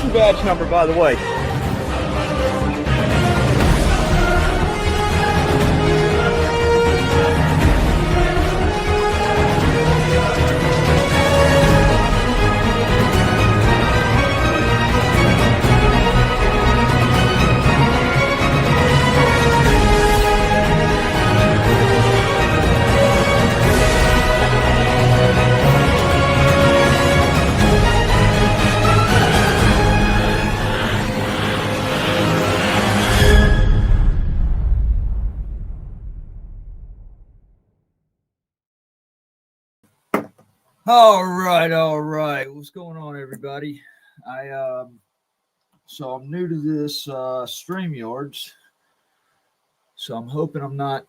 your badge number, by the way? All right. What's going on, everybody? So I'm new to this StreamYards, so I'm hoping I'm not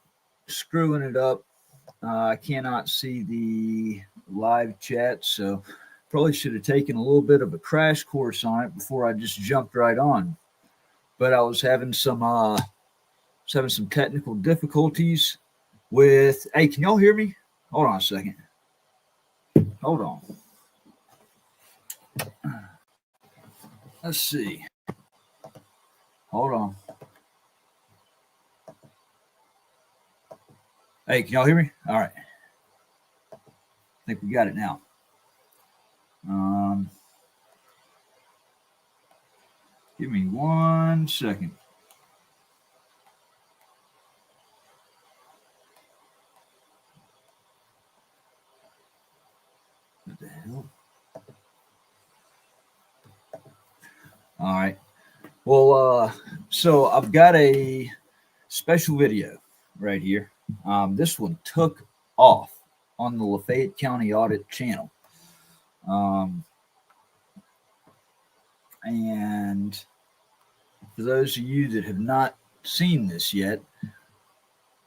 screwing it up. I cannot see the live chat, so probably should have taken a little bit of a crash course on it before I just jumped right on. But I was having some technical difficulties with. Hey, can y'all hear me? Hold on a second. Hold on. Let's see. Hold on. Hey, can y'all hear me? All right. I think we got it now. Give me 1 second. What the hell? All right. Well, so I've got a special video right here. This one took off on the Lafayette County Audit channel. And for those of you that have not seen this yet,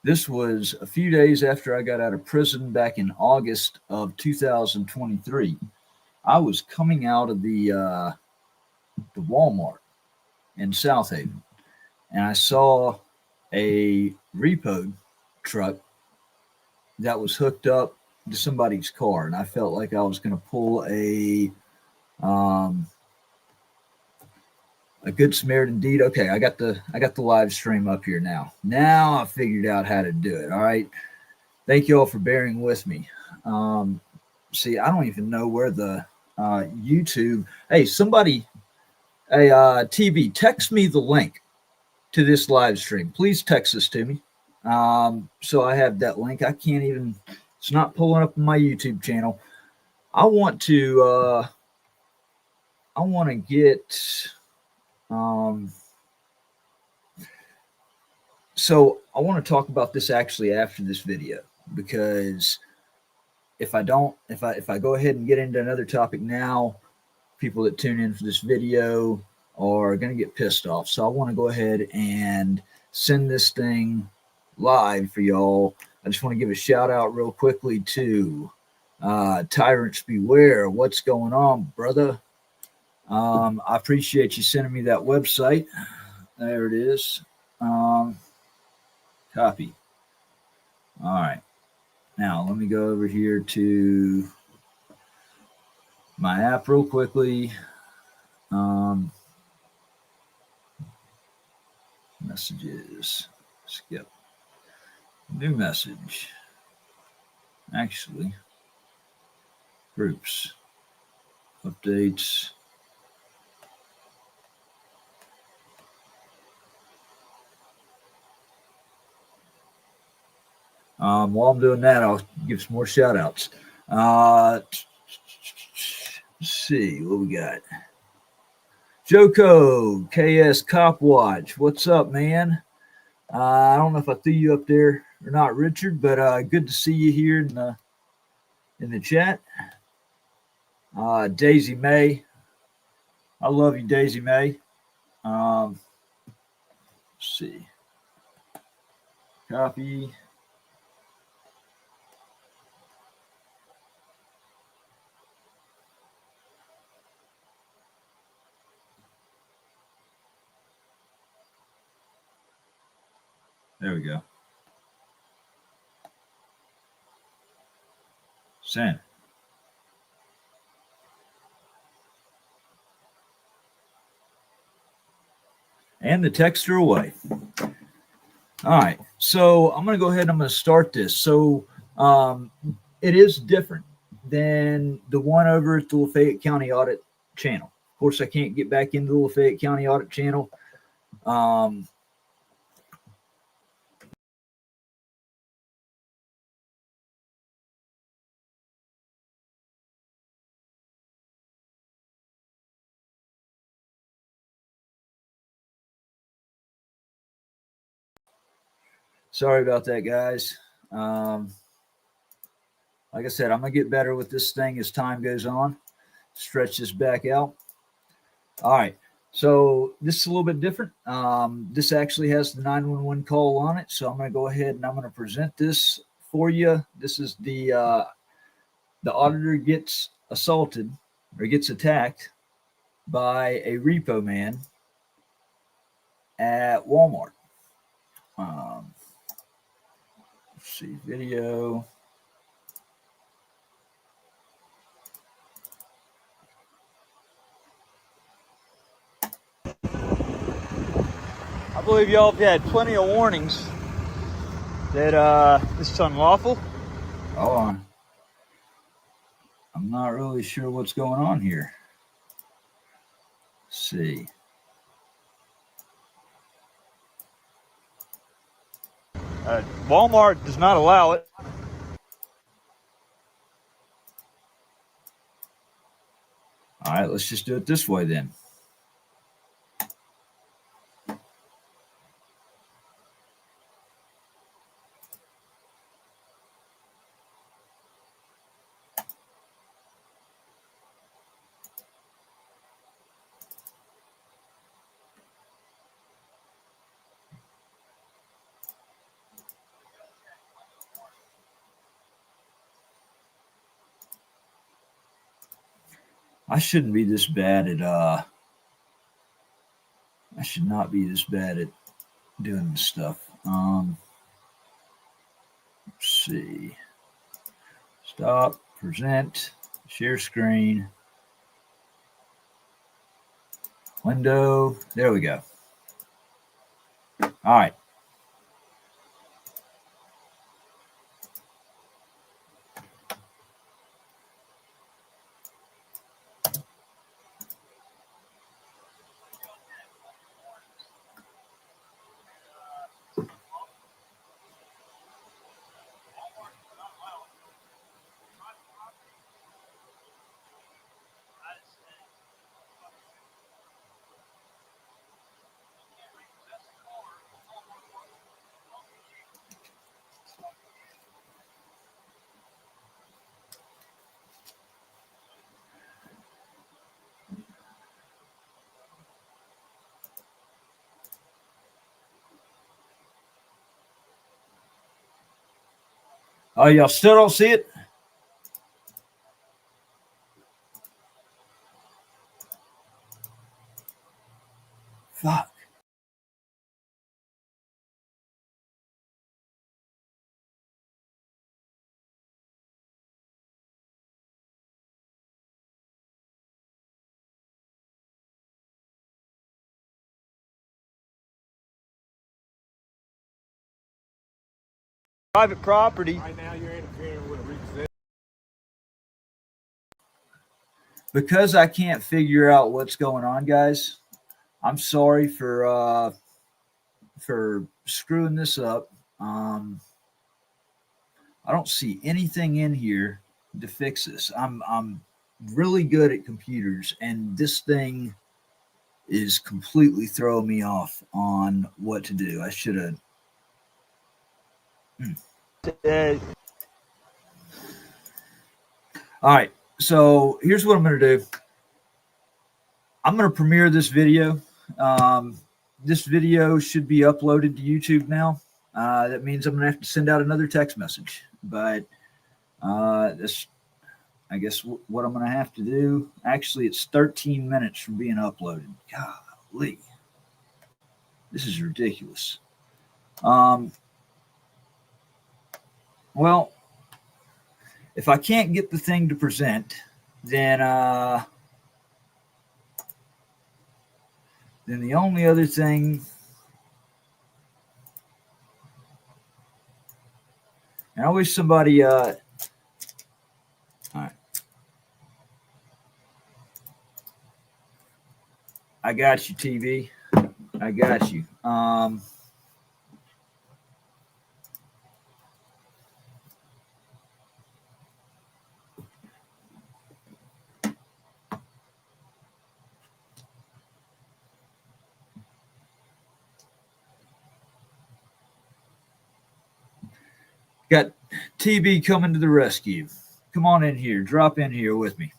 this was a few days after I got out of prison back in August of 2023. I was coming out of the Walmart in South Haven, and I saw a repo truck that was hooked up to somebody's car, and I felt like I was going to pull a Good Samaritan deed. Okay, I got the live stream up here now. Now I figured out how to do it. All right, thank you all for bearing with me. See, I don't even know where the YouTube. Hey, somebody. Hey, TV, text me the link to this live stream. Please text this to me. So I have that link. I can't even, it's not pulling up on my YouTube channel. I want to get, so I want to talk about this actually after this video, because if I go ahead and get into another topic now, people that tune in for this video are going to get pissed off. So I want to go ahead and send this thing live for y'all. I just want to give a shout out real quickly to Tyrants Beware. What's going on, brother? I appreciate you sending me that website. There it is. Copy. All right. Now let me go over here to my app real quickly. Messages. Skip. New message. Actually, groups. Updates. While I'm doing that, I'll give some more shout outs. Let's see what we got. Joko, KS Cop Watch. What's up, man? I don't know if I threw you up there or not, Richard, but good to see you here in the chat. Daisy May. I love you, Daisy May. Let's see. Copy. There we go. Send. And the texts are away. All right, so I'm going to go ahead and I'm going to start this. So it is different than the one over at the Lafayette County Audit channel. Of course, I can't get back into the Lafayette County Audit channel. Sorry about that, guys. Like I said, I'm going to get better with this thing as time goes on. Stretch this back out. All right. So this is a little bit different. This actually has the 911 call on it. So I'm going to go ahead and I'm going to present this for you. This is the auditor gets assaulted or gets attacked by a repo man at Walmart. Let's see, video. I believe y'all have had plenty of warnings that this is unlawful. Hold on. I'm not really sure what's going on here. Let's see. Walmart does not allow it. All right, let's just do it this way then. I shouldn't be this bad at I should not be this bad at doing this stuff. Let's see. Stop, present, share screen, window. There we go. All right. Oh, y'all still don't see it? Fuck. Private property. Right now, you're interfering with a repossession. Because I can't figure out what's going on, guys. I'm sorry for screwing this up. I don't see anything in here to fix this. I'm really good at computers, and this thing is completely throwing me off on what to do. I should have. All right, so here's what I'm going to do. I'm going to premiere this video. This video should be uploaded to YouTube now. That means I'm going to have to send out another text message. But this, I guess, what I'm going to have to do. Actually, it's 13 minutes from being uploaded. Golly, this is ridiculous. Well, if I can't get the thing to present, then Then the only other thing, and I wish somebody, all right, I got you, TV. I got you. Got TB coming to the rescue. Come on in here. Drop in here with me.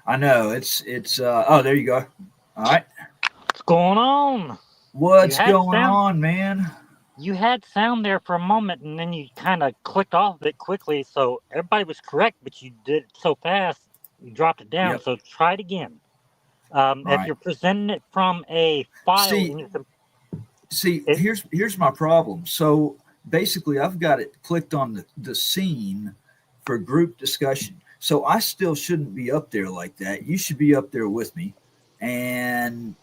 I know it's oh, there you go. All right. What's going on? What's going on, man? You had sound there for a moment, and then you kind of clicked off of it quickly, so everybody was correct, but you did it so fast, you dropped it down. Yep. So try it again. If right. you're presenting it from a file, here's my problem. So basically, I've got it clicked on the scene for group discussion. So I still shouldn't be up there like that. You should be up there with me, and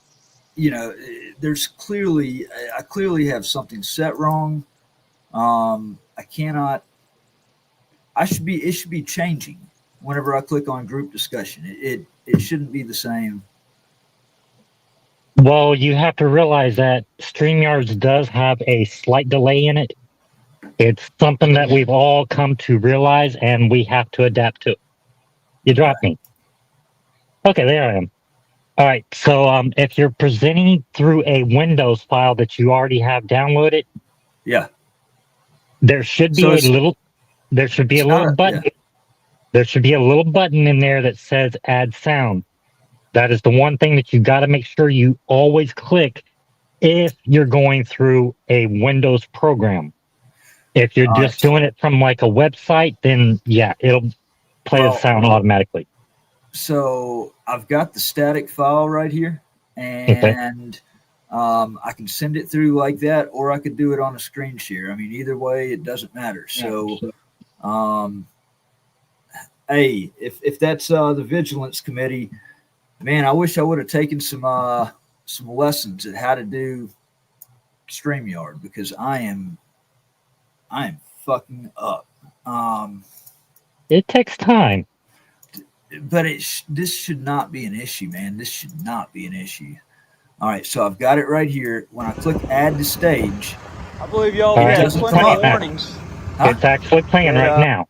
you know, I clearly have something set wrong. It should be changing whenever I click on group discussion. It shouldn't be the same. Well, you have to realize that StreamYards does have a slight delay in it. It's something that we've all come to realize, and we have to adapt to. You dropped me. Okay, there I am. All right, so if you're presenting through a Windows file that you already have downloaded, yeah, there should be a little button. Yeah. There should be a little button in there that says Add Sound. That is the one thing that you got to make sure you always click if you're going through a Windows program. If you're just doing it from like a website, then yeah, it'll play the sound automatically. So I've got the static file right here, and I can send it through like that, or I could do it on a screen share. I mean, either way, it doesn't matter. So, hey, if that's the Vigilance Committee, man, I wish I would have taken some lessons at how to do StreamYard, because I am fucking up. It takes time. But this should not be an issue, man. This should not be an issue. All right, so I've got it right here. When I click Add to Stage, I believe y'all had plenty of warnings. It's actually playing right now.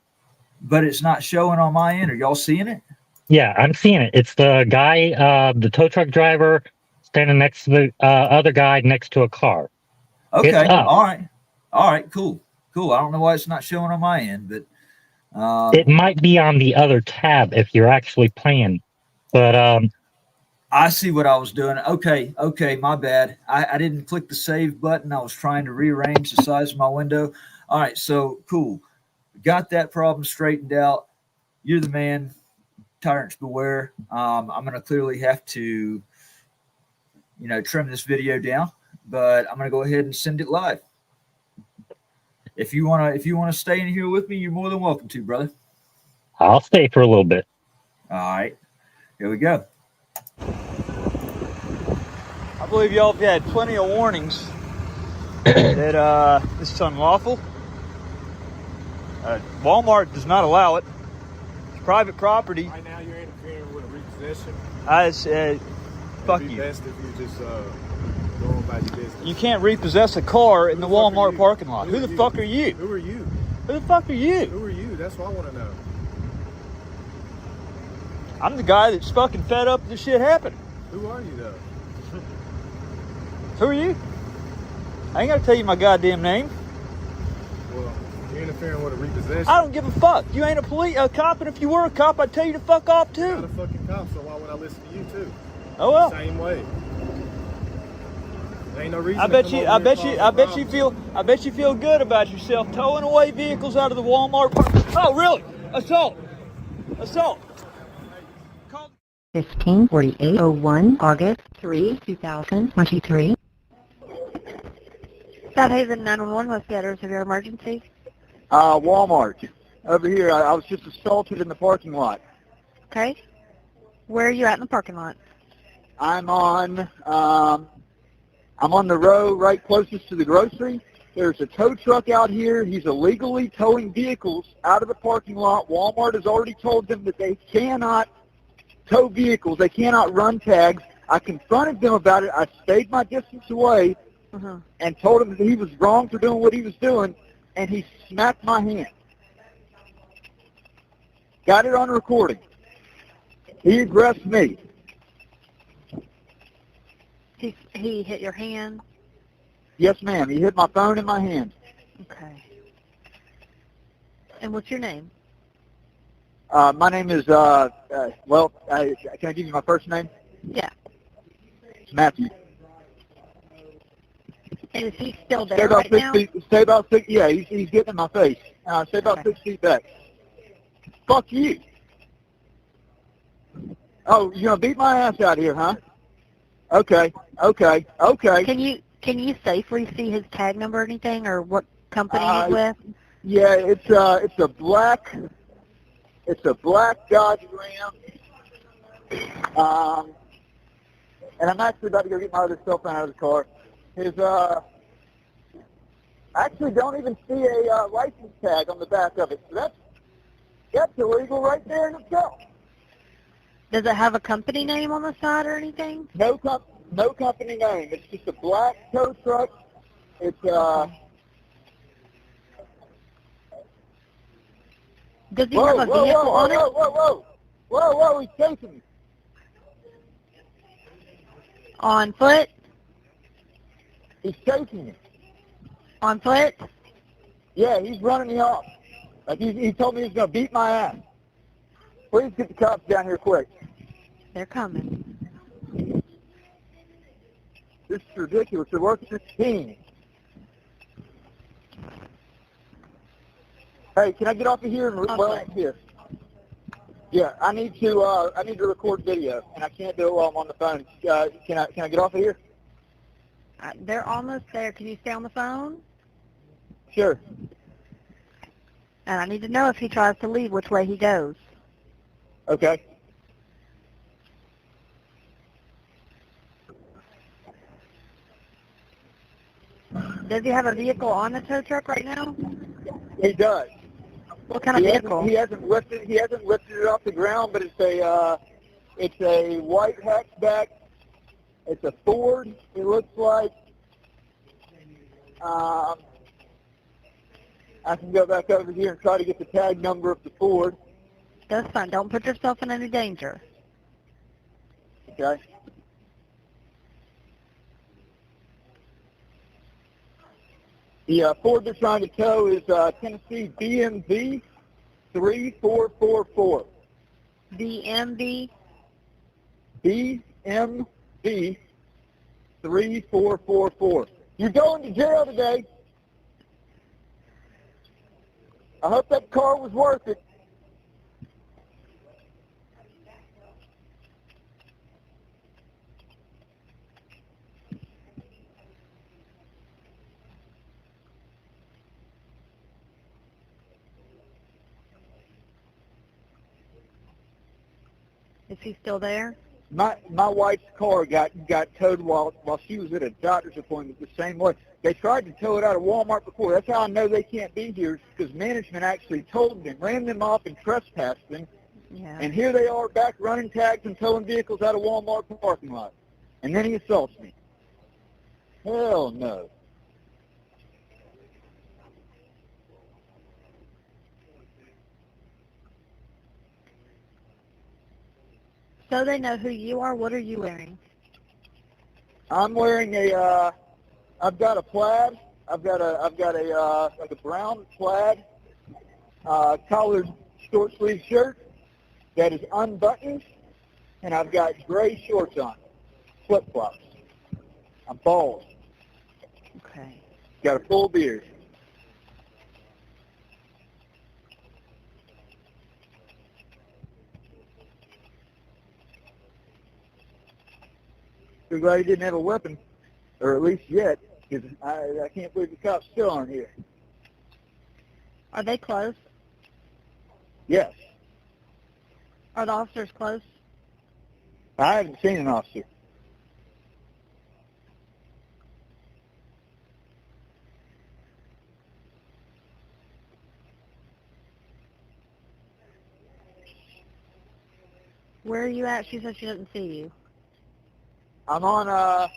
But it's not showing on my end. Are y'all seeing it? Yeah, I'm seeing it. It's the guy, the tow truck driver, standing next to the other guy next to a car. Okay, all right, cool. I don't know why it's not showing on my end, but it might be on the other tab if you're actually playing. But I see what I was doing. Okay, my bad. I didn't click the save button. I was trying to rearrange the size of my window. All right, so cool. Got that problem straightened out. You're the man. Tyrants beware. I'm going to clearly have to, trim this video down, but I'm going to go ahead and send it live. If you want to stay in here with me, you're more than welcome to, brother. I'll stay for a little bit. All right, here we go. I believe y'all have had plenty of warnings that this is unlawful. Walmart does not allow it. It's private property. Right now you're interfering with a repossession. Fuck It'd be you. best if you just go on about your business. You can't repossess a car in the Walmart parking lot. Who the fuck are you? Who are you? Who the fuck are you? Who are you? That's what I want to know. I'm the guy that's fucking fed up with this shit happening. Who are you, though? Who are you? I ain't gotta tell you my goddamn name. Well, you're interfering with a repossession. I don't give a fuck. You ain't a cop, and if you were a cop, I'd tell you to fuck off too. You're not a fucking cop, so why would I listen to you too? Oh well. Same way. There ain't no reason. I bet you feel good about yourself towing away vehicles out of the Walmart park. Oh really? Assault. 154801 August 3, 2023. South Haven 911, what's the address of your emergency? Walmart. Over here. I was just assaulted in the parking lot. Okay. Where are you at in the parking lot? I'm on the row right closest to the grocery. There's a tow truck out here. He's illegally towing vehicles out of the parking lot. Walmart has already told them that they cannot tow vehicles. They cannot run tags. I confronted them about it. I stayed my distance away and told him that he was wrong for doing what he was doing, and he smacked my hand. Got it on recording. He aggressed me. He hit your hand? Yes, ma'am. He hit my phone in my hand. Okay. And what's your name? My name is, can I give you my first name? Yeah. It's Matthew. And is he still Stay there about right 6 now? feet. Stay about 6. Yeah, he's getting in my face. Stay about Okay. 6 feet back. Fuck you. Oh, you're gonna beat my ass out here, huh? Okay. Can you safely see his tag number or anything, or what company he's with? Yeah, it's a black Dodge Ram. And I'm actually about to go get my other cell phone out of the car. I actually don't even see a license tag on the back of it. So that's illegal right there in itself. Does it have a company name on the side or anything? No company name. It's just a black tow truck. It's Does he have a vehicle on it? Whoa, he's chasing me. On foot? He's chasing me. On foot? Yeah, he's running me off. Like he told me he's going to beat my ass. Please get the cops down here quick. They're coming. This is ridiculous. They're working this team. Hey, can I get off of here and here? Yeah, I need to record video, and I can't do it while I'm on the phone. Can I get off of here? They're almost there. Can you stay on the phone? Sure. And I need to know if he tries to leave, which way he goes. Okay. Does he have a vehicle on the tow truck right now? He does. What kind of vehicle? He hasn't lifted it off the ground, but it's a white hatchback. It's a Ford. It looks like. I can go back over here and try to get the tag number of the Ford. That's fine. Don't put yourself in any danger. Okay. The Ford they're trying to tow is Tennessee BMV 3444. DMV? BMV 3444. You're going to jail today. I hope that car was worth it. Is he still there? My wife's car got towed while she was at a doctor's appointment the same way. They tried to tow it out of Walmart before. That's how I know they can't be here, because management actually told them, ran them off and trespassed them. Yeah. And here they are back running tags and towing vehicles out of Walmart parking lot. And then he assaults me. Hell no. So they know who you are. What are you wearing? I'm wearing I've got a plaid. I've got a like a brown plaid collared short sleeve shirt that is unbuttoned, and I've got gray shorts on, flip flops. I'm bald. Okay. Got a full beard. I'm glad he didn't have a weapon, or at least yet, because I can't believe the cops still aren't here. Are they close? Yes. Are the officers close? I haven't seen an officer. Where are you at? She said she doesn't see you. I'm like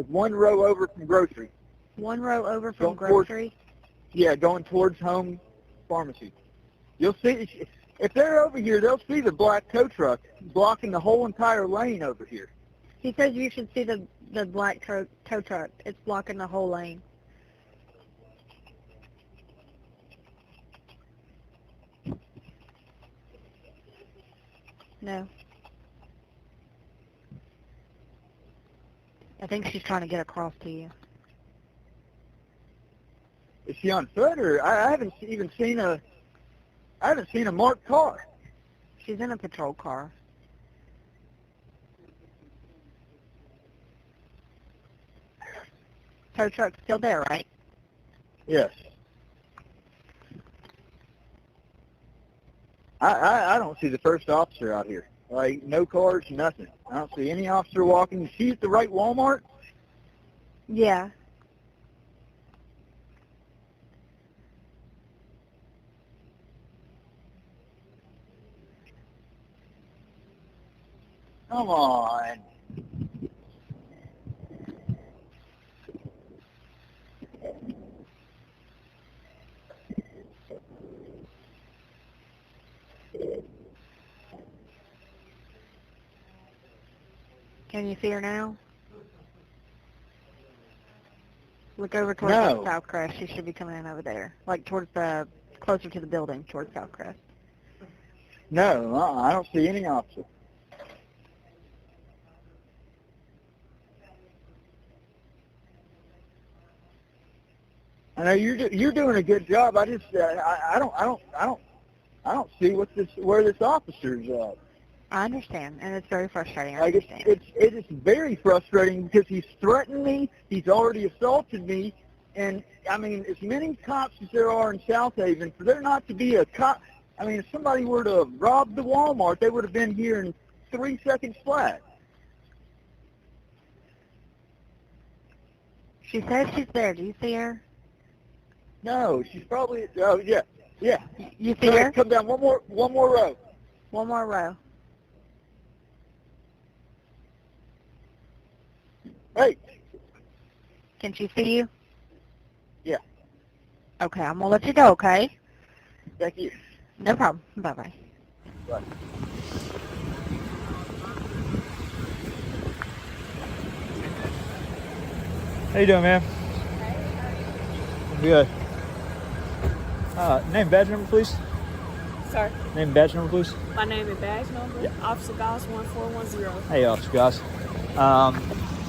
one row over from grocery. One row over from Going towards- grocery? Yeah, going towards home pharmacy. You'll see, if they're over here, they'll see the black tow truck blocking the whole entire lane over here. He says you should see the black tow truck. It's blocking the whole lane. No. I think she's trying to get across to you. Is she on foot, or I haven't even seen a marked car. She's in a patrol car. Tow truck's still there, right? Yes. I don't see the first officer out here. Like, no cars, nothing. I don't see any officer walking. Is she at the right Walmart? Yeah. Come on. Can you see her now? Look over towards No. the Southcrest. She should be coming in over there. Like towards closer to the building, towards Southcrest. No, I don't see any officer. I know you're doing a good job. I just I don't see where this officer's at. I understand, and it's very frustrating. I Like understand. it is very frustrating because he's threatened me. He's already assaulted me, and I mean, as many cops as there are in South Haven, for there not to be a cop. I mean, if somebody were to have robbed the Walmart, they would have been here in 3 seconds flat. She says she's there. Do you see her? No, she's probably. Oh yeah. You see her? Come down one more row. One more row. Hey. Can she see you? Yeah. Okay, I'm gonna let you go. Okay. Thank you. No problem. Bye-bye. Bye. How you doing, man? Good. Name, badge number, please. Sir, Name, badge number, please. my name is badge number, Yeah. Officer Goss 1410. Hey, Officer Goss.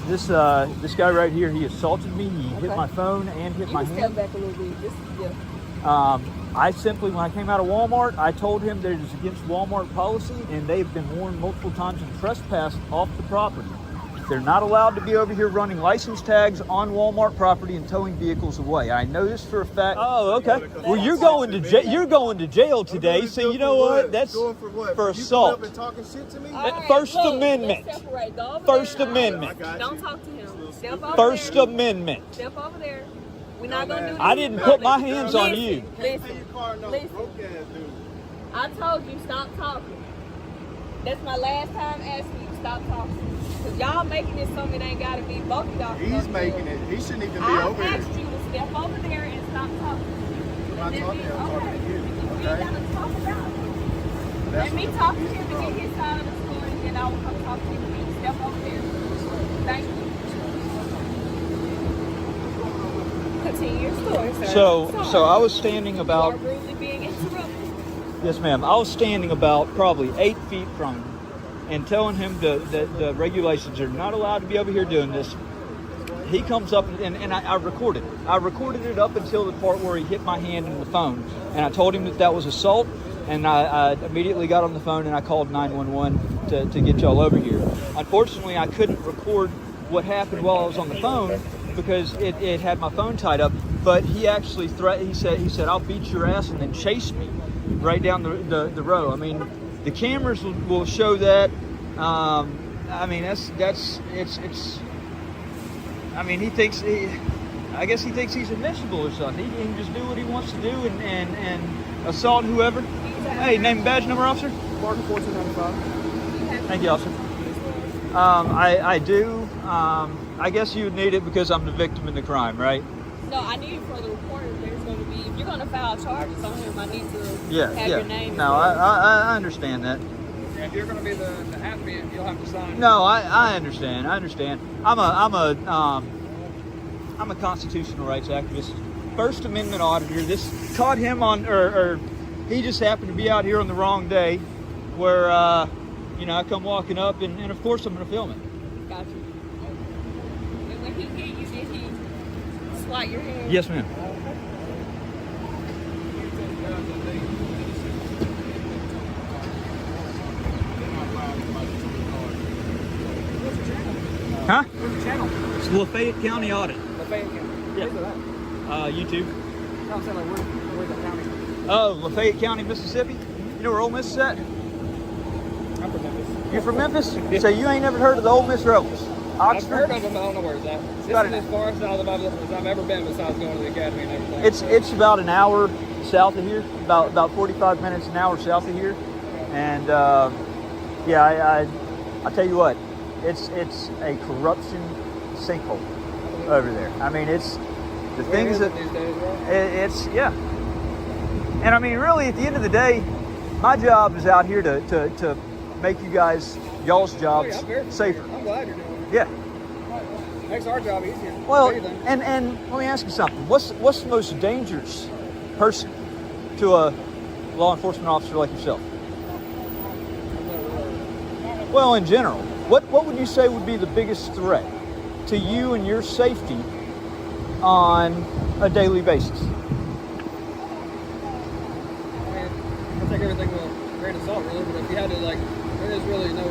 This guy right here, he assaulted me. He hit Okay. my phone and hit You my can step hand. back a little bit. Just, yeah. I simply, when I came out of Walmart, I told him that it is against Walmart policy, and they've been warned multiple times and trespassed off the property. They're not allowed to be over here running license tags on Walmart property and towing vehicles away. I know this for a fact. Oh, okay. Well, you're going to jail. You're going to jail today. So you know what? That's Going for what? for You assault. coming up and talking shit to me? All right, First look, Amendment. let's separate. Go over First there. Amendment. I got Don't you. talk to him. Step over First there. Amendment. Step over there. We're not going to do this. I in didn't public. put my hands on you. Pay Listen, your car note, listen. broke ass dude. I told you stop talking. That's my last time asking you stop talking. Because y'all making this something that ain't got to be. Both of y'all. He's making it. He shouldn't even be I over here. asked you to step over there and stop talking. I'm not Let talking me- to him, I'm talking to you. We ain't Okay? got to talk about it. That's Let me what talk to he's him and from. get his side of the story, and then I will come talk to you. Step over there. Thank you. Continue your story, sir. So I was standing You about. are rudely being interrupted. Yes, ma'am. I was standing about probably 8 feet from him and telling him that the regulations are not allowed to be over here doing this. He comes up and I recorded it. I recorded it up until the part where he hit my hand in the phone. And I told him that was assault. And I immediately got on the phone and I called 911 to get y'all over here. Unfortunately, I couldn't record what happened while I was on the phone because it had my phone tied up. but he actually threatened. He said I'll beat your ass, and then chased me right down the road. I mean, the cameras will show that. I mean, it's. I mean, I guess he thinks he's invincible or something. He can just do what he wants to do and assault whoever. Hey, name and badge number, officer. Mark 1495. Thank you, officer. I do. I guess you would need it because I'm the victim in the crime, right? No, I need it for the report. There's going to be, if you're going to file charges on him, I need to have your name. No, I understand that. Yeah, if you're going to be the applicant, you'll have to sign. No, I understand. I understand. I'm a constitutional rights activist. First Amendment auditor. This caught him on, or he just happened to be out here on the wrong day, where you know, I come walking up, and of course I'm going to film it. Got you. And when he hit you, did he swipe your hand? Yes, ma'am. Huh? What's the channel? It's Lafayette County Audit. Lafayette County. Yeah. Where's that? YouTube. No, I'm saying like where's that county? Oh, Lafayette County, Mississippi. You know where Ole Miss is at? I'm from Memphis. You're from Memphis? So you ain't never heard of the Ole Miss Rebels? I've heard of them, but I don't know where it's at. This Got is it. as far south as I've ever been besides going to the academy and everything. It's about an hour south of here, about 45 minutes, an hour south of here, and yeah, I tell you what, it's a corruption sinkhole over there. I mean, it's the things that these days, right? it's yeah, and I mean, really, at the end of the day, my job is out here to make you guys y'all's jobs I'm very safer. I'm glad you're doing it. Yeah. Makes our job easier. Well, Anything. and let me ask you something. What's the most dangerous person to a law enforcement officer like yourself? Well, in general, what would you say would be the biggest threat to you and your safety on a daily basis? I mean, I take everything with a grain of salt, really. But if you had to, like, there is really no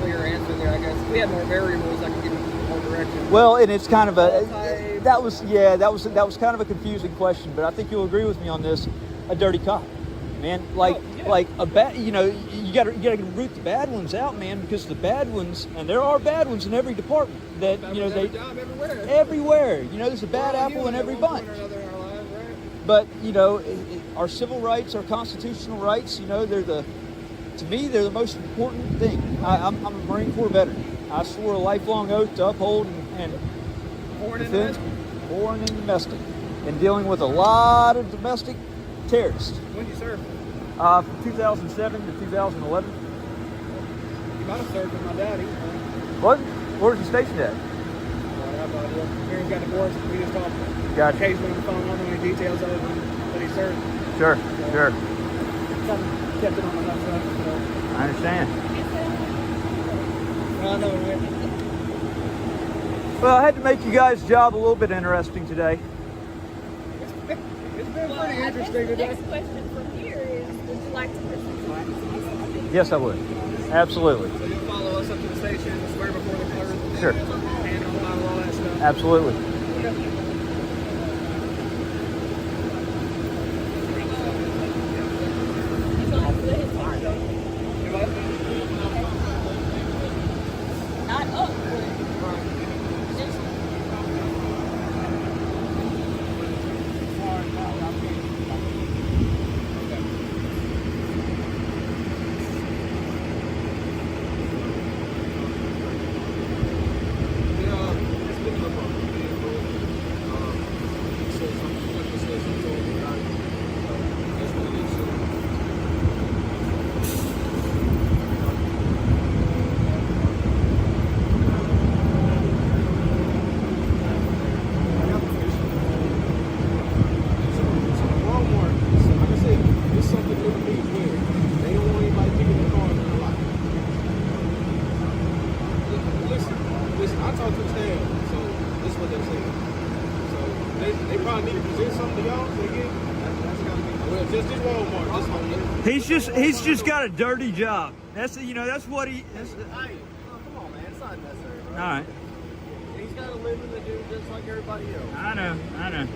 clear answer there. I guess if we had more variables, I could give you more direction. Well, and it's kind of a Type. that was kind of a confusing question, but I think you'll agree with me on this. A dirty cop, man, like a bad. You know, you got to root the bad ones out, man, because the bad ones, and there are bad ones in every department. That you know Every they job everywhere. everywhere. You know, there's a bad apple in every bunch. But you know, our civil rights, our constitutional rights, you know, to me, they're the most important thing. I'm a Marine Corps veteran. I swore a lifelong oath to uphold and defend foreign and domestic, and dealing with a lot of domestic terrorists. When you serve? From 2007 to 2011. You might have served with my daddy. What? Where's he stationed at? I have no idea. Parents got divorced. We just talked Gotcha. occasionally on the phone. I don't know any details other than that he served. Sure. Kept it on the left side. So. I understand. I know, right? Well, I had to make you guys' job a little bit interesting today. It's been Well, pretty I guess interesting the today. next question from here is, would you like to pursue charges? Yes, I would. Absolutely. So you'll follow us up to the station, swear before the clerk. Sure. And all that stuff. Absolutely. Not up, but just He's just got a dirty job. That's what he. Come on, man. It's not necessary, bro. All right. He's got a living to do just like everybody else. I know.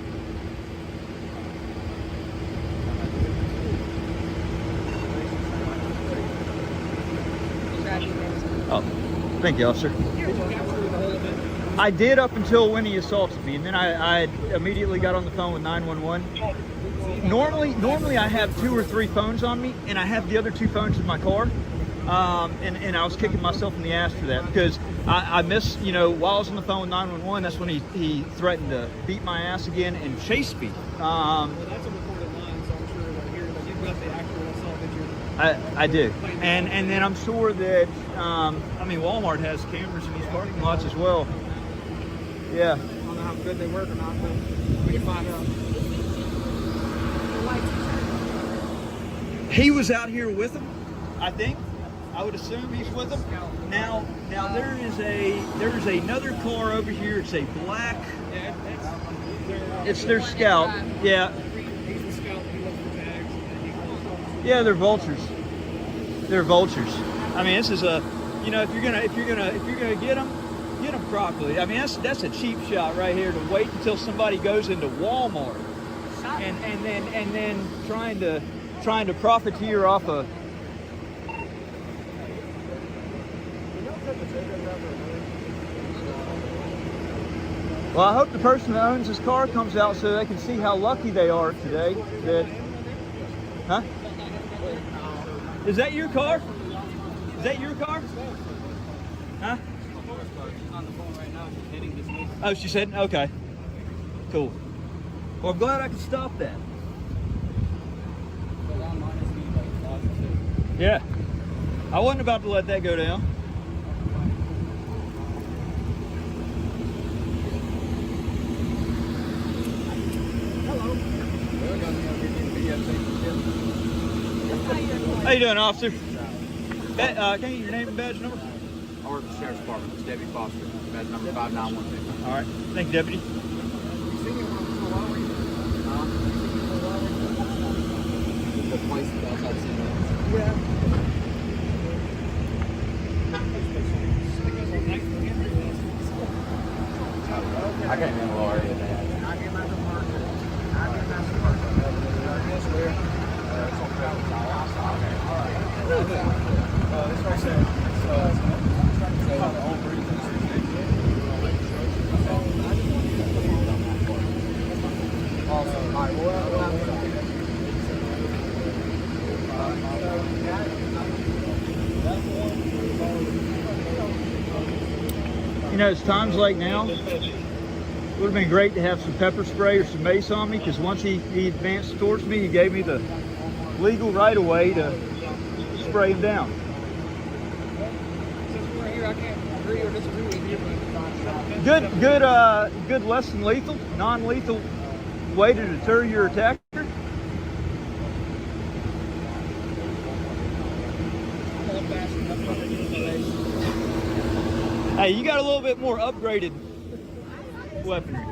Oh, thank you, officer. Did you capture the whole event? I did up until when he assaulted me, and then I immediately got on the phone with 911. Normally I have 2 or 3 phones on me, and I have the other 2 phones in my car. And I was kicking myself in the ass for that because I missed, you know, while I was on the phone with 911, that's when he threatened to beat my ass again and chase me. Well, that's a recorded line, so I'm sure that here that you've got the actual assault video. I do, and then I'm sure that I mean Walmart has cameras in these parking lots as well. Yeah. I don't know how good they work or not, but we can find out. He was out here with them, I think. I would assume he's with them. Now there is another car over here. It's a black. Yeah, It's their Scout. Yeah. He's the Scout. He looks for tags. Yeah, they're vultures. They're vultures. I mean, this is a, you know, if you're gonna get them properly. I mean, that's a cheap shot right here to wait until somebody goes into Walmart and then trying to profiteer off a. Well, I hope the person that owns this car comes out so they can see how lucky they are today. That, huh? Is that your car? Is that your car? Huh? Oh, she said, okay. Cool. Well, I'm glad I could stop that. Yeah. I wasn't about to let that go down. How you doing, officer? Can I get your name and badge number? I work at the Sheriff's Department. It's Debbie Foster. Badge number 5916. All right. Thank you, deputy. The place outside the I can't remember what area they had. You know, it's times like now. It would have been great to have some pepper spray or some mace on me, because once he advanced towards me, he gave me the legal right of way to spray him down. Since we're here, I can't agree or disagree with you. Good less than lethal, non-lethal way to deter your attacker. Hey, you got a little bit more upgraded weaponry.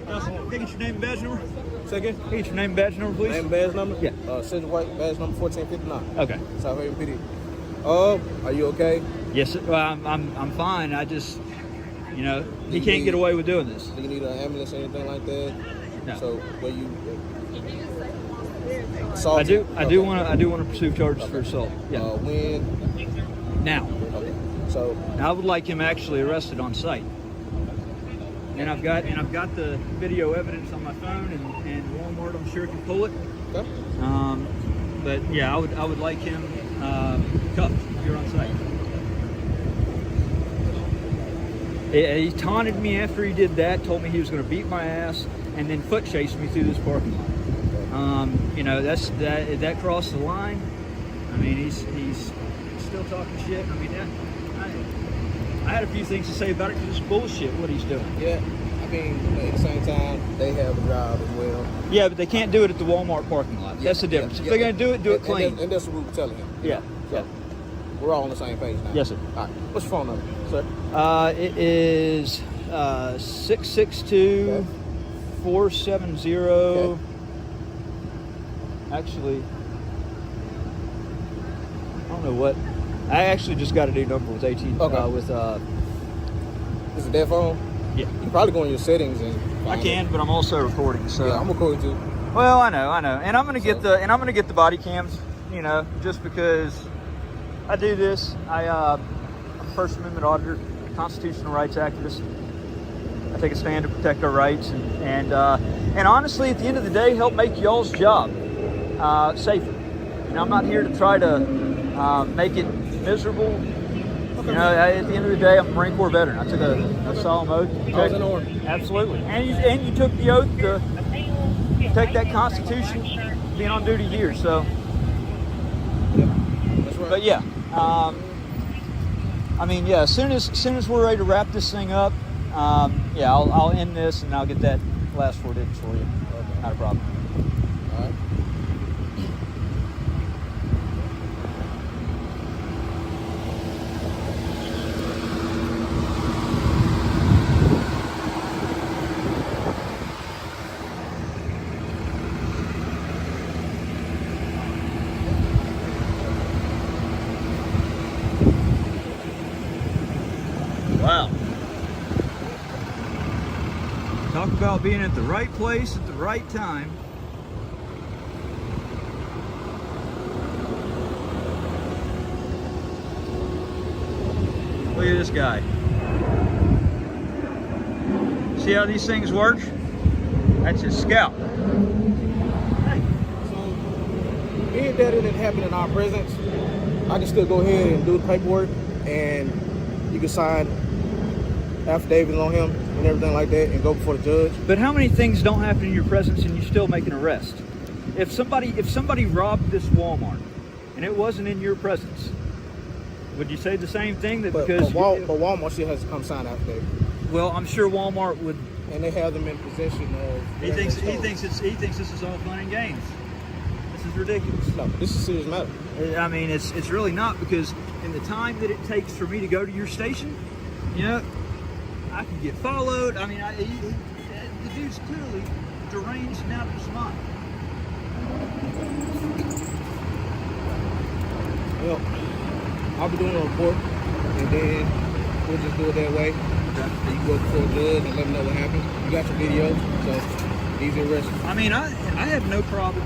Can I get your name and badge number? Second. Can I get your name and badge number, please? Name and badge number? Yeah. Central White, badge number 1459. Okay. South Haven PD. Are you okay? Yes, sir. Well, I'm fine. I just, you know, he can't get away with doing this. Do you need an ambulance or anything like that? No. So where you? I do want to pursue charges for assault. Yeah. When? Now. Okay. So I would like him actually arrested on site. And I've got the video evidence on my phone, and Walmart, I'm sure, can pull it. Okay. But yeah, I would like him cuffed here on site. He taunted me after he did that, told me he was going to beat my ass, and then foot chased me through this parking lot. You know, that crossed the line. I mean, he's still talking shit. I mean, I had a few things to say about it because it's bullshit what he's doing. yeah, I mean at the same time they have a job as well. Yeah, but they can't do it at the Walmart parking lot. That's the difference. If they're going to do it clean. And that's what we were telling him. Yeah. Yeah. We're all on the same page now. Yes, sir. All right. What's your phone number, sir? It is 662 470. Okay. Actually, I don't know what. I actually just got a new number with AT. Okay. Is it that phone? Yeah. You can probably go in your settings and. I can, but I'm also recording. So. Yeah, I'm recording too. Well, I know, and I'm gonna get the body cams. You know, just because I do this. I'm a First Amendment auditor, constitutional rights activist. I take a stand to protect our rights and honestly, at the end of the day, help make y'all's job safer. You know, I'm not here to try to make it miserable. You know, at the end of the day, I'm a Marine Corps veteran. I took a solemn oath. I was in order. Absolutely. And you took the oath to protect that Constitution, being on duty here. So, That's right. but yeah, I mean, yeah. As soon as we're ready to wrap this thing up, yeah, I'll end this and I'll get that last 4 digits for you. Okay. Not a problem. All right. Wow. Talk about being at the right place at the right time. Look at this guy. See how these things work? That's his scalp. So, being that it didn't happen in our presence, I can still go ahead and do the paperwork, and you can sign affidavits on him and everything like that, and go before the judge. But how many things don't happen in your presence and you still make an arrest? If somebody robbed this Walmart and it wasn't in your presence, would you say the same thing? That But Walmart still has to come sign affidavit, well, I'm sure Walmart would. and they have them in possession of. He thinks this is all fun and games. This is ridiculous. No, this is a serious matter. I mean, it's really not, because in the time that it takes for me to go to your station, you know, I could get followed. I mean, the dude's clearly deranged and out of his mind. Well, I'll be doing a report, and then we'll just do it that way. You can go before the judge and let them know what happened. You got your video, so easy arrest. I mean, I have no problem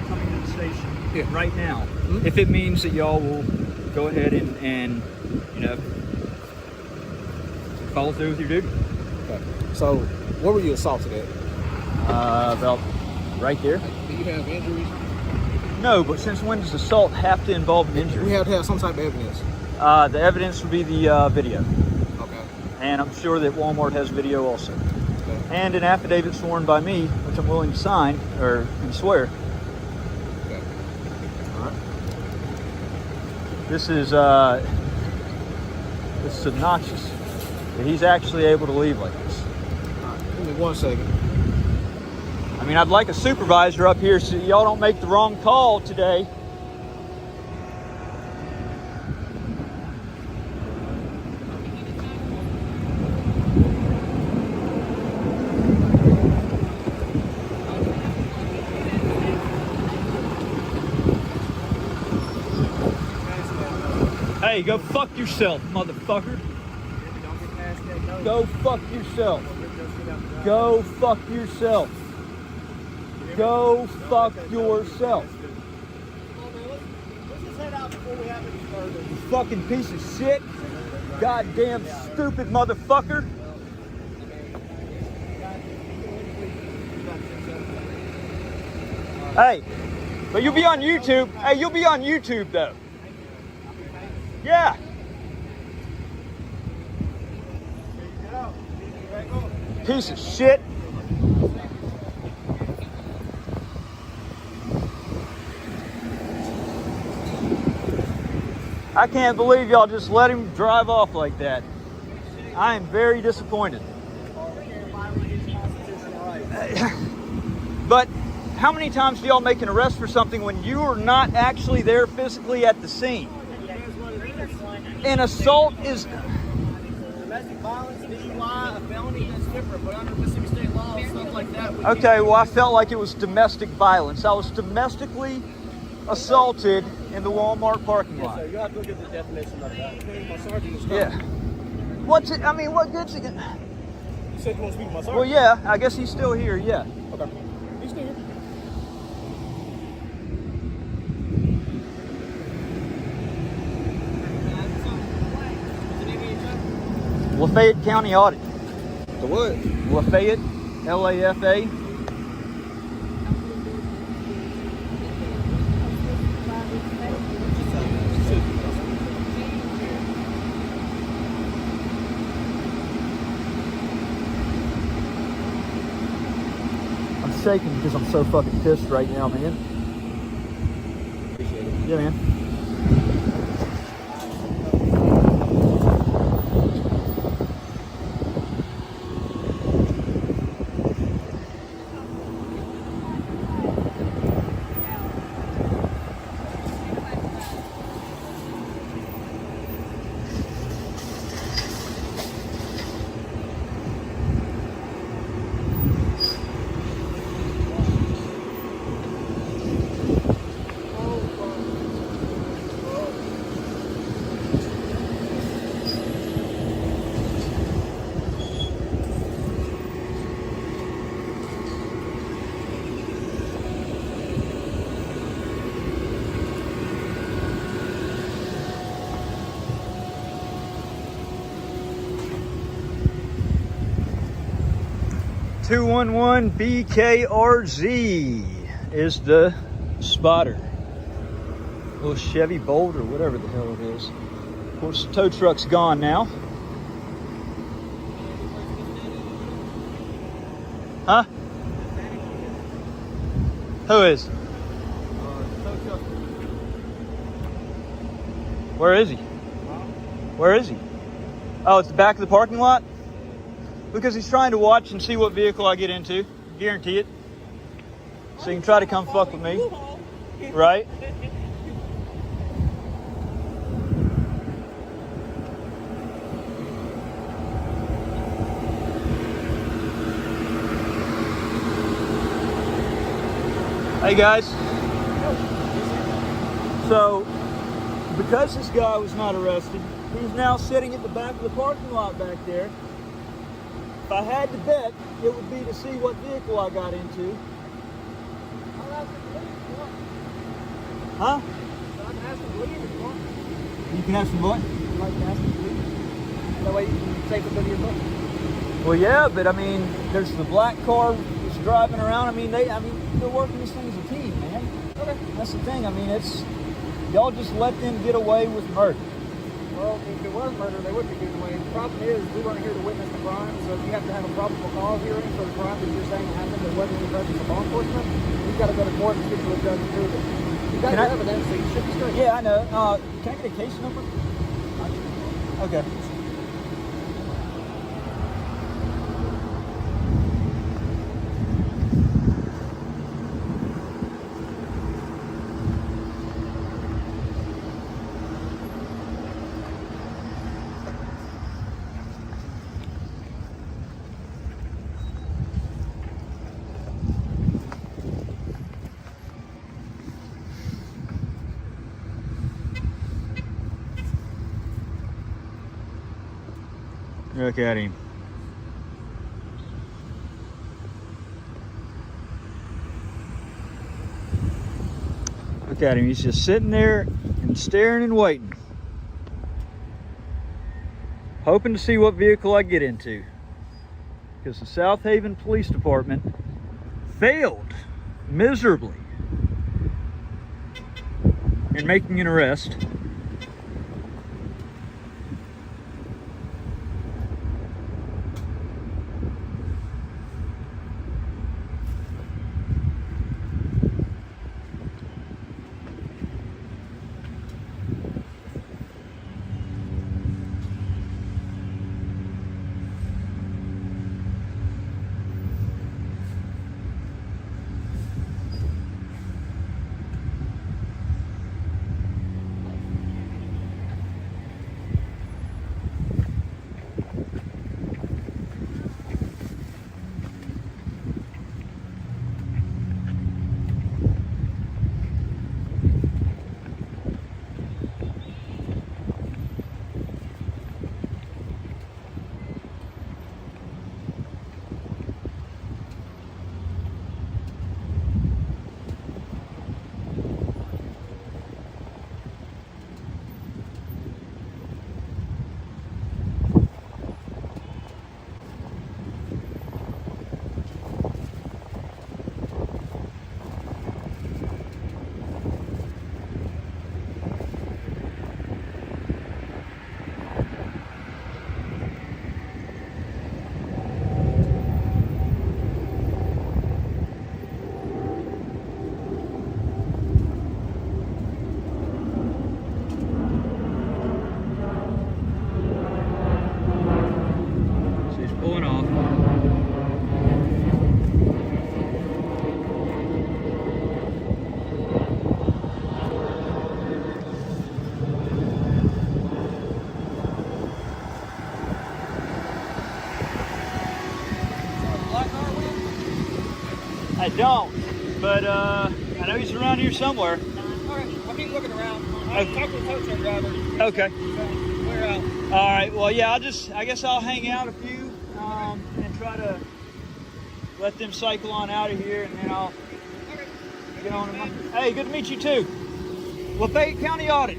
coming to the station right now, Mm-hmm. if it means that y'all will go ahead and you know, follow through with your duty. Okay. So, where were you assaulted at? About right there. Do you have injuries? No, but since when does assault have to involve an injury? We have to have some type of evidence. The evidence would be the video. Okay. And I'm sure that Walmart has video also. Okay. And an affidavit sworn by me, which I'm willing to sign and swear. Okay. All right. This is obnoxious that he's actually able to leave like this. All right. Give me 1 second. I mean, I'd like a supervisor up here so y'all don't make the wrong call today. Hey, go fuck yourself, motherfucker. Go fuck yourself. Go fuck yourself. Go fuck yourself. You fucking piece of shit. Goddamn stupid motherfucker. Hey, but you'll be on YouTube. Hey, you'll be on YouTube though. Yeah. Piece of shit. I can't believe y'all just let him drive off like that. I am very disappointed. But how many times do y'all make an arrest for something when you are not actually there physically at the scene? An assault is... Domestic violence, DUI, a felony, that's different, but under Mississippi state law, stuff like that. Okay, well, I felt like it was domestic violence. I was domestically assaulted in the Walmart parking lot. Yes, sir. You have to look at the definition of that. My sergeant is coming. Yeah. What's it? I mean, what good's it? You said you want to speak to my sergeant? Well, yeah, I guess he's still here, yeah. Okay. He's still here. Lafayette County Audit. The what? Lafayette, L-A-F-A. I'm shaking because I'm so fucking pissed right now, man. Appreciate it. Yeah, man. 211 BKRZ is the spotter. Little Chevy Bolt or whatever the hell it is. Of course, the tow truck's gone now. Huh? Who is? Where is he? Where is he? Oh, it's the back of the parking lot? Because he's trying to watch and see what vehicle I get into. Guarantee it. So he can try to come fuck with me. Right? Hey guys. So, because this guy was not arrested, he's now sitting at the back of the parking lot back there. If I had to bet, it would be to see what vehicle I got into. Huh? I can ask him to leave if you want. You can have some what? I'd like to ask him to leave. That way you can take it to your book. Well, yeah, but I mean, there's the black car that's driving around. I mean, they're working this thing as a team, man. Okay. That's the thing. I mean, y'all just let them get away with murder. Well, if it was murder, they would be getting away. The problem is, we weren't here to witness the crime, so you have to have a probable cause hearing for the crime that you're saying happened that wasn't in the presence of law enforcement. You've got to go to court and speak to a judge and prove it. You've got your evidence, so you should be straight. Yeah, I know. Can I get a case number? Okay. Look at him. Look at him. He's just sitting there and staring and waiting. Hoping to see what vehicle I get into. Because the South Haven Police Department failed miserably in making an arrest. don't, but I know he's around here somewhere. All right, I'll keep looking around. I'll talk to the tow truck driver. Okay. Clear out. All right. Well, yeah. I guess I'll hang out a few and try to let them cycle on out of here, and then I'll get on to my. Hey, good to meet you too. Lafayette County Audit.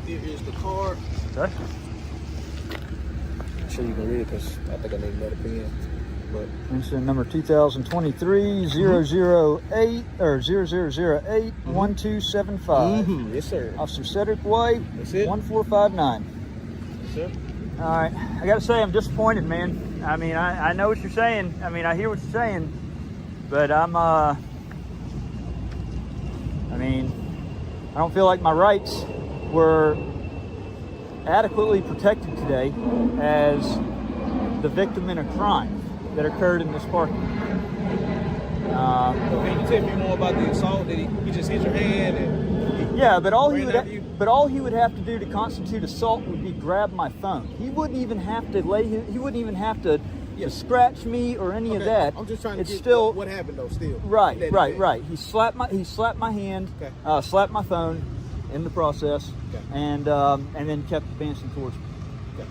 Here is the card. Okay. I'm sure you can read it because I think I need another pen. But Incident number 2023 008 or 0008 1275. Yes, sir. Officer Cedric White, That's it. 1459. Yes, sir. All right, I gotta say I'm disappointed, man. I mean, I know what you're saying. I mean, I hear what you're saying, but I don't feel like my rights were adequately protected today as the victim in a crime that occurred in this parking lot. Can you tell me more about the assault? Did he just hit your hand? And Yeah, but all he ran would after you? have to do to constitute assault would be grab my phone. He wouldn't even have to he wouldn't even have to scratch me or any of that. I'm just trying to It's get still what happened though. Still. right. That- He slapped my hand, Okay. slapped my phone in the process, Okay. and then kept advancing towards me. Okay.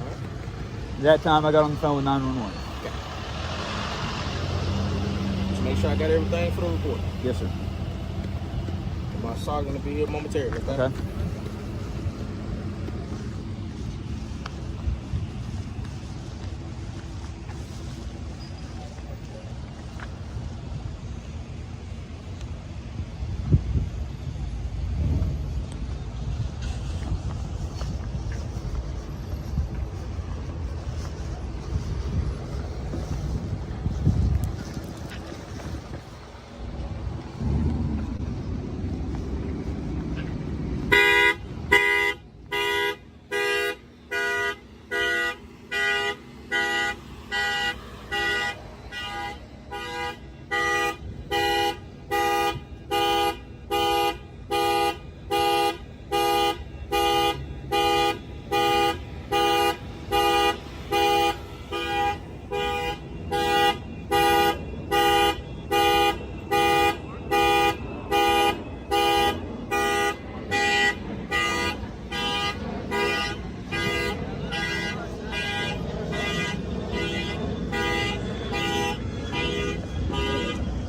All right. That time I got on the phone with 911. Just make sure I got everything for the report. Yes, sir. My sergeant gonna be here momentarily. Okay.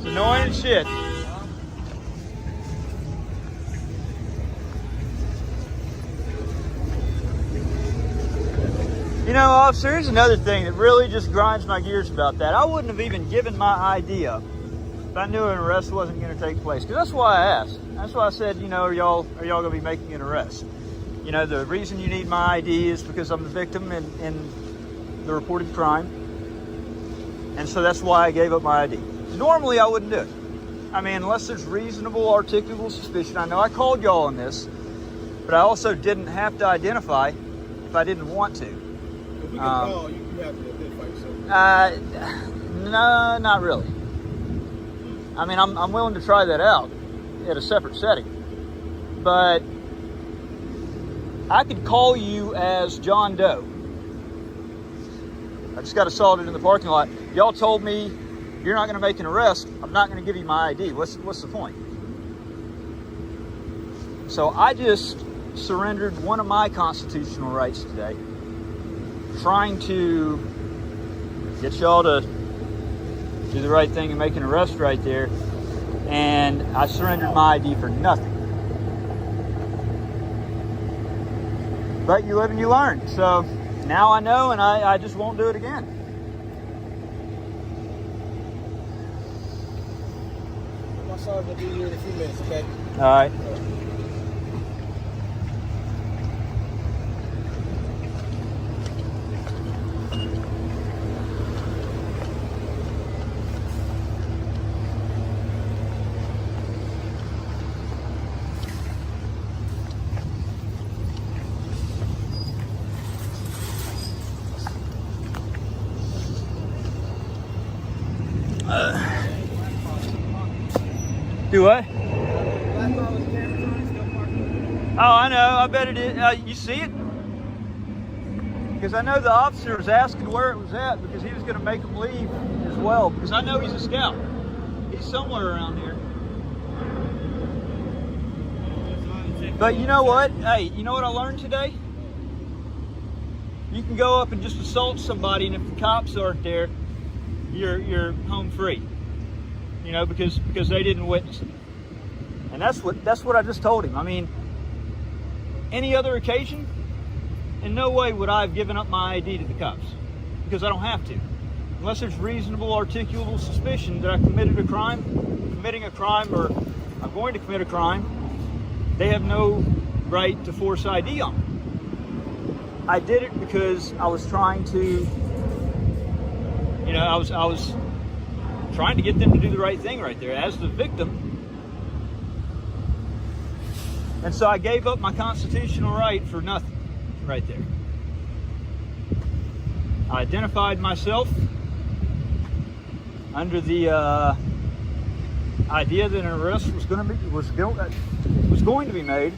Annoying shit. You know, officer, here's another thing that really just grinds my gears about that. I wouldn't have even given my ID up if I knew an arrest wasn't going to take place. Because that's why I asked. That's why I said, you know, are y'all going to be making an arrest? You know, the reason you need my ID is because I'm the victim in the reported crime. And so that's why I gave up my ID. Normally, I wouldn't do it. I mean, unless there's reasonable, articulable suspicion. I know I called y'all on this, but I also didn't have to identify if I didn't want to. If we can call, you have to identify yourself. No, not really. I mean, I'm willing to try that out at a separate setting. But I could call you as John Doe. I just got assaulted in the parking lot. Y'all told me you're not going to make an arrest. I'm not going to give you my ID. What's the point? So I just surrendered one of my constitutional rights today, trying to get y'all to do the right thing and make an arrest right there, and I surrendered my ID for nothing. But you live and you learn. So now I know, and I just won't do it again. My sergeant will be here in a few minutes, okay? All right. Do what? Oh, I know. I bet it is. You see it? Because I know the officer was asking where it was at because he was going to make him leave as well. Because I know he's a scout. He's somewhere around here. But you know what? Hey, you know what I learned today? You can go up and just assault somebody, and if the cops aren't there, you're home free. You know, because they didn't witness it. And that's what I just told him. I mean, any other occasion, in no way would I have given up my ID to the cops, because I don't have to. Unless there's reasonable, articulable suspicion that I committing a crime, or I'm going to commit a crime, they have no right to force ID on me. I did it because I was trying to, you know, I was trying to get them to do the right thing right there as the victim. And so I gave up my constitutional right for nothing right there. I identified myself under the idea that an arrest was going to be made.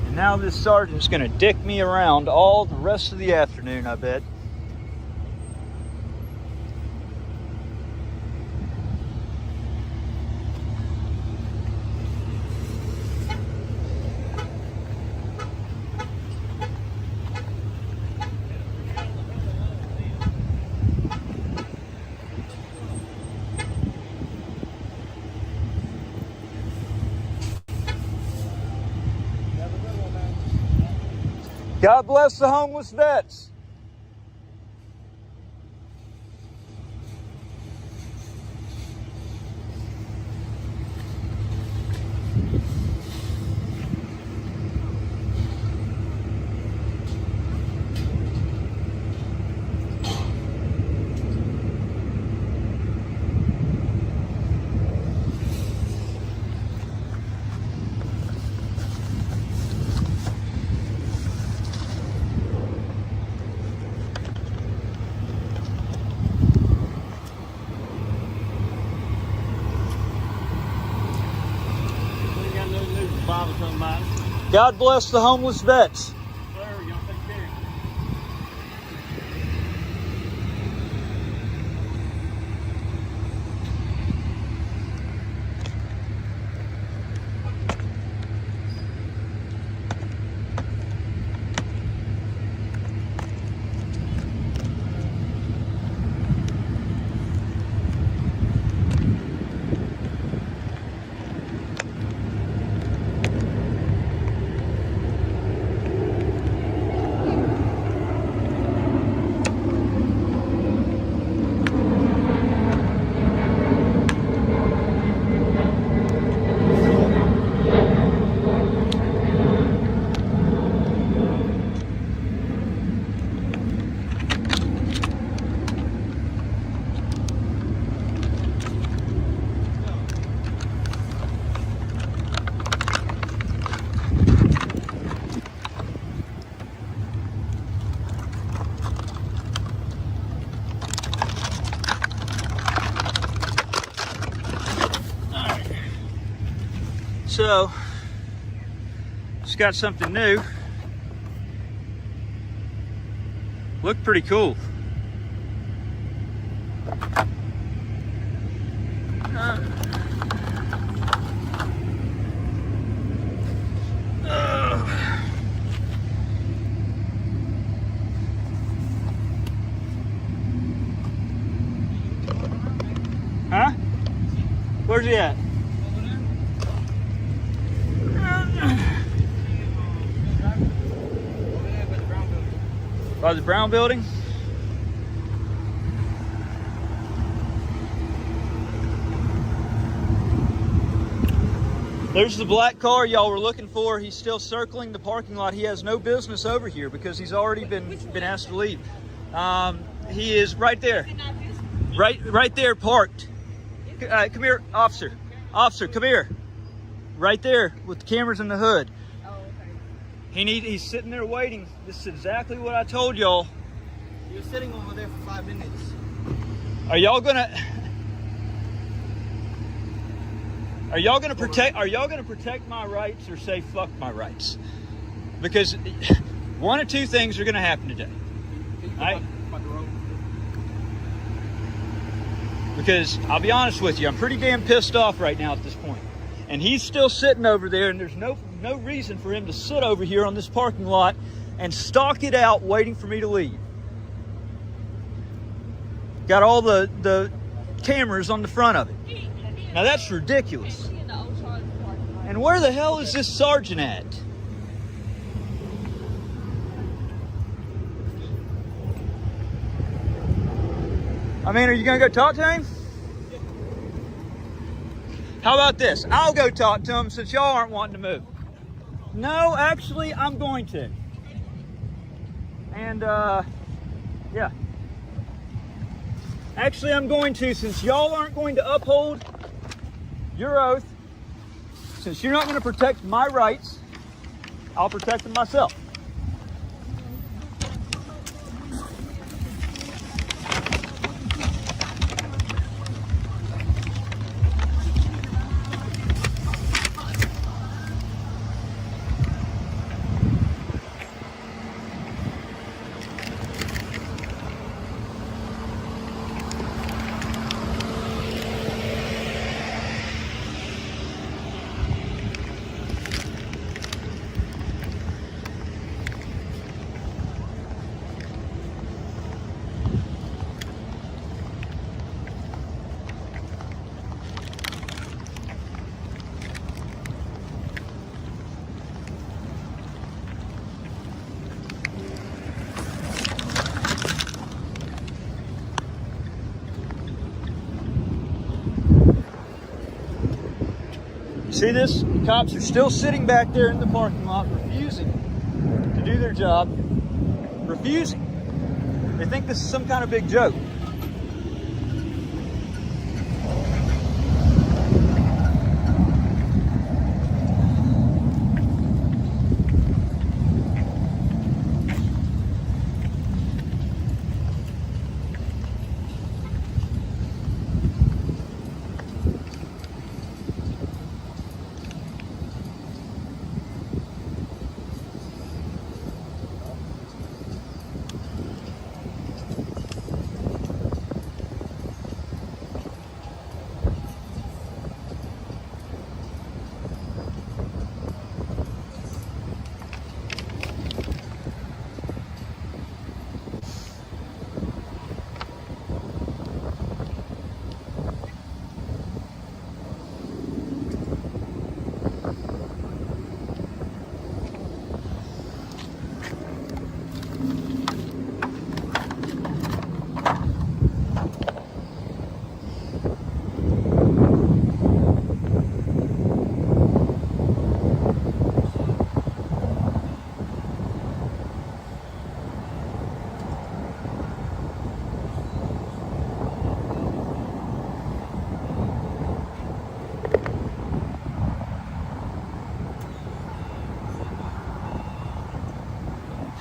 And now this sergeant's going to dick me around all the rest of the afternoon, I bet. God bless the homeless vets. God bless the homeless vets. So, just got something new. Looked pretty cool. Huh? Where's he at? By the Brown building? There's the black car y'all were looking for. He's still circling the parking lot. He has no business over here because he's already been asked to leave. He is right there. Right there parked. Come here, officer. Officer, come here. Right there with the cameras in the hood. He's sitting there waiting. This is exactly what I told y'all. You're sitting over there for 5 minutes. Are y'all gonna... Are y'all gonna protect my rights or say fuck my rights? Because one or two things are gonna happen today. Right? Because I'll be honest with you, I'm pretty damn pissed off right now at this point. And he's still sitting over there, and there's no reason for him to sit over here on this parking lot and stalk it out waiting for me to leave. Got all the cameras on the front of it. Now that's ridiculous. And where the hell is this sergeant at? I mean, are you gonna go talk to him? How about this? I'll go talk to him since y'all aren't wanting to move. No, actually, I'm going to. And, yeah. Actually, I'm going to, since y'all aren't going to uphold your oath, since you're not going to protect my rights, I'll protect them myself. See this? The cops are still sitting back there in the parking lot, refusing to do their job. Refusing. They think this is some kind of big joke.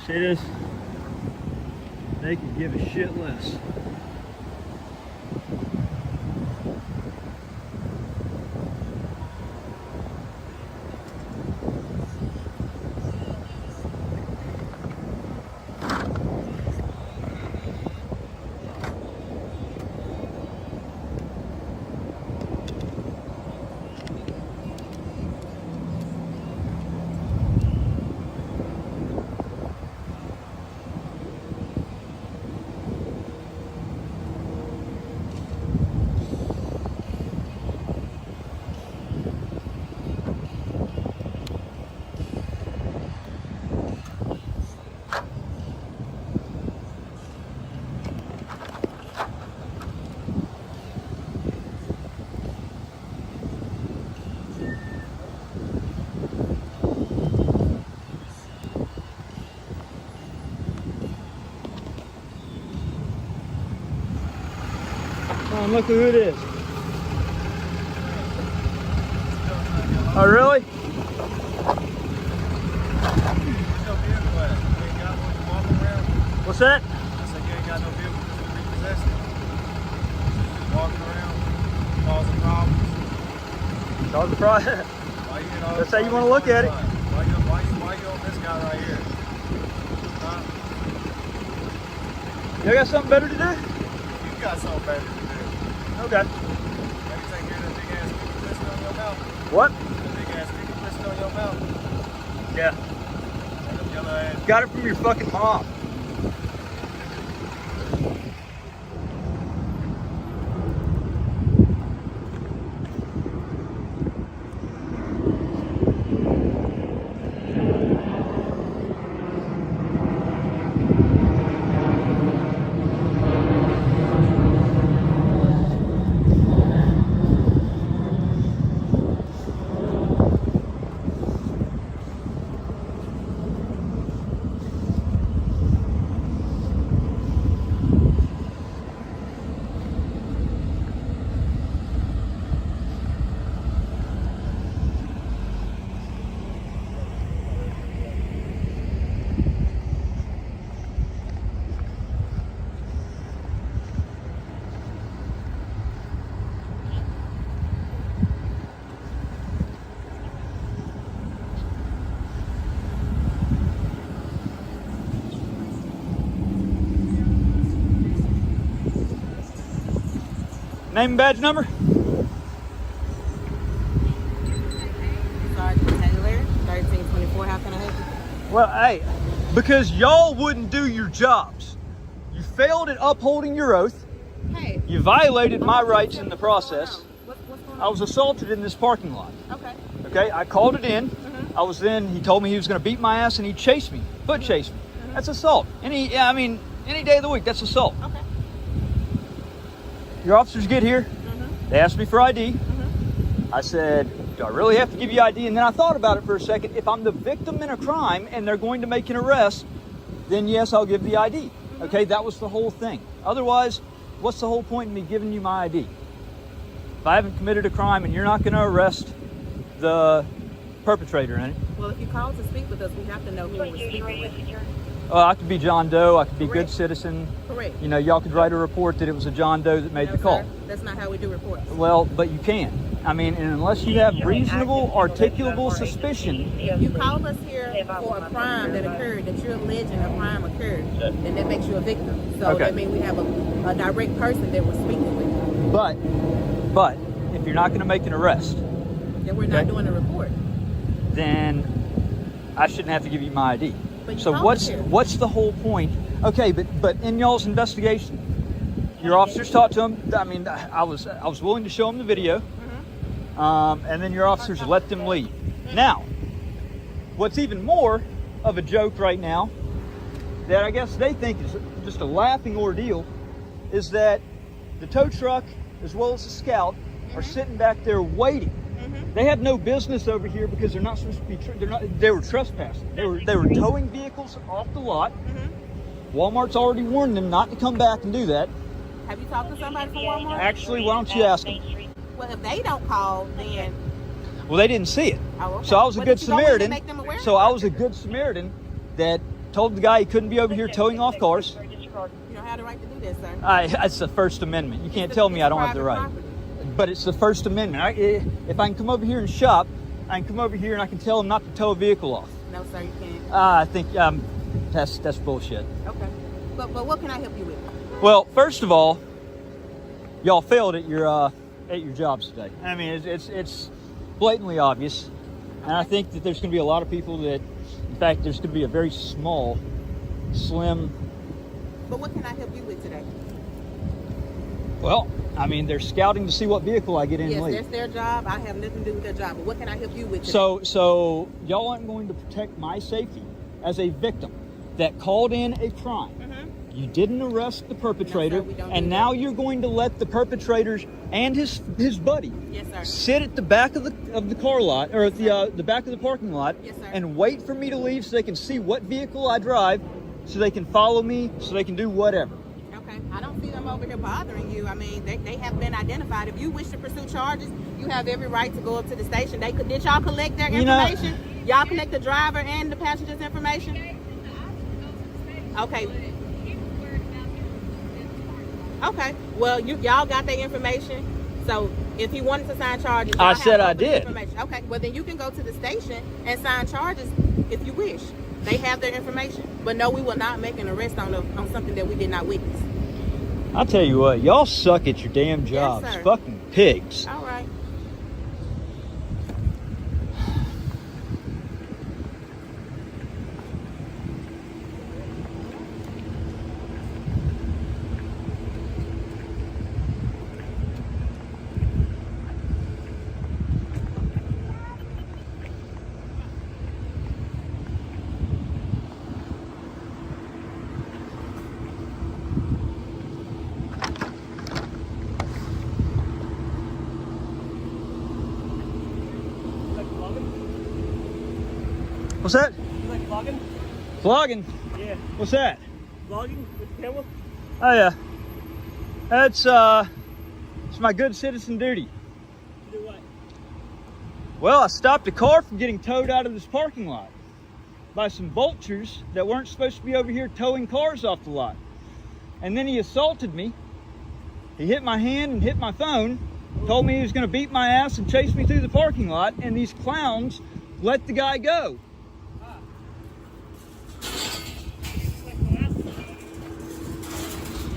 See this? They could give a shit less. Oh, look who it is. Oh, really? What's that? I said you ain't got no vehicle to repossess it. Walking around, causing problems. Cause the price. That's how you want to look at it. Why you on this guy right here? Huh? You got something better to do? You got something better to do. Okay. Maybe take care of that big ass sticker blister on your mouth. What? That big ass sticker blister on your mouth. Yeah. And them yellow ass. Got it from your fucking mom. Name and badge number? Sergeant Taylor, 1324. How can I help you? Well, hey, because y'all wouldn't do your jobs. You failed at upholding your oath. Hey. You violated my rights in the process. What's going on? I was assaulted in this parking lot. Okay. Okay, I called it in. He told me he was going to beat my ass and he chased me, foot chased me. That's assault. Any day of the week, that's assault. Okay. Your officers get here. They asked me for ID. I said, do I really have to give you ID? And then I thought about it for a second. If I'm the victim in a crime and they're going to make an arrest, then yes, I'll give the ID. Okay, that was the whole thing. Otherwise, what's the whole point in me giving you my ID? If I haven't committed a crime and you're not going to arrest the perpetrator in it. Well, if you call to speak with us, we have to know who we're speaking with. I could be John Doe. I could be good citizen. Correct. You know, y'all could write a report that it was a John Doe that made the call. Sir, that's not how we do reports. Well, but you can. I mean, and unless you have reasonable, articulable suspicion. If you call us here for a crime that occurred, that you're alleging a crime occurred, then that makes you a victim. So that means we have a direct person that we're speaking with. But if you're not going to make an arrest, then we're not doing a report. Then I shouldn't have to give you my ID. But you So called us here. what's the whole point? Okay, but in y'all's investigation, your officers talked to him. I mean, I was willing to show them the video, and then your officers let them leave. Now, what's even more of a joke right now, that I guess they think is just a laughing ordeal, is that the tow truck as well as the Scout are sitting back there waiting. They have no business over here because they're not supposed to be. They were trespassing. They were towing vehicles off the lot. Walmart's already warned them not to come back and do that. Have you talked to somebody from Walmart? Actually, why don't you ask them? Well, if they don't call, then. Well, they didn't see it. Oh, okay. So I was a But good you don't need to Samaritan. make them aware So of I it. was a good Samaritan that told the guy he couldn't be over here towing off cars. You don't have the right to do that, sir. It's the First Amendment. You can't tell me I don't have the right. But it's the First Amendment. If I can come over here and shop, I can come over here and I can tell them not to tow a vehicle off. No, sir, you can't. I think that's bullshit. Okay. But what can I help you with? Well, first of all, y'all failed at your jobs today. I mean, it's blatantly obvious, and I think that there's going to be a lot of people that, in fact, there's going to be a very small, slim. But what can I help you with today? Well, I mean, they're scouting to see what vehicle I get in and leave. Yes, that's their job. I have nothing to do with their job. But what can I help you with today? So y'all aren't going to protect my safety as a victim that called in a crime. You didn't arrest the perpetrator, No, sir, and now you're going to let the perpetrators and his buddy sit at the back of the car lot, or at the back of the parking lot, and wait for me to leave so they can see what vehicle I drive, so they can follow me, so they can do whatever. Okay, I don't see them over here bothering you. I mean, they have been identified. If you wish to pursue charges, you have every right to go up to the station. Did y'all collect their information? Y'all collect the driver and the passenger's information? Okay. Okay. Well, y'all got their information. So if he wanted to sign charges, I y'all said have I open did. information. Okay, well then you can go to the station and sign charges if you wish. They have their information, but no, we will not make an arrest on something that we did not witness. I'll tell you what, y'all suck at your damn jobs. Yes, sir. Fucking pigs. All right. What's that? You like vlogging? Vlogging? Yeah. What's that? Vlogging with the camera? Oh yeah. That's it's my good citizen duty. You do what? Well, I stopped a car from getting towed out of this parking lot by some vultures that weren't supposed to be over here towing cars off the lot. And then he assaulted me. He hit my hand and hit my phone, told me he was going to beat my ass and chase me through the parking lot, and these clowns let the guy go.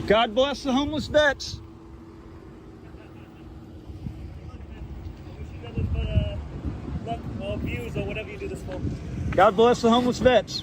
God bless the homeless vets. Luck or views or whatever you do this for. God bless the homeless vets.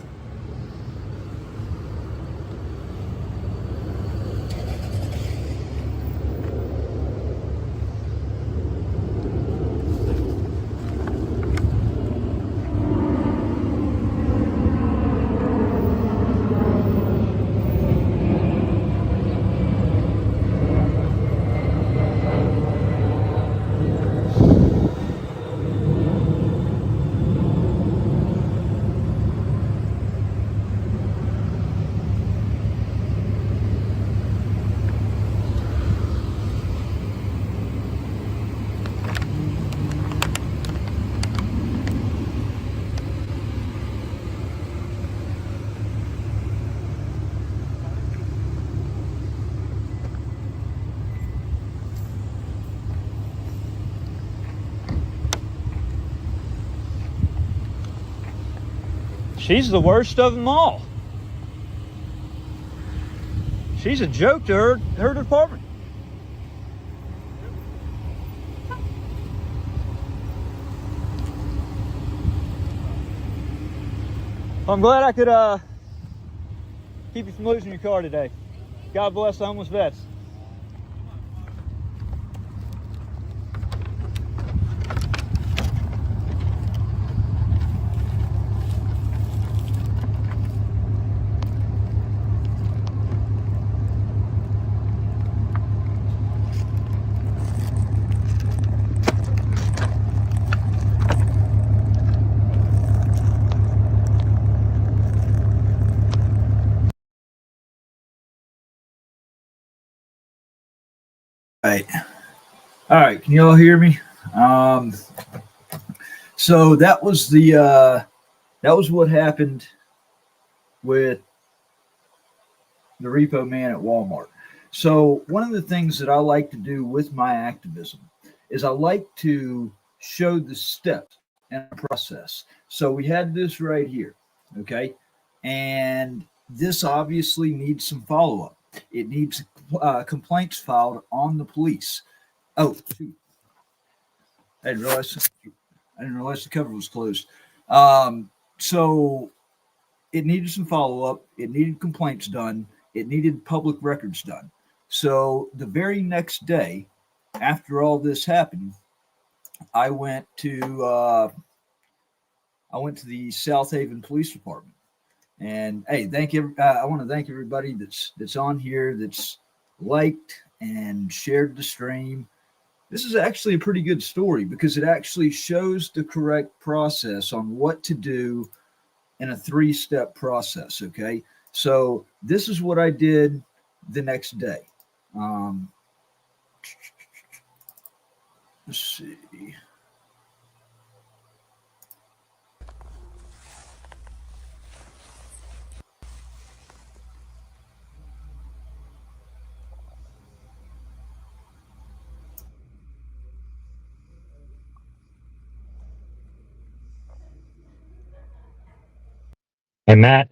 She's the worst of them all. She's a joke to her department. I'm glad I could keep you from losing your car today. God bless the homeless vets. Right. All right. Can you all hear me? So that was what happened with the repo man at Walmart. So one of the things that I like to do with my activism is I like to show the steps and process. So we had this right here, okay? And this obviously needs some follow-up. It needs complaints filed on the police. Oh, shoot. I didn't realize the cover was closed. So it needed some follow-up. It needed complaints done. It needed public records done. So the very next day, after all this happened, I went to the South Haven Police Department. And hey, I want to thank everybody that's on here, that's liked and shared the stream. This is actually a pretty good story because it actually shows the correct process on what to do in a 3-step process. Okay, so this is what I did the next day. Let's see. And Matt,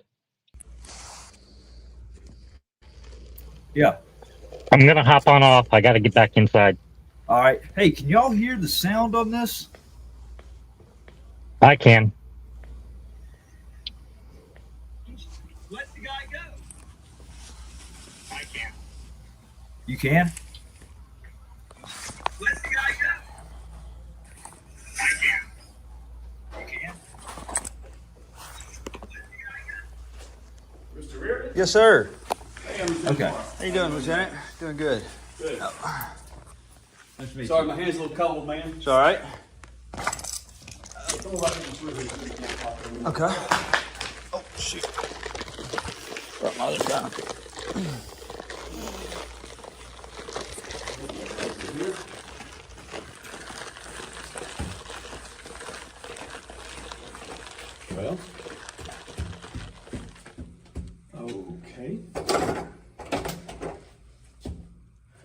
Yeah. I'm going to hop on off. I got to get back inside. All right. Hey, can y'all hear the sound on this? I can. Let the guy go. I can. You can? Let the guy go. I can. You can? Mr. Reardon? Yes, sir. Hey, I'm Okay. How you doing, Lieutenant? Doing good. Good. Nice to meet Sorry, you. my hand's a little cold, man. It's all right. Come right in this room so we can't talk to you. Okay. Oh, shoot. Brought my other gun. Well. Okay.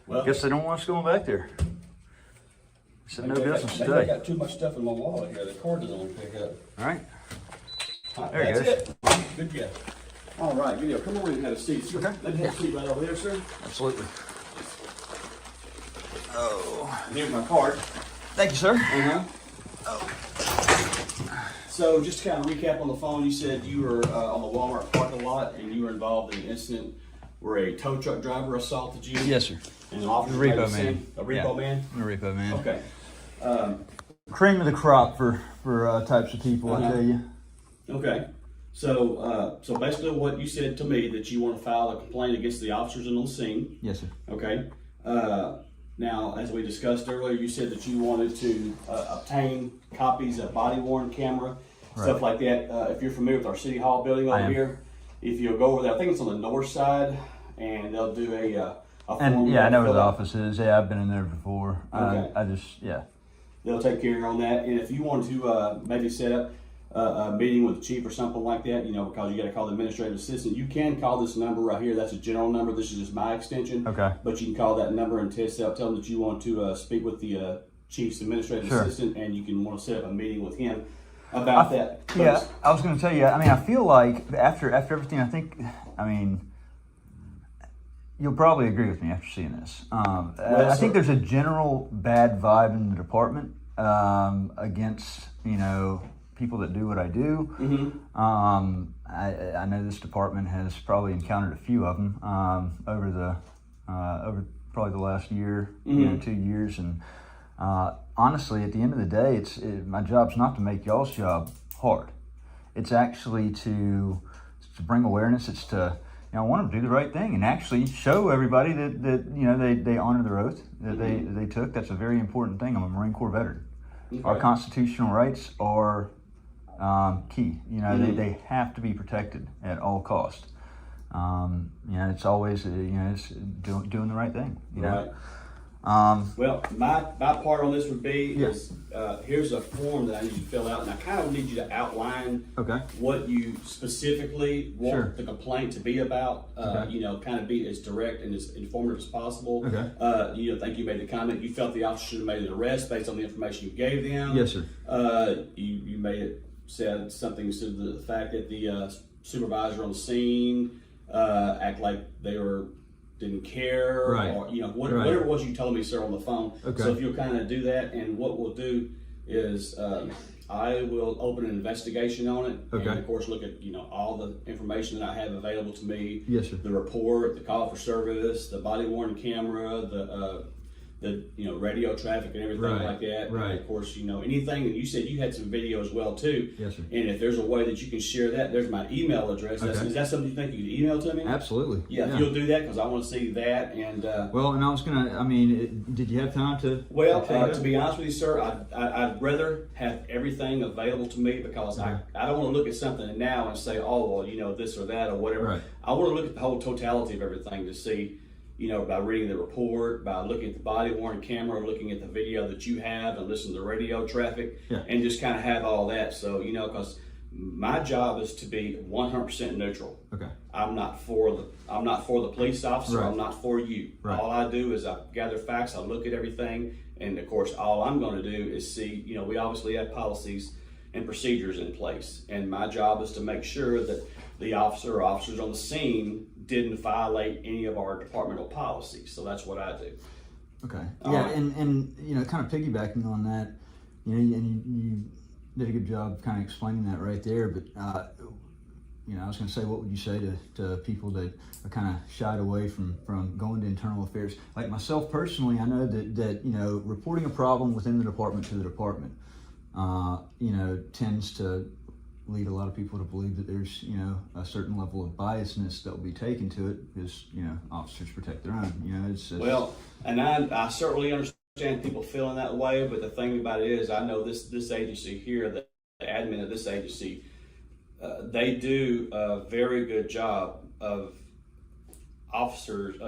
Well, Guess they don't want us going back there. Said no business maybe I today. got too much stuff in my wallet here. The card doesn't want to pick up. All right. There That's he goes. it. Good guess. All right, video. Come on in and have a seat. Sir. Okay. Let me have a seat right over there, sir. Absolutely. Oh. And here's my card. Thank you, sir. So just to kind of recap on the phone, you said you were on the Walmart parking lot and you were involved in an incident where a tow truck driver assaulted you. Yes, sir. And an officer Repo made a man. scene? A repo Yeah. man? I'm a repo man. Okay. Cream of the crop for types of people, I tell you. Okay. So so basically what you said to me that you want to file a complaint against the officers on the scene. Yes, sir. Okay. Now, as we discussed earlier, you said that you wanted to obtain copies of body-worn camera, stuff like that. If you're familiar with our City Hall building over here, if you'll go over there, I think it's on the north side, and they'll do a form. And yeah, I know where the office is. Yeah, I've been in there before. Okay. I just, yeah. They'll take care of you on that. And if you want to maybe set up a meeting with the chief or something like that, you know, because you got to call the administrative assistant, you can call this number right here. That's a general number. This is just my extension. Okay. But you can call that number and tell them that you want to speak with the chief's administrative assistant, and you can want to set up a meeting with him about that. Yeah, I was going to tell you, I mean, I feel like after everything, I mean, you'll probably agree with me after seeing this. I think there's a general bad vibe in the department against, you know, people that do what I do. I know this department has probably encountered a few of them over probably the last year, you know, 2 years, and honestly, at the end of the day, my job's not to make y'all's job hard. It's actually to bring awareness. It's to, you know, I want them to do the right thing and actually show everybody that you know they honor their oath that they took. That's a very important thing. I'm a Marine Corps veteran. Okay. Our constitutional rights are key. You know, they have to be protected at all costs. You know, it's always you know, it's doing the right thing. You know? Well, my part on this would be is here's a form that I need you to fill out, and I kind of need you to outline what you specifically want the complaint to be about. You know, kind of be as direct and as informative as possible. You know, think you made the comment you felt the officer should have made an arrest based on the information you gave them. Yes, sir. You made it said something to the fact that the supervisor on the scene act like they didn't care, or you know, whatever it was you told me, sir, on the phone. So if you'll kind of do that, and what we'll do is I will open an investigation on it, and of course look at, you know, all the information that I have available to me. Yes, sir. The report, the call for service, the body worn camera, the you know, radio traffic and everything like that. And of course, you know, anything. And you said you had some video as well too. Yes, sir. And if there's a way that you can share that, there's my email address. Is that something you think you could email to me? Absolutely. Yeah, if you'll do that, because I want to see that. And well, and I was gonna. I mean, did you have time to? Well, to be honest with you, sir, I'd rather have everything available to me, because I don't want to look at something now and say, oh, well, you know, this or that or whatever. I want to look at the whole totality of everything to see, you know, by reading the report, by looking at the body worn camera, looking at the video that you have, and listening to the radio traffic, and just kind of have all that. So, you know, because my job is to be 100% neutral. I'm not for the police officer. I'm not for you. All I do is I gather facts. I look at everything, and of course, all I'm going to do is see. You know, we obviously have policies and procedures in place. And my job is to make sure that the officer or officers on the scene didn't violate any of our departmental policies. So that's what I do. Okay. Yeah, and you know, kind of piggybacking on that, you know, and you did a good job kind of explaining that right there. But you know, I was going to say, what would you say to people that are kind of shied away from going to internal affairs? Like myself personally, I know that you know, reporting a problem within the department to the department, you know, tends to lead a lot of people to believe that there's, you know, a certain level of biasness that will be taken to it because, you know, officers protect their own. You know, it's well, and I certainly understand people feeling that way, but the thing about it is, I know this agency here, the admin of this agency, they do a very good job of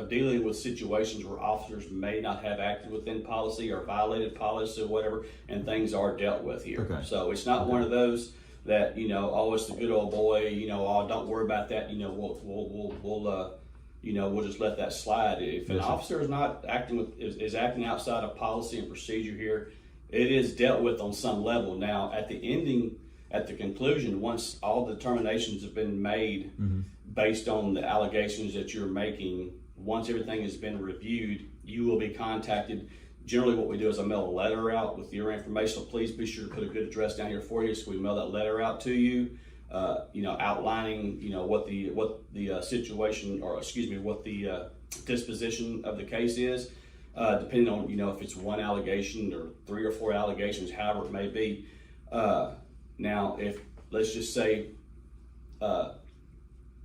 dealing with situations where officers may not have acted within policy or violated policy or whatever, and things are dealt with here. Okay. So it's not one of those that, you know, oh, it's the good old boy, you know, oh, don't worry about that, you know, we'll you know, we'll just let that slide. If an officer is not acting is acting outside of policy and procedure here, it is dealt with on some level. Now, at the conclusion, once all the determinations have been made based on the allegations that you're making, once everything has been reviewed, you will be contacted. Generally what we do is I mail a letter out with your information. So please be sure to put a good address down here for you. So we mail that letter out to you, you know, outlining, you know, what the situation, or excuse me, what the disposition of the case is, depending on, you know, if it's one allegation or 3 or 4 allegations, however it may be. Now, if let's just say,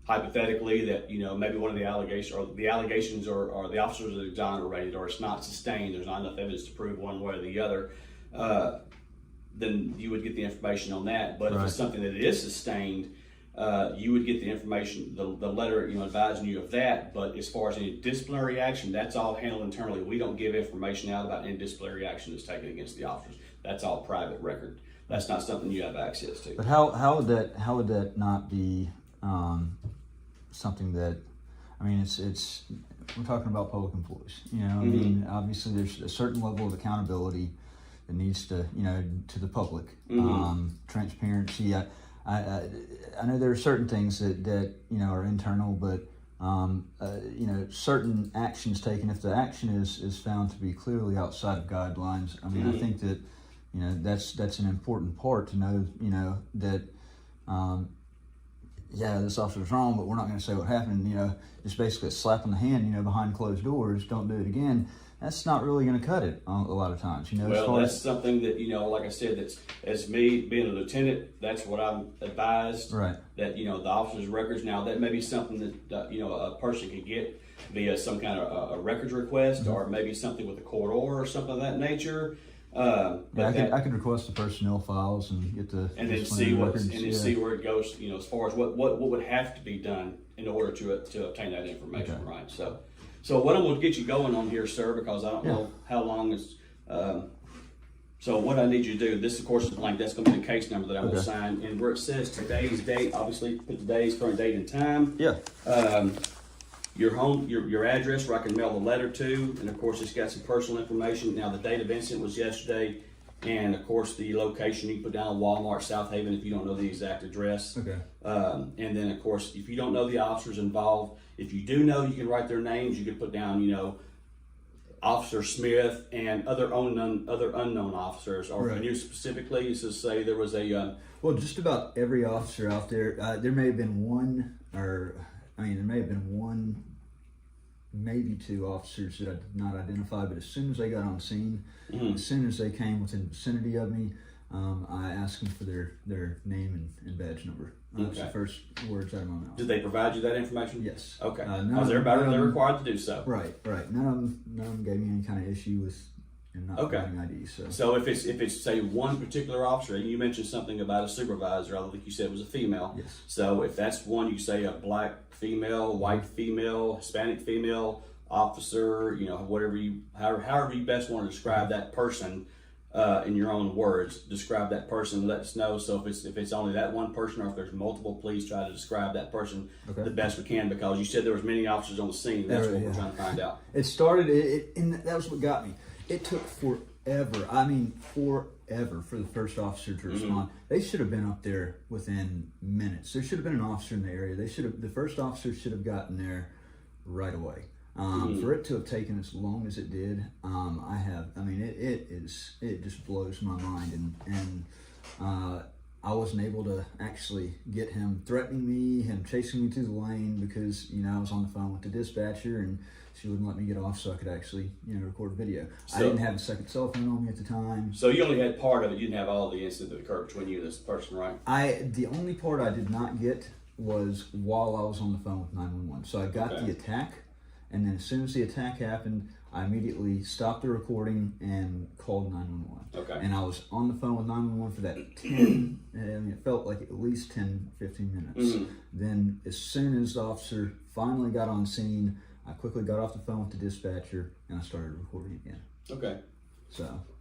hypothetically, that, you know, maybe one of the allegations or the officers are exonerated, or it's not sustained, there's not enough evidence to prove one way or the other, then you would get the information on that. But if it's something that is sustained, you would get the information, the letter, you know, advising you of that. But as far as any disciplinary action, that's all handled internally. We don't give information out about any disciplinary action that's taken against the officers. That's all private record. That's not something you have access to. But how would that not be something that, I mean, it's we're talking about public employees, you know. I mean, obviously there's a certain level of accountability that needs to, you know, to the public. Transparency. I know there are certain things that you know are internal, but you know, certain actions taken, if the action is found to be clearly outside of guidelines, I mean, I think that, you know, that's an important part to know, you know, that yeah, this officer's wrong, but we're not going to say what happened. You know, just basically a slap on the hand, you know, behind closed doors, don't do it again. That's not really going to cut it a lot of times, you know. Well, that's something that, you know, like I said, that's, as me being a lieutenant, that's what I'm advised. Right. That, you know, the officer's records. Now, that may be something that, you know, a person could get via some kind of a records request, or maybe something with a court order or something of that nature. Yeah, I could request the personnel files and get the and then see see where it goes. You know, as far as what would have to be done in order to obtain that information, right? So what I'm going to get you going on here, sir, because I don't know how long it's. So what I need you to do, this of course is blank. That's going to be the case number that I will sign, and where it says today's date, obviously put today's current date and time. Yeah. Your home, your address where I can mail the letter to, and of course it's got some personal information. Now the date of incident was yesterday, and of course the location you can put down Walmart, South Haven, if you don't know the exact address. Okay. And then of course if you don't know the officers involved, if you do know, you can write their names. You can put down, you know, Officer Smith and other unknown officers, or can you specifically to say there was a well, just about every officer out there. There may have been one, or I mean, there may have been one, maybe 2 officers that I did not identify, but as soon as they got on scene, as soon as they came within the vicinity of me, I asked them for their name and badge number. That's the first words out of my mouth. Did they provide you that information? Yes. Okay. Because they're required to do so. Right. None of them gave me any kind of issue with not providing IDs. So if it's say one particular officer, and you mentioned something about a supervisor, I think you said it was a female. Yes. So if that's one, you say a black female, white female, Hispanic female officer, you know, however you best want to describe that person, in your own words, describe that person, let us know. So if it's only that one person, or if there's multiple, please try to describe that person the best we can, because you said there was many officers on the scene. That's what we're trying to find out. It started, and that was what got me. It took forever. I mean, forever for the first officer to respond. They should have been up there within minutes. There should have been an officer in the area. The first officer should have gotten there right away. For it to have taken as long as it did, it just blows my mind. And I wasn't able to actually get him threatening me, him chasing me to the lane because, I was on the phone with the dispatcher and she wouldn't let me get off so I could actually, record a video. So, I didn't have a second cell phone on me at the time. So you only had part of it. You didn't have all the incident that occurred between you and this person, right? The only part I did not get was while I was on the phone with 911. So I got the attack, and then as soon as the attack happened, I immediately stopped the recording and called 911. Okay. And I was on the phone with 911 for that 10, it felt like at least 10, 15 minutes. Then as soon as the officer finally got on scene, I quickly got off the phone with the dispatcher and I started recording again. Okay.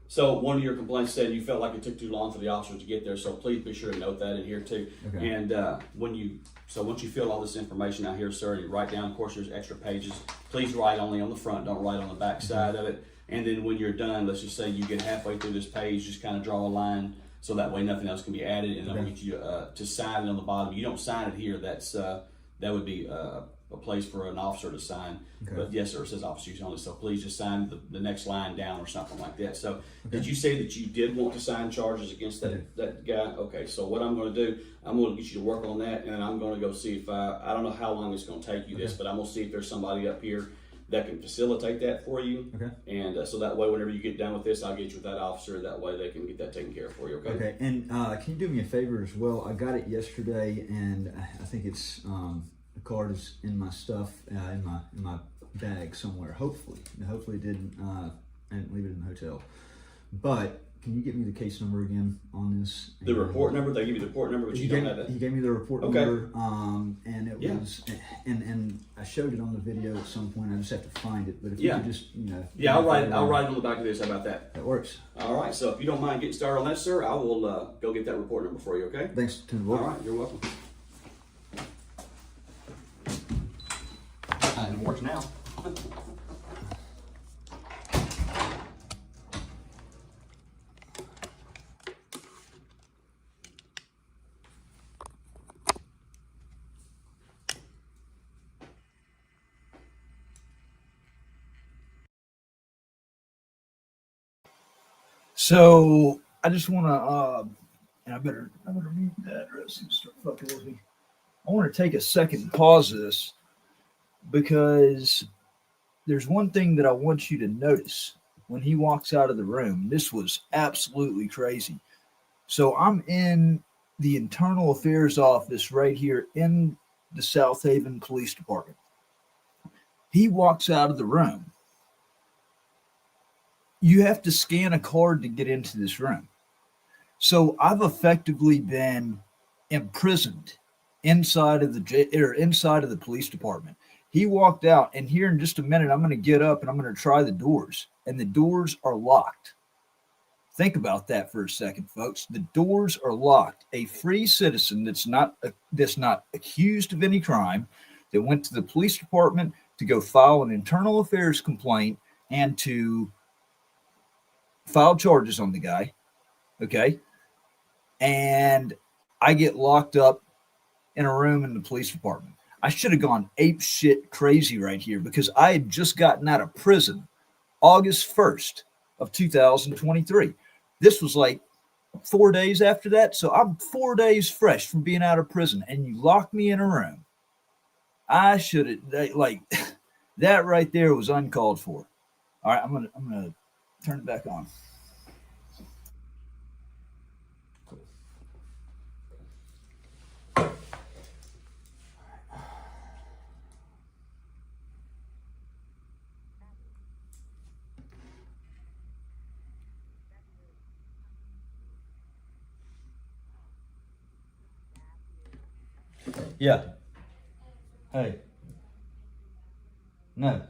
So one of your complaints said you felt like it took too long for the officers to get there, so please be sure to note that in here too. Okay. And once you fill all this information out here, sir, you write down, of course, there's extra pages. Please write only on the front, don't write on the back side of it. And then when you're done, let's just say you get halfway through this page, just kind of draw a line so that way nothing else can be added, and I'll get you to sign it on the bottom. You don't sign it here, that would be a place for an officer to sign. But yes, sir, it says officer use only, so please just sign the next line down or something like that. So did you say that you did want to sign charges against that guy? Okay, so what I'm going to do, I'm going to get you to work on that, and then I'm going to go see if I don't know how long it's going to take you this, but I'm going to see if there's somebody up here that can facilitate that for you. And so that way, whenever you get done with this, I'll get you with that officer. That way they can get that taken care of for you, Okay, and can you do me a favor as well? I got it yesterday, and I think it's, the card is in my stuff, in my bag somewhere. Hopefully it didn't. I didn't leave it in the hotel. But can you get me the case number again on this? The report number. They give you the report number, but you don't have that. He gave me the report number, and it was, and I showed it on the video at some point. I just have to find it. But if you could just, I'll write it on the back of this. How about that? That works. All right. So if you don't mind getting started on that, sir, I will go get that report number for you. Okay. Thanks, Tim. All right. You're welcome. It works now. So I just want to, and I better read the address and start fucking with me. I want to take a second and pause this because there's one thing that I want you to notice when he walks out of the room. This was absolutely crazy. So I'm in the internal affairs office right here in the South Haven Police Department. He walks out of the room. You have to scan a card to get into this room. So I've effectively been imprisoned inside of the police department. He walked out, and here in just a minute, I'm going to get up and I'm going to try the doors, and the doors are locked. Think about that for a second, folks. The doors are locked. A free citizen that's not accused of any crime, that went to the police department to go file an internal affairs complaint and to file charges on the guy, okay? And I get locked up in a room in the police department. I should have gone ape shit crazy right here because I had just gotten out of prison August 1st of 2023. This was like 4 days after that. So I'm 4 days fresh from being out of prison, and you locked me in a room. I should have, like, that right there was uncalled for. All right, I'm gonna turn it back on. Yeah. Hey. No.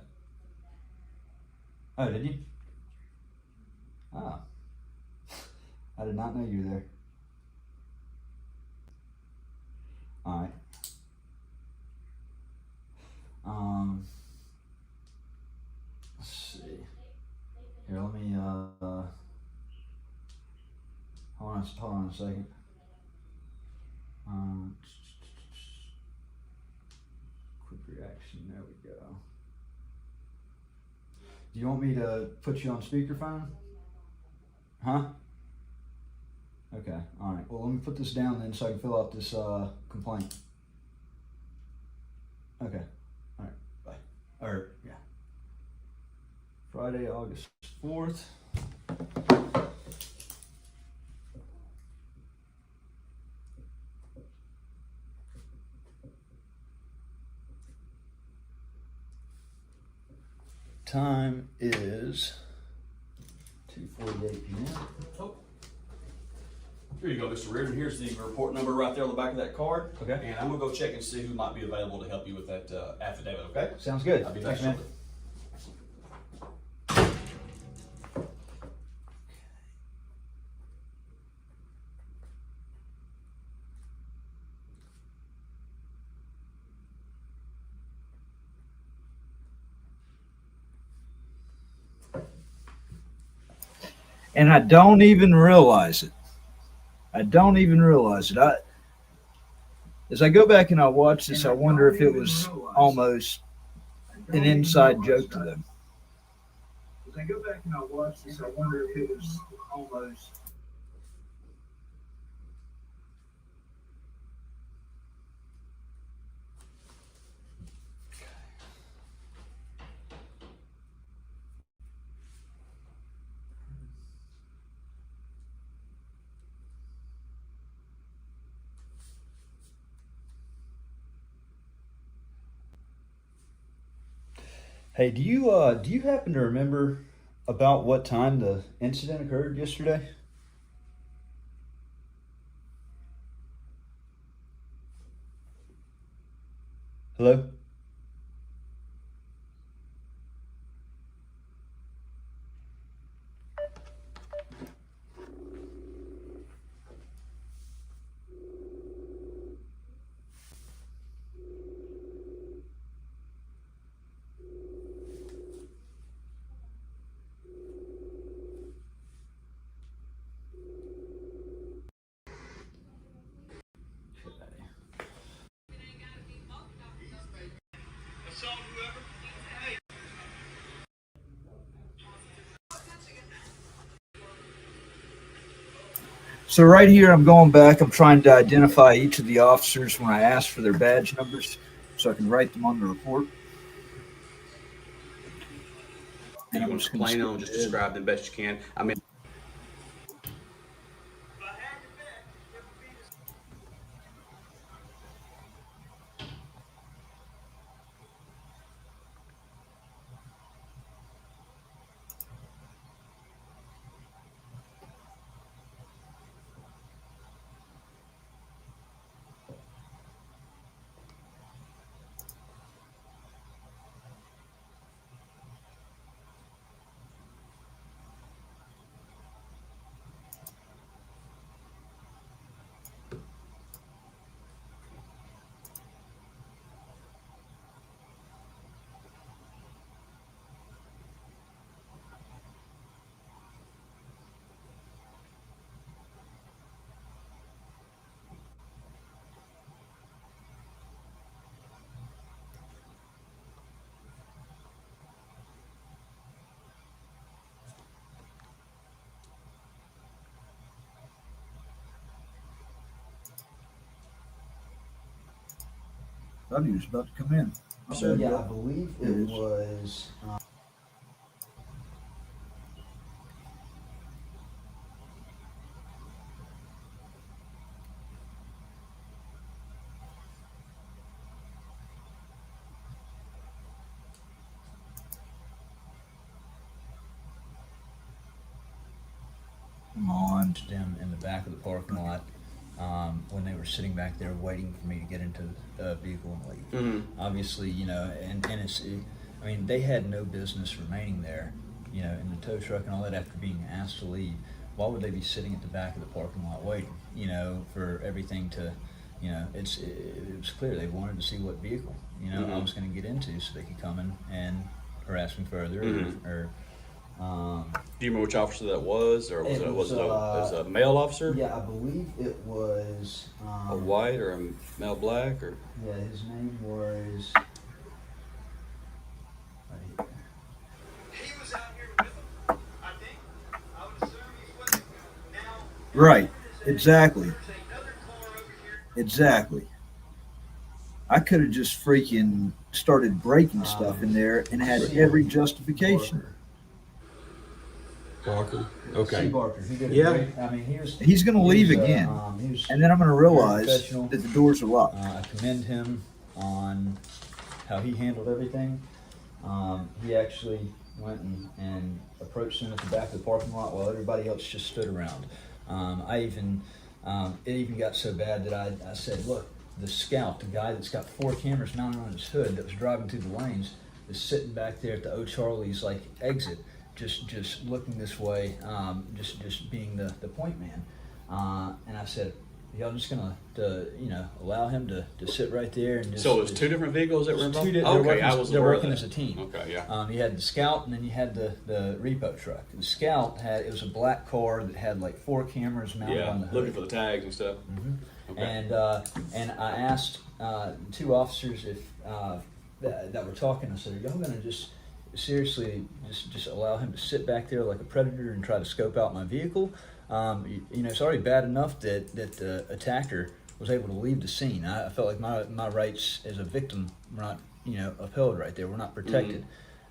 Oh, did you? Ah. I did not know you were there. All right. Let's see. Here, let me hold on a second. Quick reaction. There we go. Do you want me to put you on speakerphone? Huh? Okay. All right. Well, let me put this down then so I can fill out this complaint. Okay. All right. Bye. Or yeah. Friday, August 4th. Time is 2:48 p.m. Oh. Here you go, Mr. Reardon. Here's the report number right there on the back of that card. Okay. And I'm gonna go check and see who might be available to help you with that affidavit. Okay. Sounds good. I'll be back Thanks, man. shortly. And I don't even realize it. As I go back and I watch this, I wonder if it was almost an inside joke to them. As I go back and I watch this, I wonder if it was almost. Hey, do you happen to remember about what time the incident occurred yesterday? Hello? So right here, I'm going back. I'm trying to identify each of the officers when I ask for their badge numbers so I can write them on the report. And you want to explain them, just describe them best you can. I mean. I thought he was about to come in. So yeah, I believe it was. On them in the back of the parking lot when they were sitting back there waiting for me to get into the vehicle and leave. Mm-hmm. Obviously, you know, and I mean, they had no business remaining there, you know, in the tow truck and all that after being asked to leave. Why would they be sitting at the back of the parking lot waiting, you know, for everything to, you know, it was clear they wanted to see what vehicle, you know, I was going to get into so they could come in and harass me further or Do you remember which officer that was, or was it a male officer? Yeah, I believe it was A white or a male black, or yeah, his name was. Right. Exactly. Exactly. I could have just freaking started breaking stuff in there and had every justification. Barker? Okay. Barker. He did Yeah. great. I mean, he's going to leave again, and then I'm going to realize that the doors are locked. I commend him on how he handled everything. He actually went and approached him at the back of the parking lot while everybody else just stood around. It even got so bad that I said, look, the scout, the guy that's got 4 cameras mounted on his hood that was driving through the lanes, is sitting back there at the O'Charlie's like exit, just looking this way, just being the point man. And I said, y'all just gonna allow him to sit right there and just. So it was 2 different vehicles that were involved. They're working as a team. Okay, yeah. You had the Scout, and then you had the repo truck. The Scout it was a black car that had like 4 cameras mounted on the hood. Looking for the tags and stuff. Mm-hmm. Okay. And I asked 2 officers if that were talking. I said, "Are y'all gonna just seriously just allow him to sit back there like a predator and try to scope out my vehicle? It's already bad enough that the attacker was able to leave the scene. I felt like my rights as a victim were not upheld right there. We're not protected.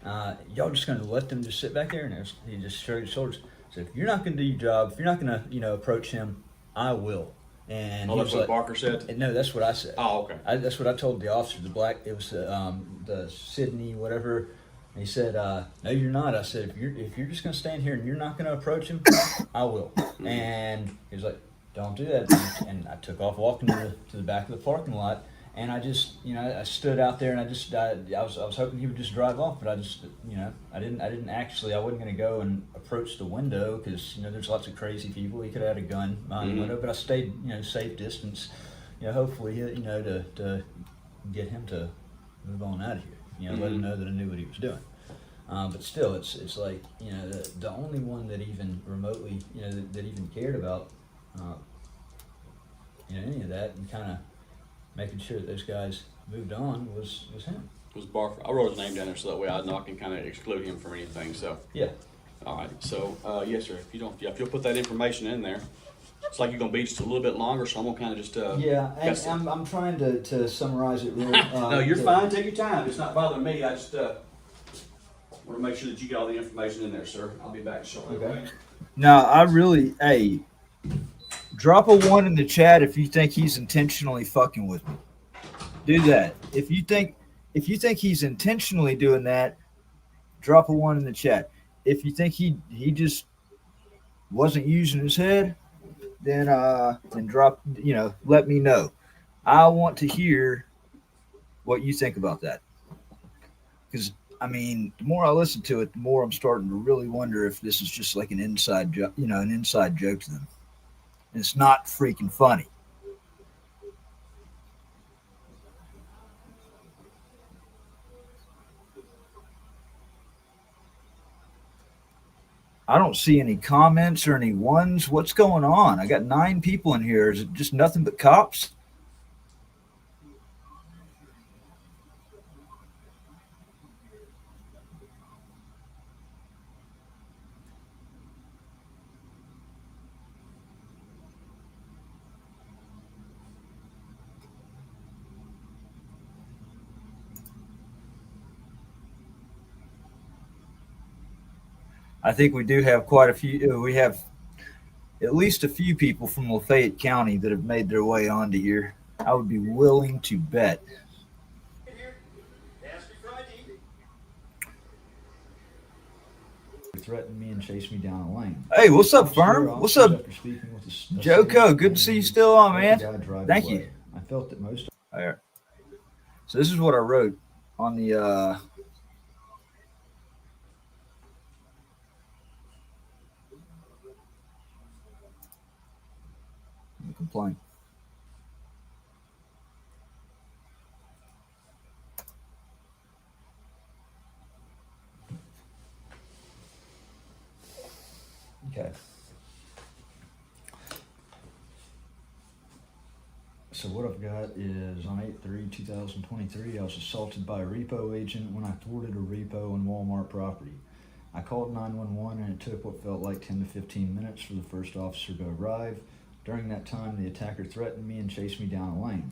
Mm-hmm. Y'all just gonna let them just sit back there?" And he just shrugged his shoulders. Said, "If you're not gonna do your job, if you're not gonna approach him, I will." And that's what Barker said? No, that's what I said. Oh, okay. That's what I told the officer. It was the Sydney whatever. And he said, "No, you're not." I said, "If you're just gonna stand here and you're not gonna approach him, I will." And he was like, "Don't do that." And I took off walking to the back of the parking lot. And I just, I stood out there, and I was hoping he would just drive off, but I just, I didn't actually. I wasn't going to go and approach the window because there's lots of crazy people. He could have had a gun behind the window, but I stayed, safe distance, hopefully, to get him to move on out of here. Let him know that I knew what he was doing. But still, it's like the only one that even remotely, that even cared about, any of that, and kind of making sure that those guys moved on was him. It was Barker. I wrote his name down there so that way I know I can kind of exclude him from anything. So yeah. All right. So yes, sir. If you'll put that information in there, it's like you're gonna be just a little bit longer. So I'm gonna kind of just and I'm trying to summarize it really. No, you're fine. Take your time. It's not bothering me. I just want to make sure that you get all the information in there, sir. I'll be back shortly. Okay. Now I really drop a 1 in the chat if you think he's intentionally fucking with me. Do that. If you think he's intentionally doing that, drop a 1 in the chat. If you think he just wasn't using his head, then drop, let me know. I want to hear what you think about that. Because the more I listen to it, the more I'm starting to really wonder if this is just like an inside joke, an inside joke to them. It's not freaking funny. I don't see any comments or any ones. What's going on? I got 9 people in here. Is it just nothing but cops? I think we do have quite a few. We have at least a few people from Lafayette County that have made their way onto here. I would be willing to bet. Threatened me and chased me down a lane. Hey, what's up, Firm? What's up, Joko? Good to see you still on, man. Thank you. I felt that most. All right. So this is what I wrote on the. Complaint. So what I've got is on 8/3/2023, I was assaulted by a repo agent when I thwarted a repo on Walmart property. I called 911 and it took what felt like 10 to 15 minutes for the first officer to arrive. During that time, the attacker threatened me and chased me down a lane.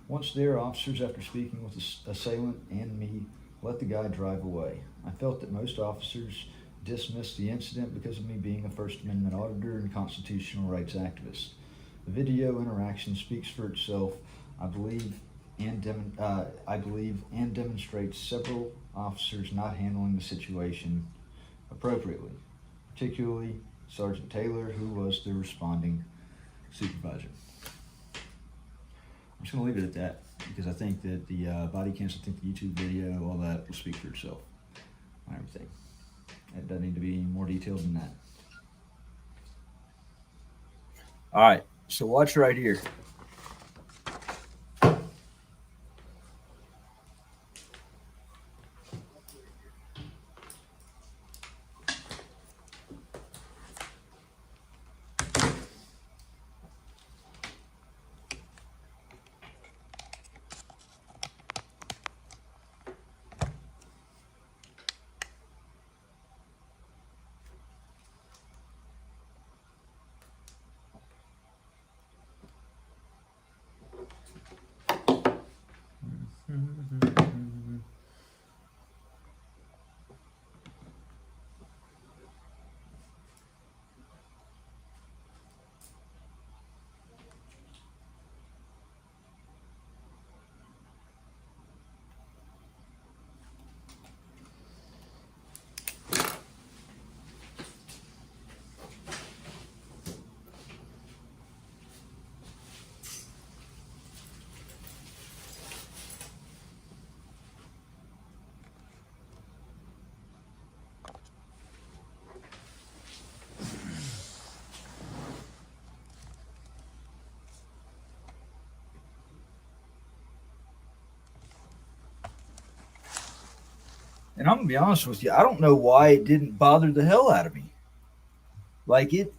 Once there, officers, after speaking with the assailant and me, let the guy drive away. I felt that most officers dismissed the incident because of me being a First Amendment auditor and constitutional rights activist. The video interaction speaks for itself, I believe, and demonstrates several officers not handling the situation appropriately, particularly Sergeant Taylor, who was the responding supervisor. I'm just going to leave it at that because I think that the body cams, I think the YouTube video, all that will speak for itself on everything. It doesn't need to be any more detailed than that. All right, so watch right here. And I'm going to be honest with you, I don't know why it didn't bother the hell out of me. Like it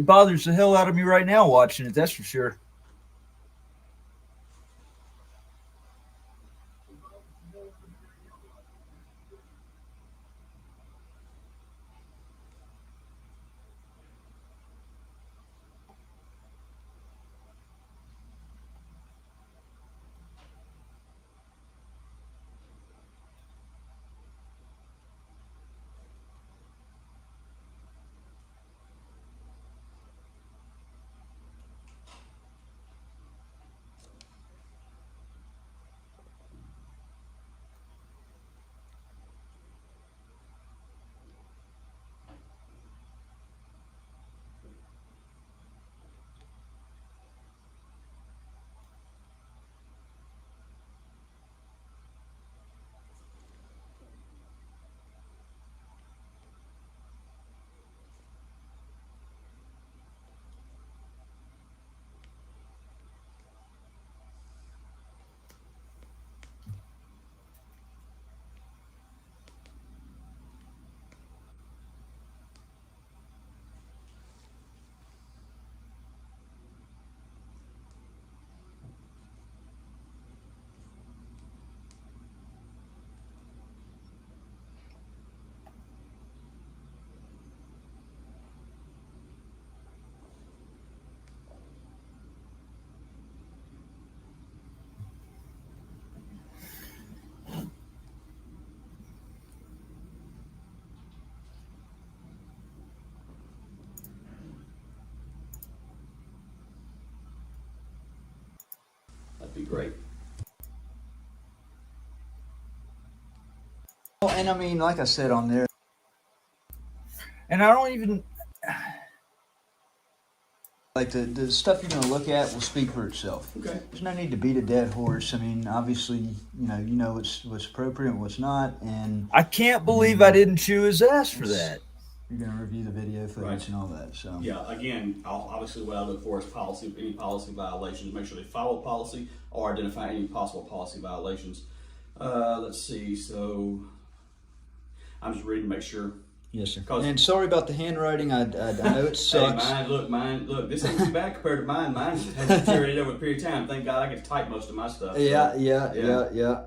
bothers the hell out of me right now watching it, that's for sure. That'd be great. And I mean, like I said on there, and I don't even, like the stuff you're going to look at will speak for itself. Okay. There's no need to beat a dead horse. I mean, obviously, you know what's appropriate and what's not. And I can't believe I didn't chew his ass for that. You're going to review the video footage and all that. So yeah, again, obviously what I look for is policy, any policy violations, make sure they follow policy or identify any possible policy violations. Let's see, so I'm just reading to make sure Yes, sir. And sorry about the handwriting. I know it sucks. Hey, look, this ain't too bad compared to mine. Mine has deteriorated over a period of time. Thank God I get to type most of my stuff. So, Yeah.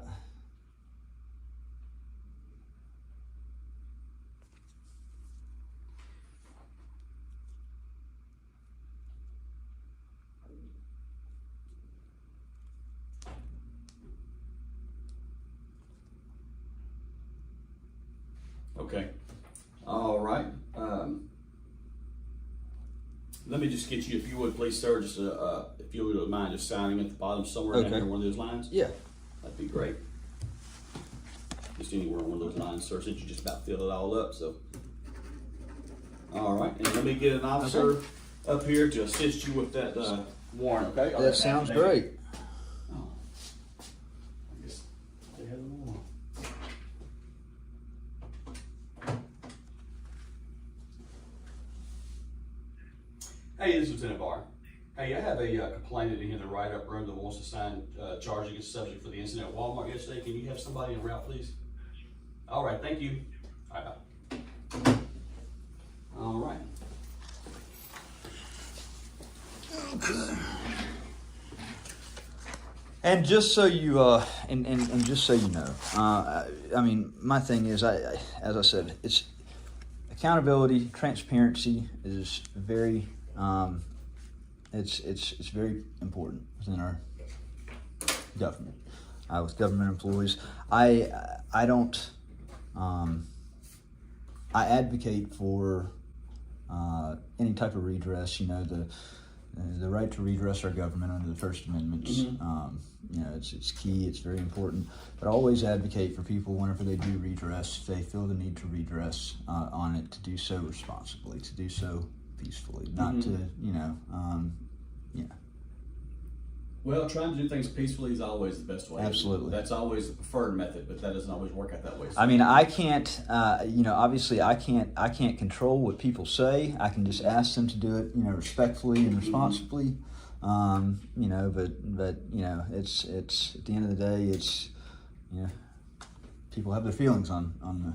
Okay. All right. Let me just get you, if you would, please, sir, just if you would mind just signing at the bottom somewhere down here, one of those lines. Yeah. That'd be great. Just anywhere on one of those lines, sir, since you just about filled it all up. So, all right, and let me get an officer up here to assist you with that warrant. Okay. That sounds great. Oh. I guess they had a warrant. Hey, this is Lieutenant Barr. Hey, I have a complainant in here in the write-up room that wants to sign charge against the subject for the incident at Walmart yesterday. Can you have somebody en route, please? All right, thank you. All right, bye. All right. Okay. And just so you and just so you know, I mean, my thing is, as I said, it's accountability, transparency is very. It's very important within our government. With government employees, I don't. I advocate for any type of redress. You know, the right to redress our government under the First Amendment. Mm-hmm. You know, it's key. It's very important. But I always advocate for people whenever they do redress, if they feel the need to redress on it, to do so responsibly, to do so peacefully, not to, you know. Well, trying to do things peacefully is always the best way. Absolutely. That's always the preferred method, but that doesn't always work out that way. So. I mean, I can't, you know, obviously I can't control what people say. I can just ask them to do it, you know, respectfully and responsibly. You know, but you know, it's at the end of the day, it's, you know, people have their feelings on the.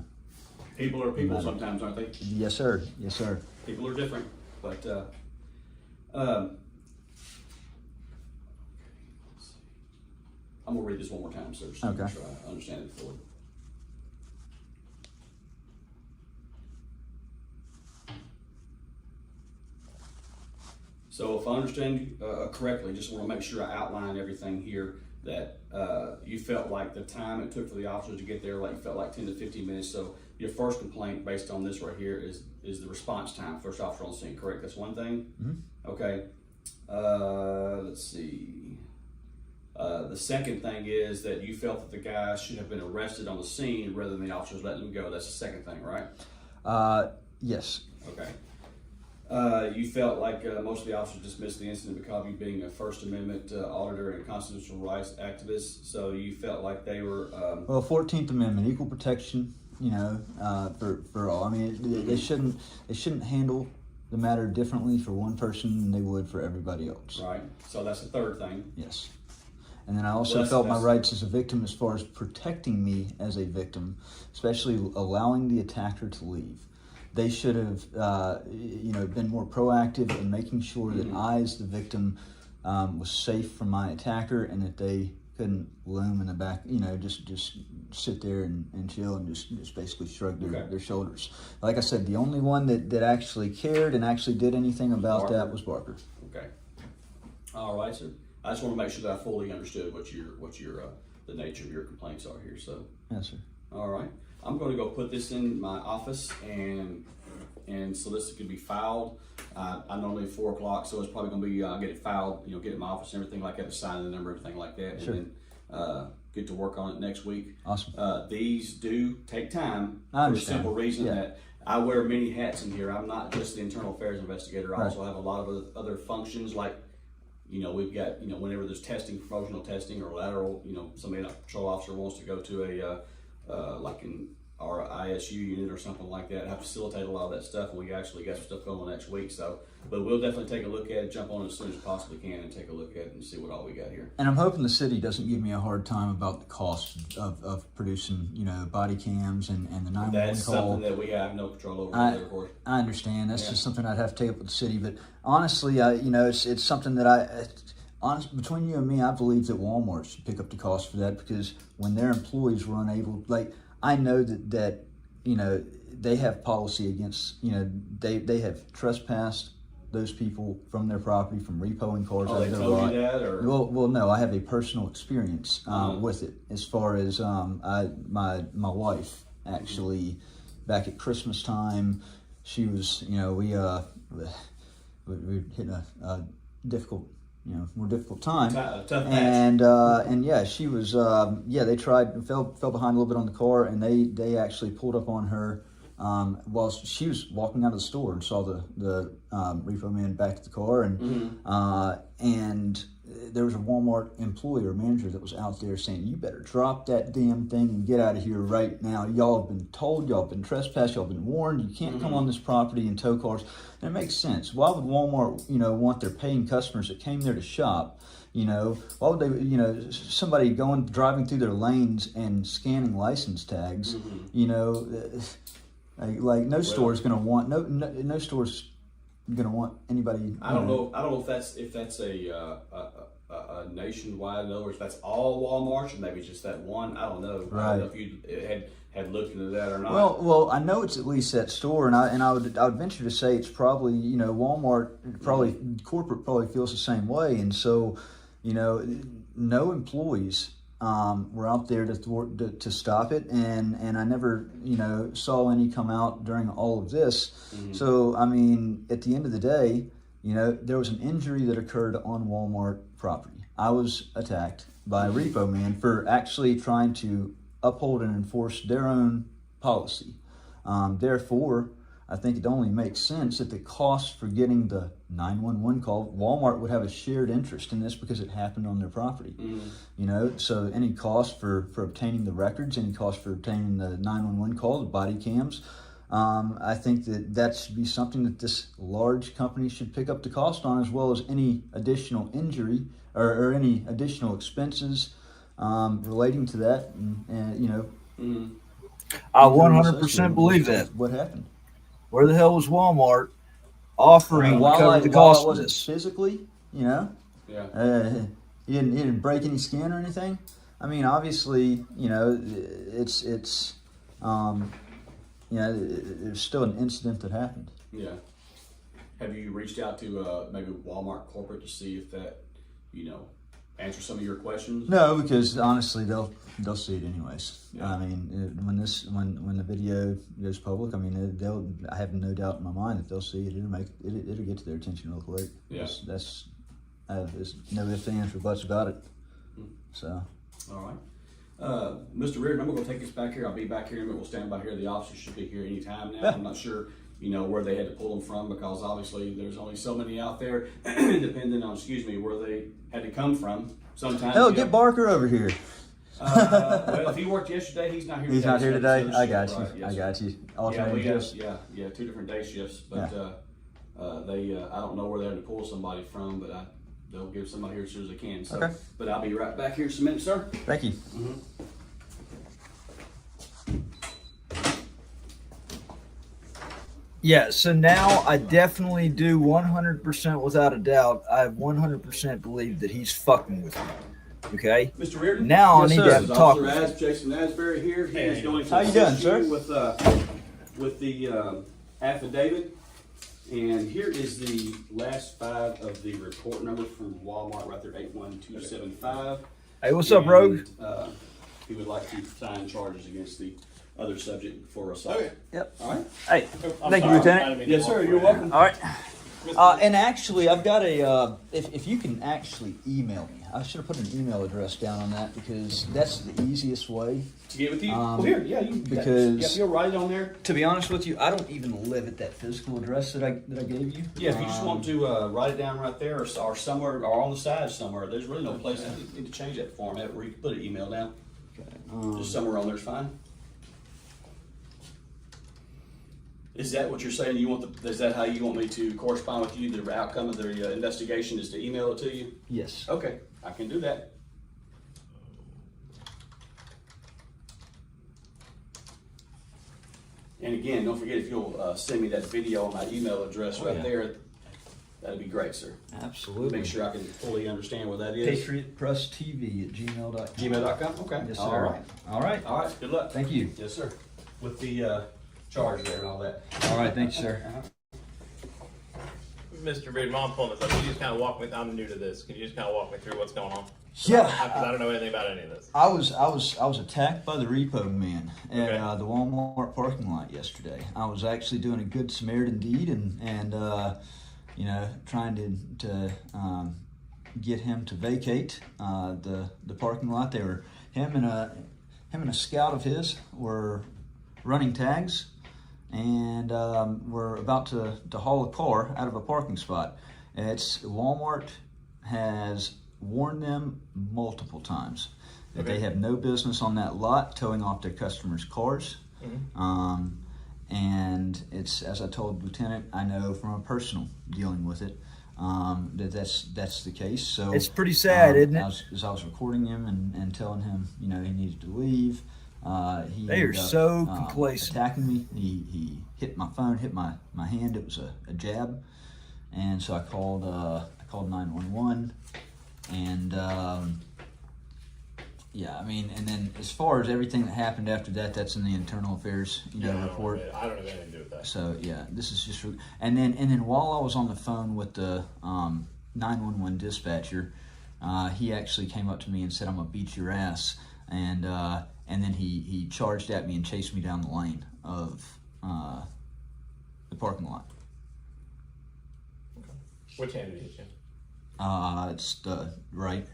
People are people sometimes, aren't they? Yes, sir. Yes, sir. People are different, but I'm gonna read this one more time, sir, just to make sure I understand it fully. So if I understand you correctly, just want to make sure I outline everything here, that you felt like the time it took for the officers to get there, like you felt like 10 to 15 minutes. So your first complaint based on this right here is the response time, first officer on scene, correct? That's one thing? Mm-hmm. Okay. Let's see. The second thing is that you felt that the guy should have been arrested on the scene rather than the officers letting him go. That's the second thing, right? Yes. Okay. You felt like most of the officers dismissed the incident because of you being a First Amendment auditor and constitutional rights activist. So you felt like they were... well, 14th Amendment, equal protection, you know, for all. I mean, they shouldn't handle the matter differently for one person than they would for everybody else. Right. So that's the third thing. Yes. And then I also felt my rights as a victim as far as protecting me as a victim, especially allowing the attacker to leave. They should have, you know, been more proactive in making sure that I, as the victim, was safe from my attacker, and that they couldn't loom in the back, you know, just sit there and chill and just basically shrug their shoulders. Like I said, the only one that actually cared and actually did anything about that was Barker. Okay. All right, sir. I just want to make sure that I fully understood what your the nature of your complaints are here. So. Yes, sir. All right. I'm going to go put this in my office and so this can be filed. I'm normally at 4 o'clock, so it's probably going to be get it filed, you know, get it in my office and everything like that, assign the number, everything like that, sure. And then get to work on it next week. Awesome. These do take time for the simple reason that I wear many hats in here. I'm not just the internal affairs investigator. I also have a lot of other functions, like, you know, we've got, you know, whenever there's testing, promotional testing or lateral, you know, somebody, like a patrol officer wants to go to a like in our ISU unit or something like that, help facilitate a lot of that stuff, and we actually got some stuff going next week. So, but we'll definitely take a look at it, jump on it as soon as possibly can, and take a look at it and see what all we got here. And I'm hoping the city doesn't give me a hard time about the cost of producing, you know, body cams and the 911 That's call. something that we have no control over, either, of course. I understand. That's just something I'd have to take up with the city. But honestly, you know, it's something that between you and me, I believe that Walmart should pick up the cost for that, because when their employees were unable, like, I know that you know, they have policy against, you know, they have trespassed those people from their property, from repoing cars out of their lot. You that, or? Well, no, I have a personal experience with it. As far as my wife, actually, back at Christmas time, she was, you know, we hit a difficult, you know, more difficult time. Tough patch. And yeah, she was, they fell behind a little bit on the car, and they actually pulled up on her while she was walking out of the store and saw the repo man back at the car, and there was a Walmart employee or manager that was out there saying, "You better drop that damn thing and get out of here right now. Y'all have been told, y'all have been trespassed, y'all have been warned, you can't come on this property and tow cars." And it makes sense. Why would Walmart, you know, want their paying customers that came there to shop? You know, why would they, you know, somebody driving through their lanes and scanning license tags, you know, like no store's going to want, no store's going to want anybody. I don't know if that's a nationwide, in other words, that's all Walmarts, or maybe just that one. I don't know. Right. I don't know if you had looked into that or not. Well, I know it's at least that store, and I would venture to say it's probably, you know, Walmart corporate probably feels the same way, and so, you know, no employees were out there to stop it, and I never, you know, saw any come out during all of this. So I mean, at the end of the day, you know, there was an injury that occurred on Walmart property. I was attacked by a repo man for actually trying to uphold and enforce their own policy. Therefore, I think it only makes sense that the cost for getting the 911 call, Walmart would have a shared interest in this because it happened on their property. You know, so any cost for obtaining the records, any cost for obtaining the 911 call, the body cams, I think that should be something that this large company should pick up the cost on, as well as any additional injury or any additional expenses relating to that. And you know, I 100% believe that. What happened? Where the hell was Walmart offering to cover the cost of this? Physically, you know, he didn't break any skin or anything. I mean, obviously, you know, it's you know, there's still an incident that happened. Yeah. Have you reached out to maybe Walmart corporate to see if that, you know, answer some of your questions? No, because honestly, they'll see it anyways. Yeah. I mean, when the video goes public, I mean, I have no doubt in my mind that they'll see it. It'll get to their attention real quick. Yeah. There's no ifs, ands, or buts about it. So. All right. Mr. Reardon, I'm going to take this back here. I'll be back here in a minute. We'll stand by here. The officers should be here any time now. Yeah. I'm not sure, you know, where they had to pull them from, because obviously there's only so many out there, depending on, where they had to come from. Sometimes. Hell, get Barker over here. Well, if he worked yesterday, he's not here today. He's not here today? I got you. Right, yes, I got you. Alternating shifts? Yeah, 2 different day shifts. But I don't know where they had to pull somebody from, but they'll give somebody here as soon as they can. So, okay. But I'll be right back here in a minute, sir. Thank you. Yeah, so now I definitely do 100% without a doubt. I 100% believe that he's fucking with me. Okay? Mr. Reardon? Now yes, I need to have a talk with him. Jason Asbury here. He is going to How you doing, sir? With the affidavit. And here is the last 5 of the report number from Walmart right there, 81275. Hey, what's up, Rogue? He would like to sign charges against the other subject for assault. Okay. Yep. All right. Hey, thank you, Lieutenant. Yes, sir. You're welcome. All right. And actually, I've got a, if you can actually email me, I should have put an email address down on that, because that's the easiest way. To get with you? Well, here, yeah, you because you'll write it on there. To be honest with you, I don't even live at that physical address that I gave you. Yeah, if you just want to write it down right there, or somewhere, or on the side somewhere, there's really no place to change that format where you can put an email down. Okay. Just somewhere on there's fine. Is that what you're saying? Is that how you want me to correspond with you? The outcome of the investigation is to email it to you? Yes. Okay, I can do that. And again, don't forget, if you'll send me that video on my email address right there, that'd be great, sir. Absolutely. Make sure I can fully understand what that is. PatriotPressTV@gmail.com. Gmail.com? Okay. Yes, sir. All right. All right. All right. Good luck. Thank you. Yes, sir. With the charge there and all that. All right. Thanks, sir. Mr. Reed, while I'm pulling this up, can you just kind of walk me? I'm new to this. Can you just kind of walk me through what's going on? Yeah. Because I don't know anything about any of this. I was attacked by the repo man at the Walmart parking lot yesterday. I was actually doing a good Samaritan deed and you know, trying to get him to vacate the parking lot. They were him and a scout of his were running tags, and were about to haul a car out of a parking spot. Walmart has warned them multiple times that they have no business on that lot towing off their customers' cars. Mm-hmm. And it's, as I told Lieutenant, I know from a personal dealing with it, that's the case. So it's pretty sad, isn't it? As I was recording him and telling him, you know, he needed to leave. They are so complacent. Attacking me. He hit my phone, hit my hand. It was a jab, and so I called 911, and yeah, I mean, and then as far as everything that happened after that, that's in the internal affairs, report. I don't have anything to do with that. So yeah, this is just, and then while I was on the phone with the 911 dispatcher, he actually came up to me and said, "I'm gonna beat your ass," and then he charged at me and chased me down the lane of the parking lot. Okay. Which hand did he hit you? It's the right.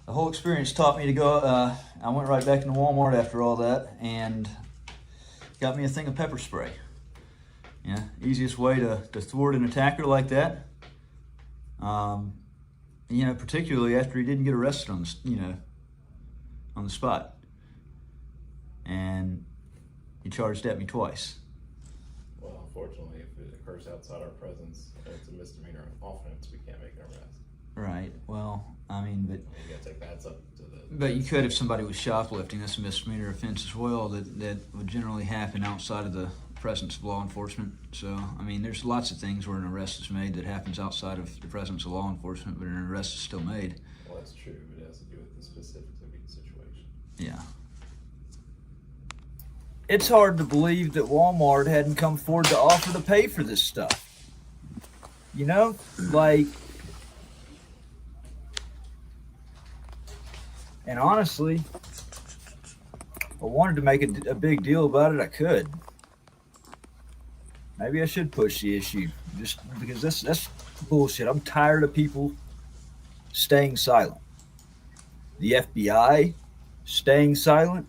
The whole experience taught me to go, I went right back into Walmart after all that and got me a thing of pepper spray. Yeah, easiest way to thwart an attacker like that. Particularly after he didn't get arrested on the spot. And he charged at me twice. Well, unfortunately, if it occurs outside our presence, it's a misdemeanor offense. We can't make an arrest. Right. Well, I mean, but you gotta take that up to the. But you could if somebody was shoplifting. That's a misdemeanor offense as well. That would generally happen outside of the presence of law enforcement. So, I mean, there's lots of things where an arrest is made that happens outside of the presence of law enforcement, but an arrest is still made. Well, that's true, but it has to do with the specifics of each situation. Yeah. It's hard to believe that Walmart hadn't come forward to offer to pay for this stuff. You know, like, and honestly, if I wanted to make a big deal about it, I could. Maybe I should push the issue, just because that's bullshit. I'm tired of people staying silent. The FBI staying silent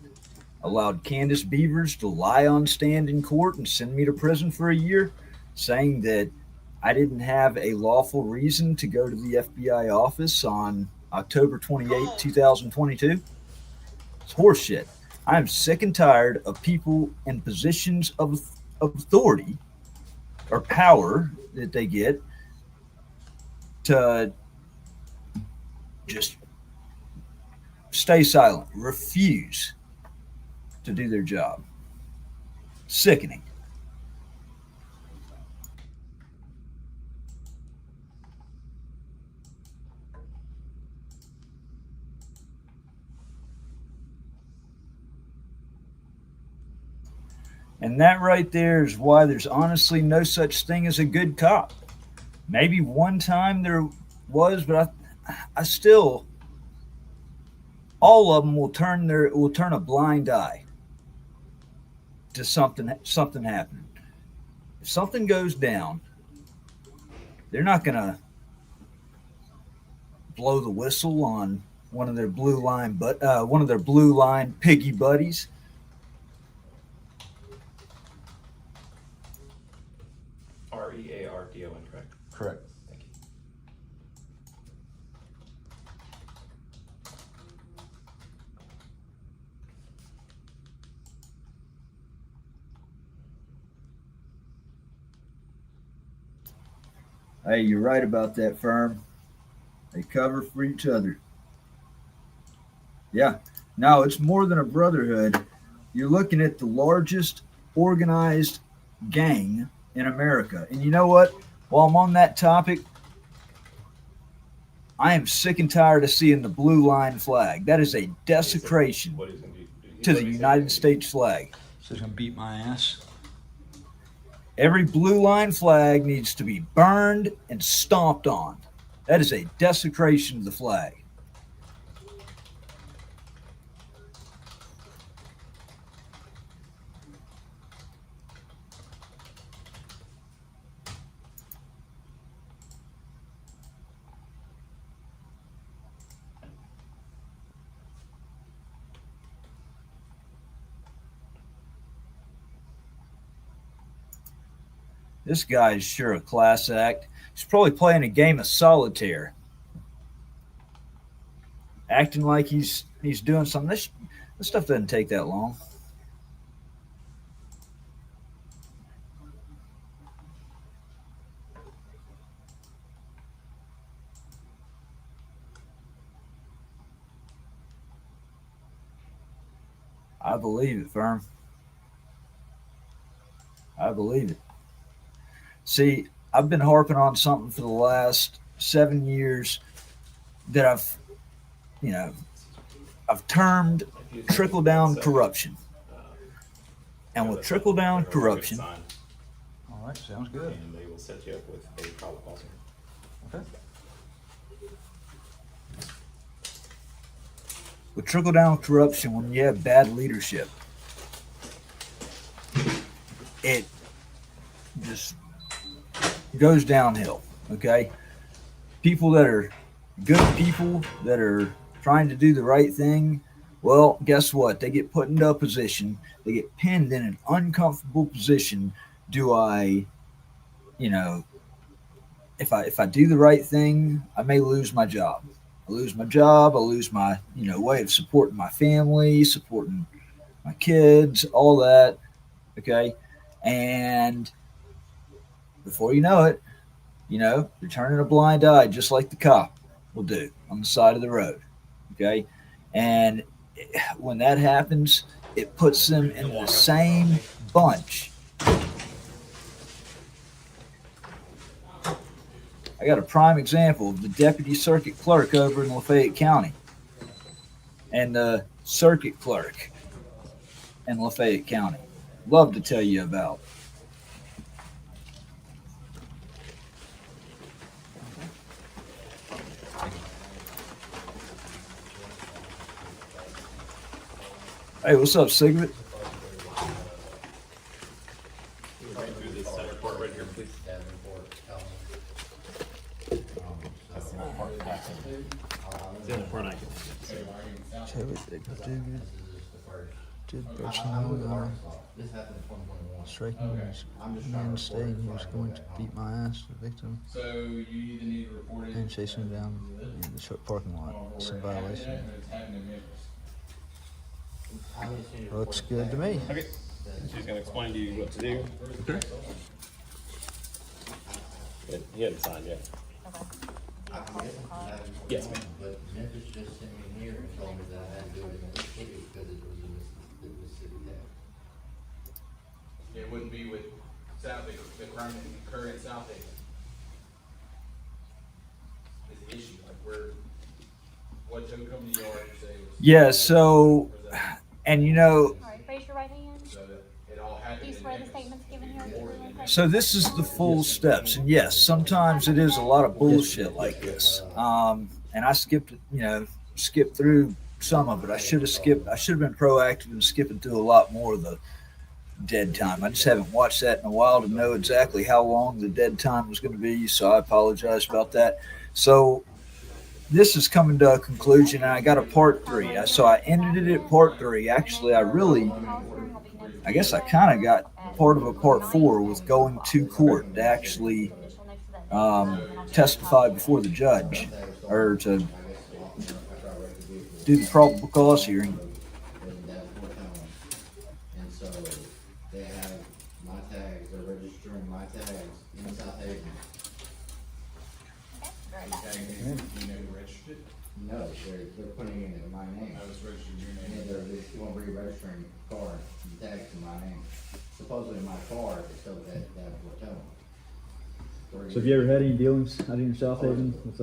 allowed Candace Beavers to lie on stand in court and send me to prison for a year, saying that I didn't have a lawful reason to go to the FBI office on October 28, 2022. It's horseshit. I'm sick and tired of people in positions of authority or power that they get to just stay silent, refuse to do their job. Sickening. And that right there is why there's honestly no such thing as a good cop. Maybe one time there was, but I still, all of them will turn a blind eye to something happening. If something goes down, they're not gonna blow the whistle on one of their blue line piggy buddies. Reardon, correct? Correct. Thank you. Hey, you're right about that, firm. They cover for each other. Yeah. No, it's more than a brotherhood. You're looking at the largest organized gang in America. And you know what? While I'm on that topic, I am sick and tired of seeing the blue line flag. That is a desecration to the United States flag. So he's going to beat my ass. Every blue line flag needs to be burned and stomped on. That is a desecration of the flag. This guy is sure a class act. He's probably playing a game of solitaire. Acting like he's doing something. This stuff doesn't take that long. I believe it, firm. I believe it. See, I've been harping on something for the last 7 years that I've termed trickle-down corruption. And with trickle-down corruption, All right, sounds good. And they will set you up with a probable cause hearing. Okay. with trickle-down corruption, when you have bad leadership, it just goes downhill, okay? People that are good people that are trying to do the right thing, well, guess what? They get put into a position, they get pinned in an uncomfortable position. Do I, if I do the right thing, I may lose my job. I lose my job, I lose my, way of supporting my family, supporting my kids, all that, okay? And before you know it, you're turning a blind eye just like the cop will do on the side of the road, okay? And when that happens, it puts them in the same bunch. I got a prime example of the deputy circuit clerk over in Lafayette County and the circuit clerk in Lafayette County. Love to tell you about. Hey, what's up, Cigarette? Report right here, please. The report I can. Striking man saying he was going to beat my ass, the victim, So you either need to report it and chasing him down in the short parking lot. It's a violation. Looks good to me. Okay. She's going to explain to you what to do. Okay. He hadn't signed yet. Yes, ma'am. But Memphis just sent me here and told me that I had to do it in Mississippi because it was a Mississippi tax. It wouldn't be with South, the crime that occurred in South Haven. Is the issue, what took come to yard to say was. Yeah, so, and All right, raise your right hand. So that it all happened. Do you swear the statements given here are true and correct? so this is the full steps. And yes, sometimes it is a lot of bullshit like this. And I skipped through some of it. I should have been proactive in skipping through a lot more of the dead time. I just haven't watched that in a while to know exactly how long the dead time was going to be. So I apologize about that. So this is coming to a conclusion, and I got a part 3. So I ended it at part 3. Actually, I guess I kind of got part of a part 4 was going to court to actually testify before the judge, or to do the probable cause hearing. And so they have my tags, they're registering my tags in South Haven. You know who registered it? No, they're putting it in my name. I was registering your name. Yeah, they're just going to re-registering the car and tags in my name. Supposedly my car is still that hotel. So have you ever had any dealings out in South Haven with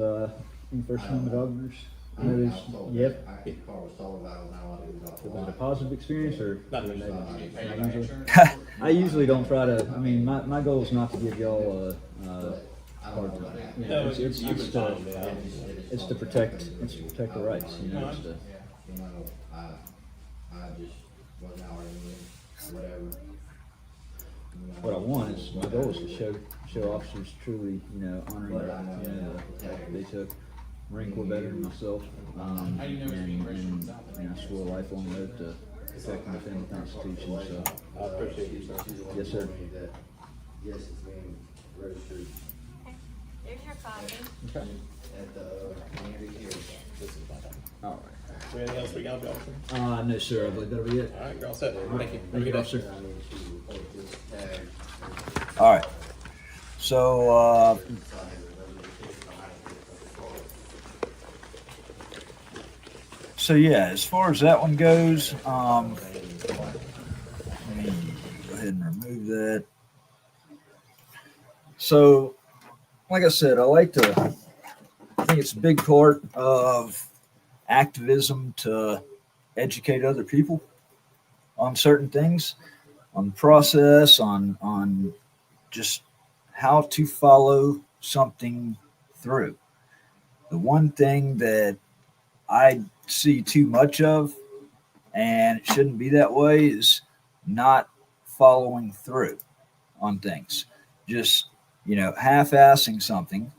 any first-time developers? The car was told I was not allowed to use off the Was it a lot. positive experience or? Not Usually? I usually don't try to. I mean, my goal is not to give y'all a hard time. You know, it's to protect the rights. You know, it's to, You know, I just wasn't out or whatever. what I want is my goal is to show officers truly, you know, honoring they took. Marine Corps veteran myself, and I swore a lifelong oath to protect and defend the Constitution. So I appreciate you, sir. Yes, sir. Yes, it's being registered There's your copy. Okay. at the community here. All right. Is there anything else we got, officer? No, sir. I believe that'll be it. All right, you're all set. Thank you. Thank you, officer. All right. So, yeah, as far as that one goes, let me go ahead and remove that. So, like I said, I think it's a big part of activism to educate other people on certain things, on the process, on just how to follow something through. The one thing that I see too much of, and it shouldn't be that way, is not following through on things. Just, half-assing something.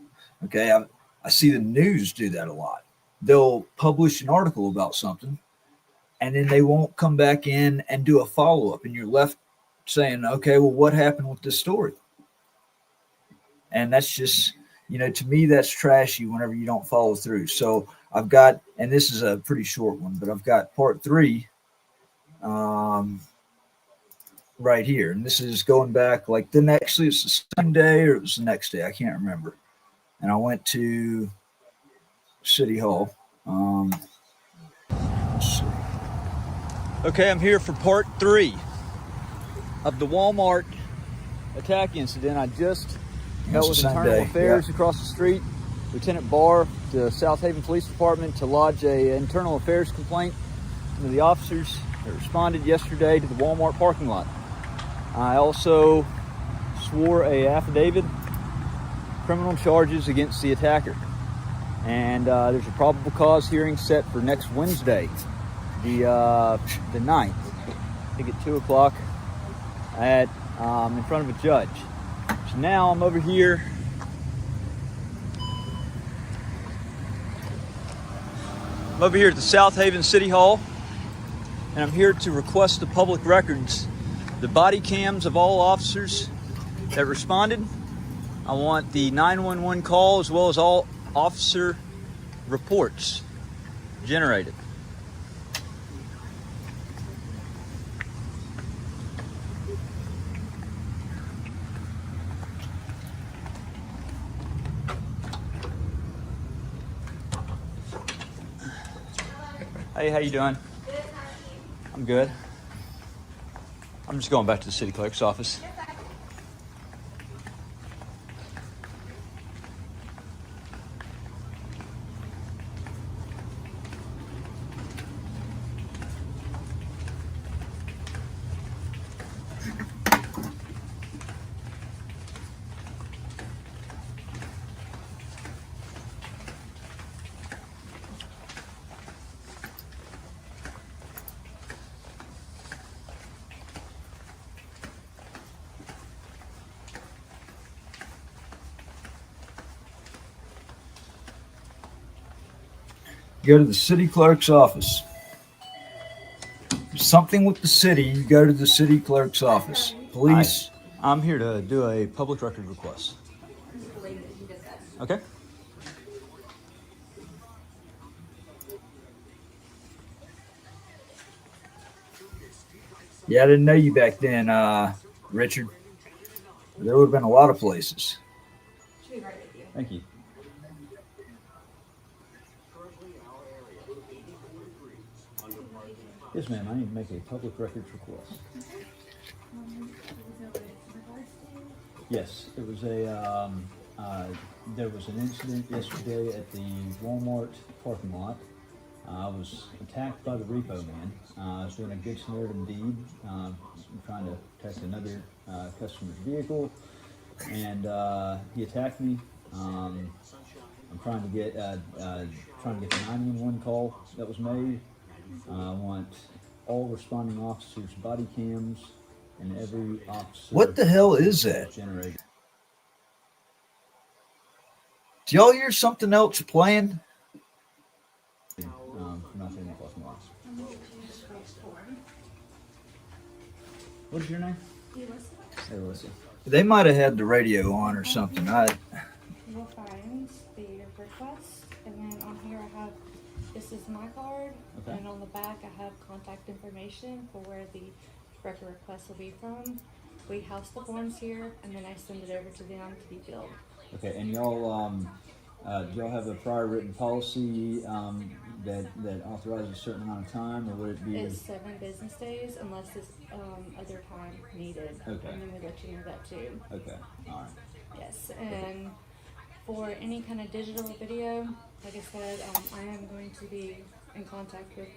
Okay, I see the news do that a lot. They'll publish an article about something, and then they won't come back in and do a follow-up, and you're left saying, okay, well, what happened with this story? And that's just, to me, that's trashy whenever you don't follow through. So I've got, and this is a pretty short one, but I've got part 3 right here. And this is going back it's the same day or it was the next day. I can't remember. And I went to City Hall. Let's see. Okay, I'm here for part 3 of the Walmart attack incident. I just met with Internal Affairs across the street, Lieutenant Barr, the South Haven Police Department, to lodge a internal affairs complaint to the officers that responded yesterday to the Walmart parking lot. I also swore a affidavit, criminal charges against the attacker. And there's a probable cause hearing set for next Wednesday, the 9th, I think at 2 o'clock in front of a judge. So now I'm over here at the South Haven City Hall, and I'm here to request the public records, the body cams of all officers that responded. I want the 911 call as well as all officer reports generated. Hey, how you doing? Good, how are you? I'm good. I'm just going back to the city clerk's office. Go to the city clerk's office. Something with the city, you go to the city clerk's office. police. Hi. I'm here to do a public record request. Okay. Yeah, I didn't know you back then, Richard. There would have been a lot of places. Thank you. Yes, ma'am. I need to make a public records request. Yes, it was there was an incident yesterday at the Walmart parking lot. I was attacked by the repo man. I was doing a good Samaritan deed, trying to protect another customer's vehicle, and he attacked me. I'm trying to get the 911 call that was made. I want all responding officers' body cams and every officer. What the hell is that? Generated. Do y'all hear something else playing? Not saying that plus more. What is your name? Hey, Alyssa. They might have had the radio on or something. You'll find the request, and then on here I have, this is my card, Okay. and on the back I have contact information for where the record request will be from. We house the forms here, and then I send it over to them to be filled. Okay, and y'all, do y'all have a prior written policy that authorizes a certain amount of time, or would it be? It's 7 business days unless it's other time needed. Okay. And then we let you know that too. Okay, all right. Yes, and for any kind of digital video, like I said, I am going to be in contact with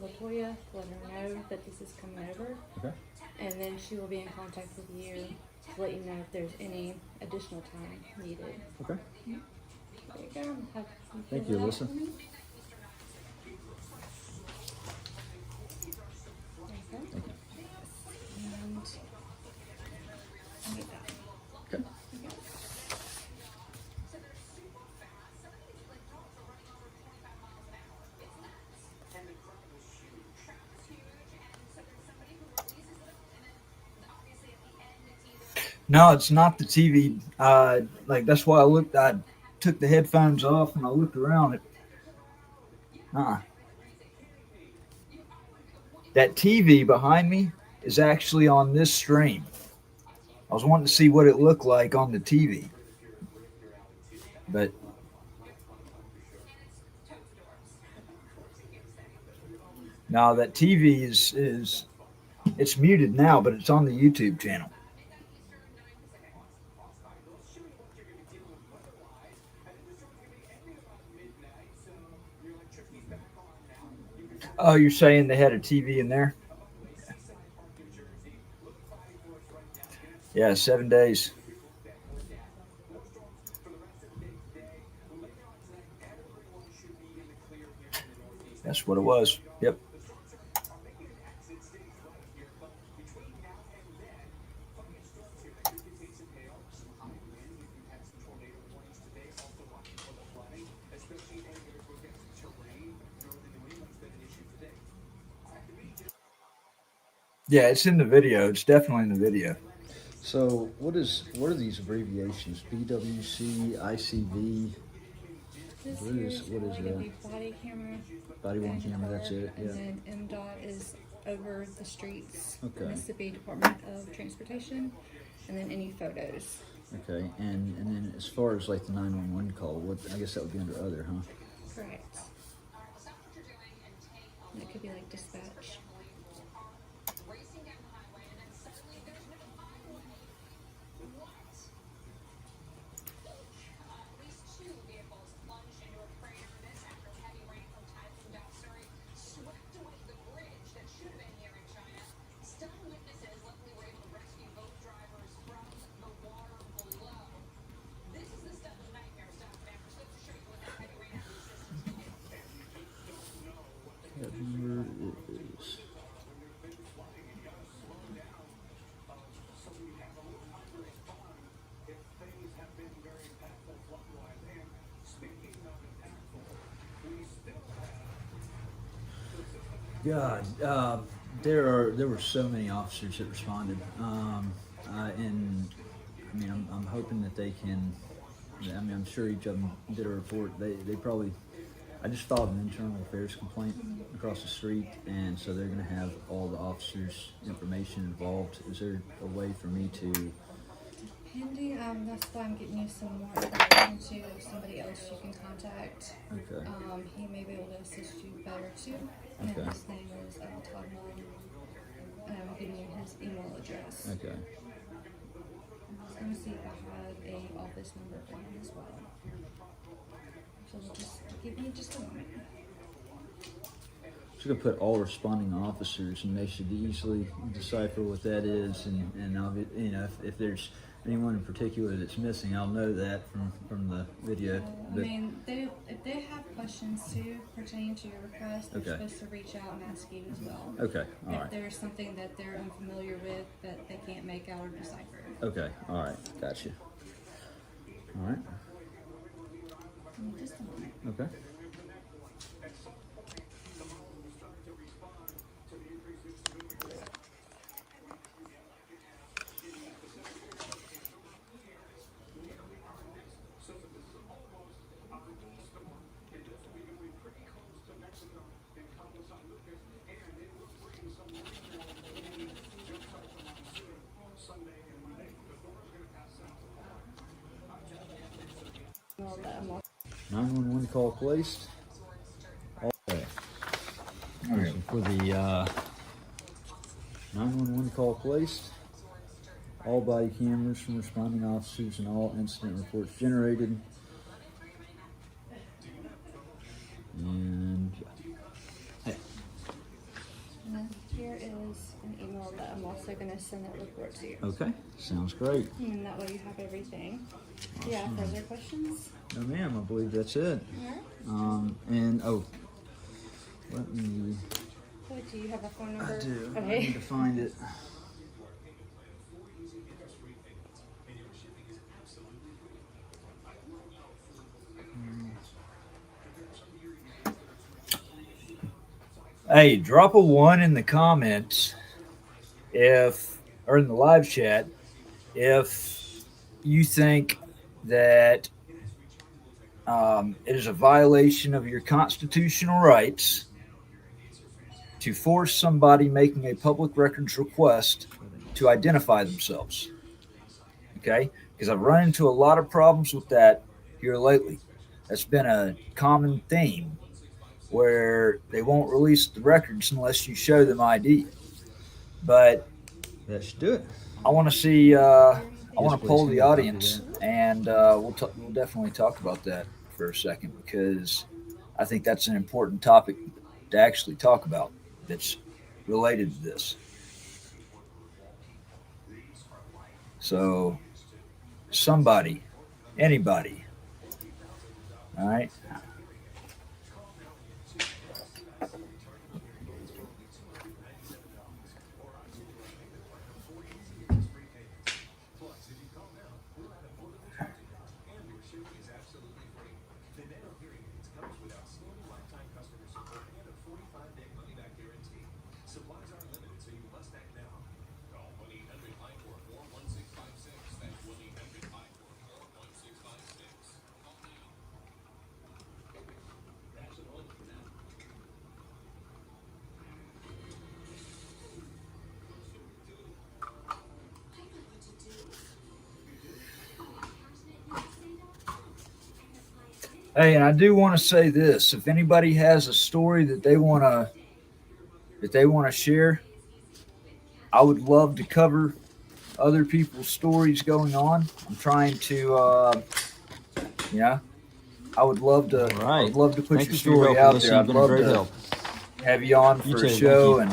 Latoya to let her know that this is coming over. Okay. And then she will be in contact with you to let you know if there's any additional time needed. Okay. There you go. Thank you, Alyssa. Thank you. And I'll get that. Okay. No, it's not the TV. Like that's why I took the headphones off and I looked around it. That TV behind me is actually on this stream. I was wanting to see what it looked like on the TV, but no, that TV is it's muted now, but it's on the YouTube channel. Oh, you're saying they had a TV in there? Yeah, 7 days. That's what it was. Yep. Yeah, it's in the video. It's definitely in the video. So what are these abbreviations? BWC, ICV? What is that? Body camera. Body worn camera, that's it, yeah. And then MDOT is over the streets. Okay. Mississippi Department of Transportation. And then any photos. Okay, and then as far as like the 911 call, I guess that would be under other, huh? Correct. And it could be like dispatch. That number is. God, There were so many officers that responded, and I mean, I'm hoping that they can. I mean, I'm sure each of them did a report. They probably. I just filed an internal affairs complaint across the street, and so they're going to have all the officers' information involved. Is there a way for me to? Handy, that's why I'm getting you some more information to somebody else you can contact. Okay. He may be able to assist you better too. And Okay. his name is Todd Mullen. I'm giving you his email address. Okay. I'm just going to see if I have a office number for him as well. So just give me just a moment. Just gonna put all responding officers, and they should easily decipher what that is. And I'll be, you know, if there's anyone in particular that's missing, I'll know that from the video. I mean, if they have questions too pertaining to your request, they're Okay. supposed to reach out and ask you as well. Okay, all if right. there's something that they're unfamiliar with that they can't make out or decipher. Okay, all right, gotcha. All right. Give me just a moment. Okay. Well, that I'm 911 call placed. Okay. All right. For the 911 call placed. All body cameras from responding officers and all incident reports generated. And hey. And then here is an email that I'm also going to send that report to you. Okay, sounds great. And that way you have everything. Do you have further questions? No, ma'am. I believe that's it. Alright. And let me. Do you have a phone number? I do. Okay. I need to find it. Hey, drop a 1 in the comments or in the live chat if you think that it is a violation of your constitutional rights to force somebody making a public records request to identify themselves. Okay? Because I've run into a lot of problems with that here lately. That's been a common theme where they won't release the records unless you show them ID. But that should do it. I want to see, I want to poll the audience, and we'll definitely talk about that for a second, because I think that's an important topic to actually talk about that's related to this. So, somebody, anybody, all right? Hey, and I do want to say this: if anybody has a story that they want to share, I would love to cover other people's stories going on. I'm trying to, I would love to. Right. I'd love to put Thank your you for your story help, out Melissa. there. I'd You've been a love great to help. have you on You for too. a Thank show you. and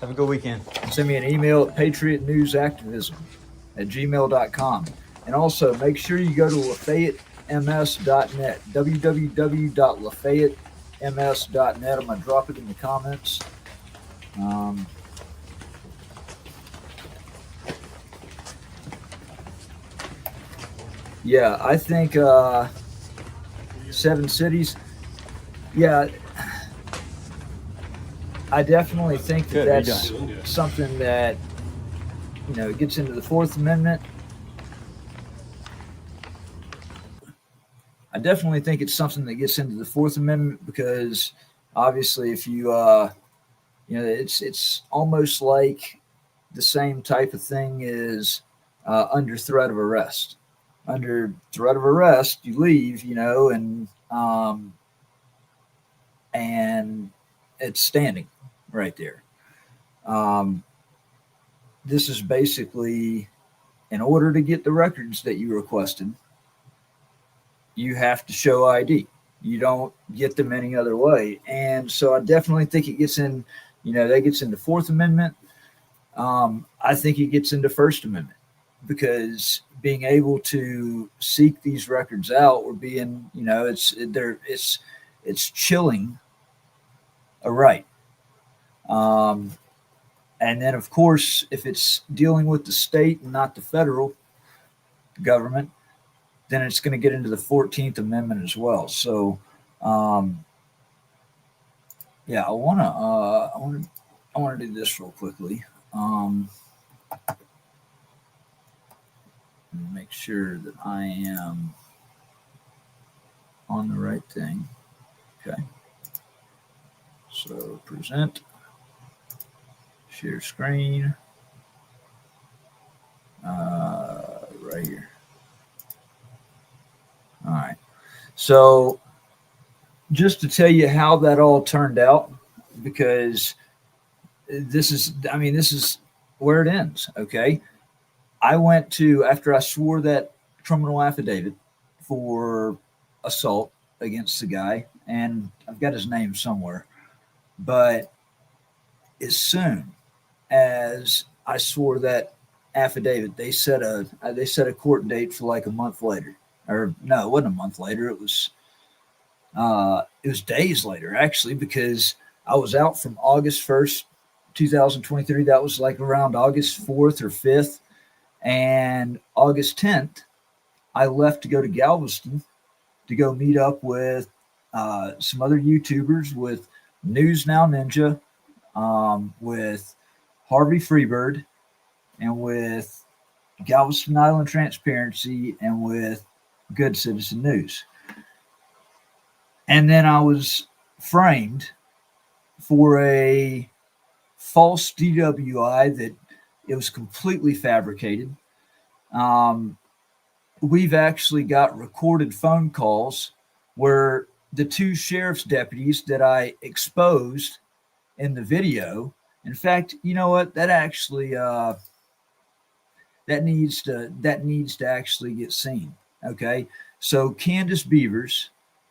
Have a good weekend. send me an email at patriotnewsactivism@gmail.com. And also make sure you go to LafayetteMS.net, www.LafayetteMS.net. I'm going to drop it in the comments. Yeah, I think 7 cities. Yeah. I definitely think that Good, that's redone. something that, you know, gets into the Fourth Amendment. I definitely think it's something that gets into the Fourth Amendment because obviously, if you, you know, it's almost like the same type of thing as under threat of arrest. Under threat of arrest, you leave, you know, and it's standing right there. Um, this is basically in order to get the records that you requested, you have to show ID. You don't get them any other way. And so I definitely think it gets in, you know, that gets into Fourth Amendment. I think it gets into First Amendment because being able to seek these records out or being, you know, it's chilling a right. And then, of course, if it's dealing with the state and not the federal government, then it's going to get into the 14th Amendment as well. So, yeah, I want to do this real quickly. Make sure that I am on the right thing. Okay. So present, share screen, right here. All right. So just to tell you how that all turned out, because this is where it ends. Okay. I went to, after I swore that criminal affidavit for assault against the guy, and I've got his name somewhere, but as soon as I swore that affidavit, they set a court date for like a month later, or no, it wasn't a month later. It was days later actually, because I was out from August 1st, 2023. That was like around August 4th or 5th, and August 10th, I left to go to Galveston to go meet up with some other YouTubers, with News Now Ninja, with Harvey Freebird, and with Galveston Island Transparency, and with Good Citizen News. And then I was framed for a false DWI that it was completely fabricated. We've actually got recorded phone calls where the two sheriff's deputies that I exposed in the video, in fact, you know what? That actually that needs to actually get seen. Okay, so Candace Beavers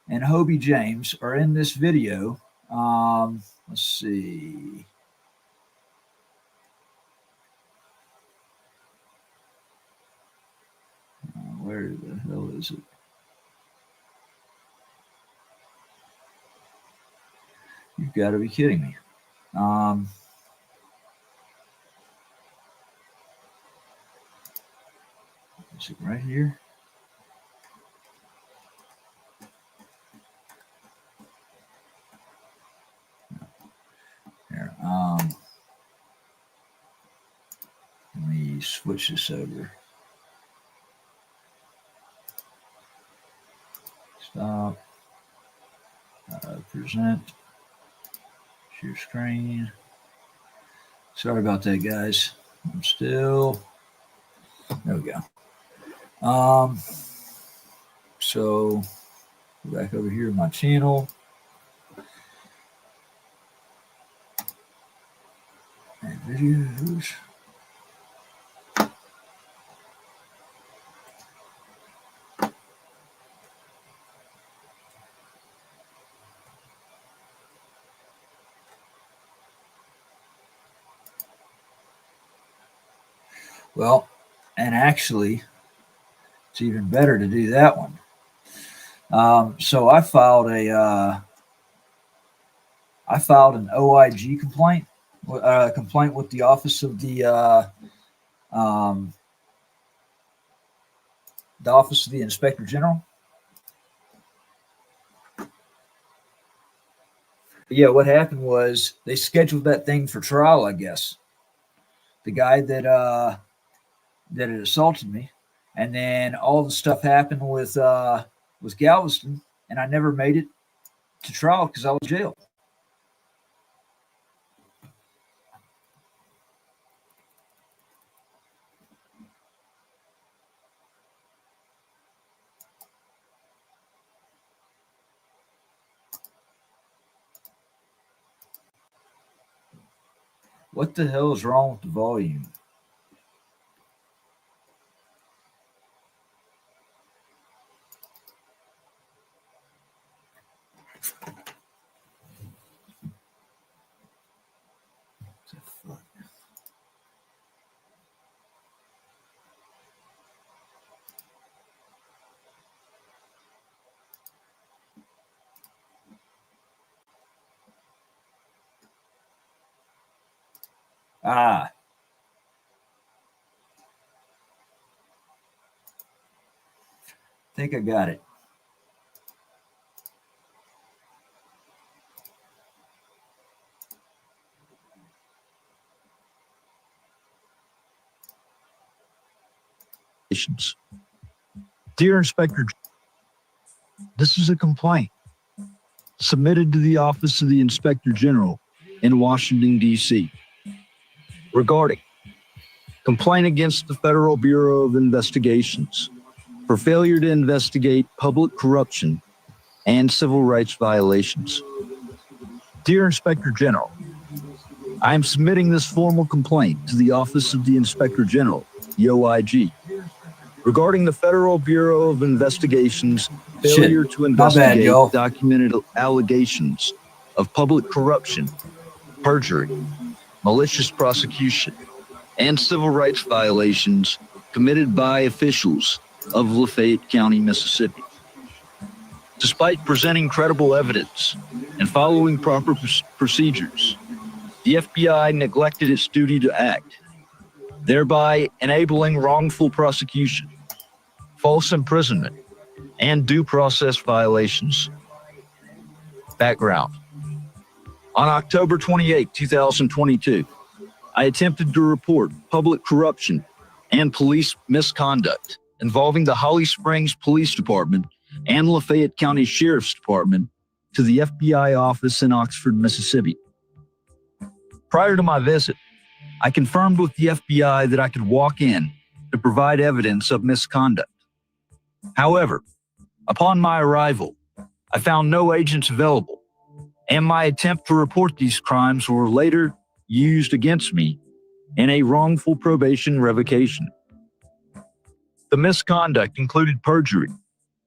and Hobie James are in this video. Let's see. Where the hell is it? You've got to be kidding me. Is it right here? Here. Let me switch this over. Stop. Present. Share screen. Sorry about that, guys. I'm still. There we go. So back over here in my channel. And videos. Well, and actually, it's even better to do that one. So I filed an OIG complaint with the Office of the Office of the Inspector General. Yeah, what happened was they scheduled that thing for trial, I guess. The guy that had assaulted me, and then all the stuff happened with Galveston, and I never made it to trial because I was jailed. What the hell is wrong with the volume? I think I got it. Dear Inspector, this is a complaint submitted to the Office of the Inspector General in Washington, D.C. regarding complaint against the Federal Bureau of Investigations for failure to investigate public corruption and civil rights violations. Dear Inspector General, I am submitting this formal complaint to the Office of the Inspector General, OIG, regarding the Federal Bureau of Investigations' failure to investigate documented allegations of public corruption, perjury, malicious prosecution, and civil rights violations committed by officials of Lafayette County, Mississippi. Despite presenting credible evidence and following proper procedures, the FBI neglected its duty to act, thereby enabling wrongful prosecution, false imprisonment, and due process violations. Background. On October 28, 2022, I attempted to report public corruption and police misconduct involving the Holly Springs Police Department and Lafayette County Sheriff's Department to the FBI office in Oxford, Mississippi. Prior to my visit, I confirmed with the FBI that I could walk in to provide evidence of misconduct. However, upon my arrival, I found no agents available, and my attempt to report these crimes were later used against me in a wrongful probation revocation. The misconduct included perjury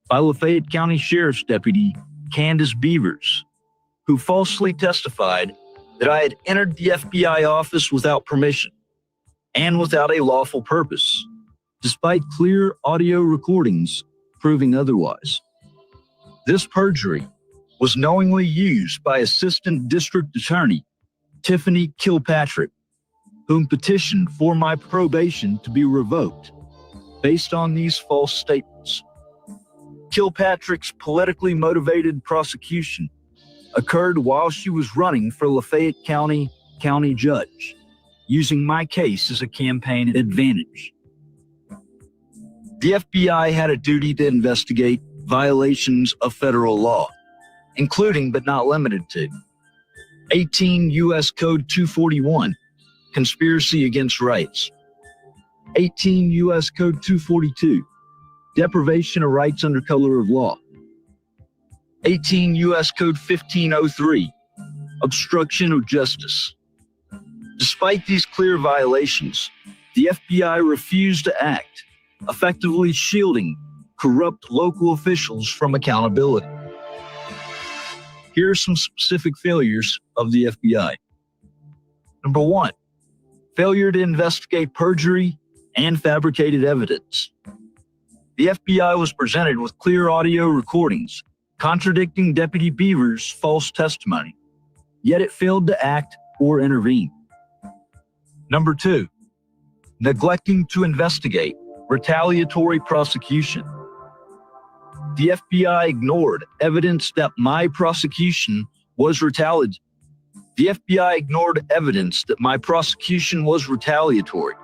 by Lafayette County Sheriff's Deputy Candace Beavers, who falsely testified that I had entered the FBI office without permission and without a lawful purpose, despite clear audio recordings proving otherwise. This perjury was knowingly used by Assistant District Attorney Tiffany Kilpatrick, whom petitioned for my probation to be revoked based on these false statements. Kilpatrick's politically motivated prosecution occurred while she was running for Lafayette County Judge, using my case as a campaign advantage. The FBI had a duty to investigate violations of federal law, including but not limited to 18 U.S. Code 241, conspiracy against rights, 18 U.S. Code 242, deprivation of rights under color of law, 18 U.S. Code 1503, obstruction of justice. Despite these clear violations, the FBI refused to act, effectively shielding corrupt local officials from accountability. Here are some specific failures of the FBI. Number one, failure to investigate perjury and fabricated evidence. The FBI was presented with clear audio recordings contradicting Deputy Beavers' false testimony, yet it failed to act or intervene. Number two, neglecting to investigate retaliatory prosecution. The FBI ignored evidence that my prosecution was retaliatory. The FBI ignored evidence that my prosecution was retaliatory,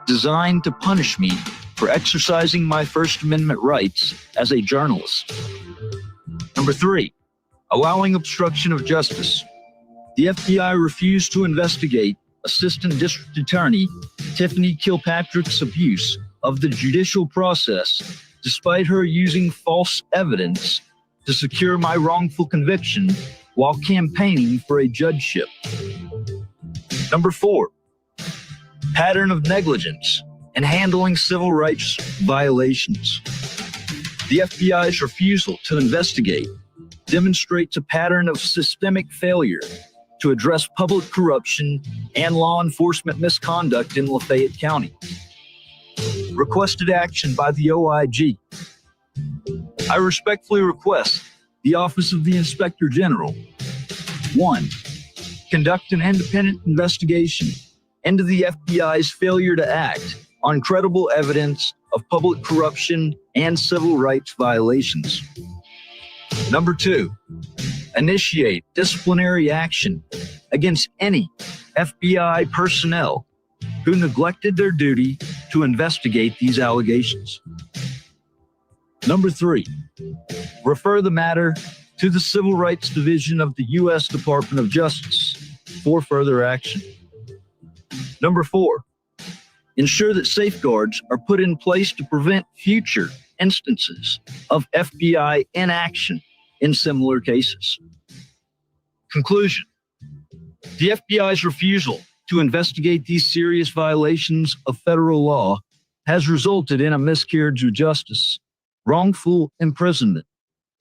designed to punish me for exercising my First Amendment rights as a journalist. Number 3, allowing obstruction of justice. The FBI refused to investigate Assistant District Attorney Tiffany Kilpatrick's abuse of the judicial process, despite her using false evidence to secure my wrongful conviction while campaigning for a judgeship. Number 4, pattern of negligence in handling civil rights violations. The FBI's refusal to investigate demonstrates a pattern of systemic failure to address public corruption and law enforcement misconduct in Lafayette County. Requested action by the OIG. I respectfully request the Office of the Inspector General: 1, conduct an independent investigation into the FBI's failure to act on credible evidence of public corruption and civil rights violations. Number 2, initiate disciplinary action against any FBI personnel who neglected their duty to investigate these allegations. Number 3, refer the matter to the Civil Rights Division of the U.S. Department of Justice for further action. Number 4, ensure that safeguards are put in place to prevent future instances of FBI inaction in similar cases. Conclusion: the FBI's refusal to investigate these serious violations of federal law has resulted in a miscarriage of justice, wrongful imprisonment,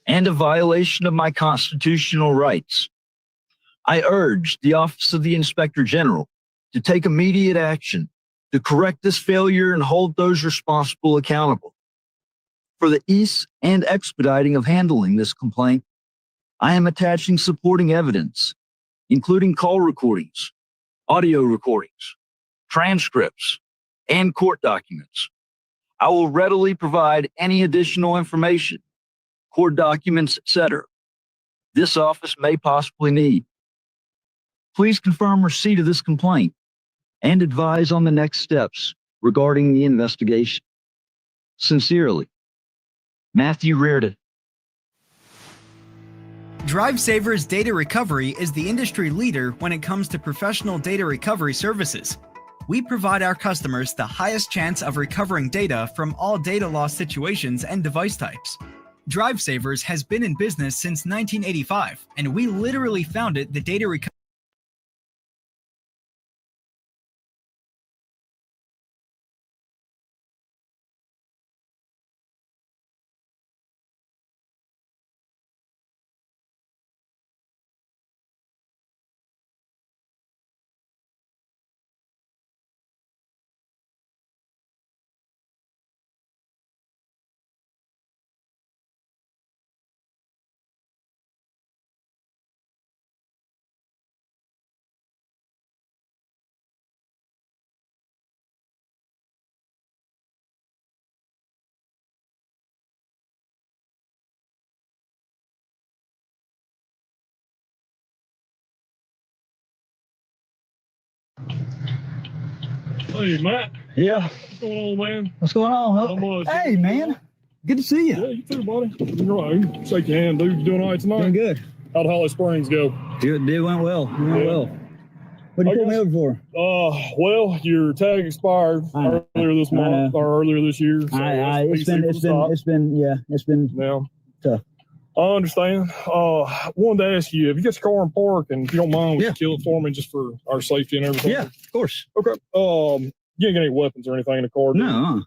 and a violation of my constitutional rights. I urge the Office of the Inspector General to take immediate action to correct this failure and hold those responsible accountable. For the ease and expediting of handling this complaint, I am attaching supporting evidence, including call recordings, audio recordings, transcripts, and court documents. I will readily provide any additional information, court documents, etc., this office may possibly need. Please confirm receipt of this complaint and advise on the next steps regarding the investigation. Sincerely, Matthew Reardon. DriveSaver's Data Recovery is the industry leader when it comes to professional data recovery services. We provide our customers the highest chance of recovering data from all data loss situations and device types. DriveSavers has been in business since 1985, and we literally founded the data recovery. Hey, Matt. Yeah. What's going on, man? What's going on? Hey, man. Good to see you. Yeah, you too, buddy. You're right. Shake your hand, dude. You doing all right tonight? Doing good. How'd Holly Springs go? It went well. What did you pull me over for? Well, your tag expired earlier this month or earlier this year. So it's been tough. I understand. Wanted to ask you, if you got your car in park, and if you don't mind, would you kill it for me just for our safety and everything? Yeah, of course. Okay. You ain't got any weapons or anything in the car? No.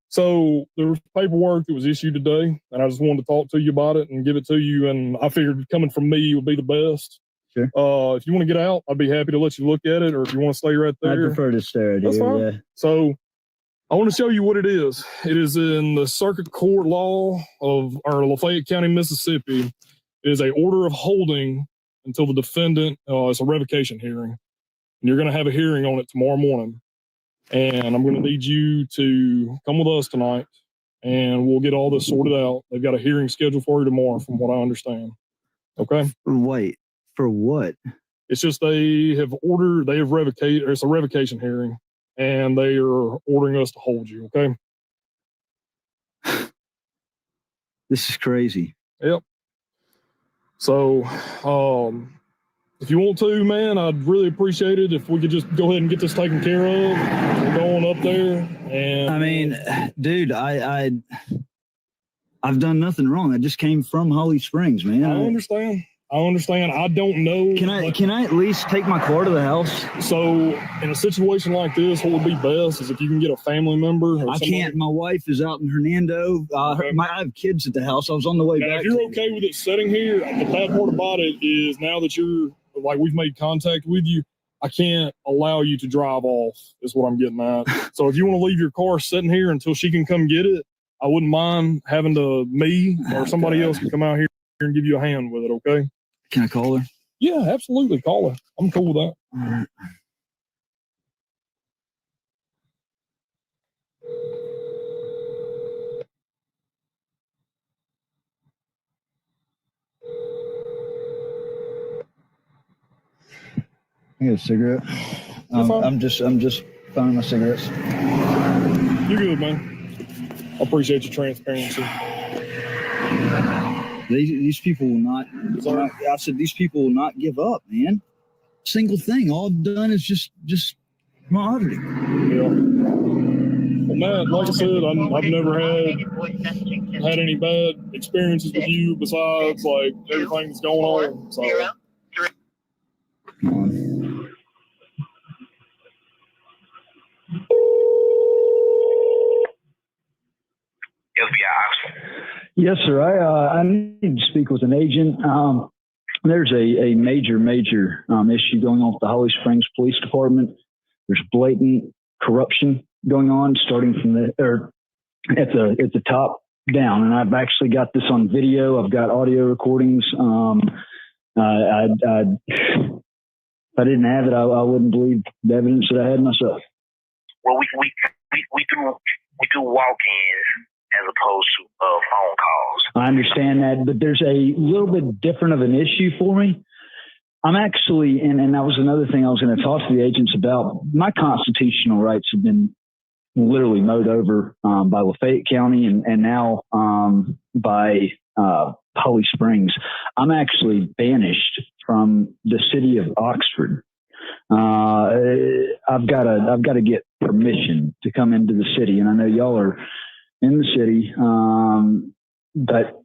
So there was paperwork that was issued today, and I just wanted to talk to you about it and give it to you. And I figured coming from me would be the best. Sure. If you want to get out, I'd be happy to let you look at it, or if you want to stay right there. I prefer to stare at you. That's fine. Yeah. So I want to show you what it is. It is in the Circuit Court Law of our Lafayette County, Mississippi. It is a order of holding until the defendant, it's a revocation hearing. And you're going to have a hearing on it tomorrow morning. And I'm going to need you to come with us tonight, and we'll get all this sorted out. They've got a hearing scheduled for you tomorrow, from what I understand. Okay. Wait, for what? It's just they have revocated. It's a revocation hearing, and they are ordering us to hold you. Okay. This is crazy. Yep. So, if you want to, man, I'd really appreciate it if we could just go ahead and get this taken care of. We're going up there, and I mean, dude, I've done nothing wrong. I just came from Holly Springs, man. I understand. I don't know. Can I at least take my car to the house? So, in a situation like this, what would be best is if you can get a family member. Or I can't. My wife is out in Hernando. Okay. I have kids at the house. I was on the way back. If you're okay with it sitting here, the bad part about it is now that we've made contact with you, I can't allow you to drive off, is what I'm getting at. So if you want to leave your car sitting here until she can come get it, I wouldn't mind having me or somebody else to come out here and give you a hand with it, okay? Can I call her? Yeah, absolutely. Call her. I'm cool with that. All right. I got a cigarette. I'm just finding my cigarettes. You're good, man. I appreciate your transparency. These people will not. I said these people will not give up, man. Single thing. All I've done is just monitoring. Yeah. Well, Matt, like I said, I've never had any bad experiences with you besides like everything that's going on. So. Yes, sir. I need to speak with an agent. There's a major issue going on with the Holly Springs Police Department. There's blatant corruption going on, starting from at the top down. And I've actually got this on video. I've got audio recordings. If I didn't have it, I wouldn't believe the evidence that I had myself. Well, we do walk-ins as opposed to phone calls. I understand that, but there's a little bit different of an issue for me. I'm actually, and that was another thing I was going to talk to the agents about. My constitutional rights have been literally mowed over by Lafayette County and now by Holly Springs. I'm actually banished from the city of Oxford. I've got to get permission to come into the city, and I know y'all are in the city, but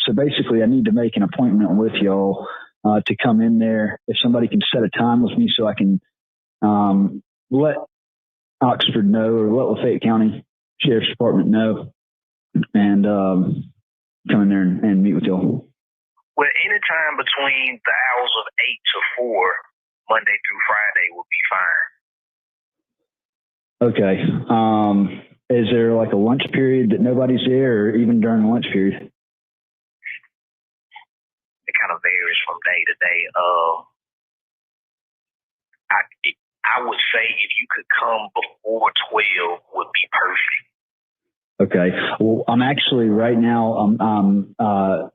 so basically I need to make an appointment with y'all to come in there. If somebody can set a time with me so I can let Oxford know or let Lafayette County Sheriff's Department know and come in there and meet with y'all. Well, anytime between the hours of 8 to 4, Monday through Friday would be fine. Okay. Is there like a lunch period that nobody's there, or even during the lunch period? It kind of varies from day to day. I would say if you could come before 12 would be perfect. Okay. Well, I'm actually right now, I'm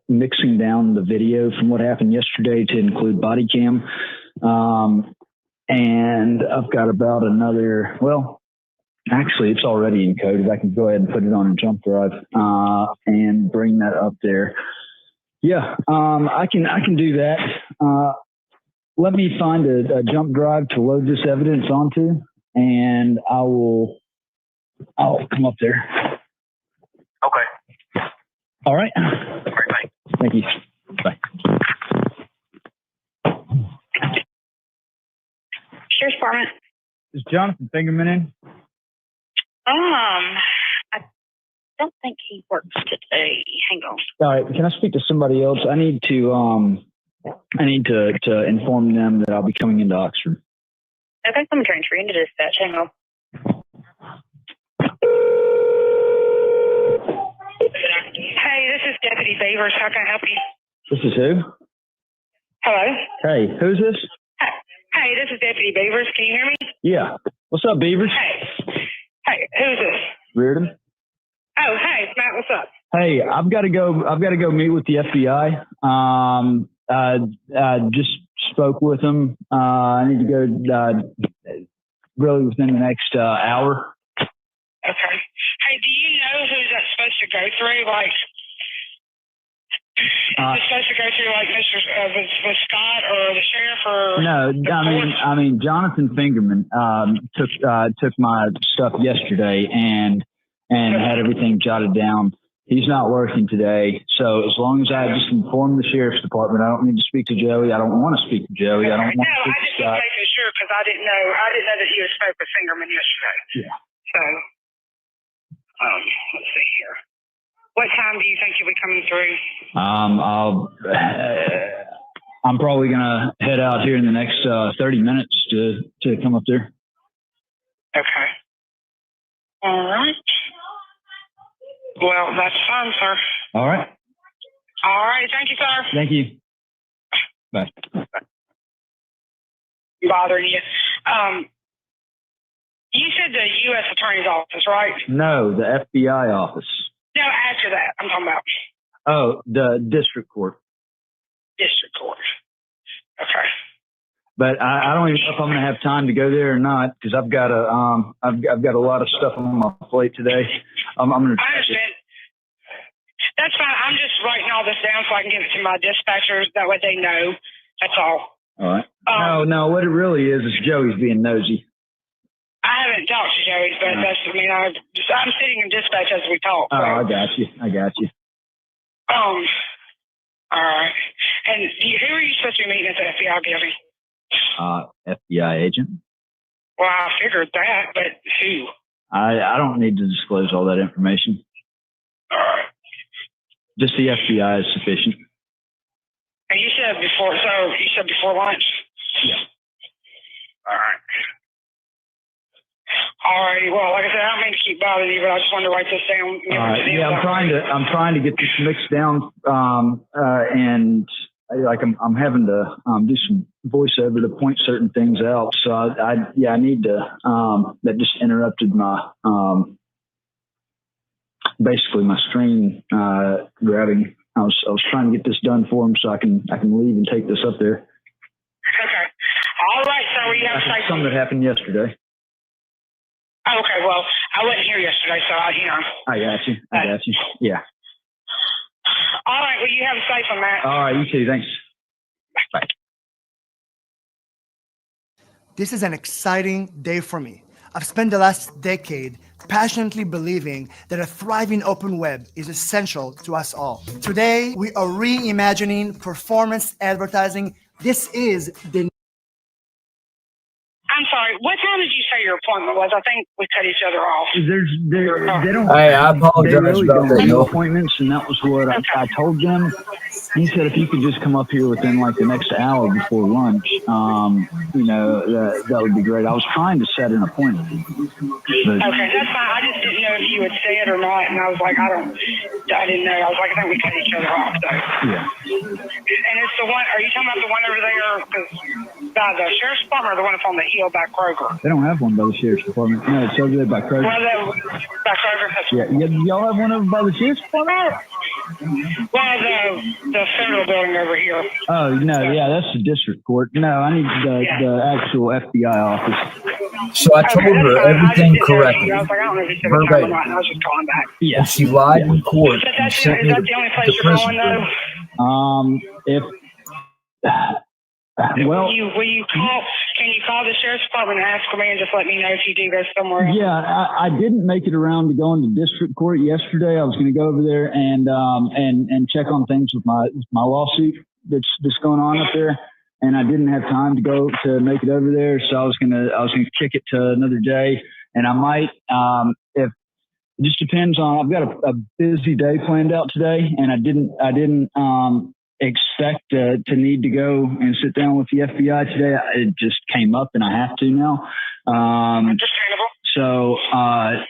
mixing down the video from what happened yesterday to include body cam. And I've got about another, actually, it's already encoded. I can go ahead and put it on a jump drive and bring that up there. Yeah, I can do that. Let me find a jump drive to load this evidence onto, and I'll come up there. Okay. All right. Great, thank you. Bye. Sheriff's Department. Is Jonathan Fingerman in? I don't think he works today. Hang on. All right. Can I speak to somebody else? I need to inform them that I'll be coming into Oxford. Okay, let me transfer you into dispatch. Hang on. Hey, this is Deputy Beavers. How can I help you? This is who? Hello? Hey, who's this? Hey, this is Deputy Beavers. Can you hear me? Yeah. What's up, Beavers? Hey, who's this? Reardon. Oh, hey, Matt, what's up? Hey, I've got to go meet with the FBI. Just spoke with him. I need to go really within the next hour. Okay. Hey, do you know who that's supposed to go through? Like, is it supposed to go through like Mr. With Scott or the sheriff or? No, I mean Jonathan Fingerman took my stuff yesterday and had everything jotted down. He's not working today, so as long as I just inform the sheriff's department, I don't need to speak to Joey. I don't want to speak to Joey. I don't want to speak to Scott. I just was making sure because I didn't know that you had spoke with Fingerman yesterday. Yeah. So, let's see here. What time do you think you'll be coming through? I'm probably gonna head out here in the next 30 minutes to come up there. Okay. All right. Well, that's fine, sir. All right. All right. Thank you, sir. Thank you. Bye. Bothering you. You said the U.S. Attorney's Office, right? No, the FBI office. No, after that, I'm talking about. Oh, the district court. District court. Okay. But I don't even know if I'm going to have time to go there or not because I've got a lot of stuff on my plate today. I'm going to. I understand. That's fine. I'm just writing all this down so I can give it to my dispatchers. That way they know. That's all. All right. No. What it really is Joey's being nosy. I haven't talked to Joey, but I'm sitting in dispatch as we talk. So. Oh, I got you. All right. And who are you supposed to be meeting at the FBI building? FBI agent. Well, I figured that, but who? I don't need to disclose all that information. All right. Just the FBI is sufficient. And you said before lunch? Yeah. All right. All righty. Well, like I said, I don't mean to keep bothering you, but I just wanted to write this down. Yeah, I'm trying to get this mixed down, and I'm having to do some voiceover to point certain things out. So I need to. That just interrupted my basically my screen grabbing. I was trying to get this done for him so I can leave and take this up there. Okay. All right. So we have something that happened yesterday. Okay, well, I wasn't here yesterday, so I got you. Yeah. All right, well, you have a safe one, Matt. All right, you too. Thanks. Bye. This is an exciting day for me. I've spent the last decade passionately believing that a thriving open web is essential to us all. Today, we are reimagining performance advertising. This is the I'm sorry. What time did you say your appointment was? I think we cut each other off. They don't. Hey, I apologize they really about don't that. do appointments, and that was what I told them. He said if you could just come up here within like the next hour before lunch, that would be great. I was trying to set an appointment. But, okay, that's fine. I just didn't know if you would say it or not, and I was like, I didn't know. I was like, I think we cut each other off, though. Yeah. And it's the one. Are you talking about the one over there? By the sheriff's department, or the one that's on the hill by Kroger? They don't have one by the sheriff's department. No, it's over there by Kroger. Well, by Kroger. Yeah, y'all have one over by the sheriff's department? Well, the federal building over here. Oh no, yeah, that's the district court. No, I need the actual FBI office. So I told her everything correctly. I was like, I don't know if you said the time or not, and I was just calling back. Yeah, she lied in court. Is that the only place you're going, though? Well, will you call? Can you call the sheriff's department and ask me and just let me know if you do go somewhere else? Yeah, I didn't make it around to going to district court yesterday. I was going to go over there and check on things with my lawsuit that's going on up there, and I didn't have time to go to make it over there. So I was gonna kick it to another day, and I might if it just depends on. I've got a busy day planned out today, and I didn't expect to need to go and sit down with the FBI today. It just came up and I have to now. Understandable. So I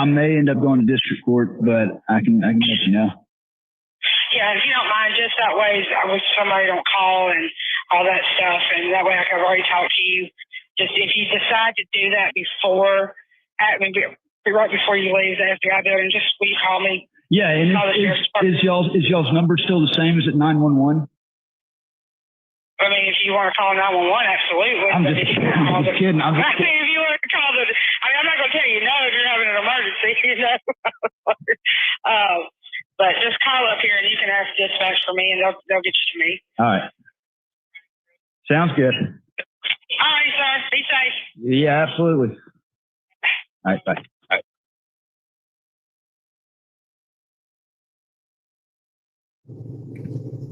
may end up going to district court, but I can let you know. Yeah, if you don't mind, just that way somebody don't call and all that stuff, and that way I can already talk to you. Just if you decide to do that right before you leave the FBI building, just will you call me? Yeah, and is y'all's number still the same? Is it 911? I mean, if you want to call 911, absolutely. I'm just kidding. If you want to call I'm not going to tell you no if you're having an emergency, you know. But just call up here and you can ask dispatch for me, and they'll get you to me. All right. Sounds good. All right, sir. Be safe. Yeah, absolutely. All right, bye.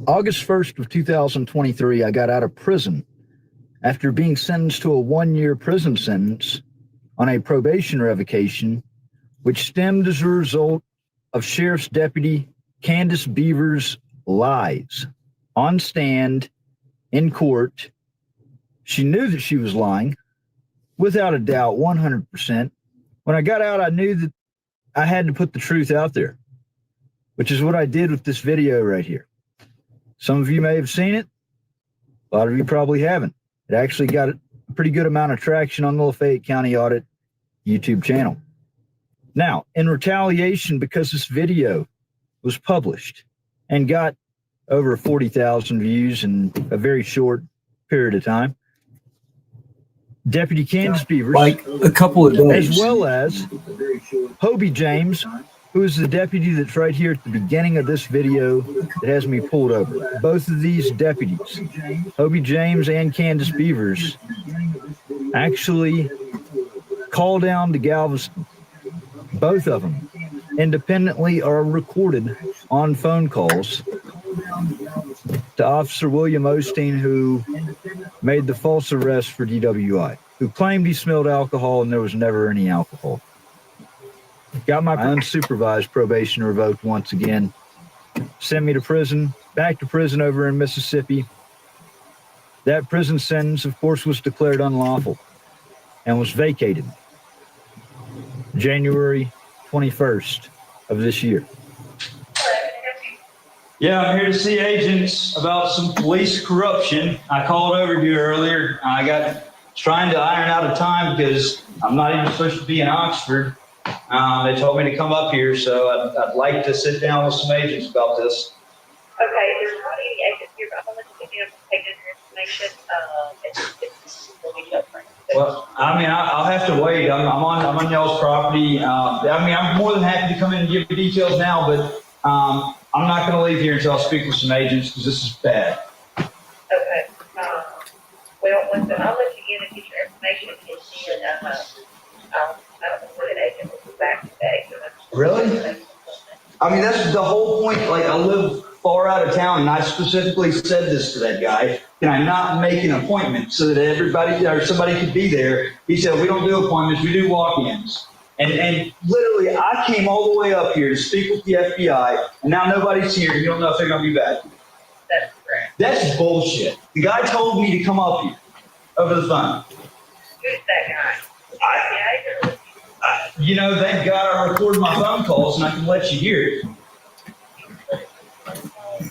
August 1st of 2023, I got out of prison after being sentenced to a 1-year prison sentence on a probation revocation, which stemmed as a result of Sheriff's Deputy Candace Beaver's lies. On stand, in court, she knew that she was lying, without a doubt, 100%. When I got out, I knew that I had to put the truth out there, which is what I did with this video right here. Some of you may have seen it. A lot of you probably haven't. It actually got a pretty good amount of traction on the Lafayette County Audit YouTube channel. Now, in retaliation, because this video was published and got over 40,000 views in a very short period of time, Deputy Candace Beavers, like a couple of days, as well as Hobie James, who is the deputy that's right here at the beginning of this video that has me pulled over. Both of these deputies, Hobie James and Candace Beavers, actually called down to Galveston. Both of them independently are recorded on phone calls to Officer William Osteen, who made the false arrest for DWI, who claimed he smelled alcohol and there was never any alcohol. Got my unsupervised probation revoked once again. Sent me to prison, back to prison over in Mississippi. That prison sentence, of course, was declared unlawful and was vacated January 21st of this year. Yeah, I'm here to see agents about some police corruption. I called over to you earlier. I got trying to iron out a time because I'm not even supposed to be in Oxford. They told me to come up here, so I'd like to sit down with some agents about this. Okay, there's not any agents here, but I'm going to let you take in your information. Well, I mean, I'll have to wait. I'm on y'all's property. I mean, I'm more than happy to come in and give you details now, but I'm not going to leave here until I speak with some agents because this is bad. Okay. Well, listen, I'll let you in and get your information, and then I don't know what an agent will be back today. Really? I mean, that's the whole point. Like, I live far out of town, and I specifically said this to that guy. Can I not make an appointment so that everybody or somebody could be there? He said, we don't do appointments, we do walk-ins. And literally, I came all the way up here to speak with the FBI, and now nobody's here. You don't know if they're going to be back. That's correct. That's bullshit. The guy told me to come up here over the phone. Who's that guy? You know, thank God I recorded my phone calls and I can let you hear it.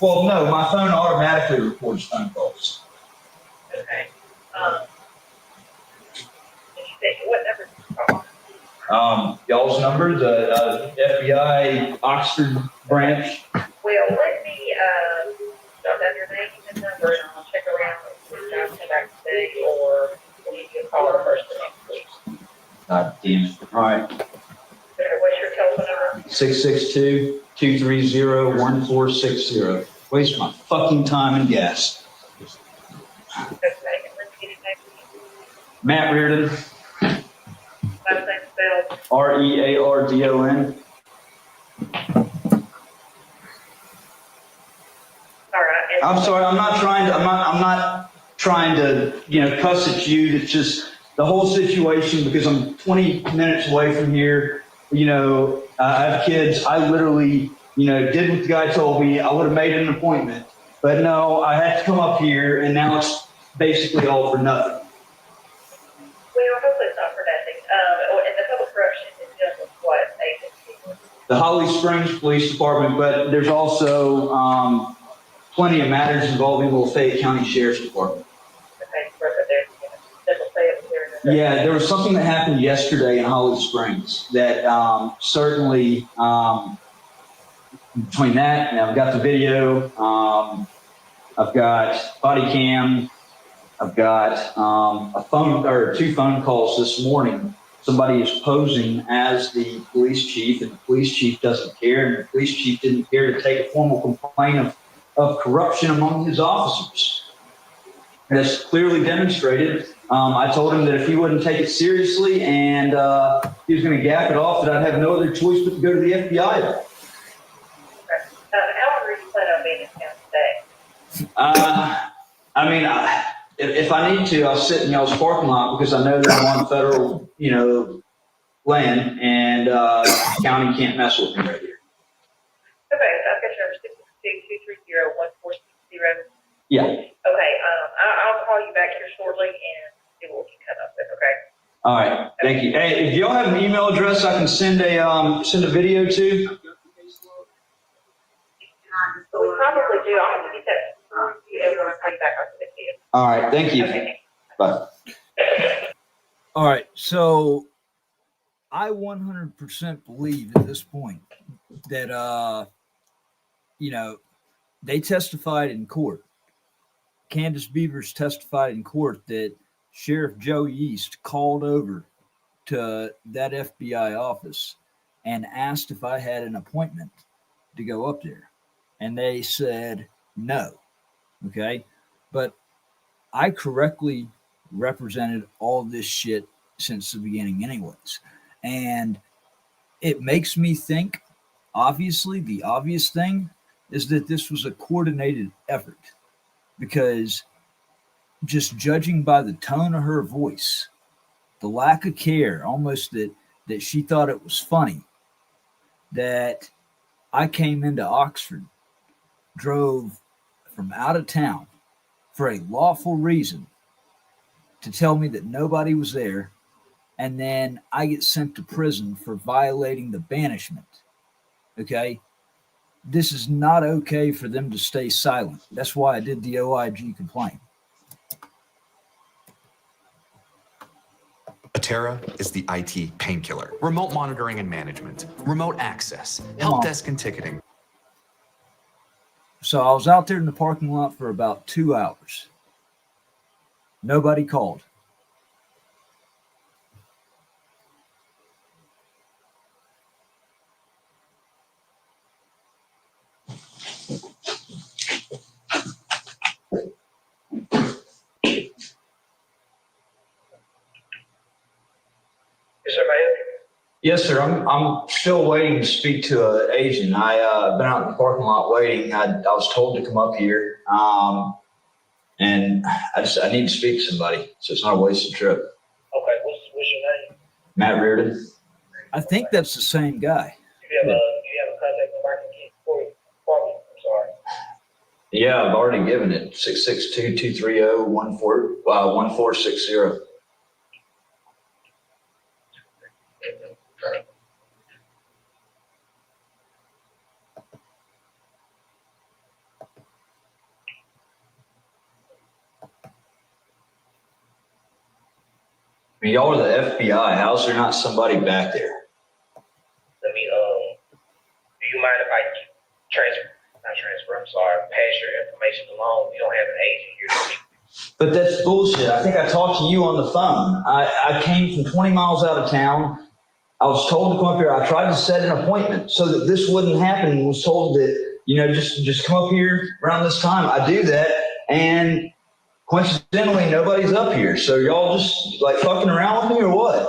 Well, no, my phone automatically records phone calls. Okay. What number did you call? Y'all's number, the FBI Oxford branch. Well, let me jot down your name and number, and I'll check around if I'll come back today, or we'll give you a call or first thing, please. God damn it. All right. What's your telephone number? 662-230-1460. Waste my fucking time and gas. Okay, and let's get it back to you. Matt Reardon. Last name spelled. Reardon. All right. I'm sorry. I'm not trying to, cuss at you. It's just the whole situation because I'm 20 minutes away from here. I have kids. I literally, did what the guy told me. I would have made an appointment, but no, I had to come up here, and now it's basically all for nothing. Well, hopefully it's not for nothing. And the public corruption is dealing with what agency? The Holly Springs Police Department, but there's also plenty of matters involving the Lafayette County Sheriff's Department. Yeah, there was something that happened yesterday in Holly Springs that certainly between that, and I've got the video. I've got body cam. I've got a phone or 2 phone calls this morning. Somebody is posing as the police chief, and the police chief doesn't care, and the police chief didn't care to take a formal complaint of corruption among his officers. And it's clearly demonstrated. I told him that if he wouldn't take it seriously and he was going to gap it off, that I'd have no other choice but to go to the FBI. How long are you planning on being in town today? I mean, if I need to, I'll sit in y'all's parking lot because I know that I'm on federal, land, and county can't mess with me right here. Okay, I've got your 662-230-1460. Yeah. Okay, I'll call you back here shortly and see what we can come up with, okay? All right. Thank you. Hey, do y'all have an email address I can send a video to? We probably do. I'll have to get that. I'll call you back after the video. All right. Thank you. Okay. Bye. All right. So I 100% believe at this point that, they testified in court. Candace Beavers testified in court that Sheriff Joe East called over to that FBI office and asked if I had an appointment to go up there. And they said no. Okay. But I correctly represented all this shit since the beginning, anyways. And it makes me think, obviously, the obvious thing is that this was a coordinated effort, because just judging by the tone of her voice, the lack of care, almost that she thought it was funny that I came into Oxford, drove from out of town for a lawful reason to tell me that nobody was there, and then I get sent to prison for violating the banishment. Okay? This is not okay for them to stay silent. That's why I did the OIG complaint. Atera is the IT painkiller. Remote monitoring and management, remote access, help desk and ticketing. So I was out there in the parking lot for about 2 hours. Nobody called. Yes, sir. I'm still waiting to speak to an agent. I've been out in the parking lot waiting. I was told to come up here, and I need to speak to somebody, so it's not a wasted trip. Okay, what's your name? Matt Reardon. I think that's the same guy. Do you have a contact number I can get for you? I'm sorry. Yeah, I've already given it. 662-230-1460. I mean, y'all are the FBI. How's there not somebody back there? Let me, do you mind if I pass your information along? We don't have an agent here. But that's bullshit. I think I talked to you on the phone. I came from 20 miles out of town. I was told to come up here. I tried to set an appointment so that this wouldn't happen, and was told that, just come up here around this time. I do that, and coincidentally, nobody's up here. So y'all just like fucking around with me or what? No,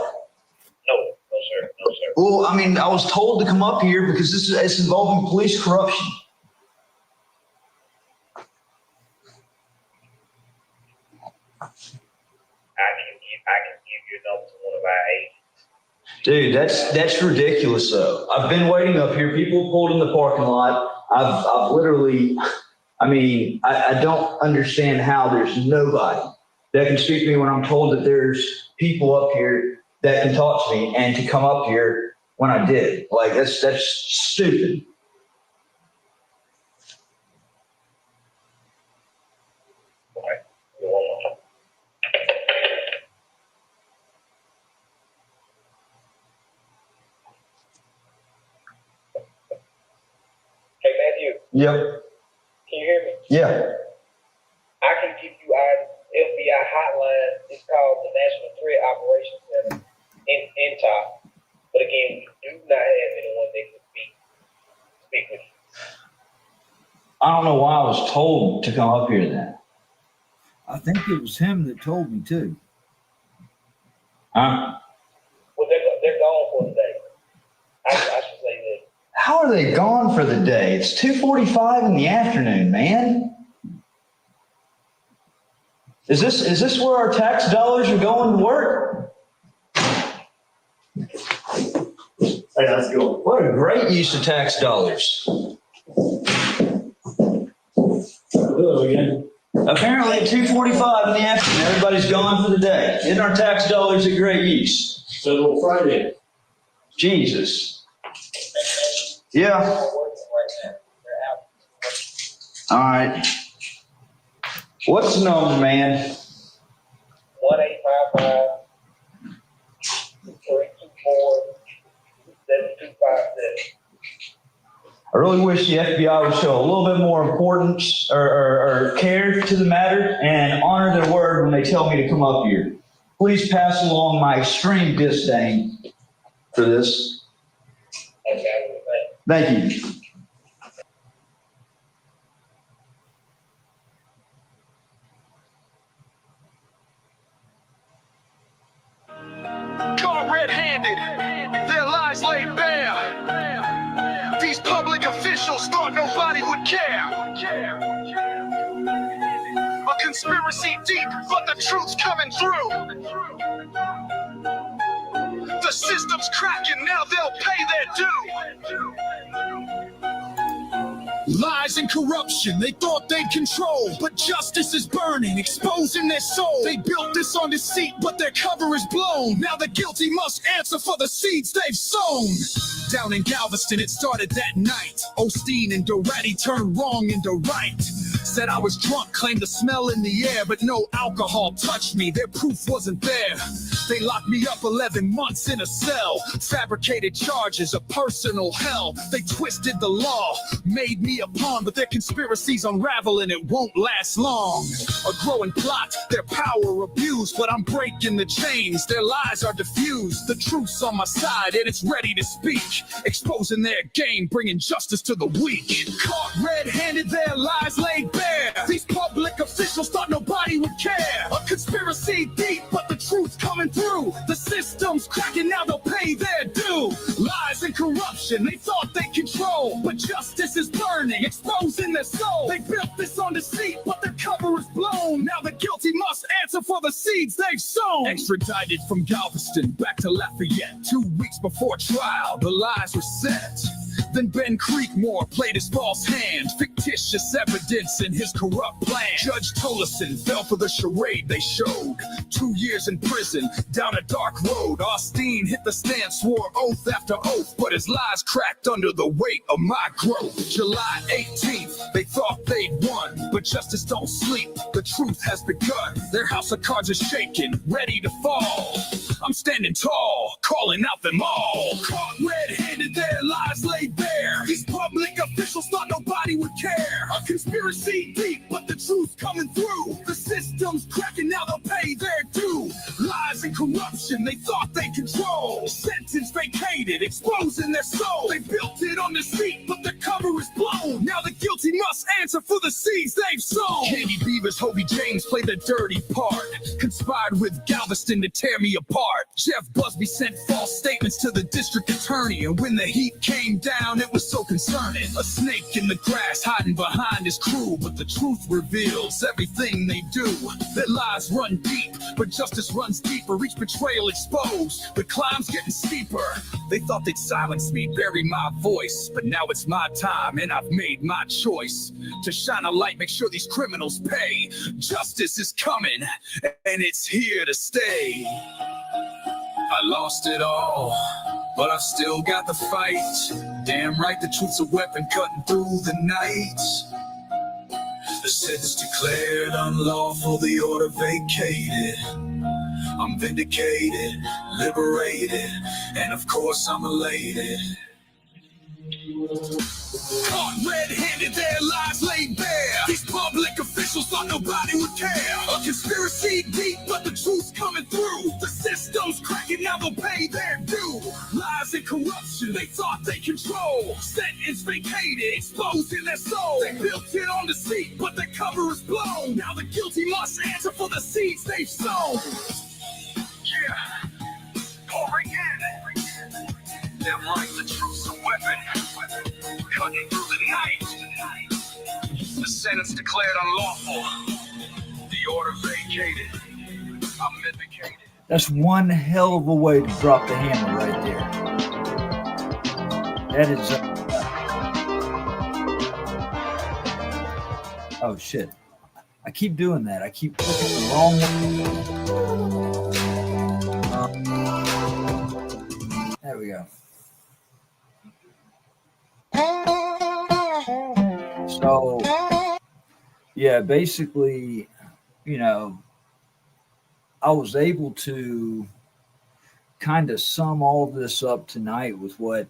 sir. Well, I mean, I was told to come up here because it's involving police corruption. I can give your number to one of our agents. Dude, that's ridiculous though. I've been waiting up here. People pulled in the parking lot. I've literally, I don't understand how there's nobody that can speak to me when I'm told that there's people up here that can talk to me, and to come up here when I did. Like, that's stupid. Yep. Can you hear me? Yeah. I can give you our FBI hotline. It's called the National Threat Operations Center in top. But again, we do not have anyone that can speak with you. I don't know why I was told to come up here then. I think it was him that told me too. Huh? Well, they're gone for the day. I should say that. How are they gone for the day? It's 2:45 in the afternoon, man. Is this where our tax dollars are going to work? Hey, let's go. What a great use of tax dollars. Hello again. Apparently at 2:45 in the afternoon, everybody's gone for the day. Isn't our tax dollars a great use? Federal Friday. Jesus. Yeah. All right. What's the number, man? 1-855-324-7257. I really wish the FBI would show a little bit more importance or care to the matter and honor their word when they tell me to come up here. Please pass along my extreme disdain for this. Thank you. Caught red-handed, their lies laid bare. These public officials thought nobody would care. A conspiracy deep, but the truth's coming through. The system's cracking, now they'll pay their due. Lies and corruption, they thought they'd control, but justice is burning, exposing their soul. They built this on deceit, but their cover is blown. Now the guilty must answer for the seeds they've sown. Down in Galveston, it started that night. Osteen and Durati turned wrong into right. Said I was drunk, claimed the smell in the air, but no alcohol touched me, their proof wasn't there. They locked me up 11 months in a cell, fabricated charges of personal hell. They twisted the law, made me a pawn, but their conspiracies unravel and it won't last long. A growing plot, their power abused, but I'm breaking the chains, their lies are diffused. The truth's on my side and it's ready to speak, exposing their game, bringing justice to the weak. Caught red-handed, their lies laid bare. These public officials thought nobody would care. A conspiracy deep, but the truth's coming through. The system's cracking, now they'll pay their due. Lies and corruption, they thought they control, but justice is burning, exposing their soul. They built this on deceit, but their cover is blown. Now the guilty must answer for the seeds they've sown. Extradited from Galveston back to Lafayette. 2 weeks before trial, the lies were set. Then Ben Creekmore played his false hand, fictitious evidence in his corrupt plan. Judge Tolleson fell for the charade they showed. 2 years in prison, down a dark road. Osteen hit the stand, swore oath after oath, but his lies cracked under the weight of my growth. July 18th, they thought they'd won, but justice don't sleep, the truth has begun. Their house of cards is shaking, ready to fall. I'm standing tall, calling out them all. Caught red-handed, their lies laid bare. These public officials thought nobody would care. A conspiracy deep, but the truth's coming through. The system's cracking, now they'll pay their due. Lies and corruption, they thought they control. Sentence vacated, exposing their soul. They built it on deceit, but the cover is blown. Now the guilty must answer for the seeds they've sown. Candy Beavers, Hobie James played the dirty part. Conspired with Galveston to tear me apart. Jeff Busby sent false statements to the district attorney, and when the heat came down, it was so concerning. A snake in the grass hiding behind his crew, but the truth reveals everything they do. Their lies run deep, but justice runs deeper. Each betrayal exposed, the climb's getting steeper. They thought they'd silence me, bury my voice, but now it's my time and I've made my choice to shine a light, make sure these criminals pay. Justice is coming, and it's here to stay. I lost it all, but I've still got the fight. Damn right, the truth's a weapon cutting through the night. The sentence declared unlawful, the order vacated. I'm vindicated, liberated, and of course I'm elated. Caught red-handed, their dig deep, but the truth's coming through. The system's cracking, now they'll pay their due. Lies and corruption, they thought they control. Sentence vacated, exposing their soul. They built it on deceit, but the cover is blown. Now the guilty must answer for the seeds they've sown. Yeah, pouring in. Them like the truth's a weapon, cutting through the night. The sentence declared unlawful. The order vacated. I'm vindicated. That's one hell of a way to drop the hammer right there. That is. Oh shit! I keep doing that. I keep clicking the wrong one. There we go. So, yeah, basically, you know, I was able to kind of sum all this up tonight with what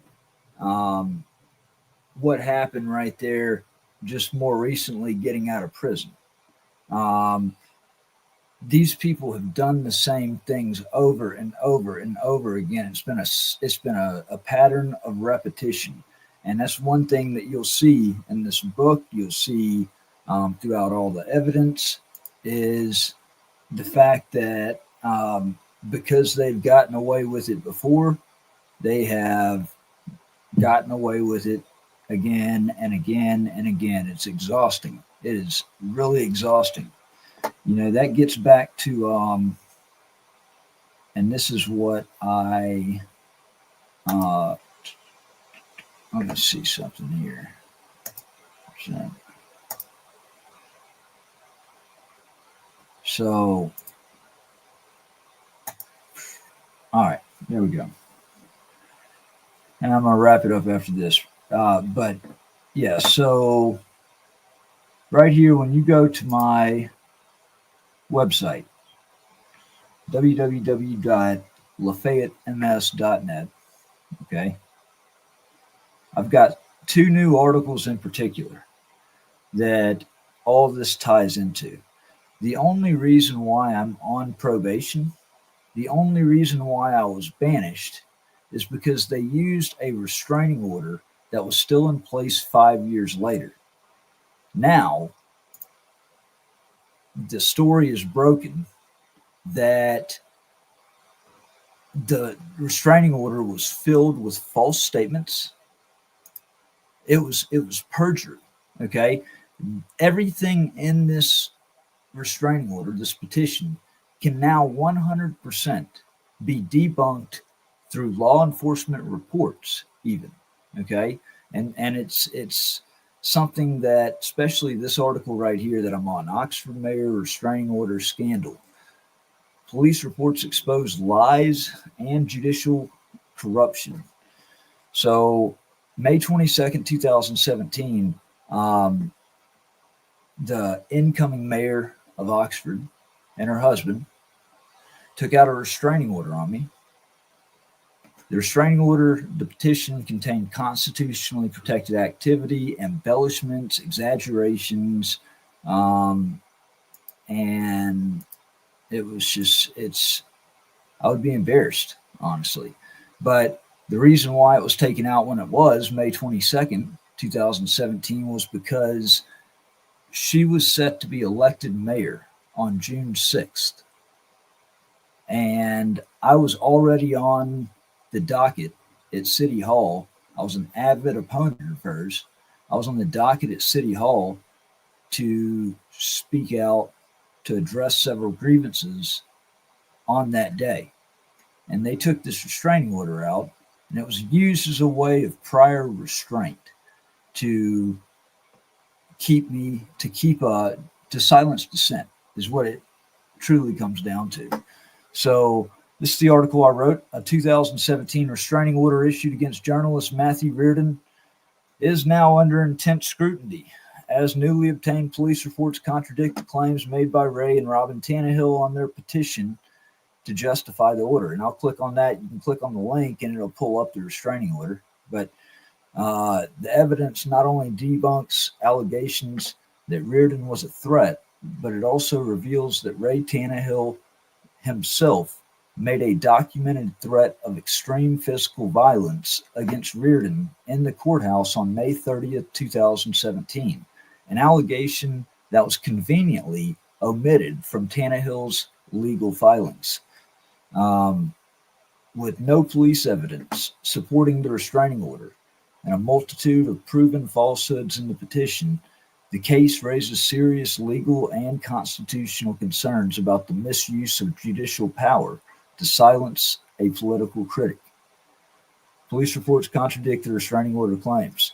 happened right there just more recently getting out of prison. These people have done the same things over and over and over again. It's been a pattern of repetition. And that's one thing that you'll see in this book, you'll see throughout all the evidence, is the fact that because they've gotten away with it before, they have gotten away with it again and again and again. It's exhausting. It is really exhausting. You know, that gets back to, and this is what let me see something here. So, all right, there we go. And I'm going to wrap it up after this. But yeah, so right here, when you go to my website, www.lafayettems.net, okay, I've got two new articles in particular that all this ties into. The only reason why I'm on probation, the only reason why I was banished, is because they used a restraining order that was still in place 5 years later. Now, the story is broken that the restraining order was filled with false statements. It was perjury, okay? Everything in this restraining order, this petition, can now 100% be debunked through law enforcement reports even, okay? And it's something that, especially this article right here that I'm on, Oxford Mayor Restraining Order Scandal. Police reports expose lies and judicial corruption. So May 22nd, 2017, the incoming mayor of Oxford and her husband took out a restraining order on me. The restraining order, the petition, contained constitutionally protected activity, embellishments, exaggerations, and it was just, I would be embarrassed, honestly. But the reason why it was taken out when it was May 22nd, 2017, was because she was set to be elected mayor on June 6th. And I was already on the docket at City Hall. I was an avid opponent of hers. I was on the docket at City Hall to speak out, to address several grievances on that day. And they took this restraining order out, and it was used as a way of prior restraint to silence dissent, is what it truly comes down to. So this is the article I wrote. A 2017 restraining order issued against journalist Matthew Reardon is now under intense scrutiny, as newly obtained police reports contradict the claims made by Ray and Robin Tannehill on their petition to justify the order. And I'll click on that. You can click on the link and it'll pull up the restraining order. But the evidence not only debunks allegations that Reardon was a threat, but it also reveals that Ray Tannehill himself made a documented threat of extreme physical violence against Reardon in the courthouse on May 30th, 2017, an allegation that was conveniently omitted from Tannehill's legal filings. With no police evidence supporting the restraining order and a multitude of proven falsehoods in the petition, the case raises serious legal and constitutional concerns about the misuse of judicial power to silence a political critic. Police reports contradict the restraining order claims.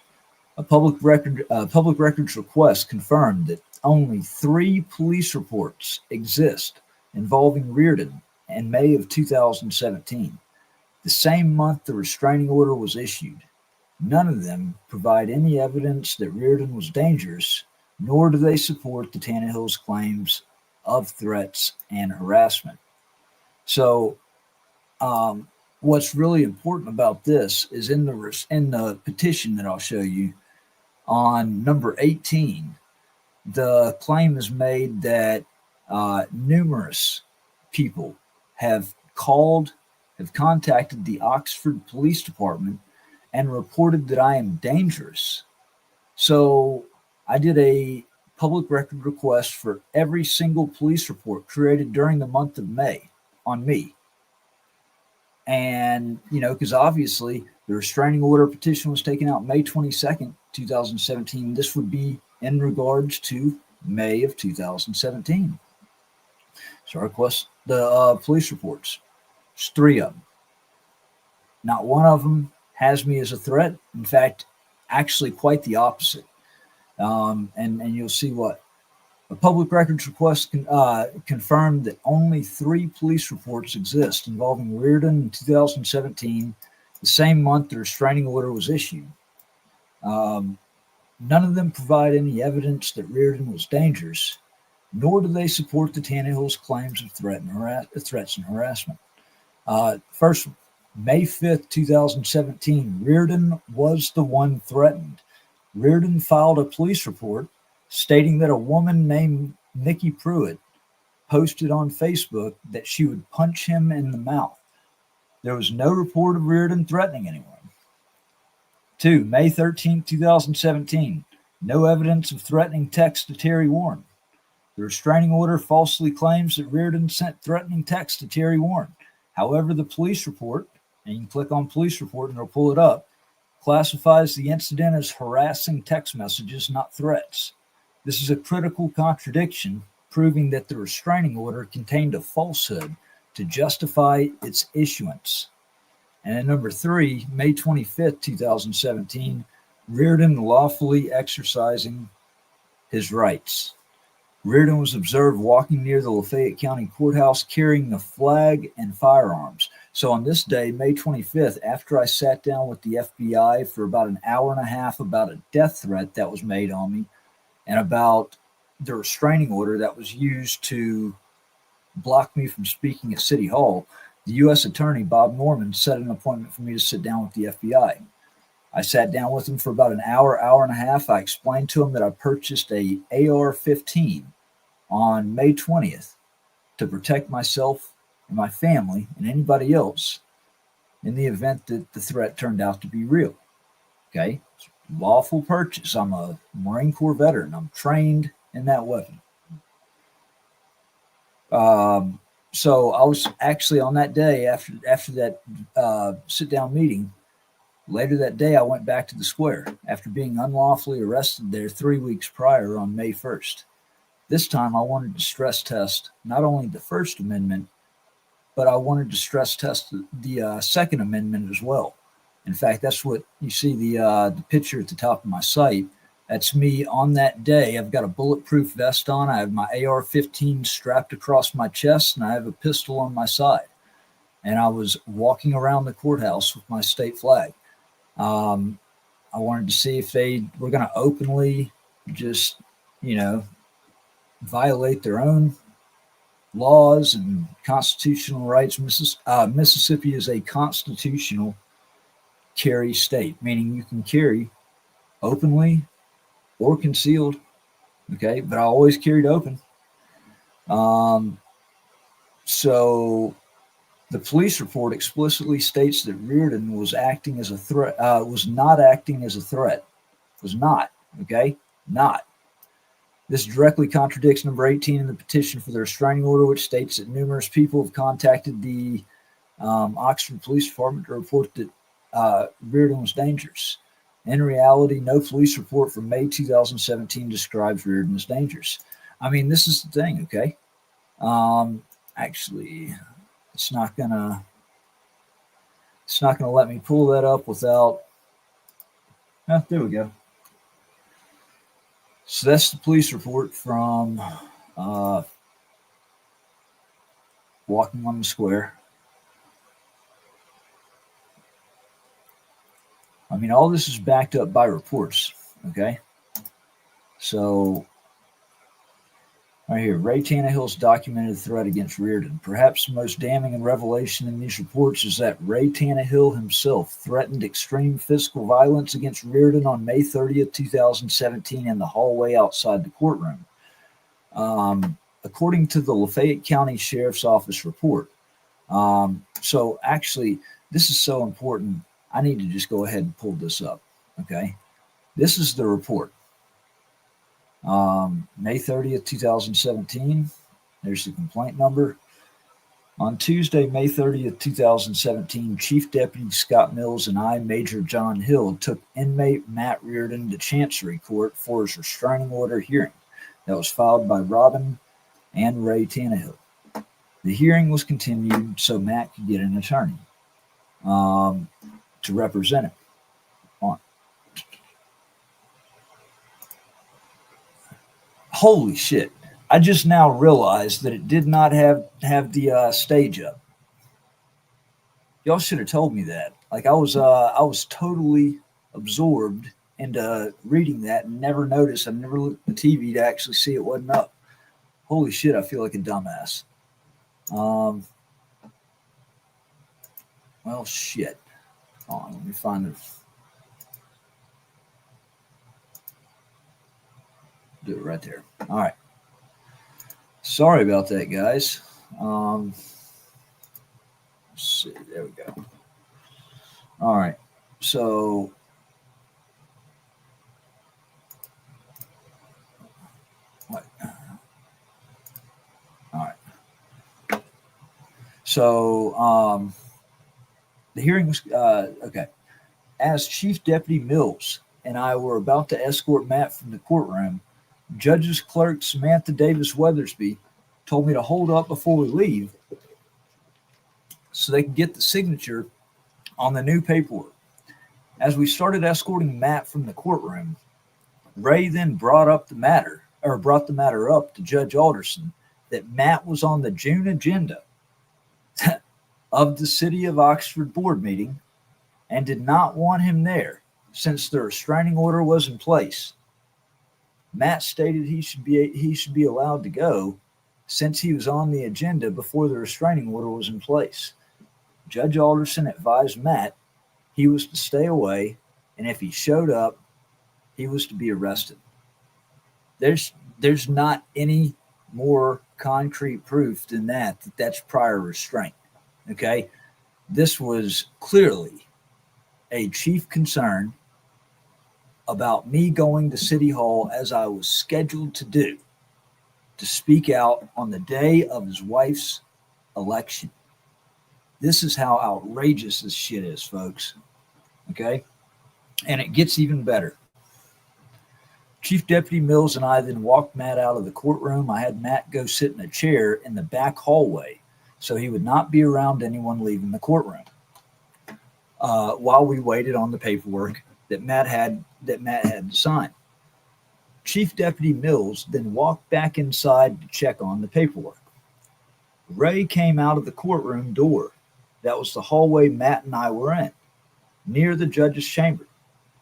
A public records request confirmed that only 3 police reports exist involving Reardon in May of 2017, the same month the restraining order was issued. None of them provide any evidence that Reardon was dangerous, nor do they support the Tannehill's claims of threats and harassment. So, what's really important about this is in the petition that I'll show you on number 18, the claim is made that numerous people have contacted the Oxford Police Department and reported that I am dangerous. So I did a public record request for every single police report created during the month of May on me. And, because obviously the restraining order petition was taken out May 22nd, 2017. This would be in regards to May of 2017. So I request the police reports. There's 3 of them. Not one of them has me as a threat. In fact, actually quite the opposite. And you'll see what. A public records request confirmed that only 3 police reports exist involving Reardon in 2017, the same month the restraining order was issued. None of them provide any evidence that Reardon was dangerous, nor do they support the Tannehill's claims of threats and harassment. First, May 5th, 2017, Reardon was the one threatened. Reardon filed a police report stating that a woman named Nikki Pruitt posted on Facebook that she would punch him in the mouth. There was no report of Reardon threatening anyone. 2, May 13, 2017, no evidence of threatening text to Terry Warren. The restraining order falsely claims that Reardon sent threatening text to Terry Warren. However, the police report, and you can click on police report and it'll pull it up, classifies the incident as harassing text messages, not threats. This is a critical contradiction, proving that the restraining order contained a falsehood to justify its issuance. And at number 3, May 25th, 2017, Reardon lawfully exercising his rights. Reardon was observed walking near the Lafayette County Courthouse carrying a flag and firearms. So on this day, May 25th, after I sat down with the FBI for about an hour and a half about a death threat that was made on me, and about the restraining order that was used to block me from speaking at City Hall, the U.S. Attorney, Bob Norman, set an appointment for me to sit down with the FBI. I sat down with him for about an hour and a half. I explained to him that I purchased a AR-15 on May 20th to protect myself and my family and anybody else in the event that the threat turned out to be real. Okay? Lawful purchase. I'm a Marine Corps veteran. I'm trained in that weapon. So I was actually on that day after that sit-down meeting, later that day I went back to the square after being unlawfully arrested there 3 weeks prior on May 1st. This time I wanted to stress test not only the First Amendment, but I wanted to stress test the Second Amendment as well. In fact, that's what you see the picture at the top of my site. That's me on that day. I've got a bulletproof vest on. I have my AR-15 strapped across my chest, and I have a pistol on my side. And I was walking around the courthouse with my state flag. I wanted to see if they were going to openly just, violate their own laws and constitutional rights. Mississippi is a constitutional carry state, meaning you can carry openly or concealed. Okay, but I always carried open. So the police report explicitly states that Reardon was acting as a threat, was not acting as a threat. Was not, okay? Not. This directly contradicts number 18 in the petition for the restraining order, which states that numerous people have contacted the Oxford Police Department to report that Reardon was dangerous. In reality, no police report from May 2017 describes Reardon as dangerous. I mean, this is the thing, okay? Actually, it's not gonna let me pull that up without. Oh, there we go. So that's the police report from walking on the square. I mean, all this is backed up by reports, okay? So, right here, Ray Tannehill's documented threat against Reardon. Perhaps the most damning revelation in these reports is that Ray Tannehill himself threatened extreme physical violence against Reardon on May 30th, 2017 in the hallway outside the courtroom. According to the Lafayette County Sheriff's Office report. So actually, this is so important. I need to just go ahead and pull this up, okay? This is the report. May 30th, 2017. There's the complaint number. On Tuesday, May 30th, 2017, Chief Deputy Scott Mills and I, Major John Hill, took inmate Matt Reardon to Chancery Court for his restraining order hearing that was filed by Robin and Ray Tannehill. The hearing was continued so Matt could get an attorney to represent him. Holy shit. I just now realized that it did not have the stage up. Y'all should have told me that. Like I was totally absorbed into reading that and never noticed. I never looked at the TV to actually see it wasn't up. Holy shit, I feel like a dumbass. Well, shit. Hold on, let me find it. Do it right there. All right. Sorry about that, guys. Let's see. There we go. All right. So, what? All right. So, the hearing was okay. As Chief Deputy Mills and I were about to escort Matt from the courtroom, Judge's clerk Samantha Davis Weathersby told me to hold up before we leave so they could get the signature on the new paperwork. As we started escorting Matt from the courtroom, Ray then brought the matter up to Judge Alderson that Matt was on the June agenda of the City of Oxford board meeting and did not want him there since the restraining order was in place. Matt stated he should be allowed to go since he was on the agenda before the restraining order was in place. Judge Alderson advised Matt he was to stay away, and if he showed up, he was to be arrested. There's not any more concrete proof than that's prior restraint. Okay? This was clearly a chief concern about me going to City Hall as I was scheduled to do, to speak out on the day of his wife's election. This is how outrageous this shit is, folks. Okay? And it gets even better. Chief Deputy Mills and I then walked Matt out of the courtroom. I had Matt go sit in a chair in the back hallway so he would not be around anyone leaving the courtroom while we waited on the paperwork that Matt had to sign. Chief Deputy Mills then walked back inside to check on the paperwork. Ray came out of the courtroom door. That was the hallway Matt and I were in, near the judge's chamber.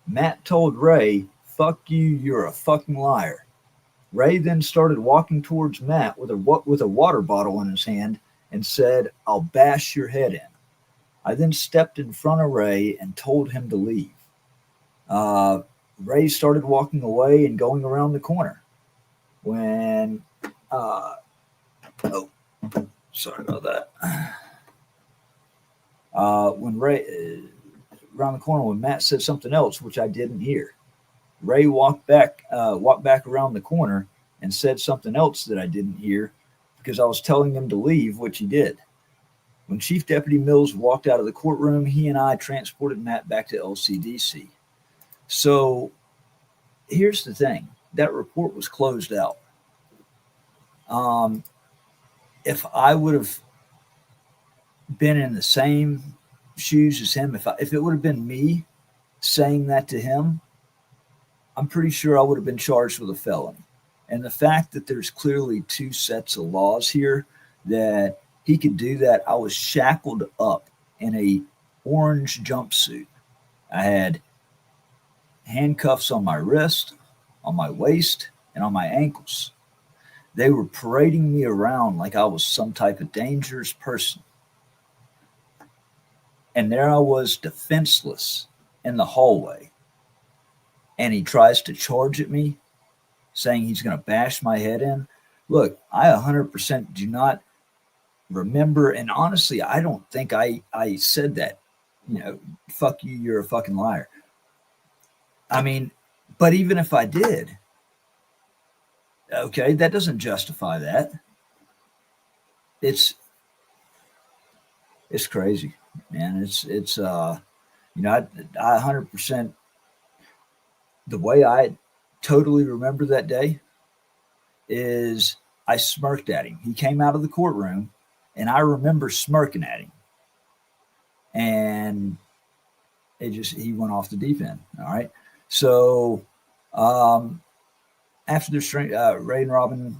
Matt told Ray, "Fuck you, you're a fucking liar." Ray then started walking towards Matt with a water bottle in his hand and said, "I'll bash your head in." I then stepped in front of Ray and told him to leave. Ray started walking away and going around the corner. When Oh, sorry about that. When Ray around the corner, when Matt said something else, which I didn't hear, Ray walked back around the corner and said something else that I didn't hear because I was telling him to leave, which he did. When Chief Deputy Mills walked out of the courtroom, he and I transported Matt back to LCDC. So here's the thing. That report was closed out. If I would have been in the same shoes as him, if it would have been me saying that to him, I'm pretty sure I would have been charged with a felony. And the fact that there's clearly two sets of laws here that he could do that. I was shackled up in a orange jumpsuit. I had handcuffs on my wrist, on my waist, and on my ankles. They were parading me around like I was some type of dangerous person. And there I was, defenseless in the hallway. And he tries to charge at me, saying he's going to bash my head in. Look, I 100% do not remember, and honestly, I don't think I said that. Fuck you, you're a fucking liar. I mean, but even if I did, okay, that doesn't justify that. It's crazy, man. It's I 100%, the way I totally remember that day is I smirked at him. He came out of the courtroom and I remember smirking at him, and he went off the deep end. All right. So, after the Ray and Robin,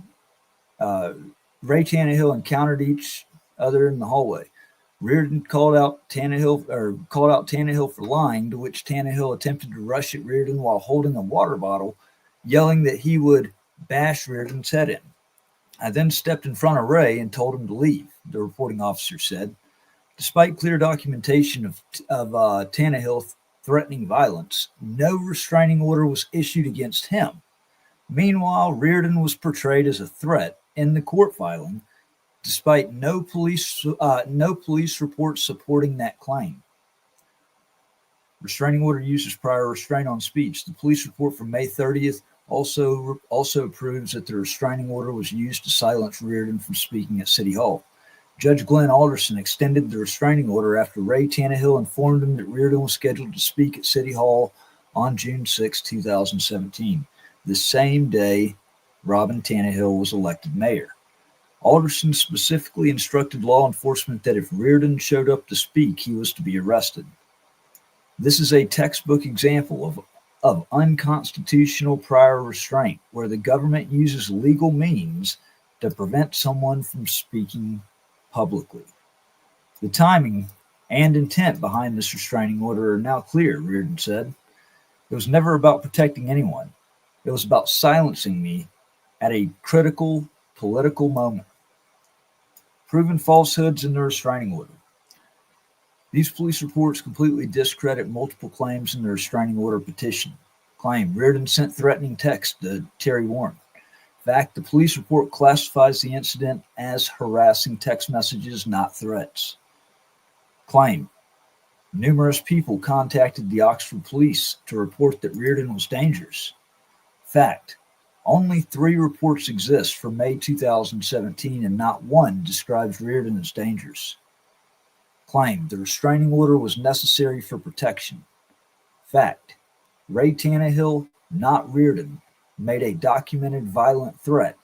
Ray Tannehill encountered each other in the hallway. Reardon called out Tannehill for lying, to which Tannehill attempted to rush at Reardon while holding a water bottle, yelling that he would bash Reardon's head in. I then stepped in front of Ray and told him to leave, the reporting officer said. Despite clear documentation of Tannehill threatening violence, no restraining order was issued against him. Meanwhile, Reardon was portrayed as a threat in the court filing, despite no police reports supporting that claim. Restraining order uses prior restraint on speech. The police report from May 30th also proves that the restraining order was used to silence Reardon from speaking at City Hall. Judge Glenn Alderson extended the restraining order after Ray Tannehill informed him that Reardon was scheduled to speak at City Hall on June 6, 2017, the same day Robin Tannehill was elected mayor. Alderson specifically instructed law enforcement that if Reardon showed up to speak, he was to be arrested. This is a textbook example of unconstitutional prior restraint, where the government uses legal means to prevent someone from speaking publicly. The timing and intent behind this restraining order are now clear, Reardon said. It was never about protecting anyone. It was about silencing me at a critical political moment. Proven falsehoods in the restraining order. These police reports completely discredit multiple claims in the restraining order petition. Claim: Reardon sent threatening text to Terry Warren. Fact: the police report classifies the incident as harassing text messages, not threats. Claim: numerous people contacted the Oxford police to report that Reardon was dangerous. Fact: only 3 reports exist for May 2017, and not one describes Reardon as dangerous. Claim: the restraining order was necessary for protection. Fact: Ray Tannehill, not Reardon, made a documented violent threat,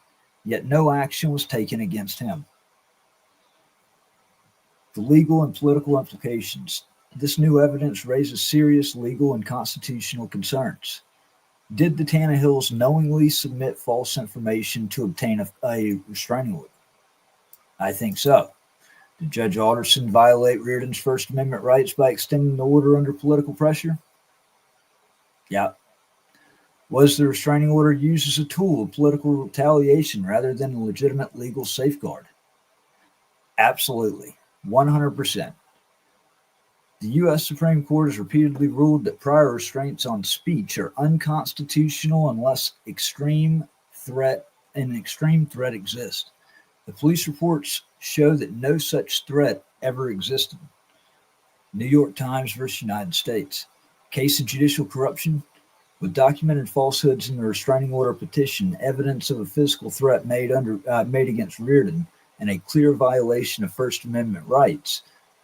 yet no action was taken against him. The legal and political implications. This new evidence raises serious legal and constitutional concerns. Did the Tannehills knowingly submit false information to obtain a restraining order? I think so. Did Judge Alderson violate Reardon's First Amendment rights by extending the order under political pressure? Yeah. Was the restraining order used as a tool of political retaliation rather than a legitimate legal safeguard? Absolutely. 100%. The U.S. Supreme Court has repeatedly ruled that prior restraints on speech are unconstitutional unless an extreme threat exists. The police reports show that no such threat ever existed. New York Times versus United States. Case of judicial corruption. With documented falsehoods in the restraining order petition, evidence of a physical threat made against Reardon, and a clear violation of First Amendment rights,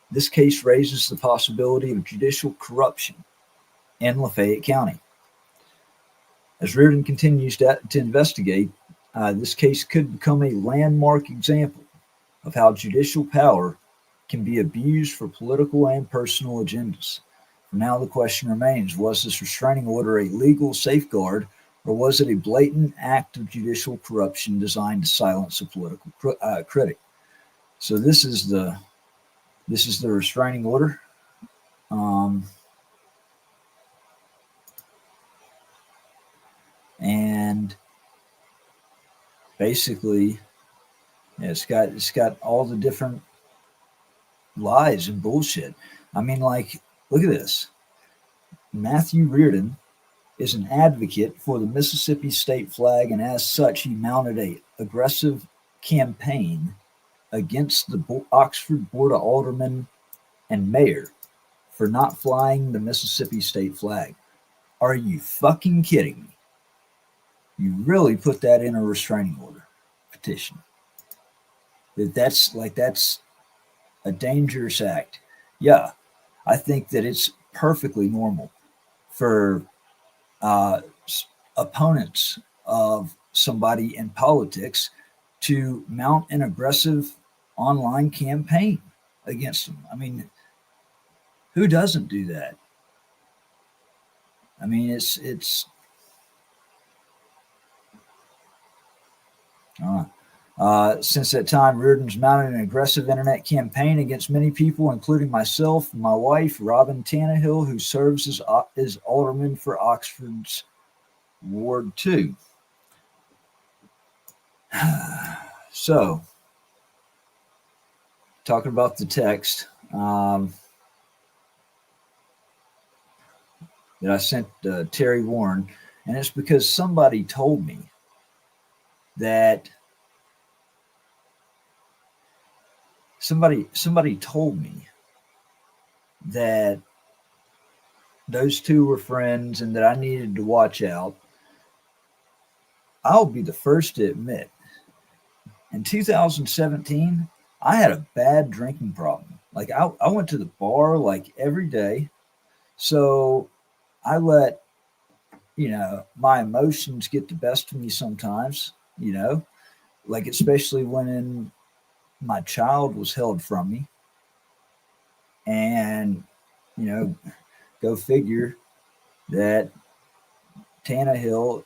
this case raises the possibility of judicial corruption in Lafayette County. As Reardon continues to investigate, this case could become a landmark example of how judicial power can be abused for political and personal agendas. For now, the question remains, was this restraining order a legal safeguard, or was it a blatant act of judicial corruption designed to silence a political critic? So this is the restraining order. And basically, yeah, it's got all the different lies and bullshit. I mean, like, look at this. Matthew Reardon is an advocate for the Mississippi state flag, and as such, he mounted an aggressive campaign against the Oxford Board of Aldermen and mayor for not flying the Mississippi state flag. Are you fucking kidding me? You really put that in a restraining order petition? That's a dangerous act. Yeah, I think that it's perfectly normal for opponents of somebody in politics to mount an aggressive online campaign against them. I mean, who doesn't do that? I mean, it's since that time, Reardon's mounted an aggressive internet campaign against many people, including myself and my wife, Robin Tannehill, who serves as alderman for Oxford's Ward 2. So, talking about the text that I sent Terry Warren, and it's because somebody told me that somebody told me that those two were friends and that I needed to watch out. I'll be the first to admit, in 2017, I had a bad drinking problem. Like, I went to the bar like every day. So I let, my emotions get the best of me sometimes, like especially when my child was held from me. And, go figure that Tannehill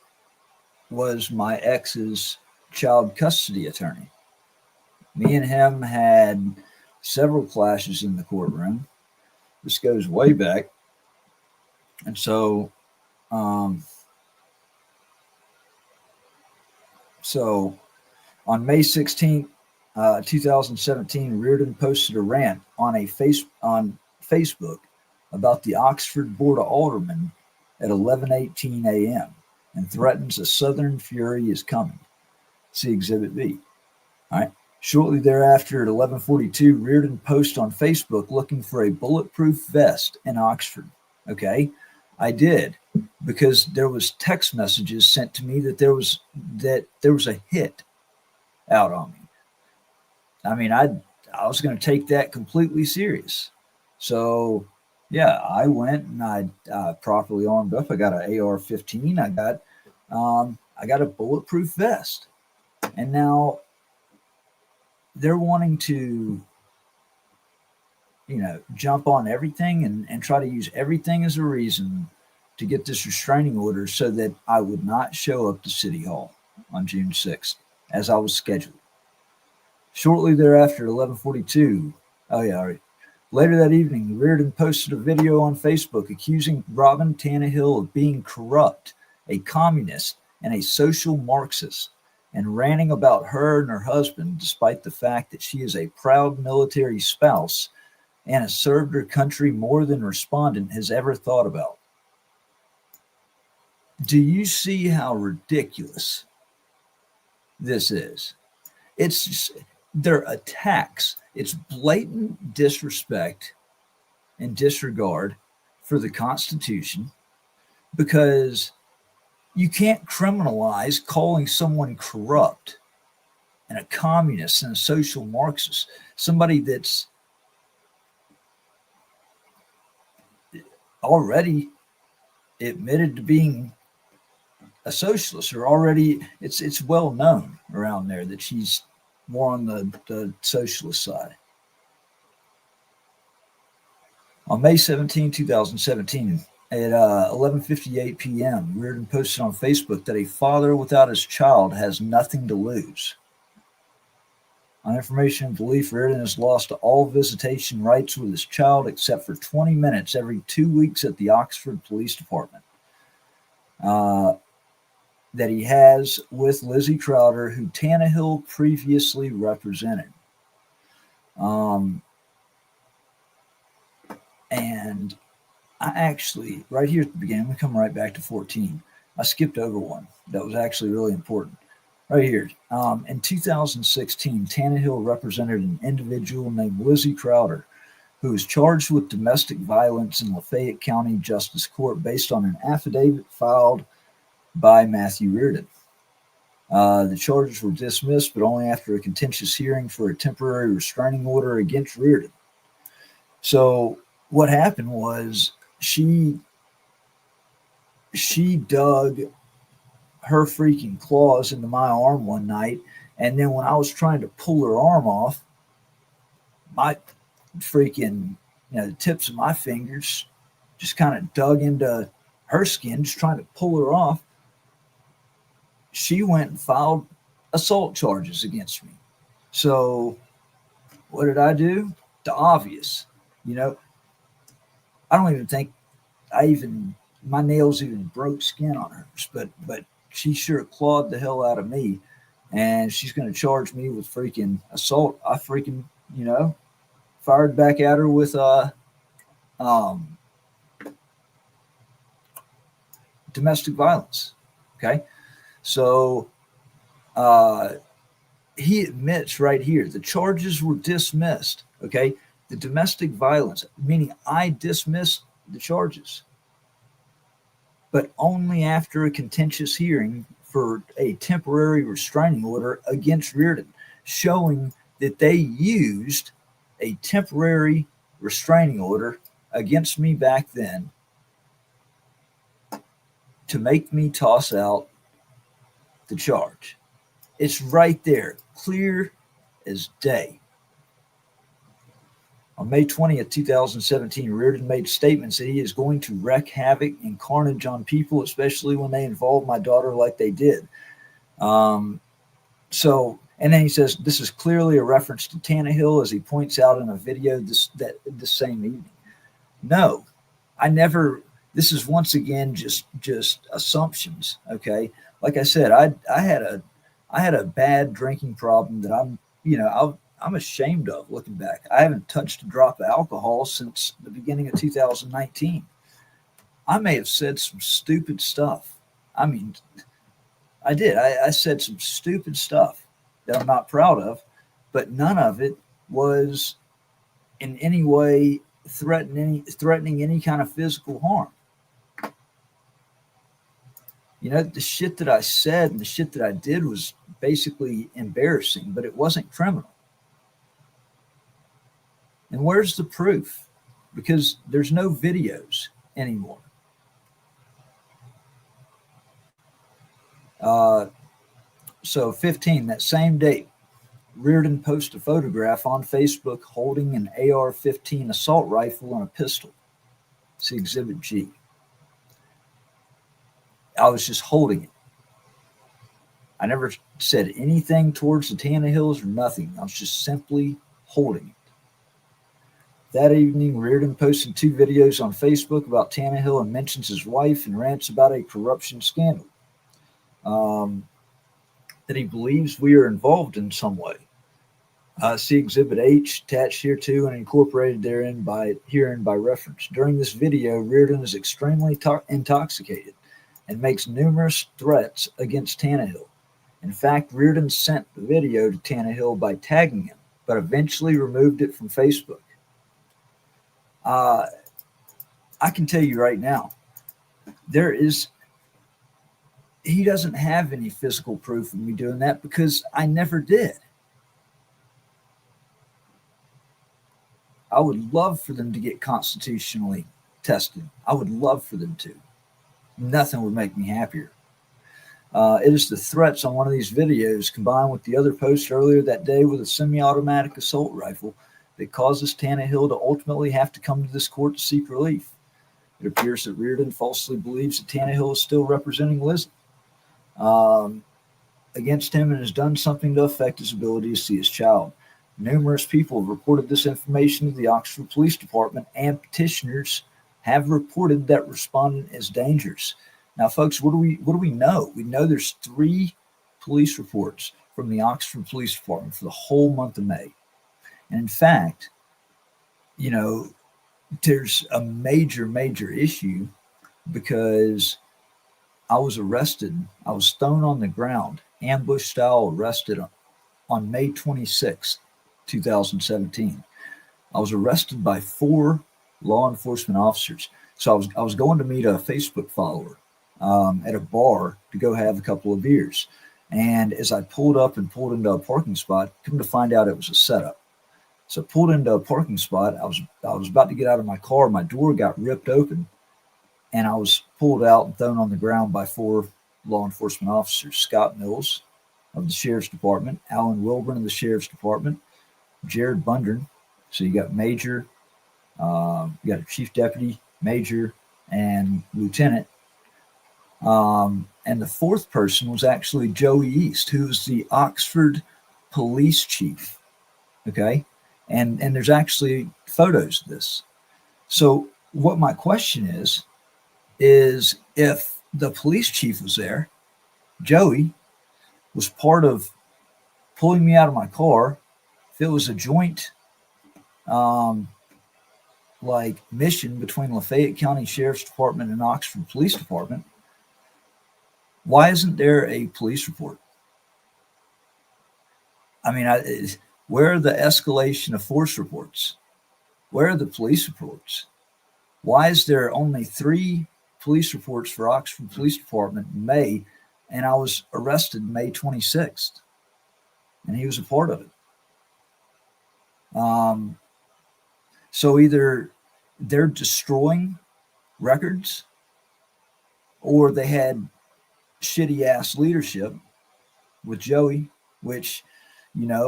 was my ex's child custody attorney. Me and him had several clashes in the courtroom. This goes way back. And so, on May 16th, 2017, Reardon posted a rant on Facebook about the Oxford Board of Aldermen at 11:18 a.m. and threatens a Southern fury is coming. See Exhibit B. All right. Shortly thereafter, at 11:42, Reardon posted on Facebook looking for a bulletproof vest in Oxford. Okay, I did, because there was text messages sent to me that there was a hit out on me. I mean, I was going to take that completely serious. So, yeah, I went and I properly armed up. I got an AR-15. I got a bulletproof vest, and now they're wanting to, jump on everything and try to use everything as a reason to get this restraining order so that I would not show up to City Hall on June 6th, as I was scheduled. Shortly thereafter, 11:42. Oh yeah, all right. Later that evening, Reardon posted a video on Facebook accusing Robin Tannehill of being corrupt, a communist, and a social Marxist, and ranting about her and her husband, despite the fact that she is a proud military spouse and has served her country more than respondent has ever thought about. Do you see how ridiculous this is? It's just, they're attacks. It's blatant disrespect and disregard for the Constitution, because you can't criminalize calling someone corrupt and a communist and a social Marxist, somebody that's already admitted to being a socialist, or already it's well known around there that she's more on the socialist side. On May 17, 2017, at 11:58 p.m., Reardon posted on Facebook that a father without his child has nothing to lose. On information and belief, Reardon has lost all visitation rights with his child except for 20 minutes every 2 weeks at the Oxford Police Department that he has with Lizzie Crowder, who Tannehill previously represented. And I actually, right here at the beginning, we come right back to 14. I skipped over one that was actually really important. Right here. In 2016, Tannehill represented an individual named Lizzie Crowder, who was charged with domestic violence in Lafayette County Justice Court based on an affidavit filed by Matthew Reardon. The charges were dismissed, but only after a contentious hearing for a temporary restraining order against Reardon. So what happened was she dug her freaking claws into my arm one night, and then when I was trying to pull her arm off, my freaking, the tips of my fingers just kind of dug into her skin, just trying to pull her off. She went and filed assault charges against me. So what did I do? The obvious, I don't even think my nails even broke skin on hers, but she sure clawed the hell out of me, and she's going to charge me with freaking assault. I freaking, fired back at her with domestic violence. Okay. So he admits right here, the charges were dismissed. Okay. The domestic violence, meaning I dismissed the charges, but only after a contentious hearing for a temporary restraining order against Reardon, showing that they used a temporary restraining order against me back then to make me toss out the charge. It's right there, clear as day. On May 20th, 2017, Reardon made statements that he is going to wreak havoc and carnage on people, especially when they involve my daughter like they did. And then he says, this is clearly a reference to Tannehill, as he points out in a video this same evening. No, I never. This is once again just assumptions. Okay, like I said, I had a bad drinking problem that I'm ashamed of looking back. I haven't touched a drop of alcohol since the beginning of 2019. I may have said some stupid stuff. I mean, I did. I said some stupid stuff that I'm not proud of, but none of it was in any way threatening any kind of physical harm. The shit that I said and the shit that I did was basically embarrassing, but it wasn't criminal. And where's the proof? Because there's no videos anymore. So 15, that same date, Reardon posted a photograph on Facebook holding an AR-15 assault rifle and a pistol. See Exhibit G. I was just holding it. I never said anything towards the Tannehills or nothing. I was just simply holding it. That evening, Reardon posted 2 videos on Facebook about Tannehill and mentions his wife and rants about a corruption scandal that he believes we are involved in some way. See Exhibit H attached here too and incorporated herein by reference. During this video, Reardon is extremely intoxicated and makes numerous threats against Tannehill. In fact, Reardon sent the video to Tannehill by tagging him, but eventually removed it from Facebook. I can tell you right now, he doesn't have any physical proof of me doing that because I never did. I would love for them to get constitutionally tested. I would love for them to. Nothing would make me happier. It is the threats on one of these videos combined with the other post earlier that day with a semi-automatic assault rifle that causes Tannehill to ultimately have to come to this court to seek relief. It appears that Reardon falsely believes that Tannehill is still representing Lizzie against him and has done something to affect his ability to see his child. Numerous people have reported this information to the Oxford Police Department, and petitioners have reported that respondent is dangerous. Now, folks, what do we know? We know there's 3 police reports from the Oxford Police Department for the whole month of May. And in fact, there's a major issue because I was arrested. I was thrown on the ground, ambush style arrested on May 26th, 2017. I was arrested by 4 law enforcement officers. So I was going to meet a Facebook follower at a bar to go have a couple of beers. And as I pulled into a parking spot, come to find out it was a setup. So I pulled into a parking spot. I was about to get out of my car. My door got ripped open, and I was pulled out and thrown on the ground by 4 law enforcement officers: Scott Mills of the Sheriff's Department, Alan Wilburn of the Sheriff's Department, Jared Bundren. So you got Major, you got a Chief Deputy, Major, and Lieutenant. And the 4th person was actually Joey East, who was the Oxford Police Chief. Okay. And there's actually photos of this. So what my question is if the police chief was there, Joey was part of pulling me out of my car, if it was a joint mission between Lafayette County Sheriff's Department and Oxford Police Department, why isn't there a police report? I mean, where are the escalation of force reports? Where are the police reports? Why is there only 3 police reports for Oxford Police Department in May, and I was arrested May 26th, and he was a part of it? So either they're destroying records, or they had shitty ass leadership with Joey, which, that's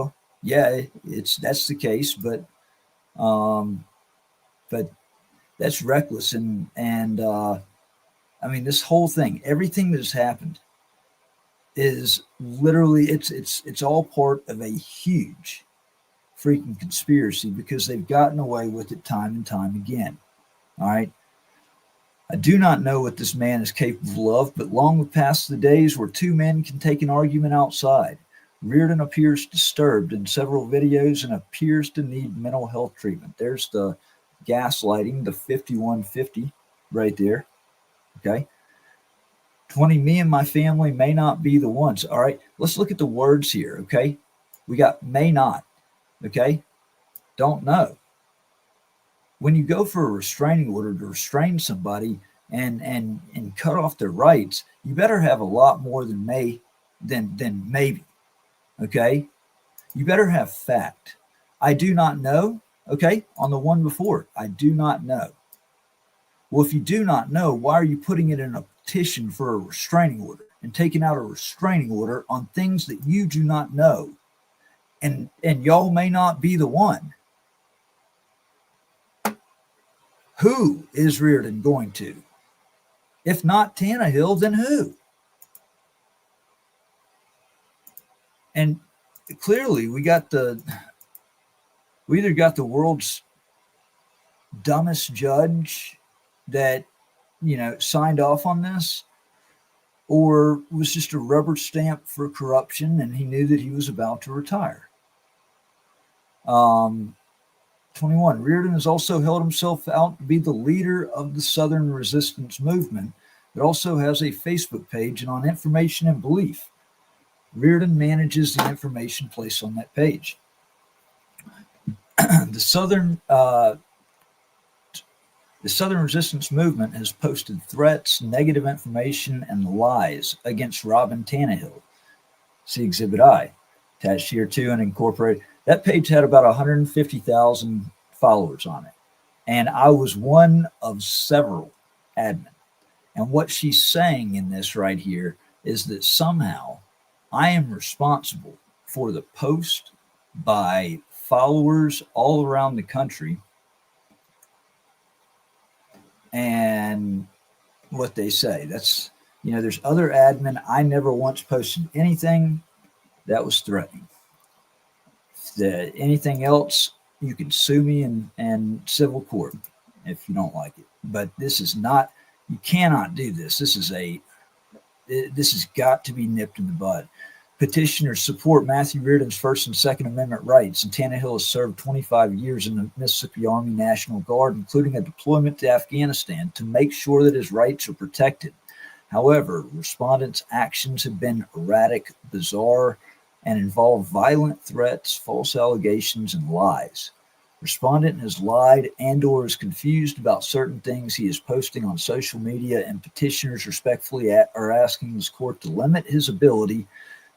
the case, but that's reckless. And I mean, this whole thing, everything that has happened is literally, it's all part of a huge freaking conspiracy because they've gotten away with it time and time again. All right. I do not know what this man is capable of, but long have passed the days where 2 men can take an argument outside. Reardon appears disturbed in several videos and appears to need mental health treatment. There's the gaslighting, the 5150 right there. Okay. 20, me and my family may not be the ones. All right. Let's look at the words here. Okay. We got may not. Okay. Don't know. When you go for a restraining order to restrain somebody and cut off their rights, you better have a lot more than than maybe. Okay. You better have fact. I do not know. Okay. On the one before, I do not know. Well, if you do not know, why are you putting it in a petition for a restraining order and taking out a restraining order on things that you do not know? And y'all may not be the one. Who is Reardon going to? If not Tannehill, then who? And clearly we either got the world's dumbest judge that, signed off on this, or was just a rubber stamp for corruption and he knew that he was about to retire. 21. Reardon has also held himself out to be the leader of the Southern Resistance Movement. It also has a Facebook page and on information and belief. Reardon manages the information placed on that page. The Southern Resistance Movement has posted threats, negative information, and lies against Robin Tannehill. See Exhibit I, attached here too, and incorporate. That page had about 150,000 followers on it, and I was one of several admin. And what she's saying in this right here is that somehow I am responsible for the post by followers all around the country and what they say. That's, there's other admin. I never once posted anything that was threatening. Anything else, you can sue me in civil court if you don't like it. But this is not, you cannot do this. This has got to be nipped in the bud. Petitioners support Matthew Reardon's First and Second Amendment rights, and Tannehill has served 25 years in the Mississippi Army National Guard, including a deployment to Afghanistan, to make sure that his rights are protected. However, respondents' actions have been erratic, bizarre, and involve violent threats, false allegations, and lies. Respondent has lied and/or is confused about certain things he is posting on social media, and petitioners respectfully are asking this court to limit his ability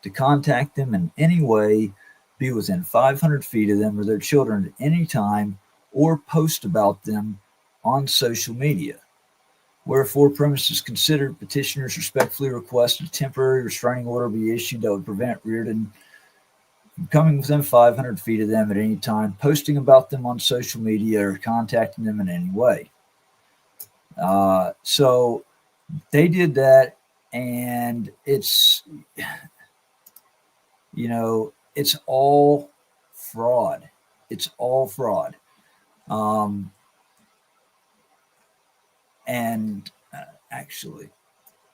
to contact them in any way, be within 500 feet of them or their children at any time, or post about them on social media. Wherefore, premises considered, petitioners respectfully request a temporary restraining order be issued that would prevent Reardon from coming within 500 feet of them at any time, posting about them on social media, or contacting them in any way. So they did that, and it's, it's all fraud. It's all fraud. Actually,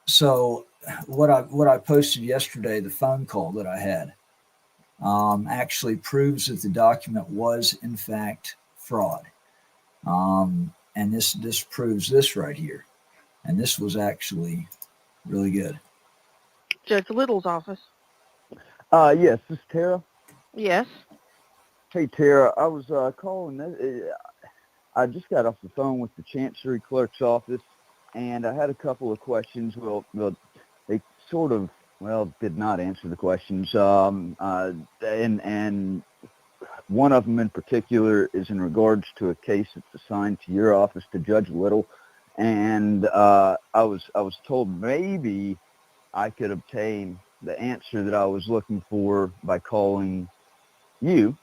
so what I posted yesterday, the phone call that I had, actually proves that the document was in fact fraud. And this proves this right here. And this was actually really good. Judge Little's office. Yes, this is Tara. Yes. Hey, Tara, I was calling. I just got off the phone with the Chancery Clerk's office, and I had a couple of questions. Well, they sort of, did not answer the questions. And one of them in particular is in regards to a case that's assigned to your office to Judge Little, and I was told maybe I could obtain the answer that I was looking for by calling you.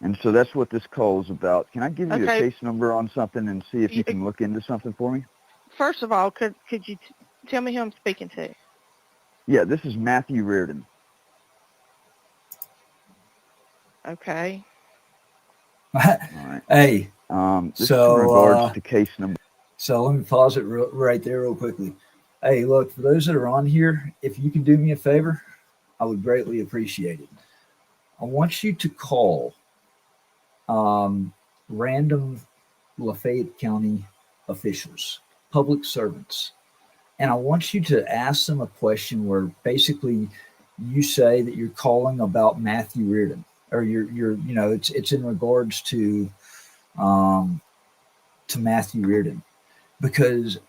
And so that's what this call is about. Can I give you a case number on something and see if you can look into something for me? First of all, could you tell me who I'm speaking to? Yeah, this is Matthew Reardon. Okay. All right. Hey, this is in regards to case number. So let me pause it right there real quickly. Hey, look, for those that are on here, if you can do me a favor, I would greatly appreciate it. I want you to call random Lafayette County officials, public servants, and I want you to ask them a question where basically you say that you're calling about Matthew Reardon, or it's in regards to Matthew Reardon, because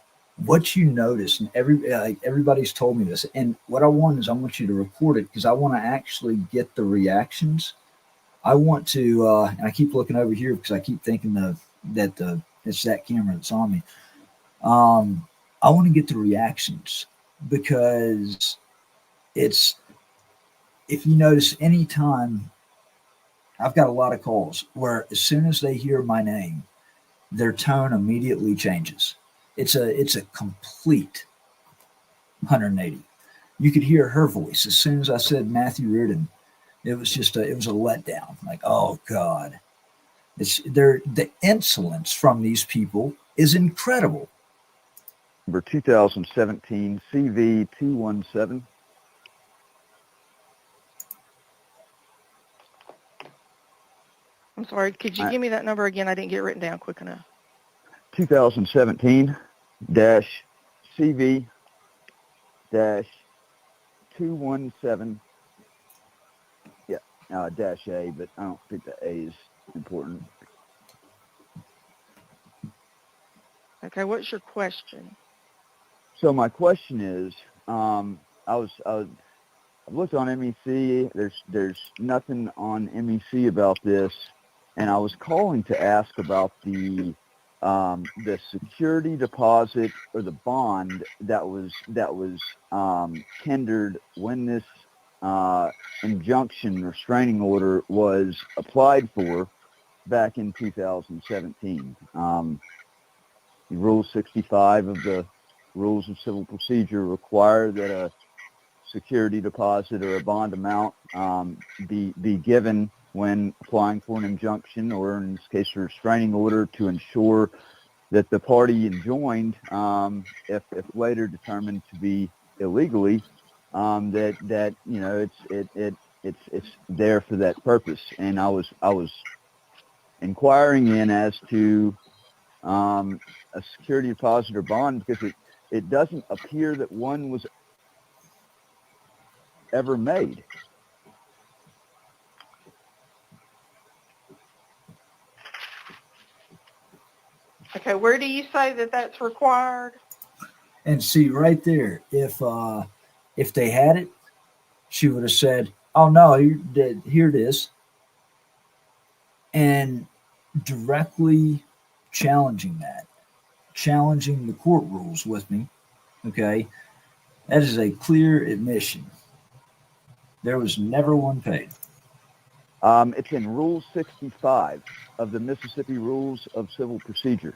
what you notice, and everybody's told me this, and what I want is I want you to record it, because I want to actually get the reactions. I want to, and I keep looking over here because I keep thinking that it's that camera that's on me. I want to get the reactions, because it's, if you notice, any time I've got a lot of calls where as soon as they hear my name, their tone immediately changes. It's a complete 180. You could hear her voice as soon as I said Matthew Reardon. It was just it was a letdown. Like, oh God, the insolence from these people is incredible. Number 2017 CV 217. I'm sorry, could you give me that number again? I didn't get it written down quick enough. 2017 CV 217 dash A, but I don't think the A is important. Okay, what's your question? So my question is, I've looked on MEC. There's nothing on MEC about this, and I was calling to ask about the security deposit or the bond that was tendered when this injunction restraining order was applied for back in 2017. Rule 65 of the Rules of Civil Procedure require that a security deposit or a bond amount be given when applying for an injunction, or in this case a restraining order, to ensure that the party enjoined, if later determined to be illegally, that you know it's there for that purpose. And I was inquiring in as to a security deposit or bond, because it doesn't appear that one was ever made. Okay, where do you say that that's required? And see right there, if they had it, she would have said, "Oh no, here it is," and directly challenging the court rules with me. Okay, that is a clear admission. There was never one paid. It's in Rule 65 of the Mississippi Rules of Civil Procedure.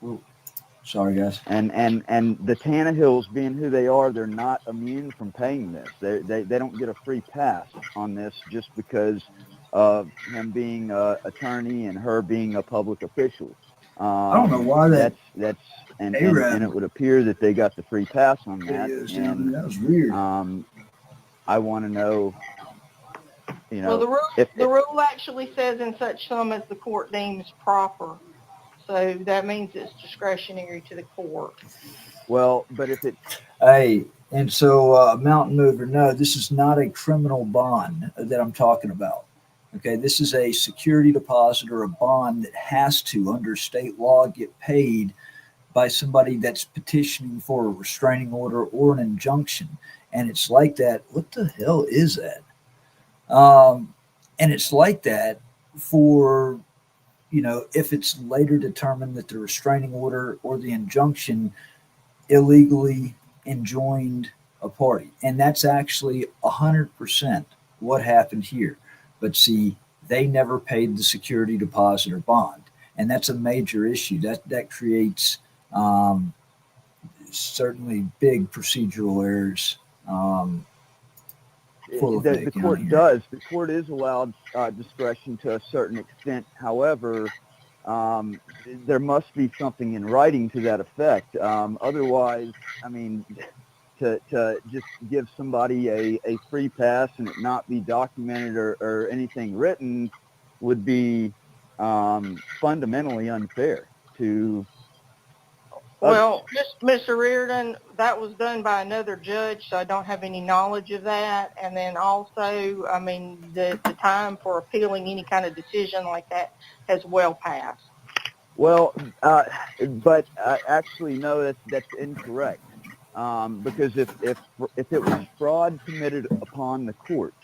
Ooh, sorry, guys. And the Tannehills, being who they are, they're not immune from paying this. They don't get a free pass on this just because of him being an attorney and her being a public official. I don't know why that's and it would appear that they got the free pass on that. And that was weird. I want to know, you know, Well, the rule actually says in such sum as the court deems proper. So that means it's discretionary to the court. Well, but if it... Hey, and so Mountain Mover, no, this is not a criminal bond that I'm talking about. Okay, this is a security deposit or a bond that has to, under state law, get paid by somebody that's petitioning for a restraining order or an injunction. And it's like that. What the hell is that? And it's like that for, you know, if it's later determined that the restraining order or the injunction illegally enjoined a party. And that's actually 100% what happened here. But see, they never paid the security deposit or bond. And that's a major issue. That creates certainly big procedural errors. The court does. The court is allowed discretion to a certain extent. However, there must be something in writing to that effect. Otherwise, I mean, to just give somebody a free pass and it not be documented or anything written would be fundamentally unfair to... Well, Mr. Reardon, that was done by another judge, so I don't have any knowledge of that. And then also, I mean, the time for appealing any kind of decision like that has well passed. Well, but actually, no, that's incorrect. Because if it was fraud committed upon the court,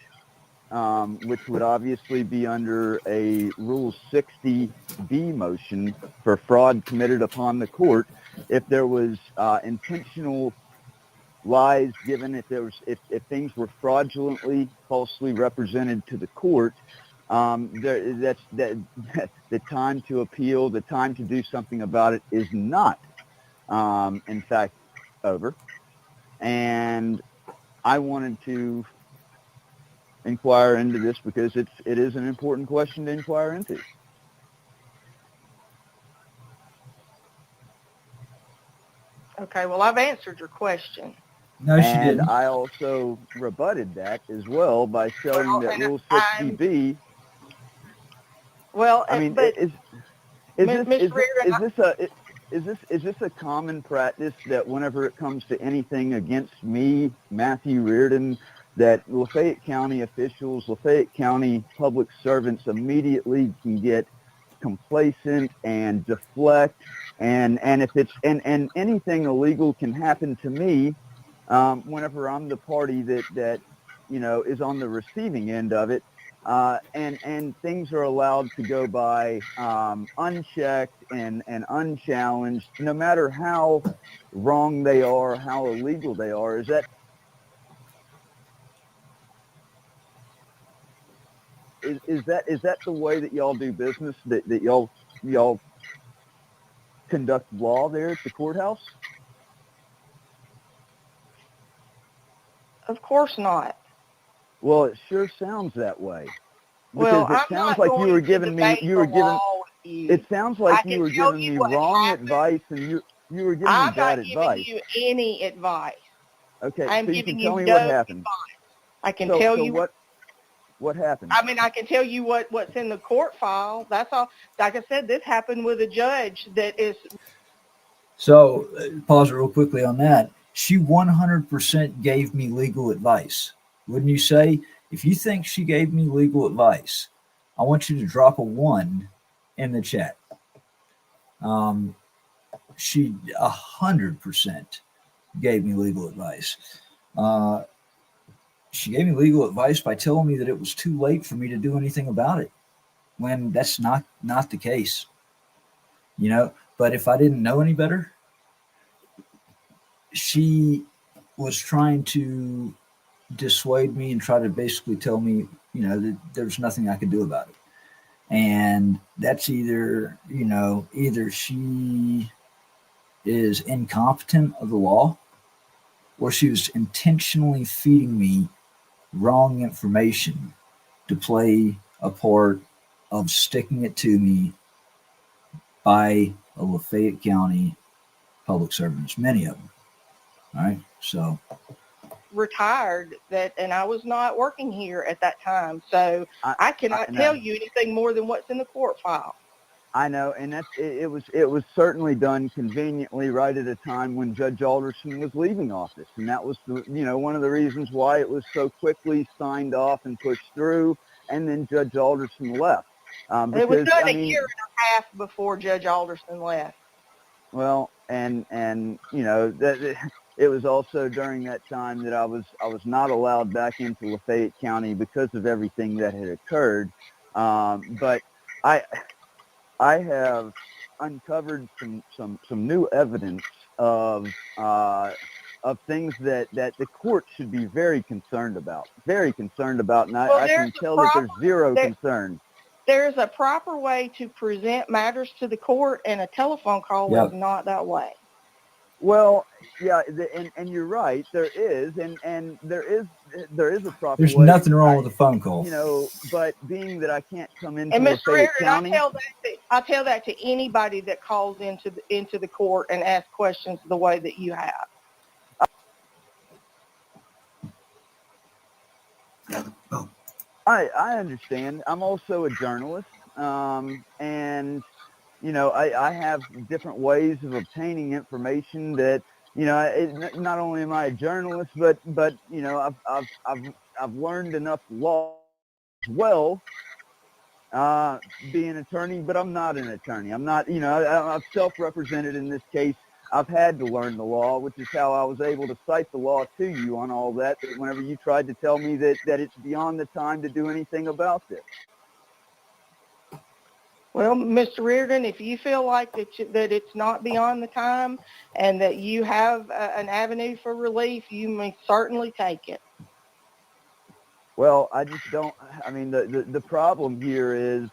which would obviously be under a Rule 60B motion for fraud committed upon the court, if there was intentional lies given, if things were fraudulently, falsely represented to the court, the time to appeal, the time to do something about it is not, in fact, over. And I wanted to inquire into this because it is an important question to inquire into. Okay, well, I've answered your question. No, she didn't. And I also rebutted that as well by showing that Rule 60B... Well, I mean, but Is this a common practice that whenever it comes to anything against me, Matthew Reardon, that Lafayette County officials, Lafayette County public servants immediately can get complacent and deflect, and if it's and anything illegal can happen to me whenever I'm the party that is on the receiving end of it, and things are allowed to go by unchecked and unchallenged, no matter how wrong they are, how illegal they are. Is that the way that y'all do business? That y'all conduct law there at the courthouse? Of course not. Well, it sure sounds that way. Well, Because it sounds like you were giving me, it sounds like you were giving me wrong advice, and you were giving me bad advice. I'm not giving you any advice. Okay, I'm so you giving can tell you me no what happened. advice. I can tell you what happened. I mean, I can tell you what's in the court file. That's all. Like I said, this happened with a judge that is. So, pause real quickly on that. She 100% gave me legal advice. Wouldn't you say? If you think she gave me legal advice, I want you to drop a 1 in the chat. She 100% gave me legal advice. She gave me legal advice by telling me that it was too late for me to do anything about it, when that's not the case. But if I didn't know any better, she was trying to dissuade me and try to basically tell me, that there's nothing I could do about it. And that's either she is incompetent of the law, or she was intentionally feeding me wrong information to play a part of sticking it to me by a Lafayette County public servants, many of them. All right. So Retired and I was not working here at that time. So I cannot tell you anything more than what's in the court file. I know, and it was certainly done conveniently right at a time when Judge Alderson was leaving office, and that was one of the reasons why it was so quickly signed off and pushed through, and then Judge Alderson left. It was done a year and a half before Judge Alderson left. Well, and that it was also during that time that I was not allowed back into Lafayette County because of everything that had occurred. But I have uncovered some new evidence of things that the court should be very concerned about, and I can tell that there's zero concern. There's a proper way to present matters to the court, and a telephone call is not that way. Well, yeah, and you're right. There is, and there is a proper There's way. There's nothing wrong with a phone call. But being that I can't come into and Lafayette County, I tell that to anybody that calls into the court and asks questions the way that you have. I understand. I'm also a journalist, and I have different ways of obtaining information that, not only am I a journalist, but I've learned enough law as well, being an attorney, but I'm not an attorney. I'm not, I'm self-represented in this case. I've had to learn the law, which is how I was able to cite the law to you on all that whenever you tried to tell me that it's beyond the time to do anything about this. Well, Mr. Reardon, if you feel like that it's not beyond the time and that you have an avenue for relief, you may certainly take it. Well, I just don't. I mean, the problem here is,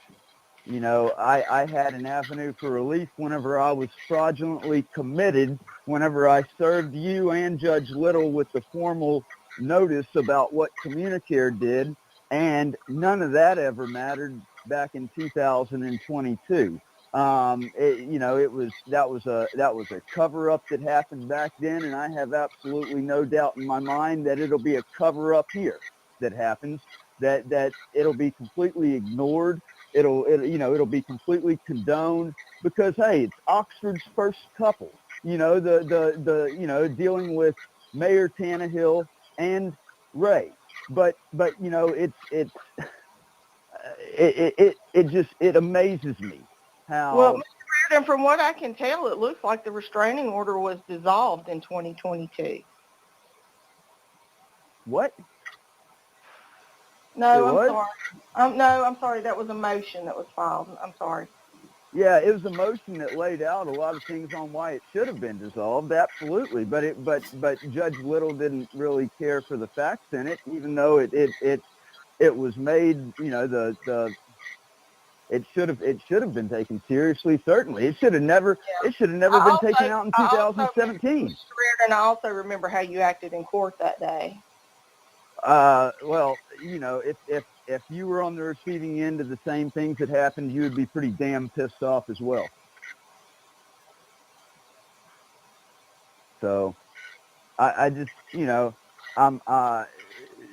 I had an avenue for relief whenever I was fraudulently committed, whenever I served you and Judge Little with the formal notice about what Communicare did, and none of that ever mattered back in 2022. That was a cover-up that happened back then, and I have absolutely no doubt in my mind that it'll be a cover-up here that happens, that it'll be completely ignored, it'll be completely condoned because, hey, it's Oxford's first couple, dealing with Mayor Tannehill and Ray. But it amazes me how. Well, Mr. Reardon, from what I can tell, it looks like the restraining order was dissolved in 2022. What? No, It I'm was? sorry. No, I'm sorry. That was a motion that was filed. I'm sorry. Yeah, it was a motion that laid out a lot of things on why it should have been dissolved. Absolutely, but Judge Little didn't really care for the facts in it, even though it was made. It should have been taken seriously. Certainly, it should have never been taken out in 2017. Mr. Reardon, I also remember how you acted in court that day. Well, if you were on the receiving end of the same things that happened, you would be pretty damn pissed off as well. So, I just,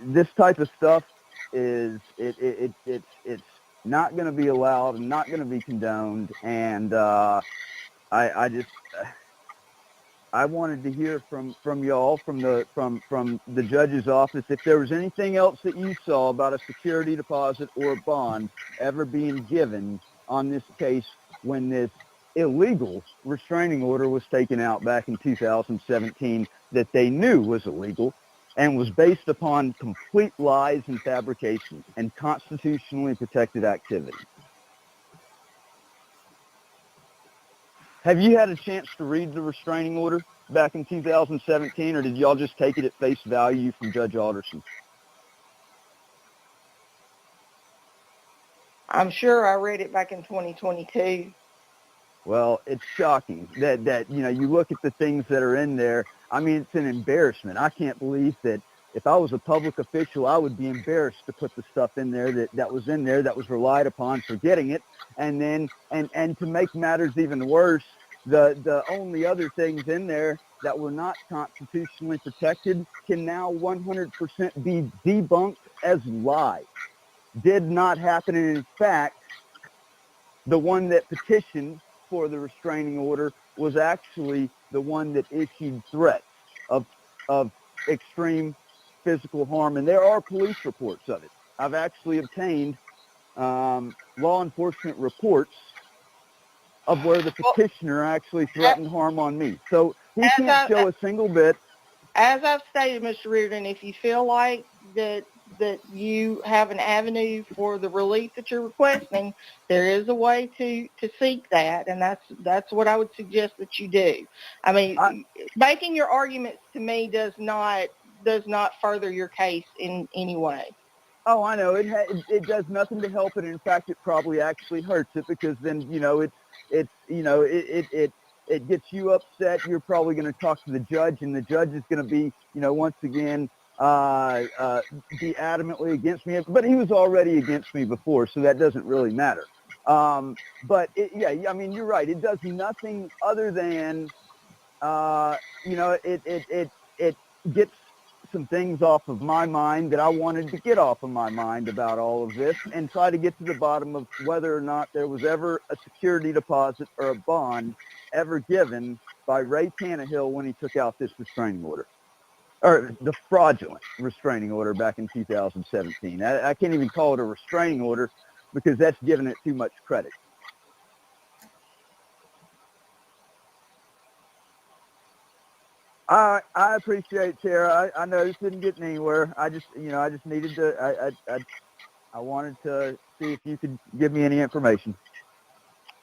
this type of stuff is it's not going to be allowed and not going to be condoned, and I wanted to hear from y'all, from the judge's office, if there was anything else that you saw about a security deposit or a bond ever being given on this case when this illegal restraining order was taken out back in 2017 that they knew was illegal and was based upon complete lies and fabrication and constitutionally protected activity. Have you had a chance to read the restraining order back in 2017, or did y'all just take it at face value from Judge Alderson? I'm sure I read it back in 2022. Well, it's shocking that you look at the things that are in there. I mean, it's an embarrassment. I can't believe that if I was a public official, I would be embarrassed to put the stuff in there that was in there that was relied upon for getting it. And then, and to make matters even worse, the only other things in there that were not constitutionally protected can now 100% be debunked as lies. Did not happen. And in fact, the one that petitioned for the restraining order was actually the one that issued threats of extreme physical harm, and there are police reports of it. I've actually obtained law enforcement reports of where the petitioner actually threatened harm on me. So he can't show a single bit. As I've stated, Mr. Reardon, if you feel like that you have an avenue for the relief that you're requesting, there is a way to seek that, and that's what I would suggest that you do. I mean, making your arguments to me does not further your case in any way. Oh, I know. It does nothing to help it. In fact, it probably actually hurts it, because then it gets you upset. You're probably going to talk to the judge, and the judge is going to be, once again, be adamantly against me. But he was already against me before, so that doesn't really matter. But I mean, you're right. It does nothing other than, it gets some things off of my mind that I wanted to get off of my mind about all of this, and try to get to the bottom of whether or not there was ever a security deposit or a bond ever given by Ray Tannehill when he took out this restraining order, or the fraudulent restraining order back in 2017. I can't even call it a restraining order, because that's giving it too much credit. I appreciate it, Tara. I know this didn't get anywhere. I just needed to, I wanted to see if you could give me any information.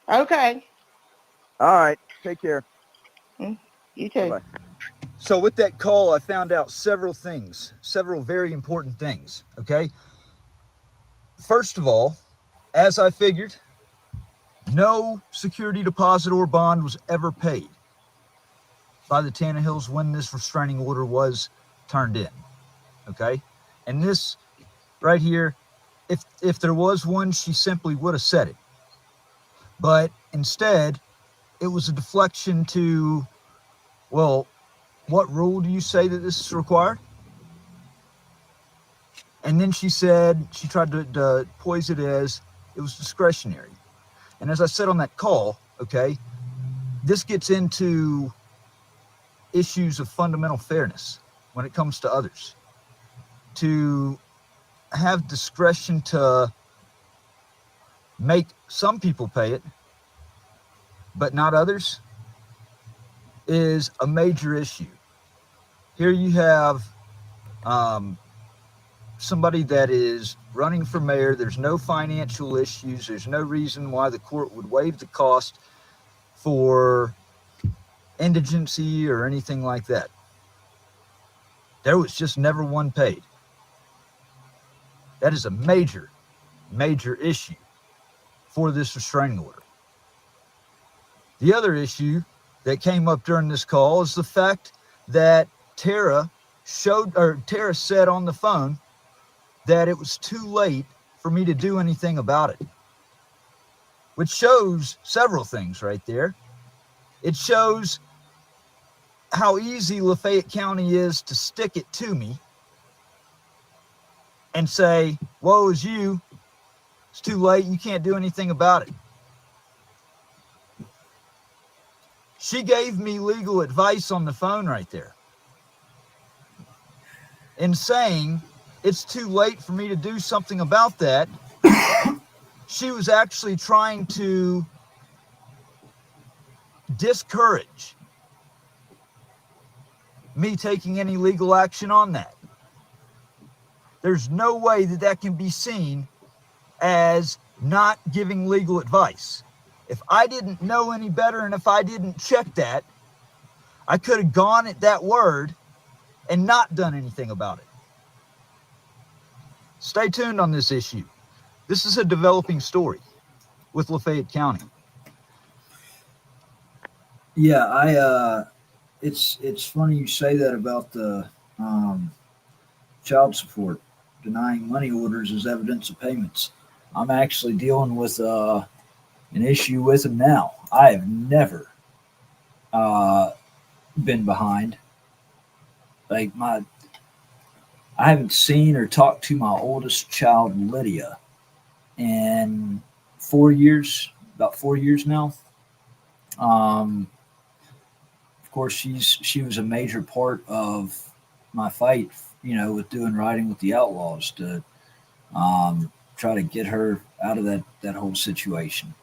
Okay. All right. Take care. You too. Bye-bye. So with that call, I found out several things, several very important things, okay? First of all, as I figured, no security deposit or bond was ever paid by the Tannehills when this restraining order was turned in, okay? And this right here, if there was one, she simply would have said it. But instead, it was a deflection to, well, what rule do you say that this is required? And then she said, she tried to poise it as, it was discretionary. And as I said on that call, okay, this gets into issues of fundamental fairness when it comes to others. To have discretion to make some people pay it, but not others, is a major issue. Here you have somebody that is running for mayor. There's no financial issues. There's no reason why the court would waive the cost for indigency or anything like that. There was just never one paid. That is a major, major issue for this restraining order. The other issue that came up during this call is the fact that Tara said on the phone that it was too late for me to do anything about it, which shows several things right there. It shows how easy Lafayette County is to stick it to me and say, woe is you, it's too late, you can't do anything about it. She gave me legal advice on the phone right there in saying it's too late for me to do something about that. She was actually trying to discourage me taking any legal action on that. There's no way that that can be seen as not giving legal advice. If I didn't know any better and if I didn't check that, I could have gone at that word and not done anything about it. Stay tuned on this issue. This is a developing story with Lafayette County. Yeah, it's funny you say that about the child support, denying money orders as evidence of payments. I'm actually dealing with an issue with them now. I have never been behind. Like I haven't seen or talked to my oldest child, Lydia, in 4 years, about 4 years now. Of course, she was a major part of my fight, with doing Riding with the Outlaws to try to get her out of that whole situation.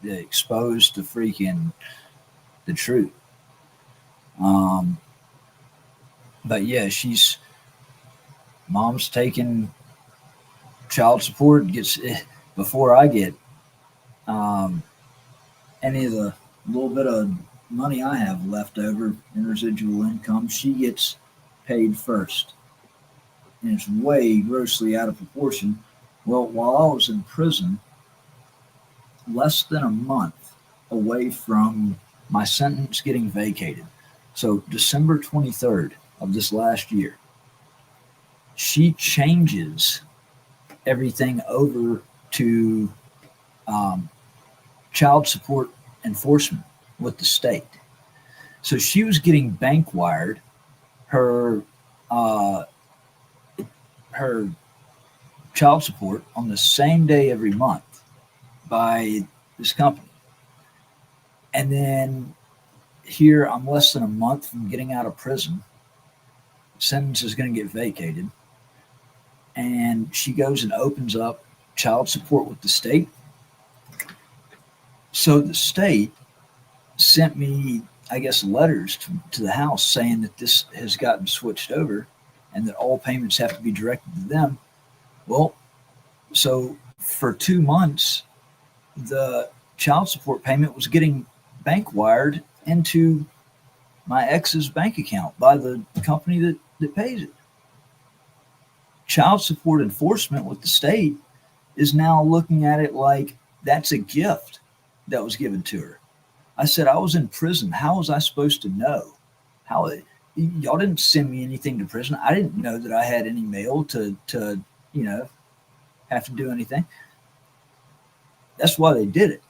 Exposed to freaking the truth. But yeah, mom's taking child support, before I get any of the little bit of money I have left over in residual income, she gets paid first. And it's way grossly out of proportion. Well, while I was in prison, less than a month away from my sentence getting vacated, so December 23rd of this last year, she changes everything over to child support enforcement with the state. So she was getting bank wired her child support on the same day every month by this company. And then here I'm less than a month from getting out of prison. Sentence is going to get vacated. And she goes and opens up child support with the state. So the state sent me, I guess, letters to the house saying that this has gotten switched over and that all payments have to be directed to them. Well, so for 2 months, the child support payment was getting bank wired into my ex's bank account by the company that pays it. Child support enforcement with the state is now looking at it like that's a gift that was given to her. I said, I was in prison. How was I supposed to know? Y'all didn't send me anything to prison. I didn't know that I had any mail to have to do anything. That's why they did it.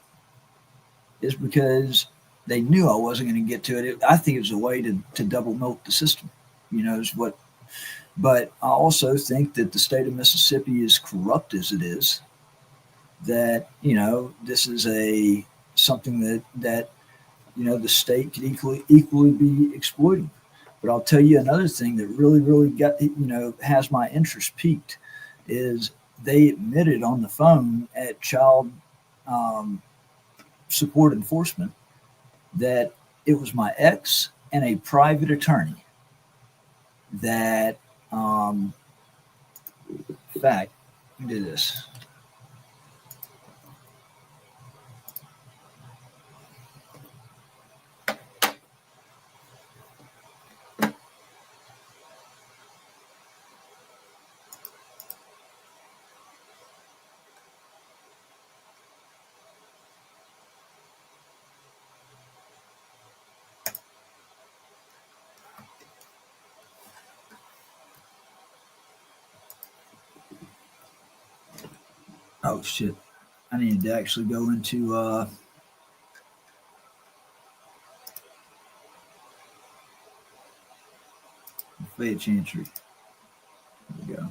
Is because they knew I wasn't going to get to it. I think it was a way to double milk the system, but I also think that the state of Mississippi, as corrupt as it is, that, this is something that the state could equally be exploiting. But I'll tell you another thing that really got, has my interest piqued is they admitted on the phone at child support enforcement that it was my ex and a private attorney that, in fact, let me do this. Oh shit! I need to actually go into Fayette Chancery. There we go.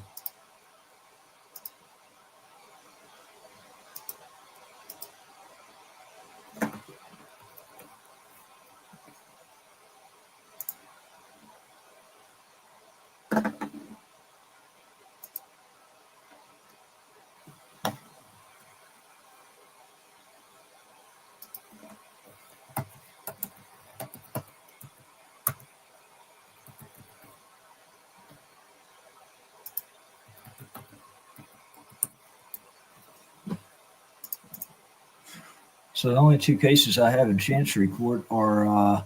So the only two cases I have in Chancery Court are,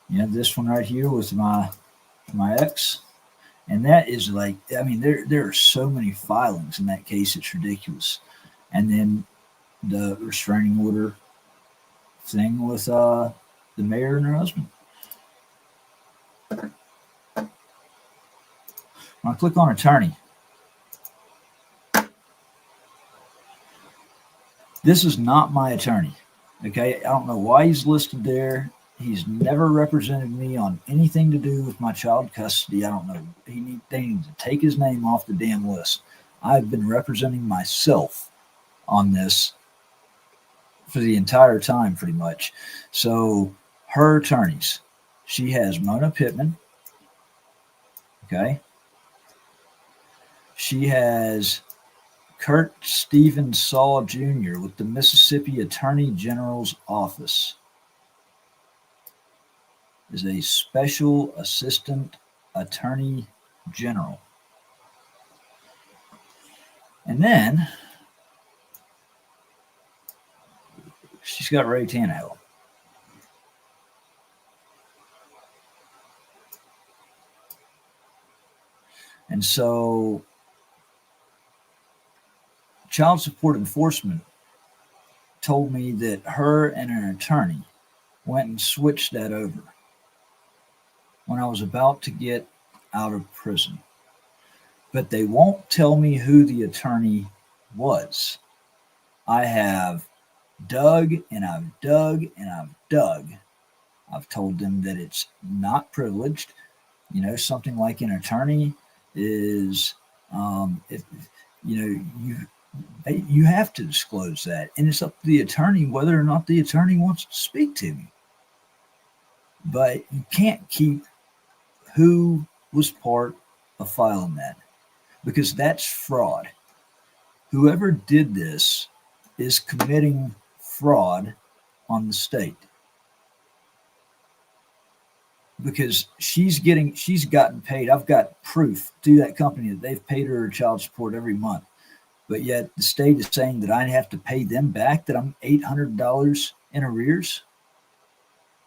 this one right here with my ex, and that is like, I mean, there are so many filings in that case, it's ridiculous. And then the restraining order thing with the mayor and her husband. When I click on attorney, this is not my attorney. Okay, I don't know why he's listed there. He's never represented me on anything to do with my child custody. I don't know. They need to take his name off the damn list. I've been representing myself on this for the entire time, pretty much. So her attorneys, she has Mona Pittman. Okay. She has Kurt Stephen Saul Jr. with the Mississippi Attorney General's Office. Is a Special Assistant Attorney General. And then she's got Ray Tannehill. And so child support enforcement told me that her and an attorney went and switched that over when I was about to get out of prison. But they won't tell me who the attorney was. I have dug and I've dug and I've dug. I've told them that it's not privileged. Something like an attorney is, you have to disclose that. And it's up to the attorney whether or not the attorney wants to speak to me. But you can't keep who was part of filing that, because that's fraud. Whoever did this is committing fraud on the state, because she's gotten paid. I've got proof through that company that they've paid her child support every month, but yet the state is saying that I have to pay them back, that I'm $800 in arrears.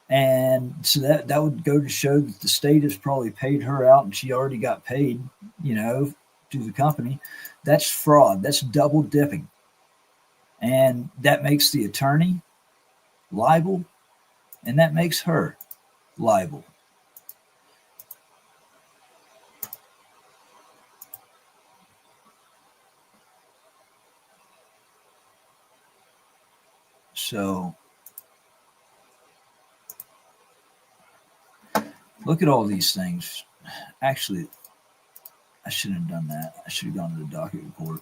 And so that would go to show that the state has probably paid her out and she already got paid, to the company. That's fraud. That's double dipping. And that makes the attorney liable, and that makes her liable. So look at all these things. Actually, I shouldn't have done that. I should have gone to the docket report.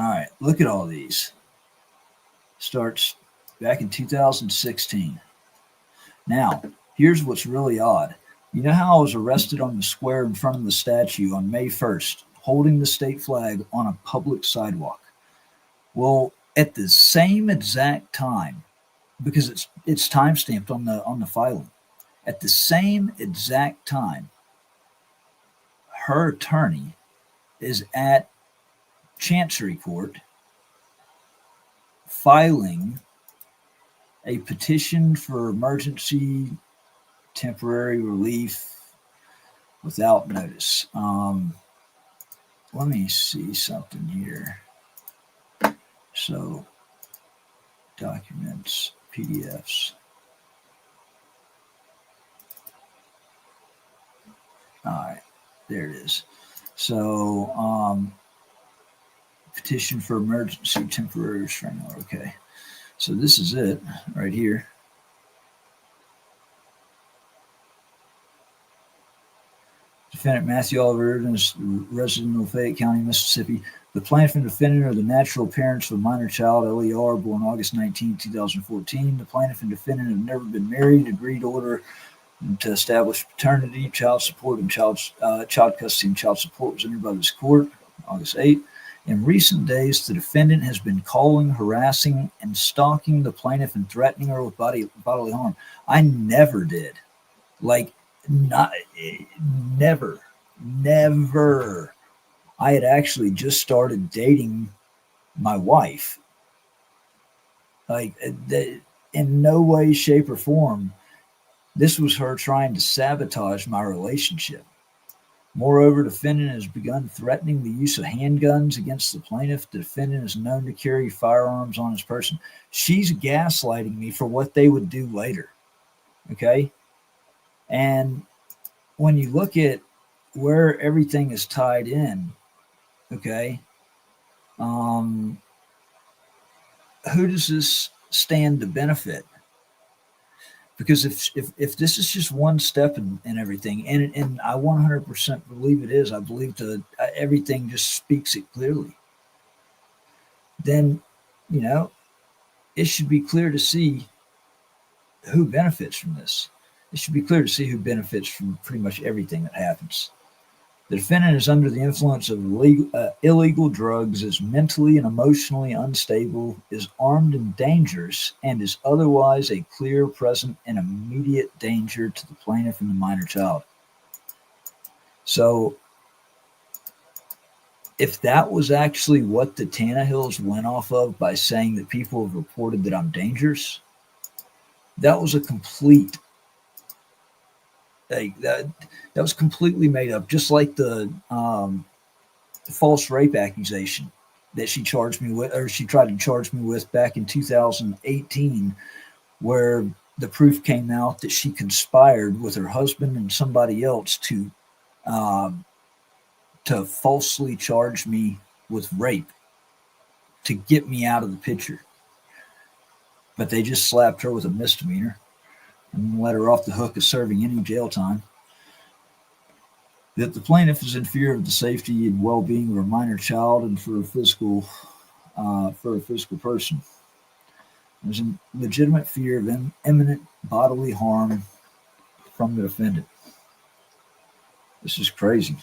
right, look at all these. Starts back in 2016. Now, here's what's really odd. You know how I was arrested on the square in front of the statue on May 1st, holding the state flag on a public sidewalk? Well, at the same exact time, because it's time stamped on the filing, at the same exact time, her attorney is at Chancery Court filing a petition for emergency temporary relief without notice. Let me see something here. So, documents, PDFs. All right, there it is. So, petition for emergency temporary restraining order. Okay, so this is it right here. Defendant Matthew Oliver is resident of Lafayette County, Mississippi. The plaintiff and defendant are the natural parents of a minor child, LER, born August 19, 2014. The plaintiff and defendant have never been married. Agreed order to establish paternity, child support, and child custody and child support was entered by this court August 8. In recent days, the defendant has been calling, harassing, and stalking the plaintiff and threatening her with bodily harm. I never did. Never. I had actually just started dating my wife. In no way, shape, or form, this was her trying to sabotage my relationship. Moreover, the defendant has begun threatening the use of handguns against the plaintiff. The defendant is known to carry firearms on his person. She's gaslighting me for what they would do later. Okay? And when you look at where everything is tied in, okay, who does this stand to benefit? Because if this is just one step in everything, and I 100% believe it is, I believe everything just speaks it clearly, then, it should be clear to see who benefits from this. It should be clear to see who benefits from pretty much everything that happens. The defendant is under the influence of illegal drugs, is mentally and emotionally unstable, is armed and dangerous, and is otherwise a clear, present, and immediate danger to the plaintiff and the minor child. So, if that was actually what the Tannehills went off of by saying that people have reported that I'm dangerous, that was a complete... that was completely made up, just like the false rape accusation that she charged me with, or she tried to charge me with back in 2018, where the proof came out that she conspired with her husband and somebody else to falsely charge me with rape to get me out of the picture. But they just slapped her with a misdemeanor and let her off the hook of serving any jail time. That the plaintiff is in fear of the safety and well-being of a minor child and for a physical person. There's a legitimate fear of imminent bodily harm from the defendant. This is crazy.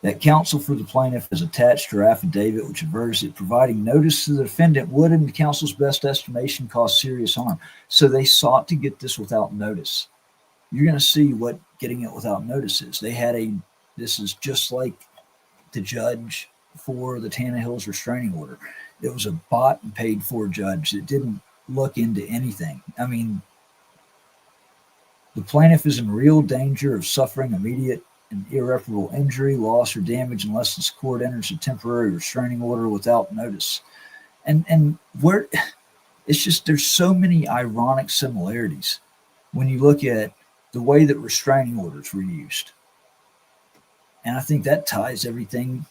That counsel for the plaintiff has attached her affidavit, which avers that providing notice to the defendant would, in the counsel's best estimation, cause serious harm. So they sought to get this without notice. You're going to see what getting it without notice is. This is just like the judge for the Tannehills restraining order. It was a bought and paid for judge that didn't look into anything. I mean, the plaintiff is in real danger of suffering immediate and irreparable injury, loss, or damage unless this court enters a temporary restraining order without notice. And where it's just, there's so many ironic similarities when you look at the way that restraining orders were used. And I think that ties everything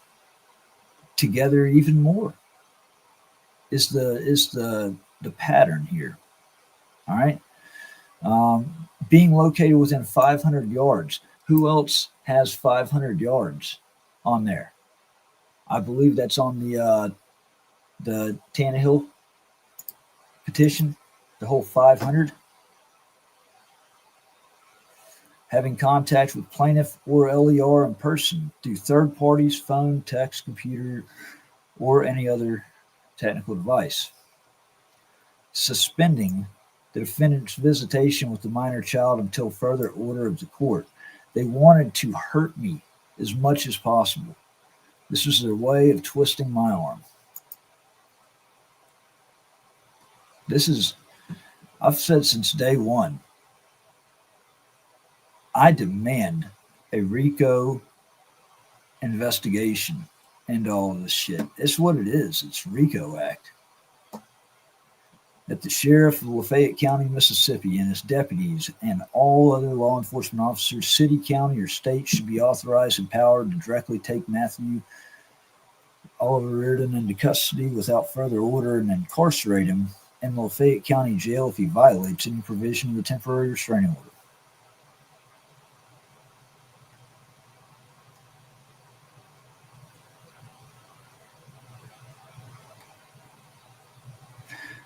together even more, is the pattern here. All right. Being located within 500 yards. Who else has 500 yards on there. I believe that's on the Tannehill petition, the whole 500. Having contact with plaintiff or LER in person through third parties, phone, text, computer, or any other technical device. Suspending the defendant's visitation with the minor child until further order of the court. They wanted to hurt me as much as possible. This was their way of twisting my arm. I've said since day one, I demand a RICO investigation into all of this shit. It's what it is. It's RICO Act. That the sheriff of Lafayette County, Mississippi, and his deputies and all other law enforcement officers, city, county, or state should be authorized and empowered to directly take Matthew Oliver Reardon into custody without further order and incarcerate him in the Lafayette County Jail if he violates any provision of the temporary restraining order.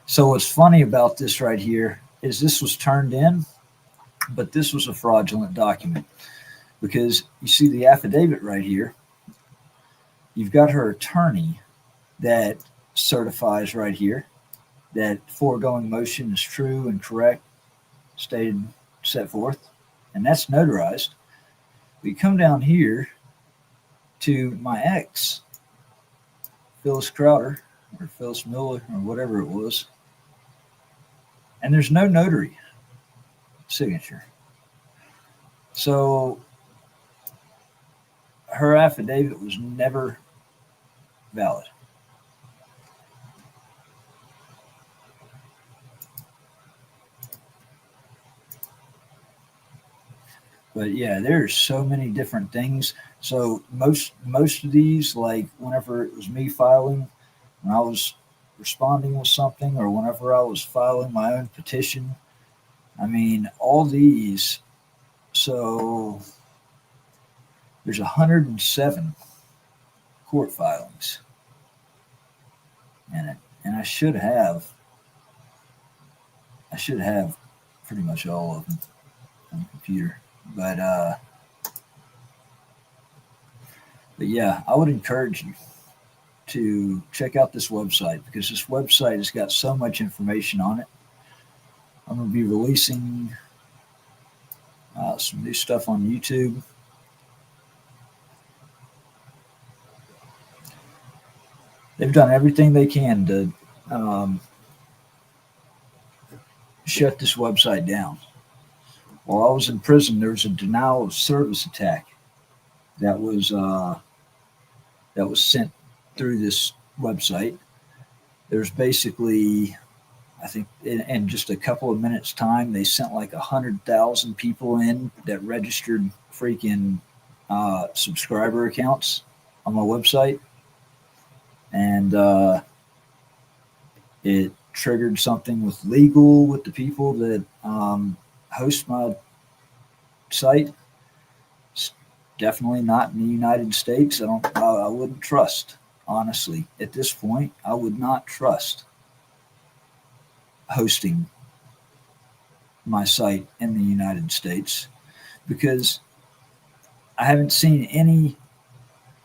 So what's funny about this right here is this was turned in, but this was a fraudulent document because you see the affidavit right here. You've got her attorney that certifies right here that foregoing motion is true and correct, stated, set forth, and that's notarized. We come down here to my ex, Phyllis Crowder, or Phyllis Miller, or whatever it was, and there's no notary signature. So her affidavit was never valid. But yeah, there's so many different things. So most of these, like whenever it was me filing, when I was responding with something, or whenever I was filing my own petition, I mean, all these. So there's 107 court filings in it, and I should have pretty much all of them on the computer. But yeah, I would encourage you to check out this website because this website has got so much information on it. I'm going to be releasing some new stuff on YouTube. They've done everything they can to shut this website down. While I was in prison, there was a denial of service attack that was sent through this website. There's basically, I think, in just a couple of minutes' time, they sent like 100,000 people in that registered freaking subscriber accounts on my website, and it triggered something with legal with the people that host my site. It's definitely not in the United States. I wouldn't trust, honestly, at this point. I would not trust hosting my site in the United States because I haven't seen any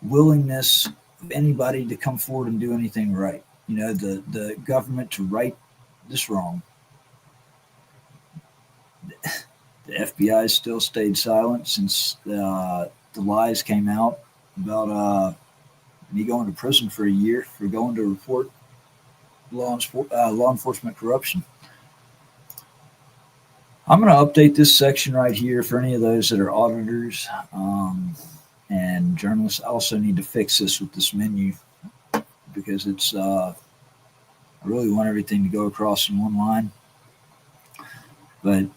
willingness of anybody to come forward and do anything right. You know, the government to right this wrong. The FBI still stayed silent since the lies came out about me going to prison for a year for going to report law enforcement corruption. I'm going to update this section right here for any of those that are auditors and journalists. I also need to fix this with this menu because it's I really want everything to go across in one line. But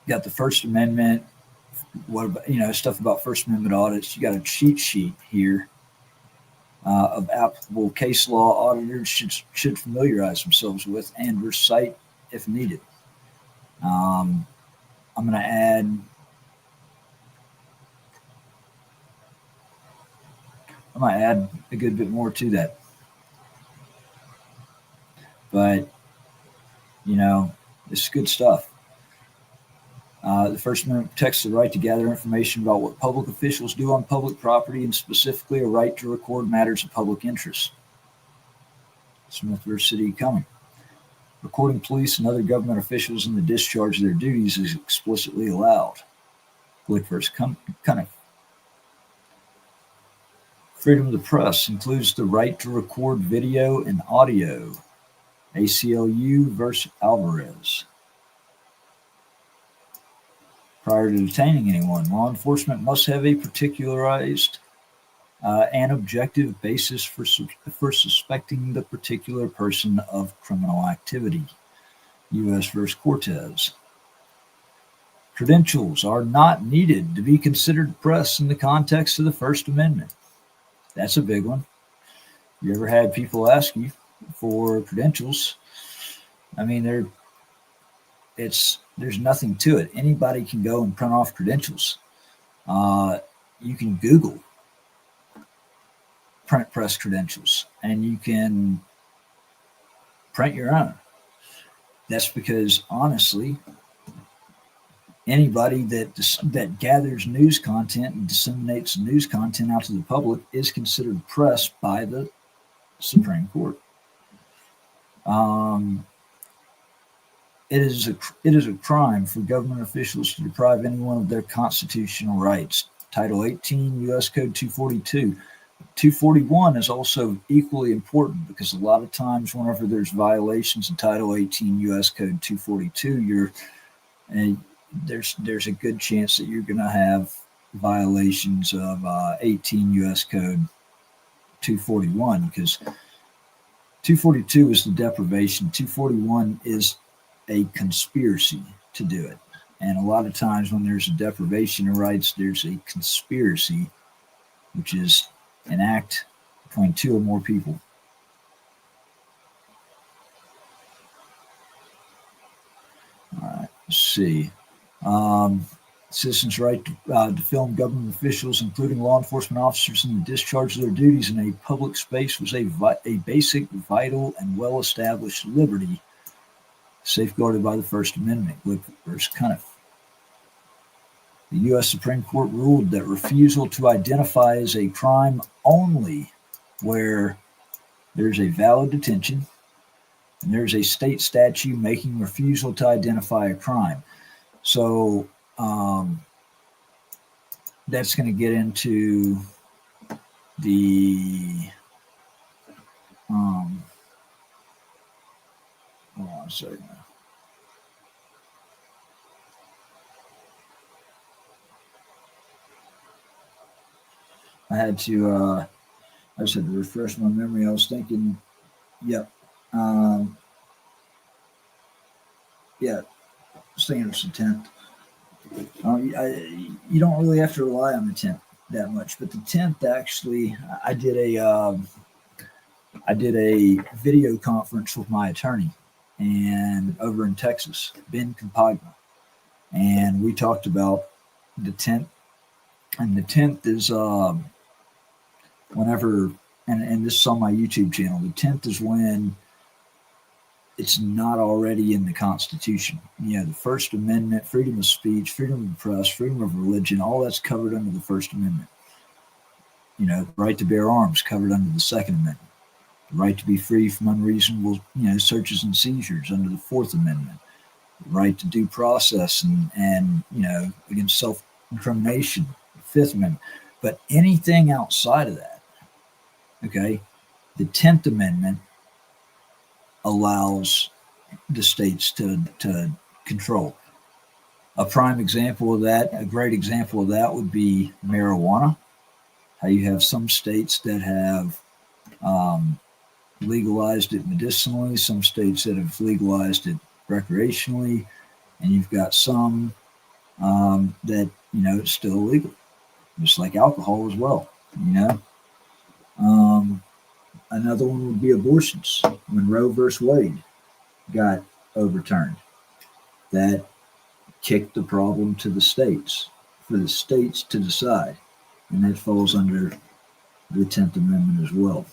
got the First Amendment. What about, stuff about First Amendment audits? You got a cheat sheet here of applicable case law auditors should familiarize themselves with and recite if needed. I'm going to add might add a good bit more to that. But, this is good stuff. The First Amendment protects the right to gather information about what public officials do on public property, and specifically a right to record matters of public interest. Smith v. City of Cumming. Recording police and other government officials in the discharge of their duties is explicitly allowed. Glick v. Cunning. Freedom of the press includes the right to record video and audio. ACLU v. Alvarez. Prior to detaining anyone, law enforcement must have a particularized and objective basis for suspecting the particular person of criminal activity. U.S. v. Cortez. Credentials are not needed to be considered press in the context of the First Amendment. That's a big one. You ever had people ask you for credentials? I mean, there's nothing to it. Anybody can go and print off credentials. You can Google print press credentials, and you can print your own. That's because, honestly, anybody that gathers news content and disseminates news content out to the public is considered press by the Supreme Court. It is a crime for government officials to deprive anyone of their constitutional rights. Title 18 U.S. Code 242. 241 is also equally important, because a lot of times whenever there's violations of Title 18 U.S. Code 242, there's a good chance that you're going to have violations of 18 U.S. Code 241, because 242 is the deprivation. 241 is a conspiracy to do it. And a lot of times when there's a deprivation of rights, there's a conspiracy, which is an act between two or more people. All right, let's see. Citizens' right to film government officials, including law enforcement officers, in the discharge of their duties in a public space was a basic, vital, and well-established liberty safeguarded by the First Amendment. Glick v. Cunning. The U.S. Supreme Court ruled that refusal to identify is a crime only where there's a valid detention and there's a state statute making refusal to identify a crime. So that's going to get into the hold on a second. I just had to refresh my memory. I was thinking, yep. Standards of 10th. You don't really have to rely on the 10th that much, but the 10th actually, I did a video conference with my attorney and over in Texas, Ben Compagna, and we talked about the 10th. And the 10th is whenever, and this is on my YouTube channel, the 10th is when it's not already in the Constitution. The First Amendment, freedom of speech, freedom of the press, freedom of religion, all that's covered under the First Amendment. The right to bear arms covered under the Second Amendment. The right to be free from unreasonable, searches and seizures under the Fourth Amendment. The right to due process and against self-incrimination, the Fifth Amendment. But anything outside of that, okay, the 10th Amendment allows the states to control. A prime example of that, a great example of that would be marijuana. How you have some states that have legalized it medicinally, some states that have legalized it recreationally, and you've got some that, it's still illegal, just like alcohol as well, Another one would be abortions. When Roe versus Wade got overturned, that kicked the problem to the states, for the states to decide. And that falls under the 10th Amendment as well.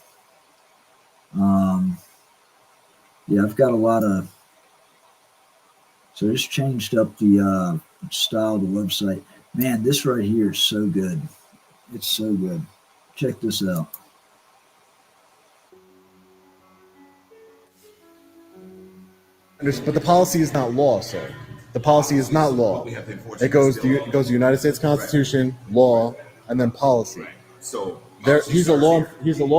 Yeah, I've got a lot of. So I just changed up the style of the website. Man, this right here is so good. It's so good. Check this out. But the policy is not law, sir. The policy is not law. It goes to the United States Constitution, law, and then policy. So he's a law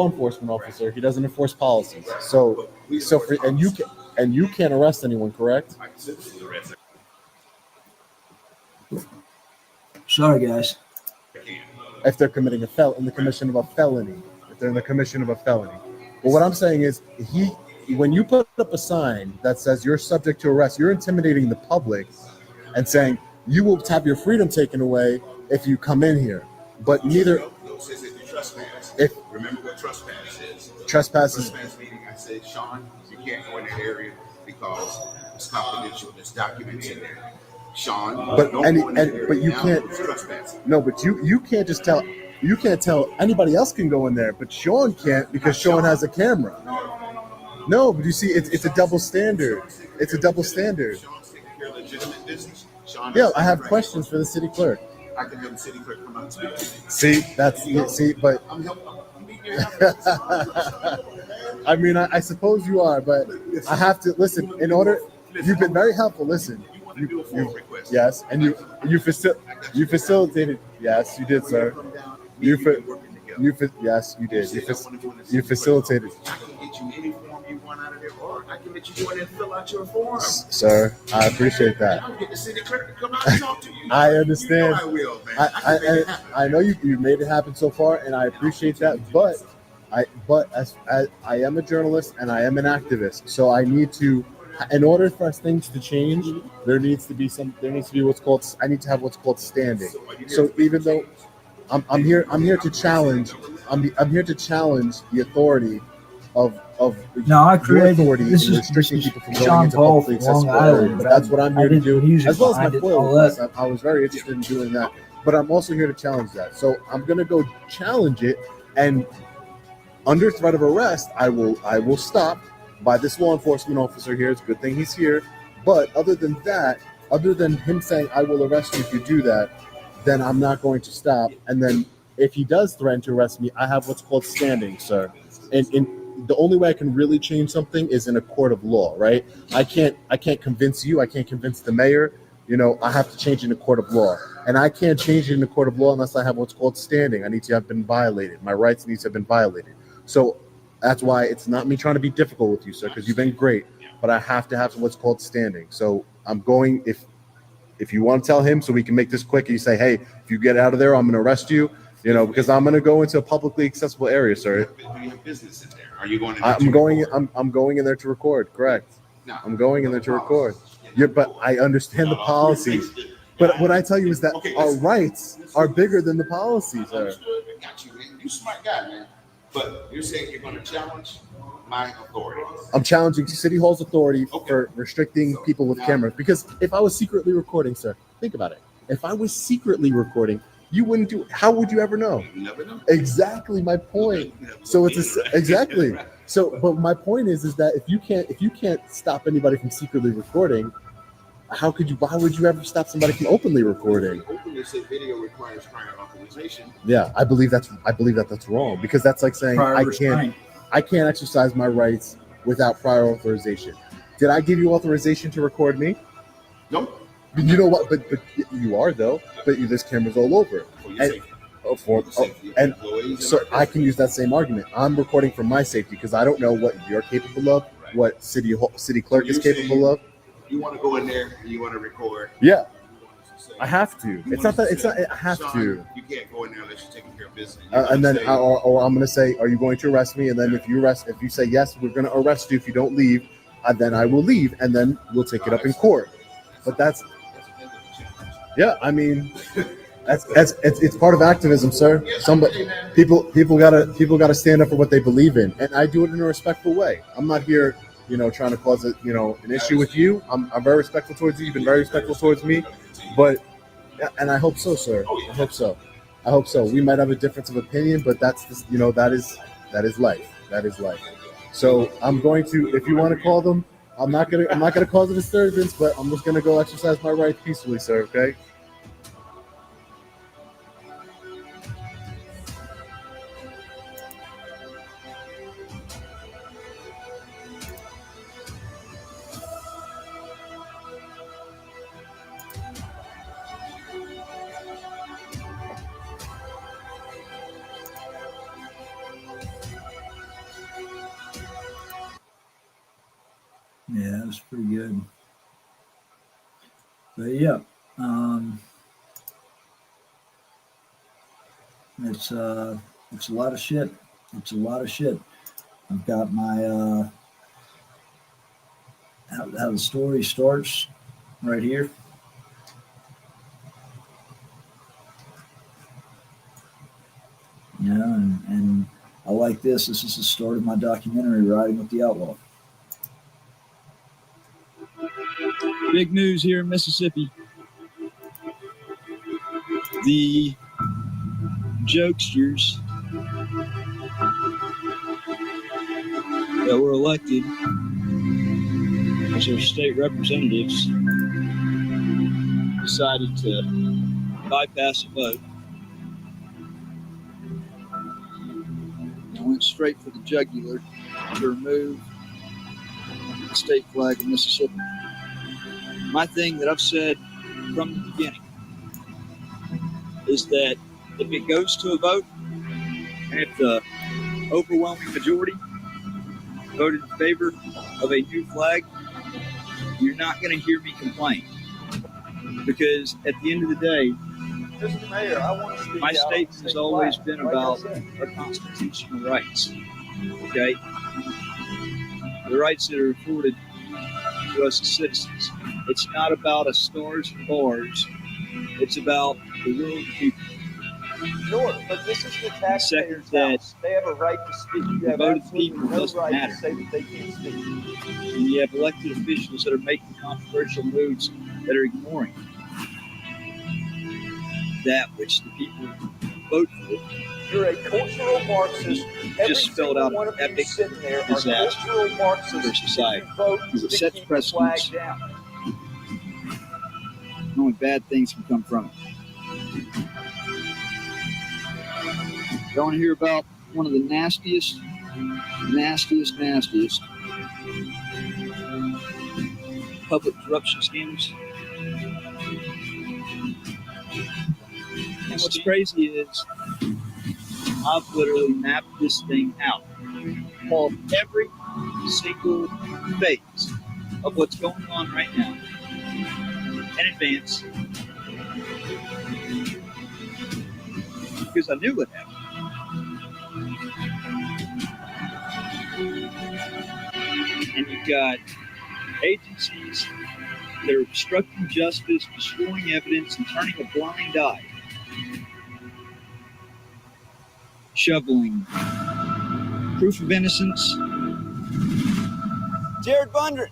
enforcement officer. He doesn't enforce policies. And you can't arrest anyone, correct? Sorry, guys. If they're committing in the commission of a felony. If they're in the commission of a felony. But what I'm saying is, when you put up a sign that says you're subject to arrest, you're intimidating the public and saying you will have your freedom taken away if you come in here. But neither. Remember what trespass is. Trespass meaning I said, Sean, you can't go in that area because it's confidential. There's documents in there. Sean, but you can't. No, but you can't just tell. You can't tell anybody else can go in there, but Sean can't because Sean has a camera. No, but you see, it's a double standard. It's a double standard. Yeah, I have questions for the city clerk. I can have the city clerk come out and speak. See, but I mean, I suppose you are, but I have to listen. In order, you've been very helpful. Listen, yes, and you facilitated. Yes, you did, sir. Yes, you did. You facilitated. I can get you any form you want out of there, or I can let you go in and fill out your form. Sir, I appreciate that. I'll get the city clerk to come out and talk to you. I understand. You know I will, man. I know you made it happen so far, and I appreciate that. But as I am a journalist and I am an activist, so I need to. In order for us things to change, there needs to be what's called. I need to have what's called standing. So even though I'm here to challenge. I'm here to challenge the authority of I created authority in restricting people from going into publicly accessible areas. That's what I'm here to do, as well as my FOIL request. I was very interested in doing that, but I'm also here to challenge that. So I'm going to go challenge it, and under threat of arrest, I will stop by this law enforcement officer here. It's a good thing he's here, but other than that, other than him saying I will arrest you if you do that, then I'm not going to stop. And then if he does threaten to arrest me, I have what's called standing, sir. And the only way I can really change something is in a court of law, right? I can't convince you. I can't convince the mayor. I have to change in a court of law. And I can't change it in a court of law unless I have what's called standing. I need to have been violated. My rights need to have been violated. So that's why it's not me trying to be difficult with you, sir, because you've been great. But I have to have what's called standing. So I'm going, if you want to tell him so we can make this quick, and you say, hey, if you get out of there, I'm going to arrest you, because I'm going to go into a publicly accessible area, sir. Do you have business in there? Are you going? I'm going in there to record. Correct. No, I'm going in there to record. But I understand the policies. But what I tell you is that our rights are bigger than the policies, sir. I got you, man. You smart guy, man. But you're saying you're going to challenge my authority. I'm challenging City Hall's authority for restricting people with cameras. Because if I was secretly recording, sir, think about it. If I was secretly recording, you wouldn't do. How would you ever know? You never know. Exactly my point. So exactly. So, but my point is that if you can't stop anybody from secretly recording, how could you? Why would you ever stop somebody from openly recording? Openly say video requires prior authorization. Yeah, I believe that's wrong, because that's like saying I can't exercise my rights without prior authorization. Did I give you authorization to record me? No. You know what? But you are though. But there's cameras all over. And so I can use that same argument. I'm recording for my safety because I don't know what you're capable of, what city clerk is capable of. You want to go in there and you want to record. Yeah, I have to. I have to. You can't go in there unless you're taking care of business. And then, or I'm going to say, are you going to arrest me? And then if you say yes, we're going to arrest you if you don't leave. Then I will leave, and then we'll take it up in court. But I mean, it's part of activism, sir. People gotta stand up for what they believe in, and I do it in a respectful way. I'm not here, trying to cause an issue with you. I'm very respectful towards you. You've been very respectful towards me, and I hope so, sir. I hope so. I hope so. We might have a difference of opinion, but that's just, that is life. That is life. So I'm going to, if you want to call them, I'm not gonna cause a disturbance, but I'm just gonna go exercise my rights peacefully, sir. Okay. Yeah, that was pretty good. But yeah, it's a lot of shit. It's a lot of shit. I've got my how the story starts right here. Yeah, and I like this. This is the start of my documentary, Riding with the Outlaw. Big news here in Mississippi. The jokesters that were elected as our state representatives decided to bypass a vote and went straight for the jugular to remove the state flag of Mississippi. My thing that I've said from the beginning is that if it goes to a vote, and if the overwhelming majority voted in favor of a new flag, you're not going to hear me complain. Because at the end of the day, Mr. Mayor, I want to speak my out statement has always been like about our constitutional rights. Okay? The rights that are afforded to us as citizens. It's not about us stars and bars. It's about the will of the people. Sure, but this is the taxpayers' house. They have a right to speak. You have vote of the absolutely people no doesn't right matter. to say that they can't speak. And you have elected officials that are making controversial moves that are ignoring that which the people vote for. You're a cultural Marxist. Just spelled out one an of you epic sitting there are disaster cultural Marxists. for society. Vote Because it to sets keep the flag precedents. down. And only bad things can come from it. You want to hear about one of the nastiest public corruption scandals? And what's crazy is I've literally mapped this thing out. Called every single phase of what's going on right now in advance. Because I knew what happened. And you've got agencies that are obstructing justice, destroying evidence, and turning a blind eye. Shoveling proof of innocence. Jared Bundren.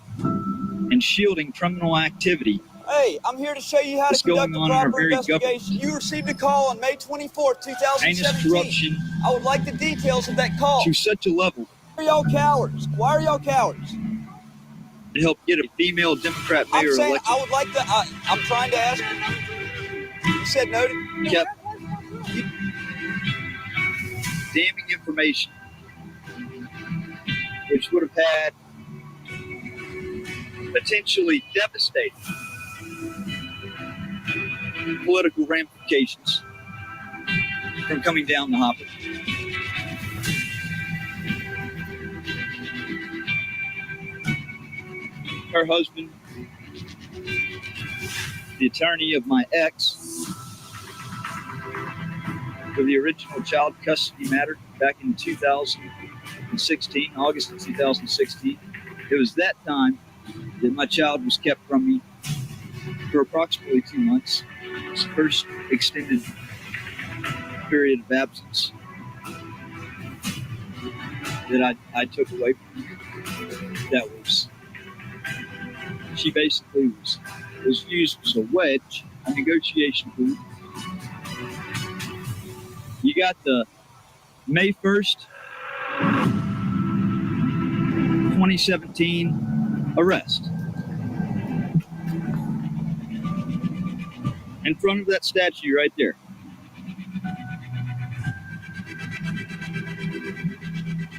And shielding criminal activity. Hey, I'm here to show you how to conduct a proper investigation. You received a call on May 24th, 2017. Heinous corruption. I would like the details of that call. To such a level. Why are y'all cowards? Why are y'all cowards? To help get a female Democrat mayor I'm saying elected. I would like to. I'm trying to ask. You said noted. Kept damning information, which would have had potentially devastating political ramifications from coming down the hopper. Her husband, the attorney of my ex, for the original child custody matter back in 2016, August of 2016. It was that time that my child was kept from me for approximately 2 months. It was the first extended period of absence that I took away from her. That was, she basically was used as a wedge, a negotiation tool, You got the May 1st, 2017 arrest. In front of that statue right there.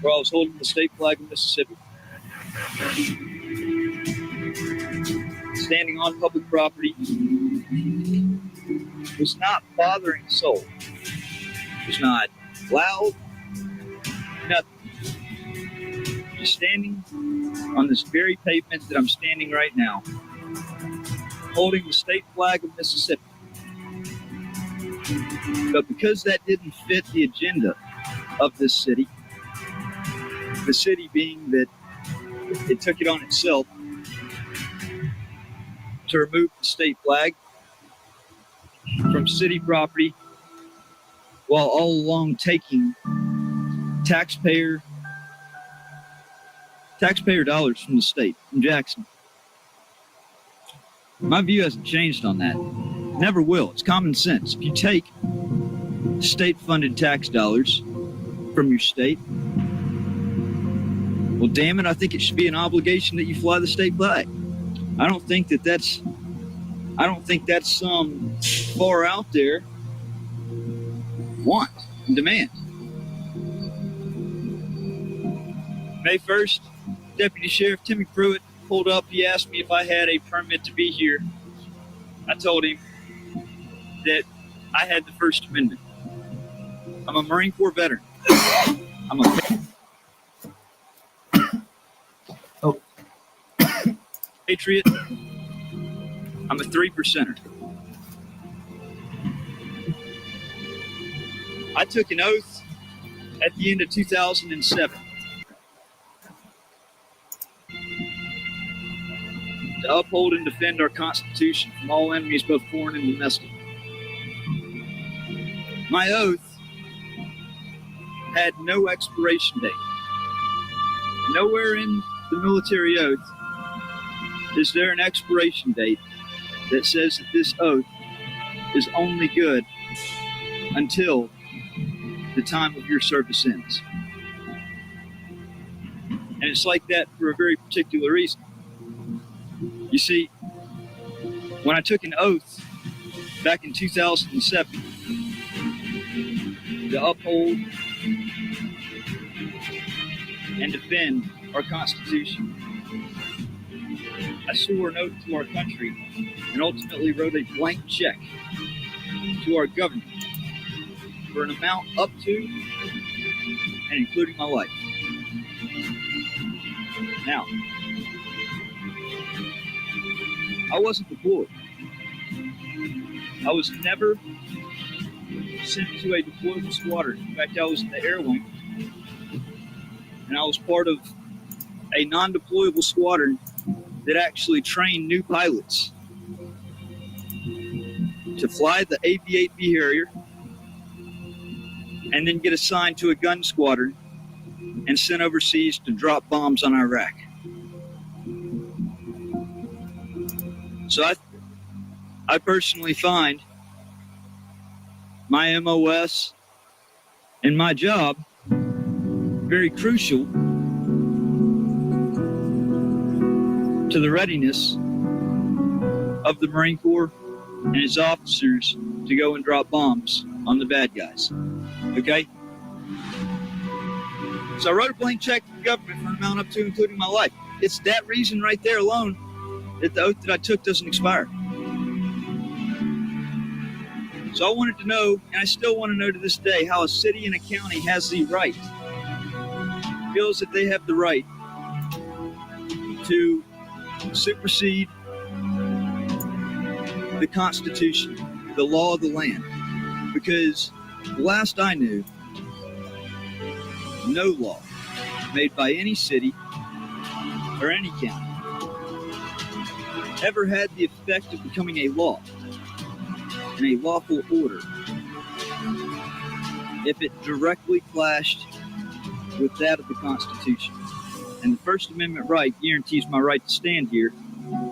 Where I was holding the state flag of Mississippi. Standing on public property. Was not bothering a soul. Was not loud. Nothing. Just standing on this very pavement that I'm standing right now. Holding the state flag of Mississippi. But because that didn't fit the agenda of this city, the city being that it took it on itself to remove the state flag from city property while all along taking taxpayer dollars from the state, from Jackson. My view hasn't changed on that. Never will. It's common sense. If you take state-funded tax dollars from your state, well, damn it, I think it should be an obligation that you fly the state flag. I don't think that's some far out there want and demand. May 1st, Deputy Sheriff Timmy Pruitt pulled up. He asked me if I had a permit to be here. I told him that I had the First Amendment. I'm a Marine Corps veteran. I'm a Patriot. I'm a 3%er. I took an oath at the end of 2007 to uphold and defend our Constitution from all enemies, both foreign and domestic. My oath had no expiration date. Nowhere in the military oath is there an expiration date that says that this oath is only good until the time of your service ends. And it's like that for a very particular reason. You see, when I took an oath back in 2007 to uphold and defend our Constitution, I swore an oath to our country and ultimately wrote a blank check to our government for an amount up to and including my life. Now, I wasn't deployed. I was never sent to a deployable squadron. In fact, I was in the air wing, and I was part of a non-deployable squadron that actually trained new pilots to fly the AV-8B Harrier and then get assigned to a gun squadron and sent overseas to drop bombs on Iraq. So I personally find my MOS and my job very crucial to the readiness of the Marine Corps and its officers to go and drop bombs on the bad guys. Okay? So I wrote a blank check to the government for an amount up to including my life. It's that reason right there alone that the oath that I took doesn't expire. So I wanted to know, and I still want to know to this day, how a city and a county has the right, feels that they have the right to supersede the Constitution, the law of the land. Because last I knew, no law made by any city or any county ever had the effect of becoming a law and a lawful order if it directly clashed with that of the Constitution. And the First Amendment right guarantees my right to stand here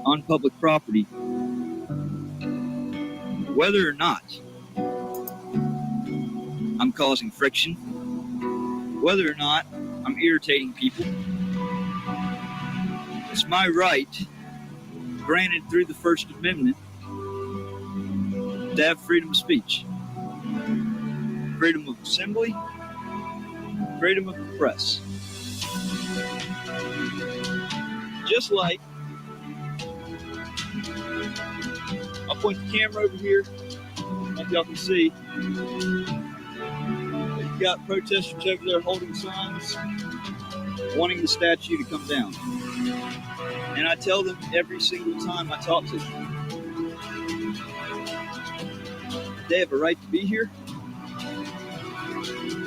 on public property, whether or not I'm causing friction, whether or not I'm irritating people. It's my right, granted through the First Amendment, to have freedom of speech, freedom of assembly, freedom of the press. Just like, I'll point the camera over here, like y'all can see. You've got protesters over there holding signs, wanting the statue to come down. And I tell them every single time I talk to them, they have a right to be here.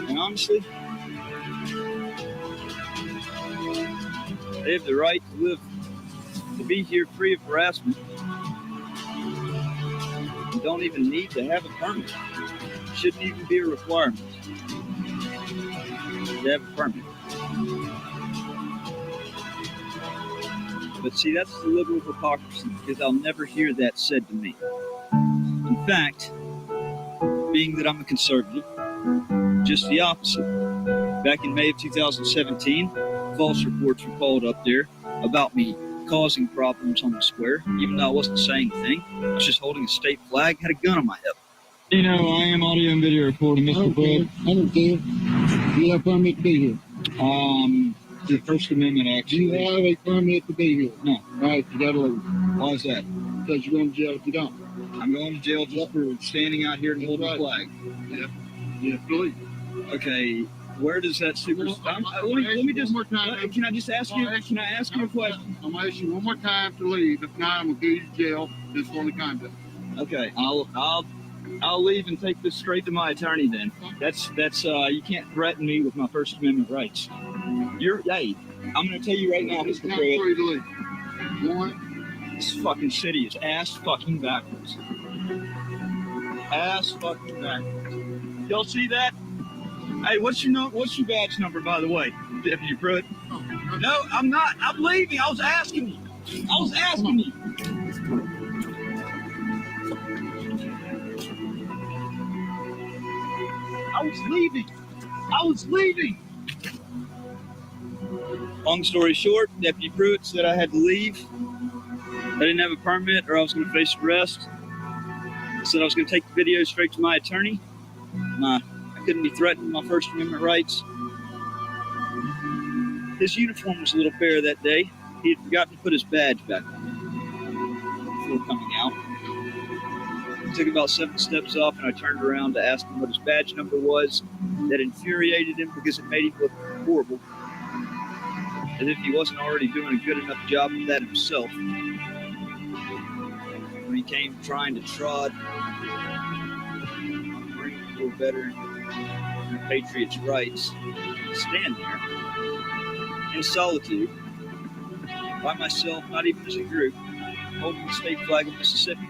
And honestly, they have the right to be here free of harassment. You don't even need to have a permit. It shouldn't even be a requirement to have a permit. But see, that's the liberal hypocrisy, because I'll never hear that said to me. In fact, being that I'm a conservative, just the opposite. Back in May of 2017, false reports were called up there about me causing problems on the square, even though I wasn't saying anything. I was just holding a state flag, had a gun on my hip. You know, I am audio and video recording, Mr. Brett. I don't care. You have a permit to be here. The First Amendment, actually. You have a permit to be here. No. All right, you gotta leave. Why is that? Because you're going to jail if you don't. I'm going to jail just for standing out here and holding a flag. Yeah. You have to leave. Okay. Where does that supersede? Let me just. Can I just ask you? Can I ask you a question? I'm gonna ask you one more time to leave. If not, I'm gonna go to jail just for the conduct. Okay, I'll leave and take this straight to my attorney. Then that's you can't threaten me with my First Amendment rights. Hey, I'm gonna tell you right now, Mr. Pruitt. One, this fucking city is ass fucking backwards. Ass fucking backwards. Y'all see that? Hey, what's your badge number, by the way, Deputy Pruitt? No, I'm not. I'm leaving. I was asking you. I was leaving. Long story short, Deputy Pruitt said I had to leave. I didn't have a permit or I was going to face arrest. I said I was going to take the video straight to my attorney. I couldn't be threatened with my First Amendment rights. His uniform was a little bare that day. He had forgotten to put his badge back on before coming out. He took about 7 steps off, and I turned around to ask him what his badge number was. That infuriated him because it made him look horrible, as if he wasn't already doing a good enough job of that himself. When he came trying to trot, bring people better and Patriots' rights, stand there in solitude, by myself, not even as a group, holding the state flag of Mississippi.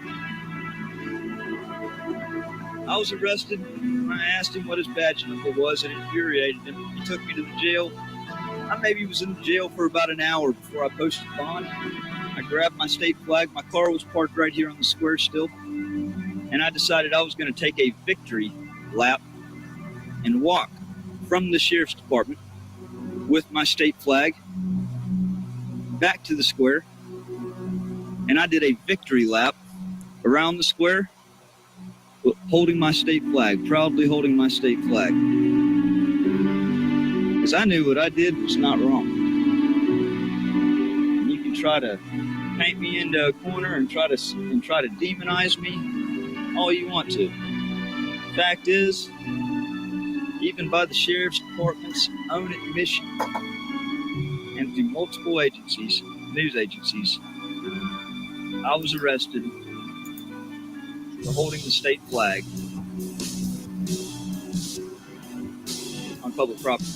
I was arrested. When I asked him what his badge number was, it infuriated him. He took me to the jail. I maybe was in the jail for about an hour before I posted bond. I grabbed my state flag. My car was parked right here on the square still. And I decided I was going to take a victory lap and walk from the sheriff's department with my state flag back to the square. And I did a victory lap around the square, holding my state flag, proudly holding my state flag. Because I knew what I did was not wrong. You can try to paint me into a corner and try to demonize me all you want to. Fact is, even by the sheriff's department's own admission, and through multiple agencies, news agencies, I was arrested for holding the state flag on public property.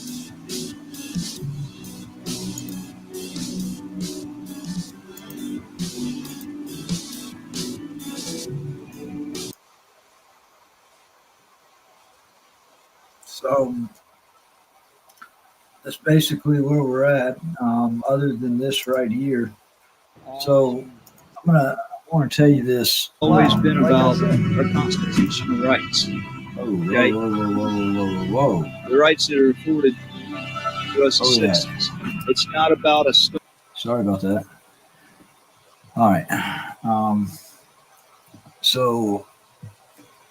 So that's basically where we're at, other than this right here. So I want to tell you this. Always been about our constitutional rights. Okay. Whoa. The rights that are afforded to us as citizens. It's not about a story. Sorry about that. All right. So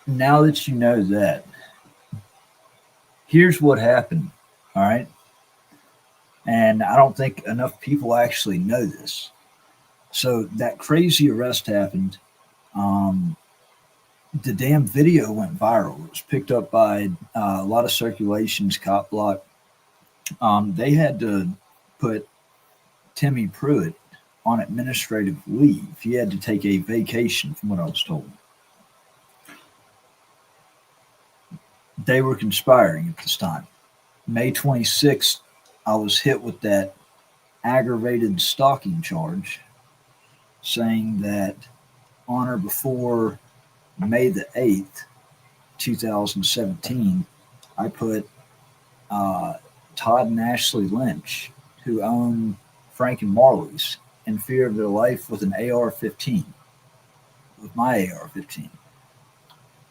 now that you know that, here's what happened. All right. And I don't think enough people actually know this. So that crazy arrest happened. The damn video went viral. It was picked up by a lot of circulations, cop block. They had to put Timmy Pruitt on administrative leave. He had to take a vacation, from what I was told. They were conspiring at this time. May 26th, I was hit with that aggravated stalking charge, saying that on or before May the 8th, 2017, I put Todd and Ashley Lynch, who own Frank and Marley's, in fear of their life with an AR-15, with my AR-15.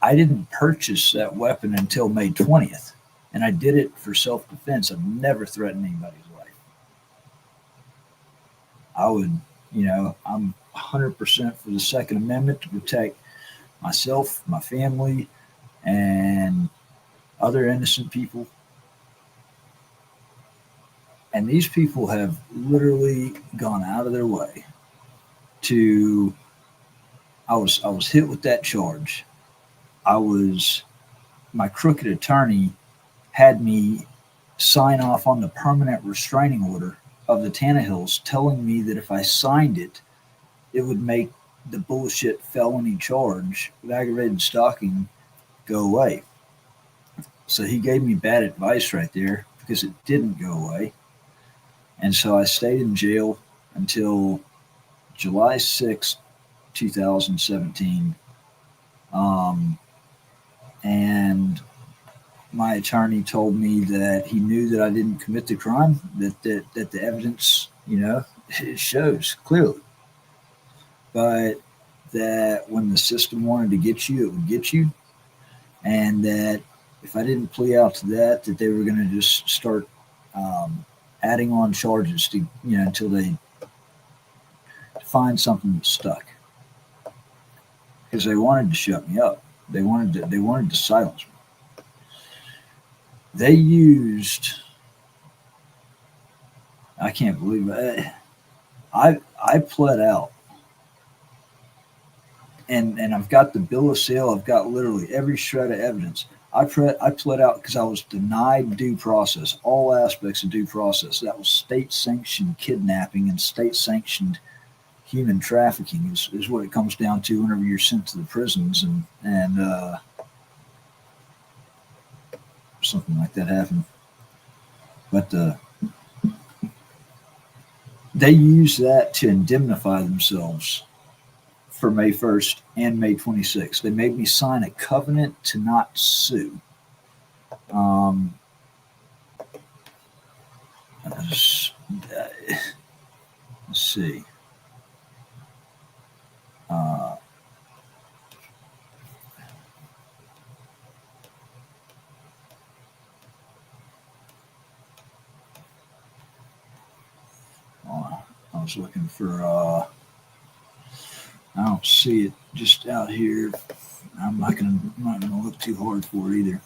I didn't purchase that weapon until May 20th, and I did it for self-defense. I've never threatened anybody's life. I would, I'm 100% for the Second Amendment to protect myself, my family, and other innocent people. And these people have literally gone out of their way to. I was hit with that charge. My crooked attorney had me sign off on the permanent restraining order of the Tannehills, telling me that if I signed it, it would make the bullshit felony charge of aggravated stalking go away. So he gave me bad advice right there, because it didn't go away. And so I stayed in jail until July 6th, 2017. And my attorney told me that he knew that I didn't commit the crime, that the evidence, it shows clearly. But that when the system wanted to get you, it would get you. And that if I didn't plea out to that they were going to just start adding on charges to, until they find something that stuck. Because they wanted to shut me up. They wanted to silence me. They used, I can't believe it. I pled out. And I've got the bill of sale. I've got literally every shred of evidence. I pled out because I was denied due process, all aspects of due process. That was state-sanctioned kidnapping and state-sanctioned human trafficking is what it comes down to whenever you're sent to the prisons and something like that happened. But they use that to indemnify themselves for May 1st and May 26th. They made me sign a covenant to not sue. Let's see. I was looking for, I don't see it just out here. I'm not gonna look too hard for it either.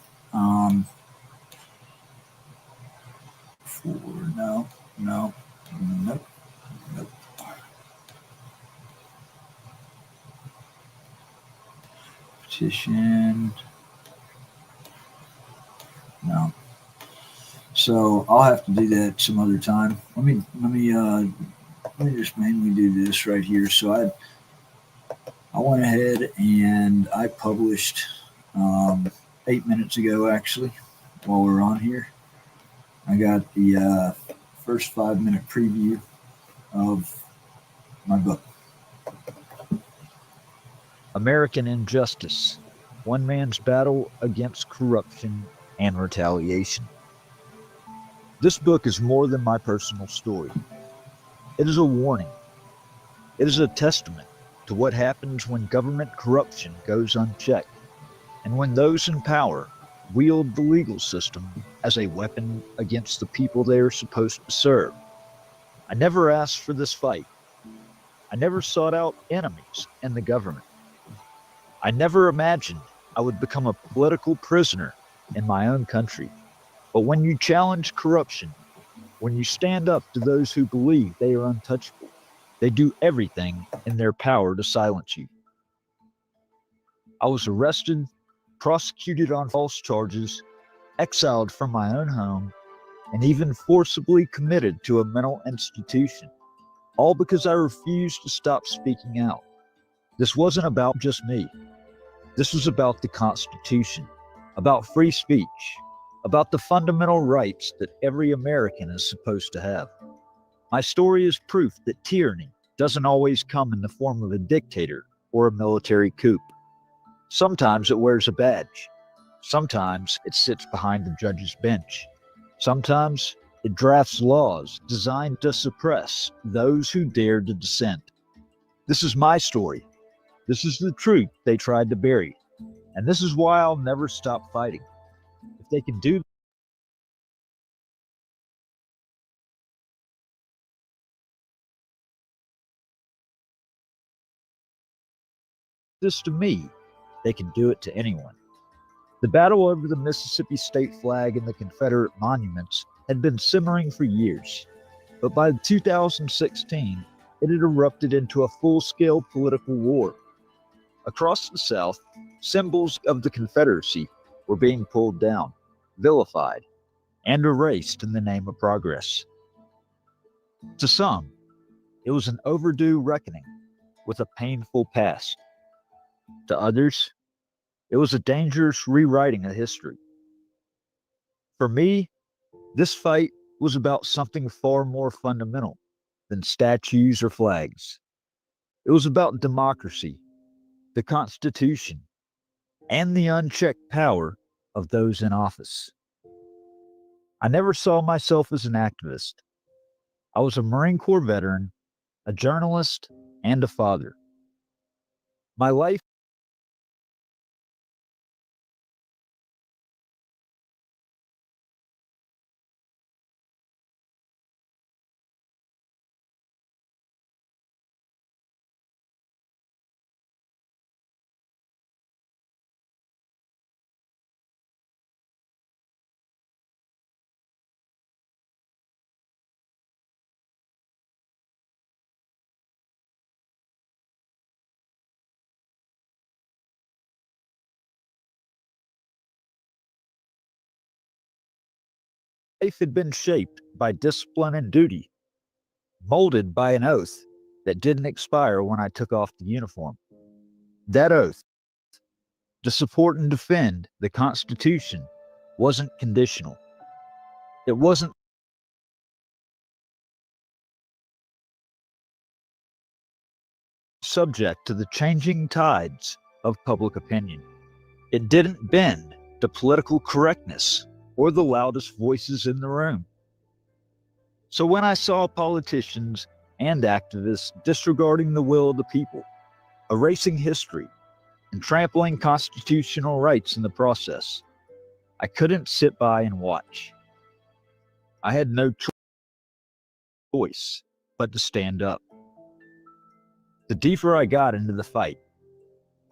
Nope. Petition. No. So I'll have to do that some other time. Let me just mainly do this right here. So I went ahead and I published 8 minutes ago, actually, while we're on here. I got the first 5-minute preview of my book. American Injustice: One Man's Battle Against Corruption and Retaliation. This book is more than my personal story. It is a warning. It is a testament to what happens when government corruption goes unchecked. and when those in power wield the legal system as a weapon against the people they are supposed to serve. I never asked for this fight. I never sought out enemies in the government. I never imagined I would become a political prisoner in my own country. But when you challenge corruption, when you stand up to those who believe they are untouchable, they do everything in their power to silence you. I was arrested, prosecuted on false charges, exiled from my own home, and even forcibly committed to a mental institution, all because I refused to stop speaking out. This wasn't about just me. This was about the Constitution, about free speech, about the fundamental rights that every American is supposed to have. My story is proof that tyranny doesn't always come in the form of a dictator or a military coup. Sometimes it wears a badge. Sometimes it sits behind the judge's bench. Sometimes it drafts laws designed to suppress those who dare to dissent. This is my story. This is the truth they tried to bury. And this is why I'll never stop fighting. If they can do this to me, they can do it to anyone. The battle over the Mississippi state flag and the Confederate monuments had been simmering for years, but by 2016, it had erupted into a full-scale political war. Across the South, symbols of the Confederacy were being pulled down, vilified, and erased in the name of progress. To some, it was an overdue reckoning with a painful past. To others, it was a dangerous rewriting of history. For me, this fight was about something far more fundamental than statues or flags. It was about democracy, the Constitution, and the unchecked power of those in office. I never saw myself as an activist. I was a Marine Corps veteran, a journalist, and a father. My life had been shaped by discipline and duty, molded by an oath that didn't expire when I took off the uniform. That oath, to support and defend the Constitution, wasn't conditional. It wasn't subject to the changing tides of public opinion. It didn't bend to political correctness or the loudest voices in the room. So when I saw politicians and activists disregarding the will of the people, erasing history, and trampling constitutional rights in the process, I couldn't sit by and watch. I had no choice but to stand up. The deeper I got into the fight,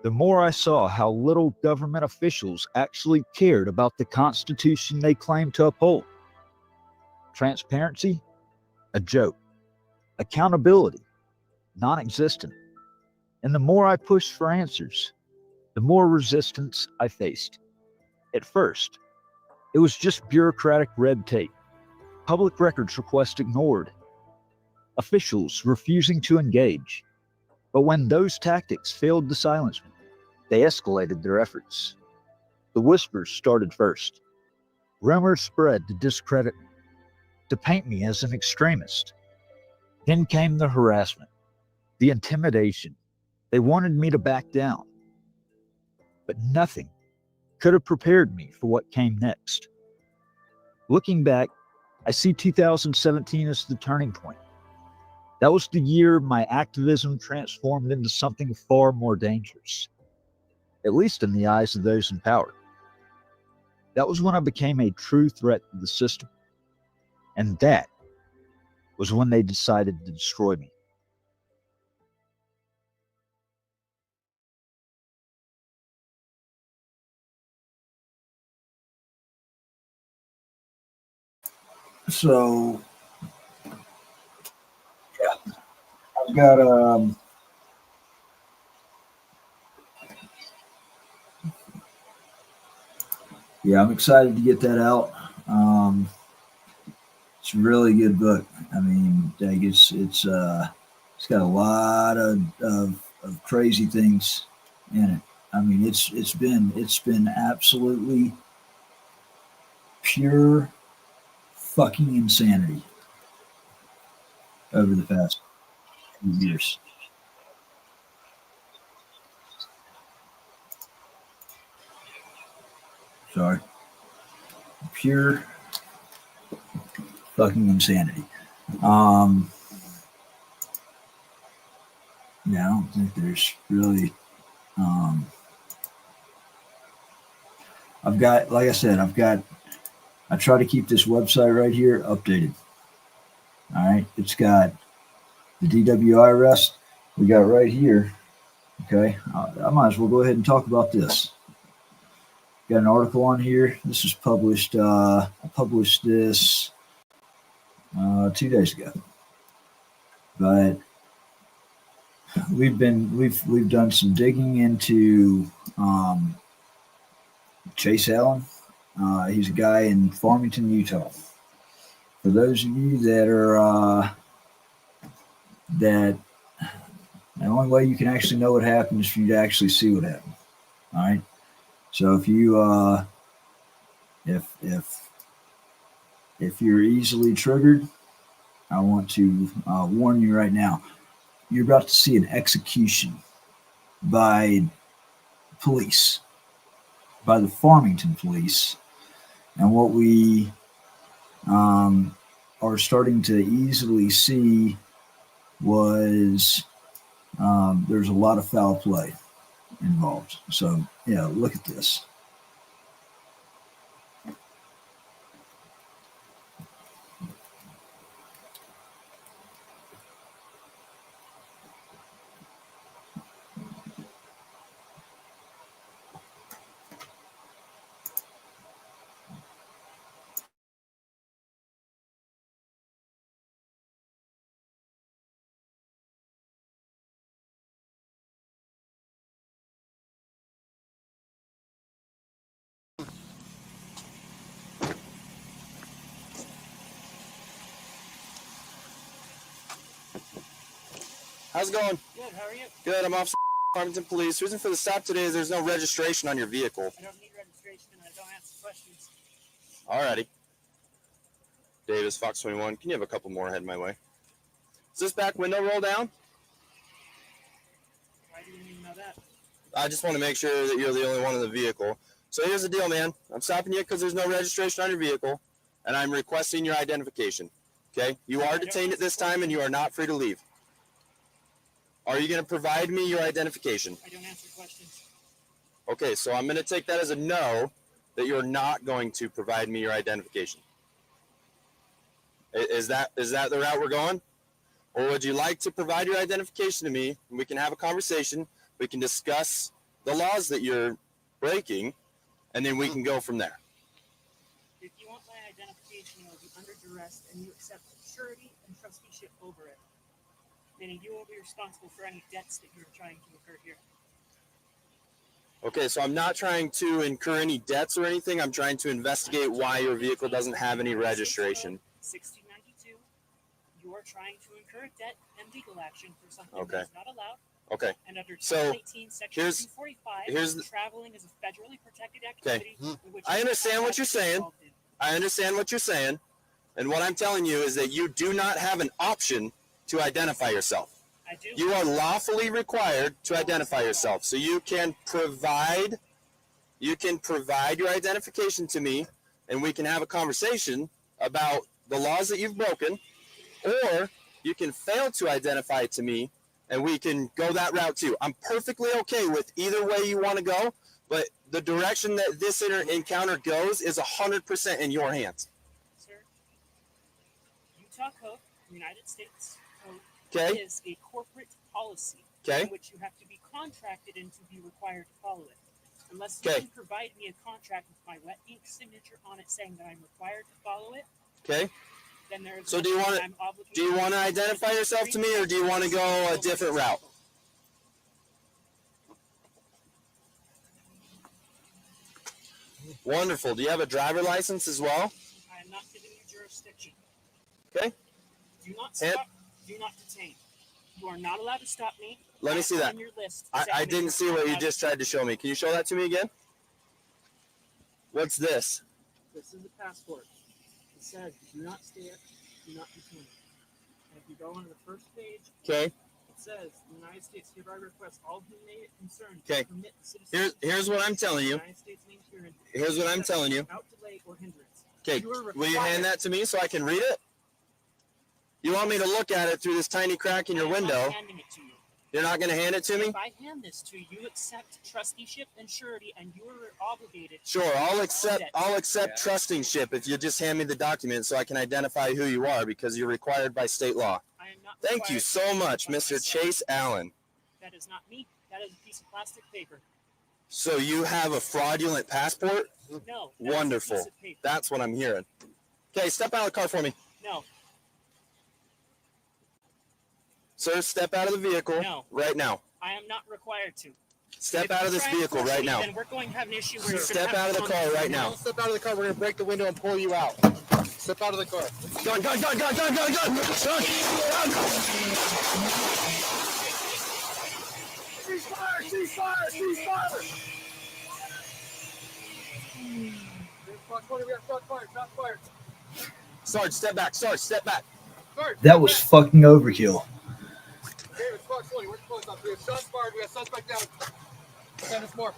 the more I saw how little government officials actually cared about the Constitution they claimed to uphold. Transparency? A joke. Accountability? Non-existent. And the more I pushed for answers, the more resistance I faced. At first, it was just bureaucratic red tape, public records requests ignored, officials refusing to engage. But when those tactics failed to silence me, they escalated their efforts. The whispers started first. Rumors spread to discredit me, to paint me as an extremist. Then came the harassment, the intimidation. They wanted me to back down. But nothing could have prepared me for what came next. Looking back, I see 2017 as the turning point. That was the year my activism transformed into something far more dangerous. at least in the eyes of those in power. That was when I became a true threat to the system. And that was when they decided to destroy me. So, yeah, I've got yeah, I'm excited to get that out. It's a really good book. I mean, it's got a lot of crazy things in it. I mean, it's been absolutely pure fucking insanity over the past few years. Sorry. Pure fucking insanity. Yeah, I don't think there's really. I've got, like I said, I try to keep this website right here updated. All right. It's got the DWI arrest we got right here. Okay. I might as well go ahead and talk about this. Got an article on here. This was published. I published this 2 days ago. But we've done some digging into Chase Allen. He's a guy in Farmington, Utah. For those of you that are that the only way you can actually know what happened is for you to actually see what happened. All right. So if you if you're easily triggered, I want to warn you right now. You're about to see an execution by police, by the Farmington police, and what we are starting to easily see was there's a lot of foul play involved. So, yeah, look at this. How's it going? Good, how are you? Good, I'm Officer Farmington Police. The reason for the stop today is there's no registration on your vehicle. I don't need registration and I don't answer questions. Alrighty. Davis, Fox 21. Can you have a couple more heading my way? Is this back window roll down? Why do you need to know that? I just want to make sure that you're the only one in the vehicle. So here's the deal, man. I'm stopping you because there's no registration on your vehicle, and I'm requesting your identification. Okay? You are detained at this time, and you are not free to leave. Are you going to provide me your identification? I don't answer questions. Okay, so I'm going to take that as a no, that you're not going to provide me your identification. Is that the route we're going? Or would you like to provide your identification to me, and we can have a conversation, we can discuss the laws that you're breaking, and then we can go from there? If you want my identification, you'll be under duress, and you accept surety and trusteeship over it. Meaning you will be responsible for any debts that you're trying to incur here. Okay, so I'm not trying to incur any debts or anything. I'm trying to investigate why your vehicle doesn't have any registration. 1692, you are trying to incur debt and legal action for something Okay. that's not allowed. Okay. And under So, 18, Section 245, traveling is a federally protected activity. Okay. in which I understand what you're saying. involved in. I understand what you're saying. And what I'm telling you is that you do not have an option to identify yourself. I do. You are lawfully required to identify yourself. So you can provide your identification to me, and we can have a conversation about the laws that you've broken, or you can fail to identify it to me, and we can go that route too. I'm perfectly okay with either way you want to go, but the direction that this encounter goes is 100% in your hands. Sir, Utah Code, United States Code, Okay. is a corporate policy Okay. in which you have to be contracted and to be required to follow it. Unless you Okay. can provide me a contract with my wet ink signature on it saying that I'm required to follow it, Okay. then there is So do you want to identify yourself to me, or do you want to go a different route? Wonderful. Do you have a driver license as well? I am not giving you jurisdiction. Okay. Do not stop. Do not detain. You are not allowed to stop me. Let me see that. On your list, I didn't see what you just tried to show me. Can you show that to me again? What's this? This is a passport. It says, do not stay up, do not detain. And if you go on to the first page, Okay. it says, the United States hereby requests all who may it concern Okay. to permit the citizens Here's what I'm telling you. of the United States named herein Here's what I'm telling you. without delay or hindrance. Okay. You are Will you hand that to me so I can read it? You want me to look at it through this tiny crack in your I am not window? handing it to you. You're not going to hand it to me? If I hand this to you, you accept trusteeship and surety, and you are obligated. Sure, I'll accept trustingship if you just hand me the document so I can identify who you are, because you're required by state law. I am not Thank you required so to much, identify Mr. myself. Chase Allen. That is not me. That is a piece of plastic paper. So you have a fraudulent passport? No. that is a Wonderful. piece of paper. That's what I'm hearing. Okay, step out of the car for me. No. Sir, step out of the vehicle No. right now. I am not required to. Step If out you of this try and vehicle force right me, now. Then we're going to have an issue where you're Step gonna have out of to the come car to right me. now. Step out of the car. We're gonna break the window and pull you out. Step out of the car. Gun, gun, gun, gun, gun, gun, gun, gun. She's fired! She's fired! She's fired! Not fired. Sarge, step back. Sarge, step back. That was fucking overkill. David, Fox 20, where's the close up? We have shots fired. We have suspect down. 10 is more.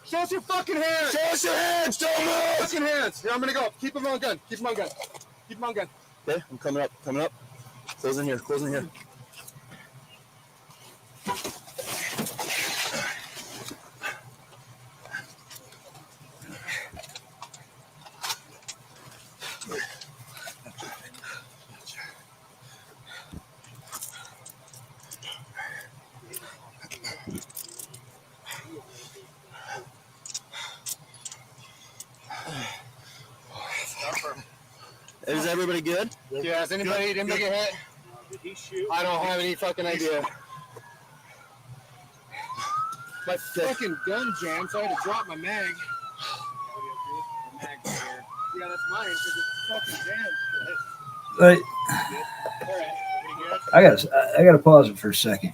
Show us your fucking hands! Show us your hands! Don't move! Fucking hands! Here, I'm gonna go. Keep him on gun. Keep him on gun. Keep him on gun. Okay, I'm coming up. Coming up. Close in here. Close in here. Is everybody good? Yeah, has anybody get hit? Did he shoot? I don't have any fucking idea. My fucking gun jammed, so I had to drop my mag. Yeah, that's mine, because it's fucking jammed. But I gotta pause it for a second.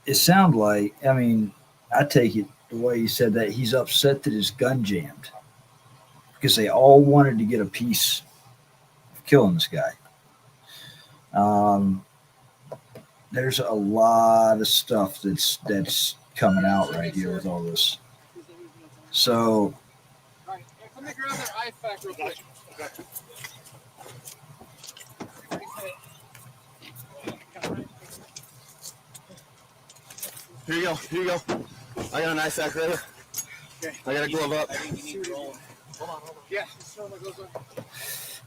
It sounds like, I mean, I take it the way he said that he's upset that his gun jammed because they all wanted to get a piece of killing this guy. There's a lot of stuff that's coming out right here with all this. So, All right, come and grab that IFAC real quick. Here you go. Here you go. I got an ice sack right here. Okay. I got a glove up. Hold on. Yeah.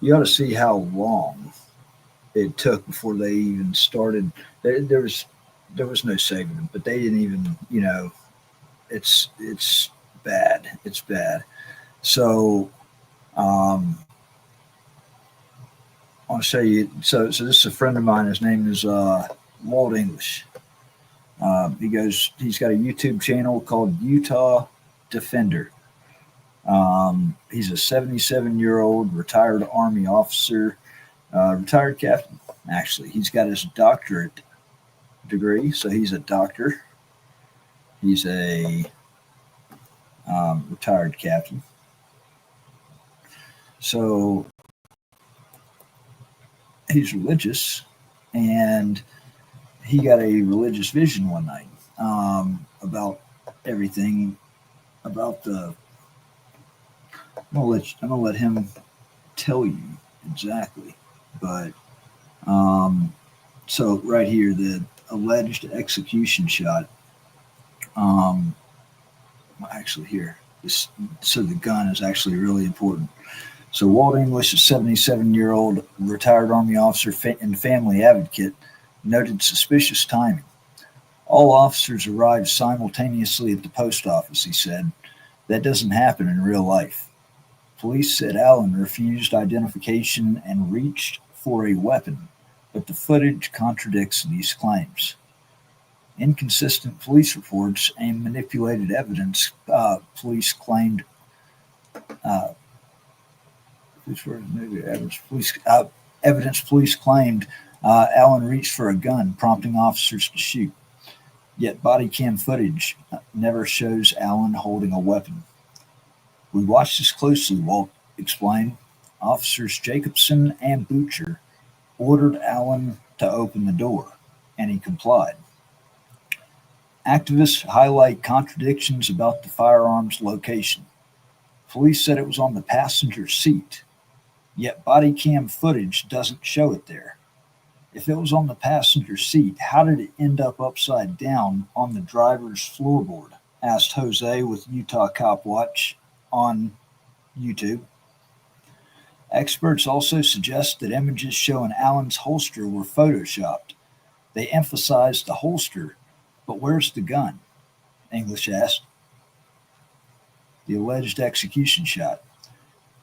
you ought to see how long it took before they even started. There was no saving them, but they didn't even, it's bad. It's bad. So, I want to show you. So this is a friend of mine. His name is Walt English. He's got a YouTube channel called Utah Defender. He's a 77-year-old retired Army officer, retired captain. Actually, he's got his doctorate degree, so he's a doctor. He's a retired captain. So he's religious, and he got a religious vision one night about everything about the. I'm gonna let him tell you exactly, but So right here, the alleged execution shot. Actually here, so the gun is actually really important. So Walt English, a 77-year-old retired Army officer and family advocate, noted suspicious timing. All officers arrived simultaneously at the post office, he said. That doesn't happen in real life. Police said Allen refused identification and reached for a weapon, but the footage contradicts these claims. Inconsistent police reports and manipulated evidence, police claimed. Evidence police claimed Allen reached for a gun, prompting officers to shoot. Yet body cam footage never shows Allen holding a weapon. We watched this closely, Walt explained. Officers Jacobson and Butcher ordered Allen to open the door, and he complied. Activists highlight contradictions about the firearm's location. Police said it was on the passenger seat, yet body cam footage doesn't show it there. If it was on the passenger seat, how did it end up upside down on the driver's floorboard? Asked Jose with Utah Cop Watch on YouTube. Experts also suggest that images showing Allen's holster were photoshopped. They emphasized the holster, but where's the gun? English asked. The alleged execution shot.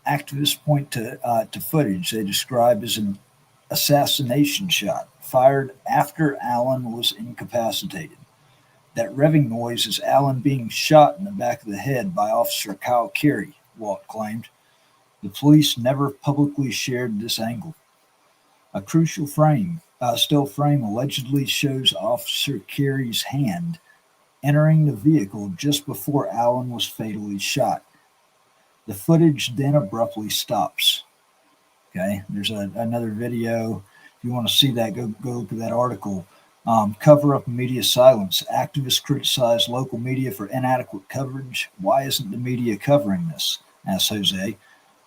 Activists point to footage they describe as an assassination shot fired after Allen was incapacitated. That revving noise is Allen being shot in the back of the head by Officer Kyle Carey, Walt claimed. The police never publicly shared this angle. A crucial still frame allegedly shows Officer Carey's hand entering the vehicle just before Allen was fatally shot. The footage then abruptly stops. Okay, there's another video. If you want to see that, go look at that article. Cover up media silence. Activists criticize local media for inadequate coverage. Why isn't the media covering this? Asked Jose.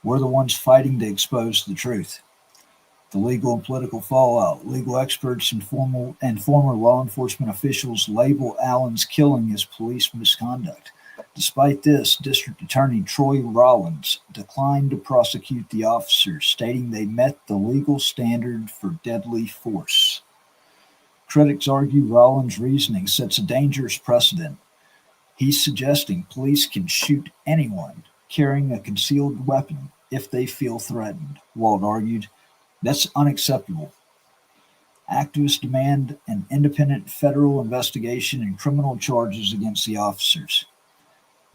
We're the ones fighting to expose the truth. The legal and political fallout. Legal experts and former law enforcement officials label Allen's killing as police misconduct. Despite this, District Attorney Troy Rollins declined to prosecute the officers, stating they met the legal standard for deadly force. Critics argue Rollins' reasoning sets a dangerous precedent. He's suggesting police can shoot anyone carrying a concealed weapon if they feel threatened, Walt argued. That's unacceptable. Activists demand an independent federal investigation and criminal charges against the officers.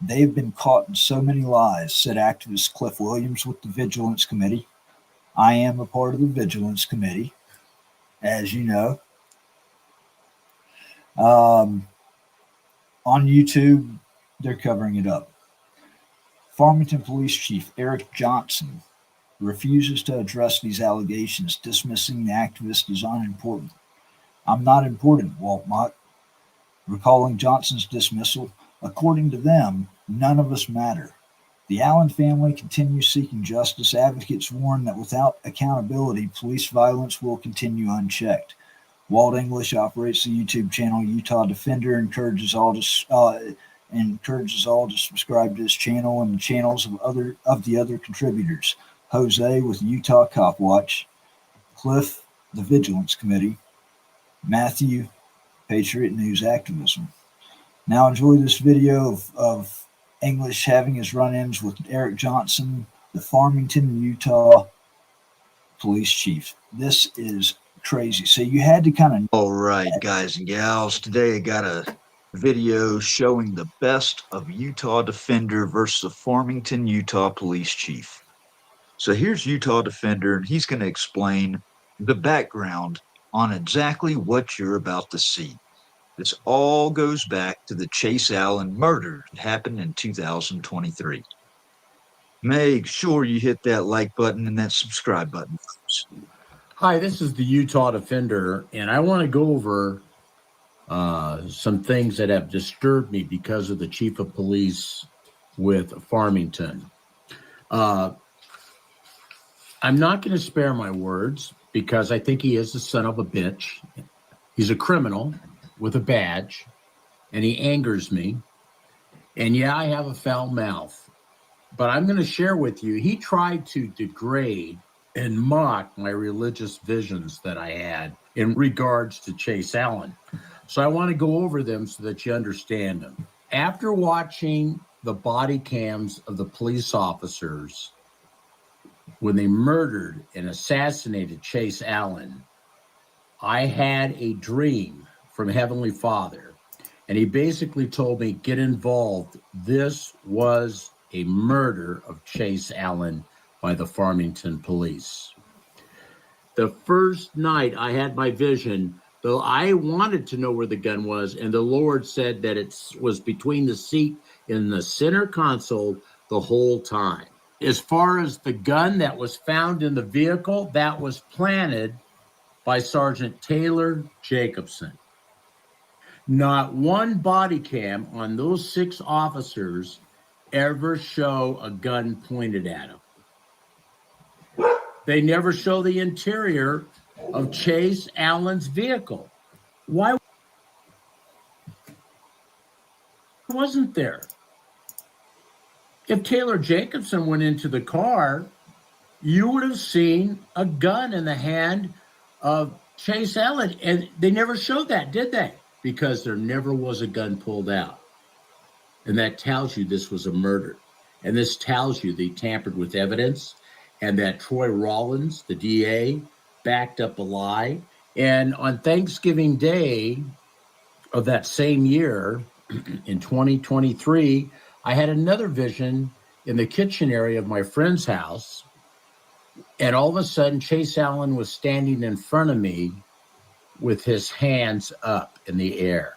They've been caught in so many lies, said activist Cliff Williams with the Vigilance Committee. I am a part of the Vigilance Committee, as you know. On YouTube, they're covering it up. Farmington Police Chief Eric Johnson refuses to address these allegations, dismissing the activist as unimportant. I'm not important, Walt mocked, recalling Johnson's dismissal. According to them, none of us matter. The Allen family continues seeking justice. Advocates warn that without accountability, police violence will continue unchecked. Walt English operates the YouTube channel Utah Defender, encourages all to subscribe to his channel and the channels of the other contributors. Jose with Utah Cop Watch, Cliff, the Vigilance Committee, Matthew, Patriot News Activism. Now enjoy this video of English having his run-ins with Eric Johnson, the Farmington, Utah police chief. This is crazy. So you had to kind of... All right, guys and gals, today I got a video showing the best of Utah Defender versus the Farmington, Utah police chief. So here's Utah Defender, and he's going to explain the background on exactly what you're about to see. This all goes back to the Chase Allen murder that happened in 2023. Make sure you hit that like button and that subscribe button, folks. Hi, this is the Utah Defender, and I want to go over some things that have disturbed me because of the chief of police with Farmington. I'm not going to spare my words, because I think he is the son of a bitch. He's a criminal with a badge, and he angers me. And yeah, I have a foul mouth, but I'm going to share with you, he tried to degrade and mock my religious visions that I had in regards to Chase Allen. So I want to go over them so that you understand them. After watching the body cams of the police officers when they murdered and assassinated Chase Allen, I had a dream from Heavenly Father, and he basically told me, get involved. This was a murder of Chase Allen by the Farmington police. The first night I had my vision, though I wanted to know where the gun was, and the Lord said that it was between the seat and the center console the whole time. As far as the gun that was found in the vehicle, that was planted by Sergeant Taylor Jacobson. Not one body cam on those 6 officers ever show a gun pointed at them. They never show the interior of Chase Allen's vehicle. Why wasn't there? If Taylor Jacobson went into the car, you would have seen a gun in the hand of Chase Allen. And they never showed that, did they? Because there never was a gun pulled out. And that tells you this was a murder. And this tells you they tampered with evidence and that Troy Rollins, the DA, backed up a lie. And on Thanksgiving Day of that same year, in 2023, I had another vision in the kitchen area of my friend's house. And all of a sudden, Chase Allen was standing in front of me with his hands up in the air.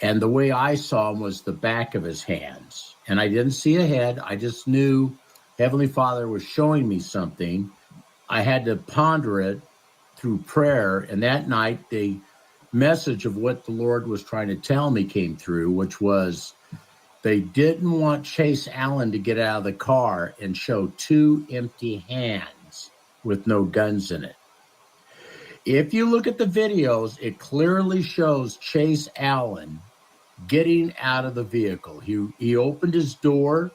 And the way I saw him was the back of his hands. And I didn't see a head. I just knew Heavenly Father was showing me something. I had to ponder it through prayer. And that night, the message of what the Lord was trying to tell me came through, which was they didn't want Chase Allen to get out of the car and show 2 empty hands with no guns in it. If you look at the videos, it clearly shows Chase Allen getting out of the vehicle. He opened his door.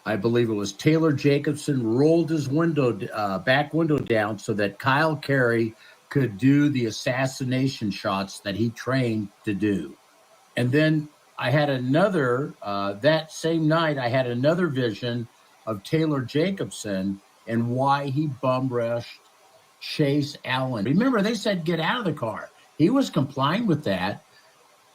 I believe it was Taylor Jacobson rolled his back window down so that Kyle Carey could do the assassination shots that he trained to do. And then I had another, that same night, I had another vision of Taylor Jacobson and why he bum rushed Chase Allen. Remember, they said get out of the car. He was complying with that.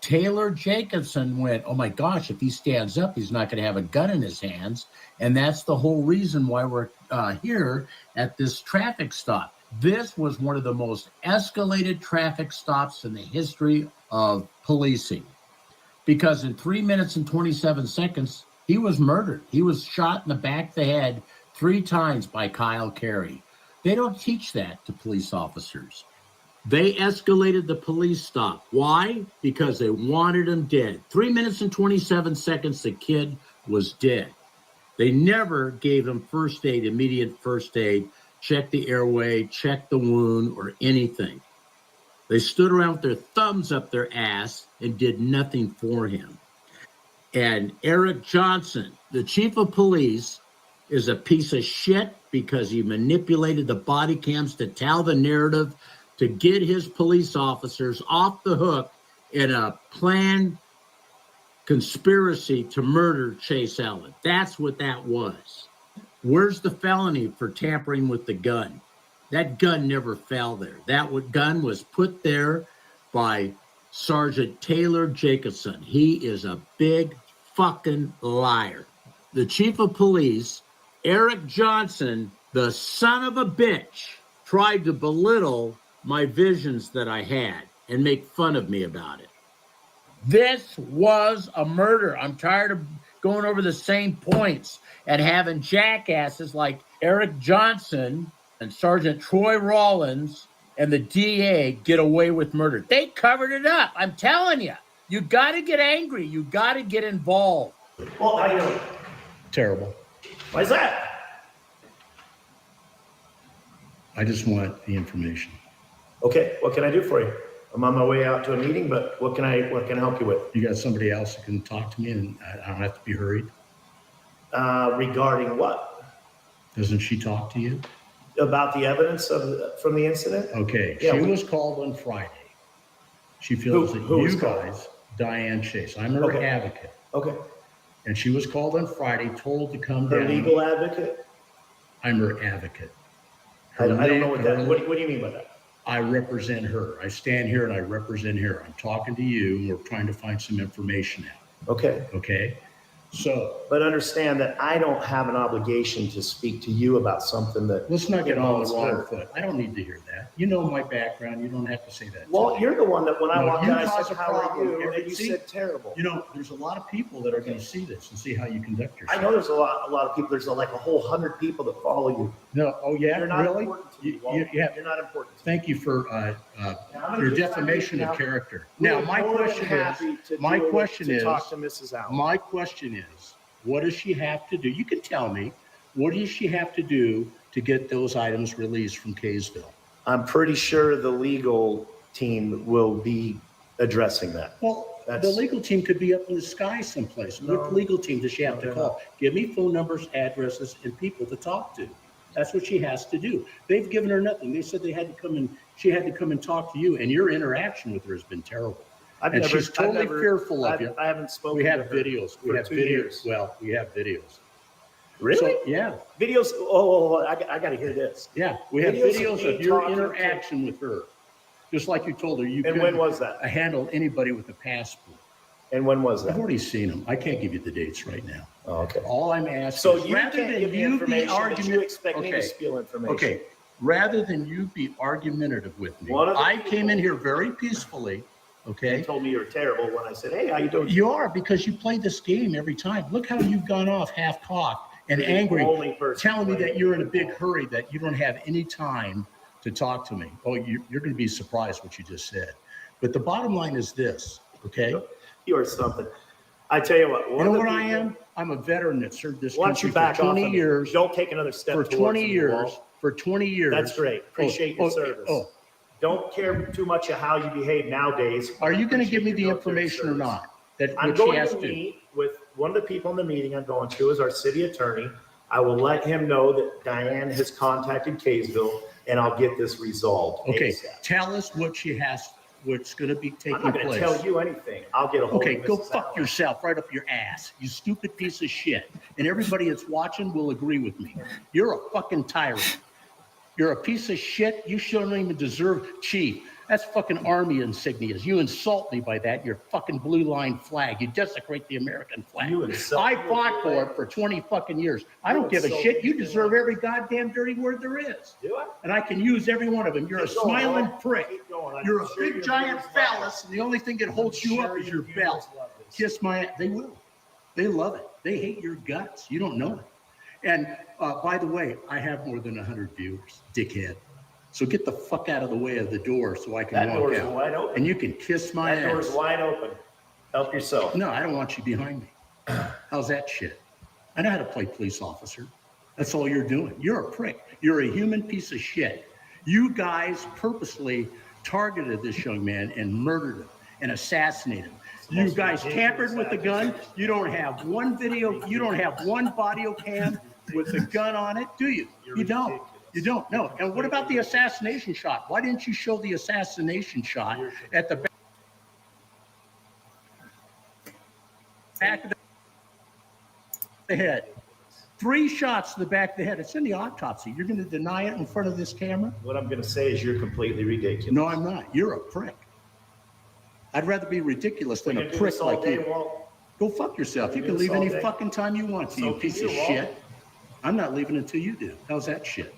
Taylor Jacobson went, oh my gosh, if he stands up, he's not going to have a gun in his hands. And that's the whole reason why we're here at this traffic stop. This was one of the most escalated traffic stops in the history of policing. Because in 3 minutes and 27 seconds, he was murdered. He was shot in the back of the head 3 times by Kyle Carey. They don't teach that to police officers. They escalated the police stop. Why? Because they wanted him dead. 3 minutes and 27 seconds, the kid was dead. They never gave him first aid, immediate first aid, check the airway, check the wound, or anything. They stood around with their thumbs up their ass and did nothing for him. And Eric Johnson, the chief of police, is a piece of shit because he manipulated the body cams to tell the narrative to get his police officers off the hook in a planned conspiracy to murder Chase Allen. That's what that was. Where's the felony for tampering with the gun? That gun never fell there. That gun was put there by Sergeant Taylor Jacobson. He is a big fucking liar. The chief of police, Eric Johnson, the son of a bitch, tried to belittle my visions that I had and make fun of me about it. This was a murder. I'm tired of going over the same points and having jackasses like Eric Johnson and Sergeant Troy Rollins and the DA get away with murder. They covered it up. I'm telling you, you got to get angry. You got to get involved. Well, how you doing? Terrible. Why's that? I just want the information. Okay, what can I do for you? I'm on my way out to a meeting, but what can I help you with? You got somebody else that can talk to me and I don't have to be hurried? Regarding what? Doesn't she talk to you? About the evidence from the incident? Okay, Yeah, she was called on Friday. She feels that you guys, Diane Chase, I'm her advocate. Okay. And she was called on Friday, told to come down. Her legal advocate? I'm her advocate. I don't know what that is. What do you mean by that? I represent her. I stand here and I represent her. I'm talking to you and we're trying to find some information out. Okay. Okay. So. But understand that I don't have an obligation to speak to you about something that. Let's not get on the wrong foot. I don't need to hear that. You know my background. You don't have to say that. Well, you're the one that when I walked out, I said, how are you? And you said terrible. You know, there's a lot of people that are going to see this and see how you conduct yourself. I know there's a lot of people. There's like a whole 100 people that follow you. No. Oh, yeah. You're not really? important to me, Walt. You're not important. Thank you for your defamation of character. Now, my question is, what does she have to do? You can tell me, what does she have to do to get those items released from Kaysville? I'm pretty sure the legal team will be addressing that. Well, the legal team could be up in the sky someplace. No. What legal team does she have to call? Give me phone numbers, addresses, and people to talk to. That's what she has to do. They've given her nothing. They said she had to come and talk to you, and your interaction with her has been terrible. She's totally fearful of you. I haven't spoken We to have her videos. We for have 2 videos. years. Well, we have videos. Really? So, yeah. Videos. Oh, I got to hear this. Yeah, we have videos me of your talking to- interaction with her. Just like you told her you And when was that? handle anybody with a passport. And when was that? I've already seen them. I can't give you the dates right now. Oh, okay. All I'm asking So is you rather can't than give me you be information, but you argumentative, expect me to steal information. Okay, rather than you be argumentative with me, One of the I came in here very peacefully. Okay. They told me you were terrible when I said, "Hey, how you doing?" You are, because you play this game every time. Look how you've gone off half-cocked and You're the angry, only person telling me playing that you're in a big hurry, that you don't have any time to talk to me. Oh, you're going to be surprised what you just said. But the bottom line is this, okay? You are something. I tell you what. You know what I am? I'm a veteran that served this Why don't you country back for 20 off years. Don't take another step For towards 20 me, years. Walt. For 20 years. That's great. Appreciate your service. Don't care too much of how you behave nowadays. Are you going to give me the information or not? That I'm what she going has to to meet with one of the people in the meeting I'm going to is our city attorney. I will let him know that Diane has contacted Kaysville, and I'll get this resolved. Okay, ASAP. tell us what's going to be taking I'm not going to place. tell you anything. I'll get a hold Okay, of go Mrs. fuck Allen. yourself right up your ass, you stupid piece of shit. And everybody that's watching will agree with me. You're a fucking tyrant. You're a piece of shit. You shouldn't even deserve chief. That's fucking army insignias. You insult me by that. Your fucking blue line flag. You desecrate the American flag. I fought for it for 20 fucking years. I don't give a shit. You deserve every goddamn dirty word there is. Do I? And I can use every one of them. You're a Keep going, smiling Walt. prick. Keep going. I'm You're a sure big your giant viewers love phallus, and the only thing that holds I'm you sure up is your your viewers belt. love this. Kiss my ass. They will. They love it. They hate your guts. You don't know it. And by the way, I have more than 100 viewers, dickhead. So get the fuck out of the way of the door so I can That walk door's out. wide open. And you can kiss my That ass. door's wide open. Help yourself. No, I don't want you behind me. How's that shit? I know how to play police officer. That's all you're doing. You're a prick. You're a human piece of shit. You guys purposely targeted this young man and murdered him and assassinated him. You guys tampered with the gun. You don't have one video. You don't have one body cam with the gun on it, do you? You don't. You don't. No. And what about the assassination shot? Why didn't you show the assassination shot at the back of the head? 3 shots to the back of the head. It's in the autopsy. You're going to deny it in front of this camera? What I'm going to say is you're completely ridiculous. No, I'm not. You're a prick. I'd rather be ridiculous than We're a gonna do prick this all like day, you. Walt. Go fuck yourself. You We're can gonna do leave this all any day. fucking time you want to, So you can piece you, of Walt. shit. I'm not leaving until you do. How's that shit?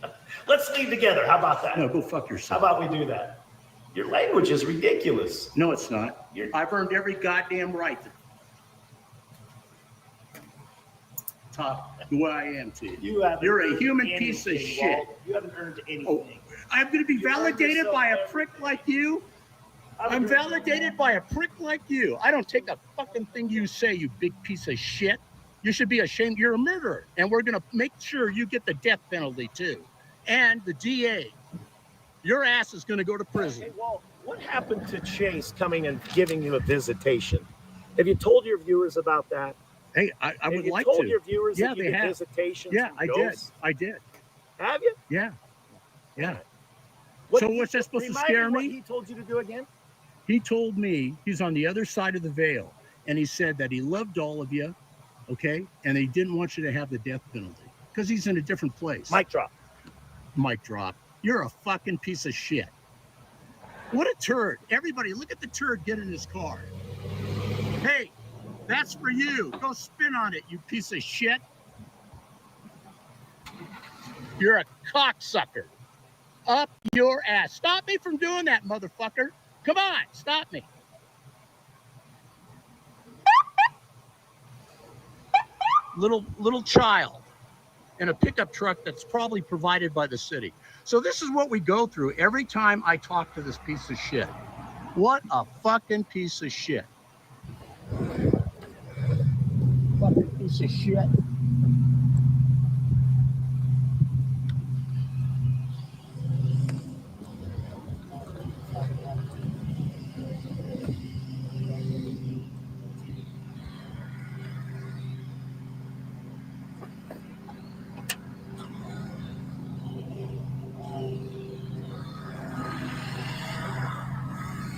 Let's leave together. How about that? No, go fuck How yourself. about we do that? Your language is ridiculous. No, it's not. I've earned every goddamn right to talk the way I am to you. You're a human piece of anything, shit. Walt. You haven't earned anything. Oh, I'm going to be validated by a prick like you? I'm validated by a prick like you. I don't take a fucking thing you say, you big piece of shit. You should be ashamed. You're a murderer. And we're going to make sure you get the death penalty too. And the DA Your ass is going to go to prison. Hey, well, what happened to Chase coming and giving you a visitation? Have you told your viewers about that? Hey, I would Have you like told to. your viewers Yeah, that you they get have. visitations Yeah, from I did. ghosts? I did. Have you? Yeah. Yeah. What So did what's that supposed to remind scare what me? he told you to do again? He told me he's on the other side of the veil, and he said that he loved all of you, okay, and he didn't want you to have the death penalty because he's in a different place. Mic drop. Mic drop. You're a fucking piece of shit. What a turd. Everybody, look at the turd get in his car. Hey, that's for you. Go spin on it, you piece of shit. You're a cocksucker. Up your ass. Stop me from doing that, motherfucker. Come on, stop me. Little child in a pickup truck that's probably provided by the city. So this is what we go through every time I talk to this piece of shit. What a fucking piece of shit. Fucking piece of shit.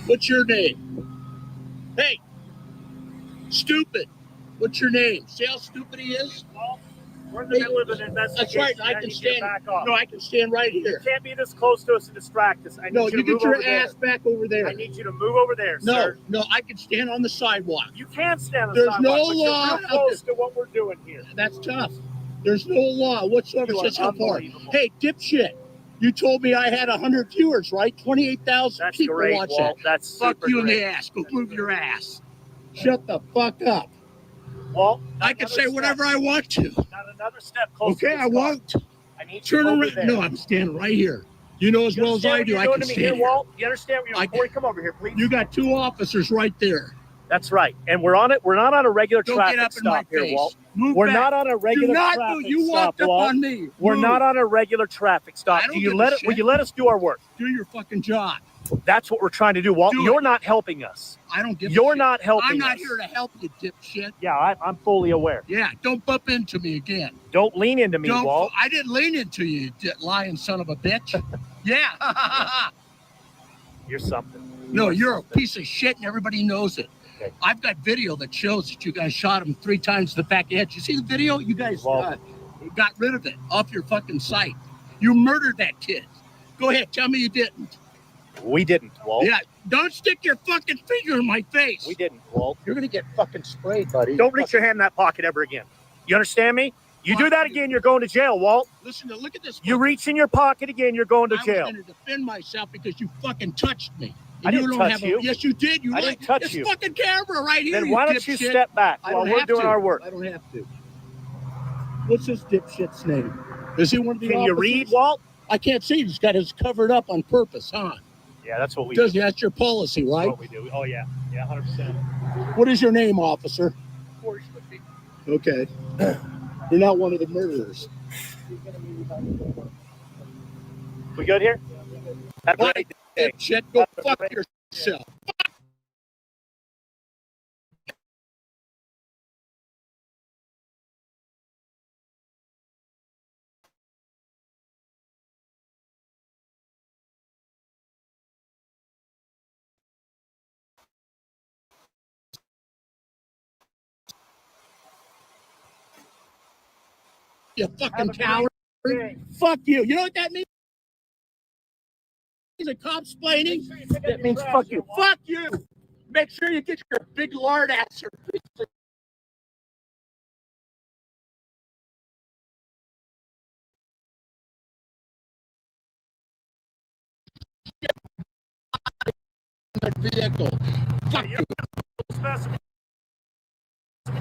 What's your name? Hey, stupid. What's your name? See how stupid he is? Well, we're in the middle of an investigation. That's right. I can stand. Back off. No, I can stand right here. You can't be this close to us and distract us. I need you to get move your over ass there. back over there. I need you to move over there, sir. No, I can stand on the sidewalk. You can stand on the There's sidewalk, no but law. you're real close to what we're doing here. That's tough. There's no law whatsoever. You Says are how far. unbelievable. Hey, dipshit. You told me I had 100 viewers, right? 28,000 That's people great, watch Walt. that. That's Fuck super you in great. the ass. Go move your ass. Shut the fuck up. Walt, I can say whatever I want to. Not another step closer. Okay, I won't. I need you Turn over around. there. No, I'm standing right here. You know as well as I do, I can stand here. Walt? You understand what you're Corey, come over here, please. You got two officers right there. That's right. And we're on it. We're not on a regular Don't traffic get up in stop my here, face. Walt. Move We're back. not on a regular Do not traffic do. You stop, walked up Walt. on me. We're Move. not on a regular traffic stop. I don't Do you give let a it? Will shit. you let us do our work? Do your fucking job. That's what we're trying to do, Walt. Do You're it. not helping us. I don't give a You're shit. not helping I'm not us. here to help you, dipshit. Yeah, I'm fully aware. Yeah, don't bump into me again. Don't lean into me, Don't. Walt. I didn't lean into you, you lying son of a bitch. Yeah. You're something. No, you're a piece of shit, and everybody knows it. Okay. I've got video that shows that you guys shot him 3 times to the back of the head. You see the video? You guys got rid of it off your fucking site. You murdered that kid. Go ahead, tell me you didn't. We didn't, Walt. Yeah, don't stick your fucking finger in my face. We didn't, Walt. You're gonna get fucking sprayed, buddy. Don't reach your hand in that pocket ever again. You understand me? You do that again, you're going to jail, Walt. Listen, look at this. You reach in your pocket again, you're going to jail. I was going to defend myself because you fucking touched me. I didn't touch you. Yes, you did. I didn't touch it's you. fucking camera right here. Then why don't you step back while we're doing our work? I don't have to. What's this dipshit's name? Is he one of the Can you officers? read, Walt? I can't see. He's got his covered up on purpose, huh? Yeah, that's what we do. That's your policy, right? That's what we do. Oh, yeah. Yeah, 100%. What is your name, officer? Corey Slippy. Okay. You're not one of the murderers. We good here? Have a great day. Dipshit, go fuck yourself. You fucking coward. Fuck you. You know what that means? Is a cop-splaining? That means fuck you. Fuck you. Make sure you get your big lard ass. Vehicle. Fuck you.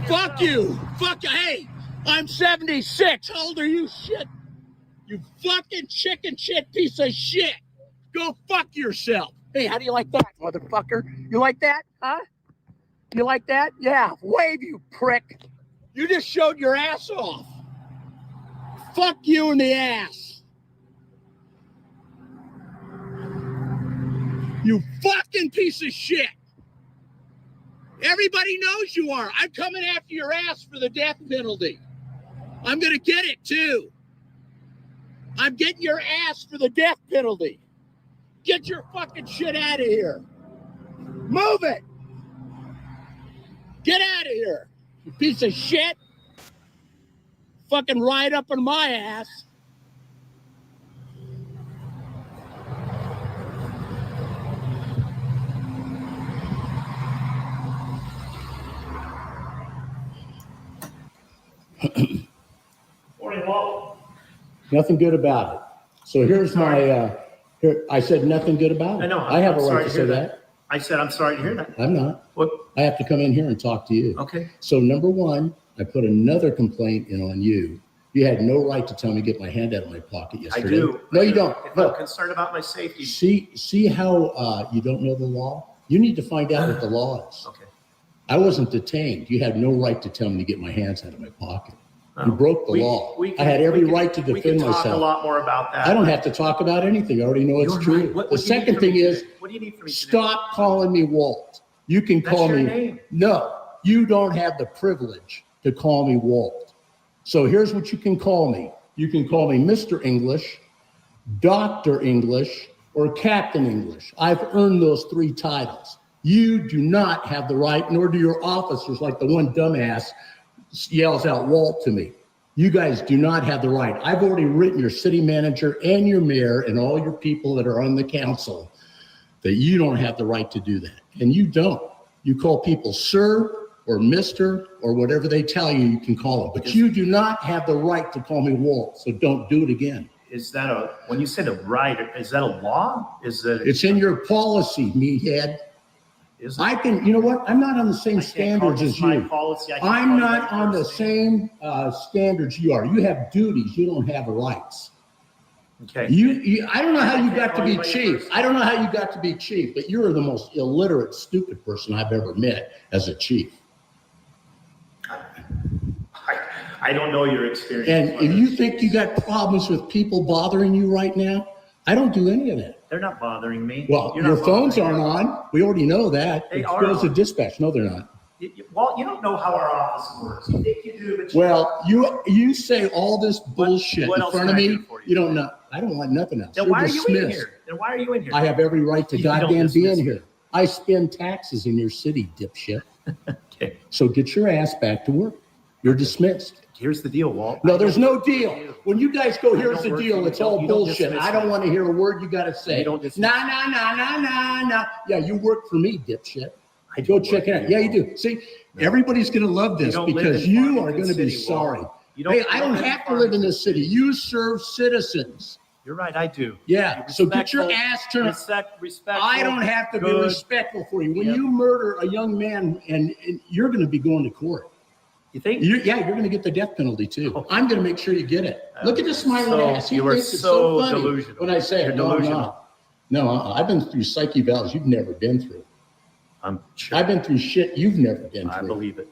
Fuck you. Fuck you. Hey, I'm 76. How old are you, shit? You fucking chicken shit piece of shit. Go fuck yourself. Hey, how do you like that, motherfucker? You like that, huh? You like that? Yeah, wave, you prick. You just showed your ass off. Fuck you in the ass. You fucking piece of shit. Everybody knows you are. I'm coming after your ass for the death penalty. I'm going to get it too. I'm getting your ass for the death penalty. Get your fucking shit out of here. Move it. Get out of here, you piece of shit. Fucking ride up on my ass. Morning, Walt. Nothing good about it. So here's my, I said nothing good about it. I know. I have I'm a sorry right to to hear say that. that. I said, I'm sorry to hear that. I'm not. What? I have to come in here and talk to you. Okay. So number one, I put another complaint in on you. You had no right to tell me to get my hand out of my pocket yesterday. I do. No, you don't. If No. I'm concerned about my safety. See how you don't know the law? You need to find out what the law is. Okay. I wasn't detained. You had no right to tell me to get my hands out of my pocket. You broke the law. I had every right to defend myself. We can talk a lot more about that. I don't have to talk about anything. I already know it's true. Right. The second thing is, what do you need from me today? stop calling me Walt. You can call me. That's your name. No, you don't have the privilege to call me Walt. So here's what you can call me. You can call me Mr. English, Dr. English, or Captain English. I've earned those 3 titles. You do not have the right, nor do your officers, like the one dumbass yells out Walt to me. You guys do not have the right. I've already written your city manager and your mayor and all your people that are on the council that you don't have the right to do that. And you don't. You call people sir or Mr. or whatever they tell you, you can call them. But you do not have the right to call me Walt, so don't do it again. Is that when you said a right, is that a law? It's in your policy, meathead. I can, you know what? I'm not on the same standards as you. I'm not on the same standards you are. You have duties. You don't have rights. Okay. I don't know how you got to be chief. I don't know how you got to be chief, but you're the most illiterate, stupid person I've ever met as a chief. I don't know your experience. And if you think you got problems with people bothering you right now, I don't do any of that. They're not bothering me. Well, your phones aren't on. We already know that. They it are goes to on. dispatch. No, they're not. Well, you don't know how our office works. You think you do, but Well, you say all this bullshit what in else front can of I me. do for you? You don't know. I don't want nothing else. Then You're why are you in dismissed. here? Then why are you in here? I have every right to You don't goddamn be dismiss in me. here. I spend taxes in your city, dipshit. Okay. So get your ass back to work. You're dismissed. Here's the deal, Walt. No, there's no deal. When you guys go, here's the work deal. for you. It's all You don't bullshit. dismiss I don't me. want to hear a word you got to say. You don't dismiss Nah. Yeah, you work for me, dipshit. Go check it out. Yeah, you do. See, everybody's going to love this don't live because in you are Farmington going to be City, Walt. sorry. You don't- Hey, you I don't don't live in have to live in this city. You serve citizens. You're right, I do. Yeah, so get your ass turned. Respectful. I don't have to be good. respectful for you. When Yep. you murder a young man, and you're going to be going to court. You think? Yeah, you're going to get the death penalty too. I'm going to make sure you get it. Look at the smiling So- ass. He you are thinks it's so funny delusional. when I say You're it. No, I'm delusional. not. No, I've been through psyche valves you've never been through. I'm sure. I've been through shit you've never been through. I believe it.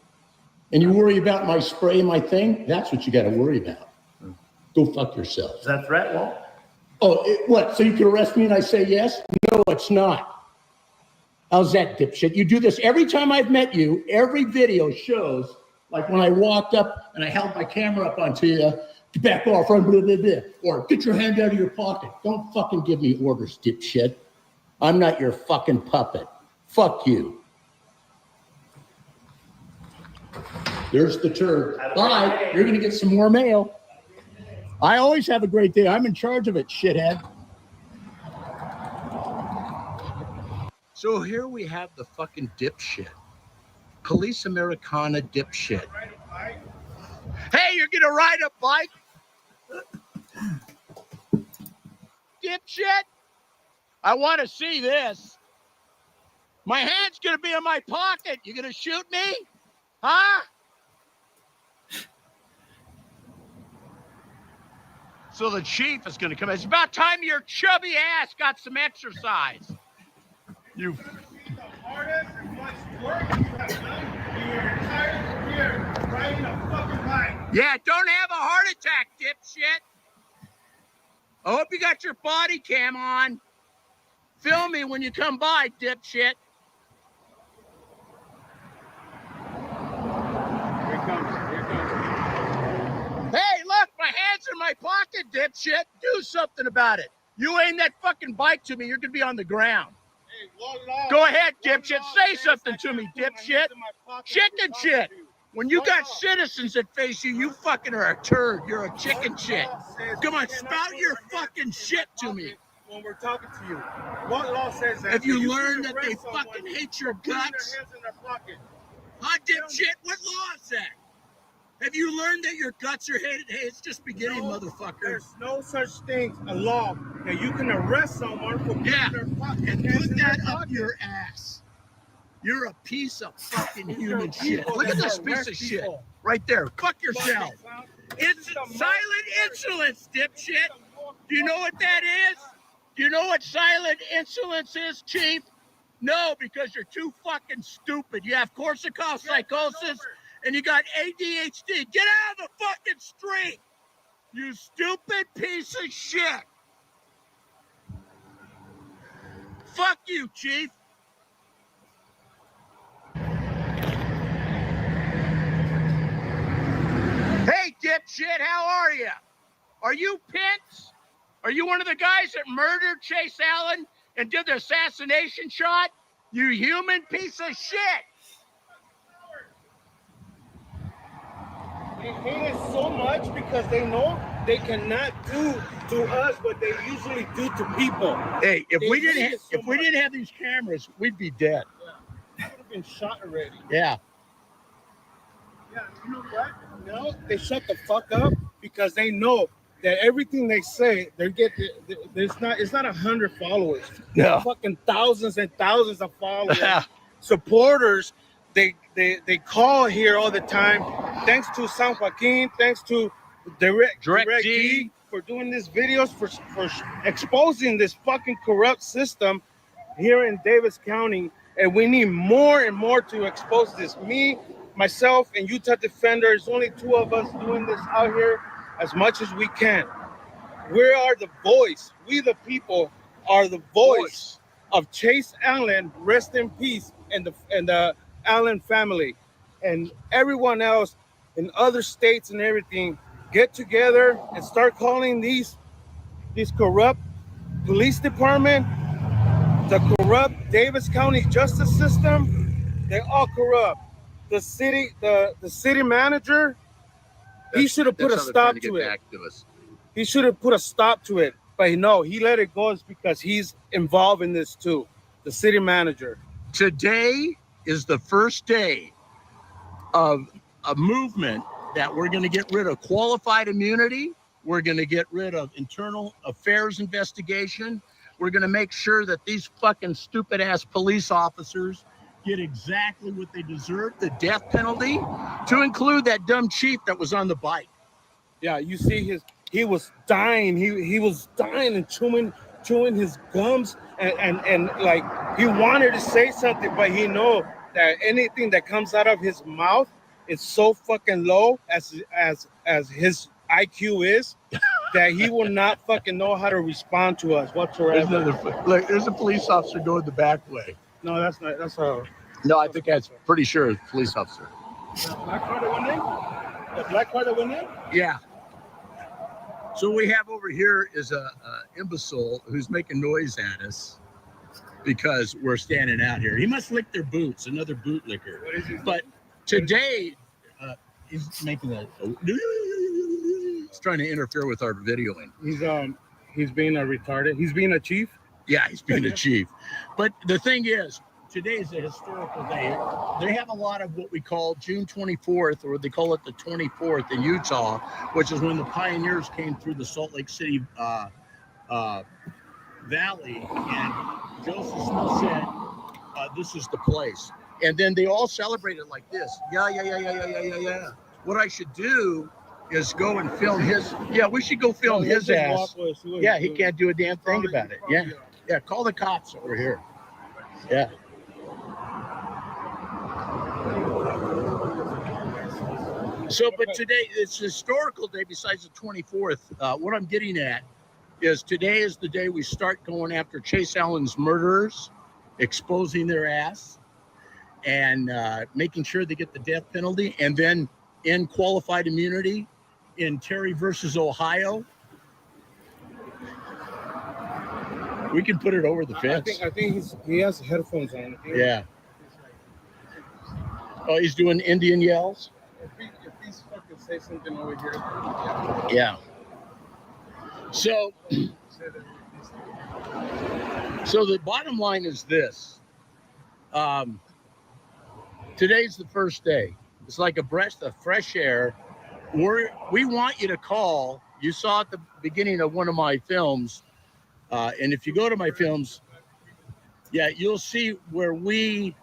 And you worry about my spray and my thing? That's what you got to worry about. Go fuck yourself. Is that a threat, Walt? Oh, what? So you can arrest me and I say yes? No, it's not. How's that, dipshit? You do this every time I've met you. Every video shows, like when I walked up and I held my camera up onto you, back off, run, blah, blah, blah, or get your hand out of your pocket. Don't fucking give me orders, dipshit. I'm not your fucking puppet. Fuck you. There's the turd. Bye. You're going to get some more mail. I always have a great day. I'm in charge of it, shithead. So here we have the fucking dipshit. Police Americana dipshit. Hey, you're going to ride a bike? Dipshit? I want to see this. My hand's going to be in my pocket. You going to shoot me? Huh? So the chief is going to come. It's about time your chubby ass got some exercise. You. Yeah, don't have a heart attack, dipshit. I hope you got your body cam on. Film me when you come by, dipshit. Here it comes. Hey, look, my hand's in my pocket, dipshit. Do something about it. You aim that fucking bike to me, you're gonna be on the ground. Hey, go ahead, dipshit. Say something to me, dipshit. Chicken shit. When you got citizens that face you, you fucking are a turd. You're a chicken shit. Come on, spout your fucking shit to me. When we're talking to you, what law says that? If you learn that they fucking hate your guts, huh, dipshit? What law is that? Have you learned that your guts are hated? Hey, it's just beginning, motherfucker. There's no such thing, a law, that you can arrest someone for putting their fucking and put that up your ass. You're a piece of fucking human shit. Look at this piece of shit right there. Fuck yourself. It's silent insolence, dipshit. Do you know what that is? Do you know what silent insolence is, Chief? No, because you're too fucking stupid. You have Korsakoff psychosis and you got ADHD. Get out of the fucking street, you stupid piece of shit. Fuck you, Chief. Hey, dipshit, how are you? Are you Pence? Are you one of the guys that murdered Chase Allen and did the assassination shot? You human piece of shit. They hate us so much because they know they cannot do to us what they usually do to people. Hey, if we didn't have these cameras, we'd be dead. Yeah. We would have been shot already. Yeah. Yeah, you know what? No, they shut the fuck up because they know that everything they say, it's not 100 followers. No. Fucking thousands and thousands of followers. Supporters, they call here all the time. Thanks to San Joaquin, thanks to Direct D for doing these videos, for exposing this fucking corrupt system here in Davis County. And we need more and more to expose this. Me, myself, and Utah Defenders, only two of us doing this out here as much as we can. We are the voice. We the people are the voice of Chase Allen, rest in peace, and the Allen family. And everyone else in other states and everything, get together and start calling these corrupt police department, the corrupt Davis County justice system. They're all corrupt. The city manager, he should have put a stop to it. He should have put a stop to it, but no, he let it go because he's involved in this too. The city manager. Today is the first day of a movement that we're going to get rid of qualified immunity. We're going to get rid of internal affairs investigation. We're going to make sure that these fucking stupid ass police officers get exactly what they deserve, the death penalty, to include that dumb chief that was on the bike. Yeah, you see he was dying. He was dying and chewing his gums and like he wanted to say something, but he know that anything that comes out of his mouth is so fucking low as his IQ is that he will not fucking know how to respond to us whatsoever. Look, there's a police officer going the back way. No, that's not. No, I think that's pretty sure it's a police officer. The black car that went in? The black car that went in? Yeah. So what we have over here is a imbecile who's making noise at us because we're standing out here. He must lick their boots, another bootlicker. What is he? But today, he's making he's trying to interfere with our videoing. He's being a retarded. He's being a chief. Yeah, he's being a chief. But the thing is, today is a historical day. They have a lot of what we call June 24th, or they call it the 24th in Utah, which is when the pioneers came through the Salt Lake City Valley. And Joseph Smith said, this is the place. And then they all celebrated like this. Yeah. What I should do is go and film his. Yeah, we should go film his ass. Yeah, he can't do a damn thing about it. Yeah, call the cops over here. Yeah. So, but today, it's a historical day besides the 24th. What I'm getting at is today is the day we start going after Chase Allen's murderers, exposing their ass, and making sure they get the death penalty, and then in qualified immunity in Terry versus Ohio. We can put it over the fence. I think he has headphones on. Yeah. Oh, he's doing Indian yells? If he's fucking say something over here. Yeah. So the bottom line is this. Today's the first day. It's like a breath of fresh air. We want you to call. You saw at the beginning of one of my films, and if you go to my films, yeah, you'll see where we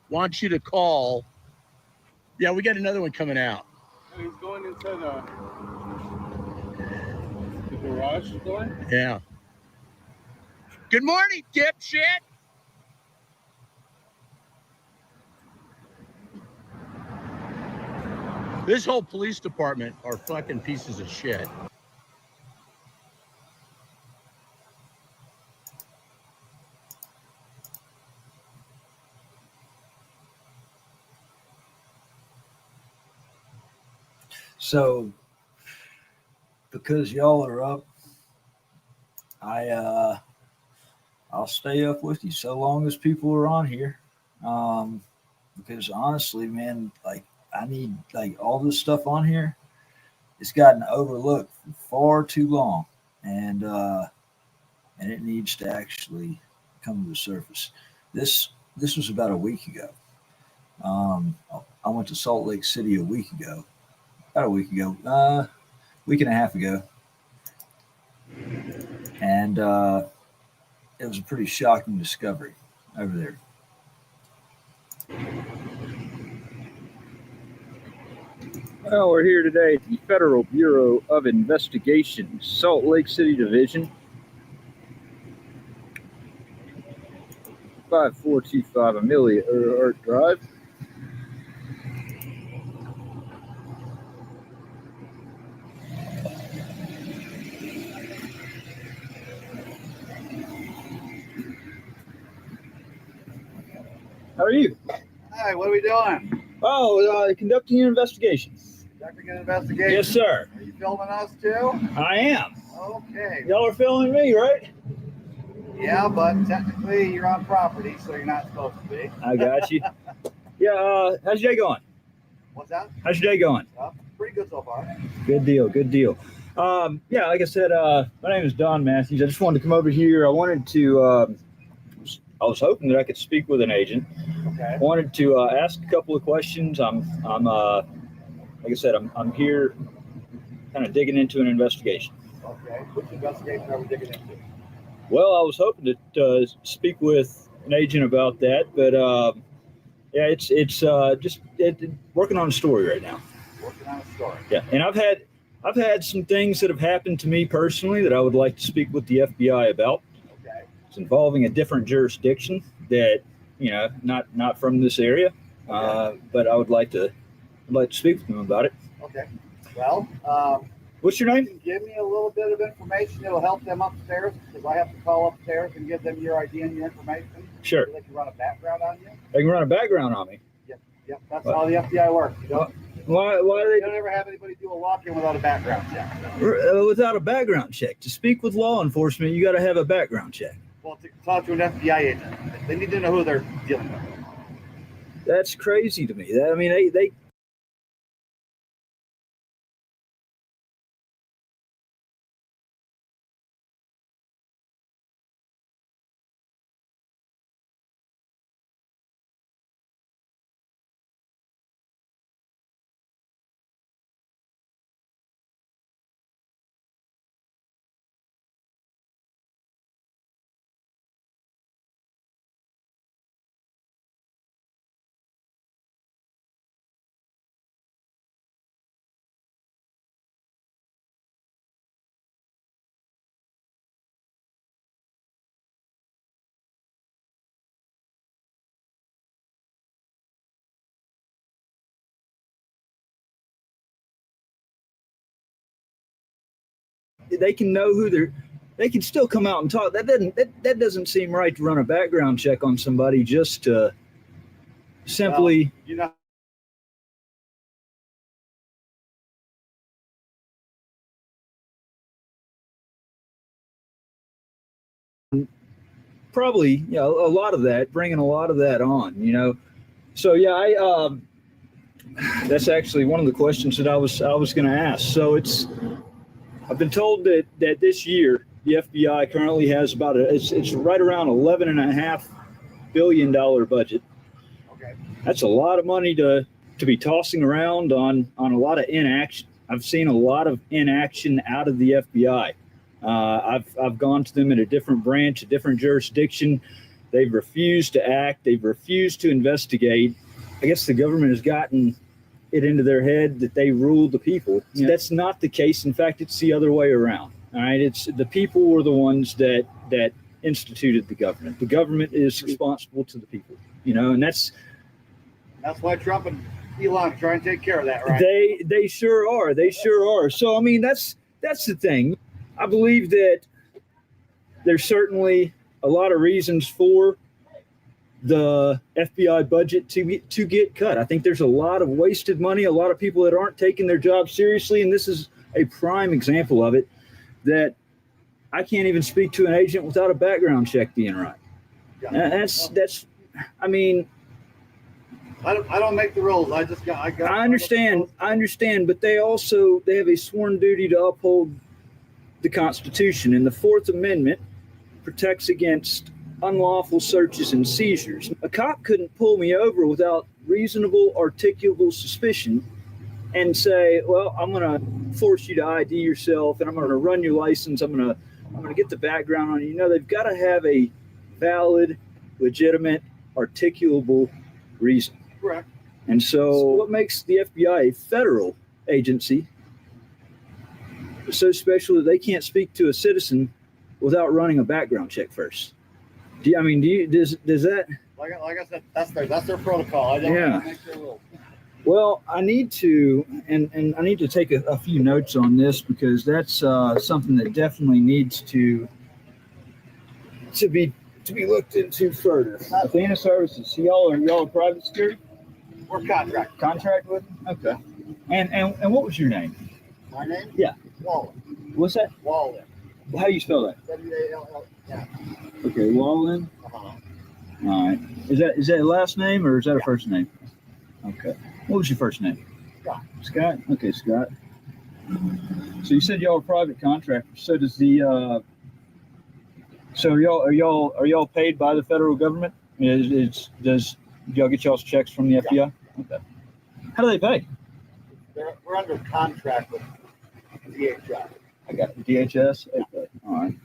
want you to call. Yeah, we got another one coming out. He's going into the garage door? Yeah. Good morning, dipshit. This whole police department are fucking pieces of shit. So, because y'all are up, I'll stay up with you so long as people are on here. Because honestly, man, like I need like all this stuff on here. It's gotten overlooked for far too long, and it needs to actually come to the surface. This was about a week ago. I went to Salt Lake City a week ago, week and a half ago, and it was a pretty shocking discovery over there. Well, we're here today at the Federal Bureau of Investigation, Salt Lake City Division, 5425 Amelia Earhart Drive. How are you? Hi, what are we doing? Oh, conducting an investigation. Conducting an investigation? Yes, sir. Are you filming us too? I am. Okay. Y'all are filming me, right? Yeah, but technically you're on property, so you're not supposed to be. I got you. Yeah, how's your day going? What's that? How's your day going? Pretty good so far. Good deal, good deal. Yeah, like I said, my name is Don Matthews. I just wanted to come over here. I wanted to, I was hoping that I could speak with an agent. Okay. I wanted to ask a couple of questions. I'm like I said, I'm here kind of digging into an investigation. Okay. Which investigation are we digging into? Well, I was hoping to speak with an agent about that, but yeah, it's just working on a story right now. Working on a story. Yeah, and I've had some things that have happened to me personally that I would like to speak with the FBI about. Okay. It's involving a different jurisdiction that, you know, not from this area, Okay. but I'd like to speak with them about it. Okay. Well, what's your name? You can give me a little bit of information. It'll help them upstairs because I have to call upstairs and give them your ID and your information. Sure. So they can run a background on you. They can run a background on me. Yep. That's how the FBI works. You don't. Why You don't ever have anybody do a walk-in without a background check. without a background check? To speak with law enforcement, you got to have a background check. Well, to talk to an FBI agent, they need to know who they're dealing with. That's crazy to me. I mean, they they can know who they can still come out and talk. That doesn't seem right to run a background check on somebody just to simply. Well, you know. Probably, a lot of that, bringing a lot of that on, So yeah, that's actually one of the questions that I was going to ask. So I've been told that this year the FBI currently has about it's right around $11.5 billion budget. Okay. That's a lot of money to be tossing around on a lot of inaction. I've seen a lot of inaction out of the FBI. I've gone to them in a different branch, a different jurisdiction. They've refused to act. They've refused to investigate. I guess the government has gotten it into their head that they rule the people. Yeah. That's not the case. In fact, it's the other way around. All right. It's the people were the ones that instituted the government. The government is responsible to the people, and that's why Trump and Elon try and take care of that, right? They sure are. They sure are. So, I mean, that's the thing. I believe that there's certainly a lot of reasons for the FBI budget to get cut. I think there's a lot of wasted money, a lot of people that aren't taking their job seriously, and this is a prime example of it, that I can't even speak to an agent without a background check being right. Yeah. That's I mean, I don't make the rules. I understand, but they have a sworn duty to uphold the Constitution, and the Fourth Amendment protects against unlawful searches and seizures. A cop couldn't pull me over without reasonable, articulable suspicion and say, well, I'm going to force you to ID yourself and I'm going to run your license. I'm going to get the background on you. They've got to have a valid, legitimate, articulable reason. Correct. And so what makes the FBI a federal agency so special that they can't speak to a citizen without running a background check first? Does that? Like I said, that's their protocol. I don't make their rules. Well, I need to, and I need to take a few notes on this because that's something that definitely needs to be looked into further. Athena Services, y'all are private security? We're contract. Contract with them? Okay. And what was your name? My name? Yeah. Wallen. What's that? Wallen. How do you spell that? W-A-L-L. Yeah. Okay, Wallen. Uh-huh. All right. Is that a last name or is that a first name? Okay. What was your first name? Scott. Scott? Okay, Scott. So you said y'all are private contractors. So does the so are y'all paid by the federal government? Does y'all get y'all's checks from the FBI? Yeah. Okay. How do they pay? We're under contract with DHS. I got DHS. Okay. All right.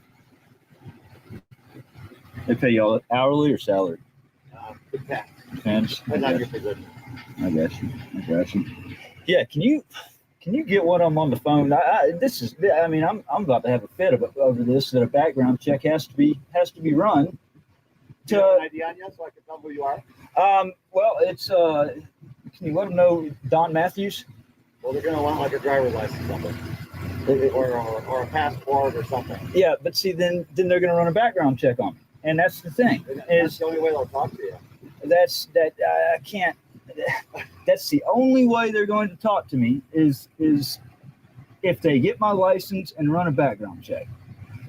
They pay y'all hourly or salary? Depends. Depends. Depends on your position. I got you. Yeah. Can you get what I'm on the phone? I'm about to have a fit over this. That a background check has to be run. Do you have an ID on you so I can tell who you are? Well, it's can you let them know Don Matthews? Well, they're gonna want like a driver's license or something. Or a passport or something. Yeah, but see, then they're going to run a background check on me, and that's the thing. That's the only way they'll talk to you. I can't. That's the only way they're going to talk to me is if they get my license and run a background check.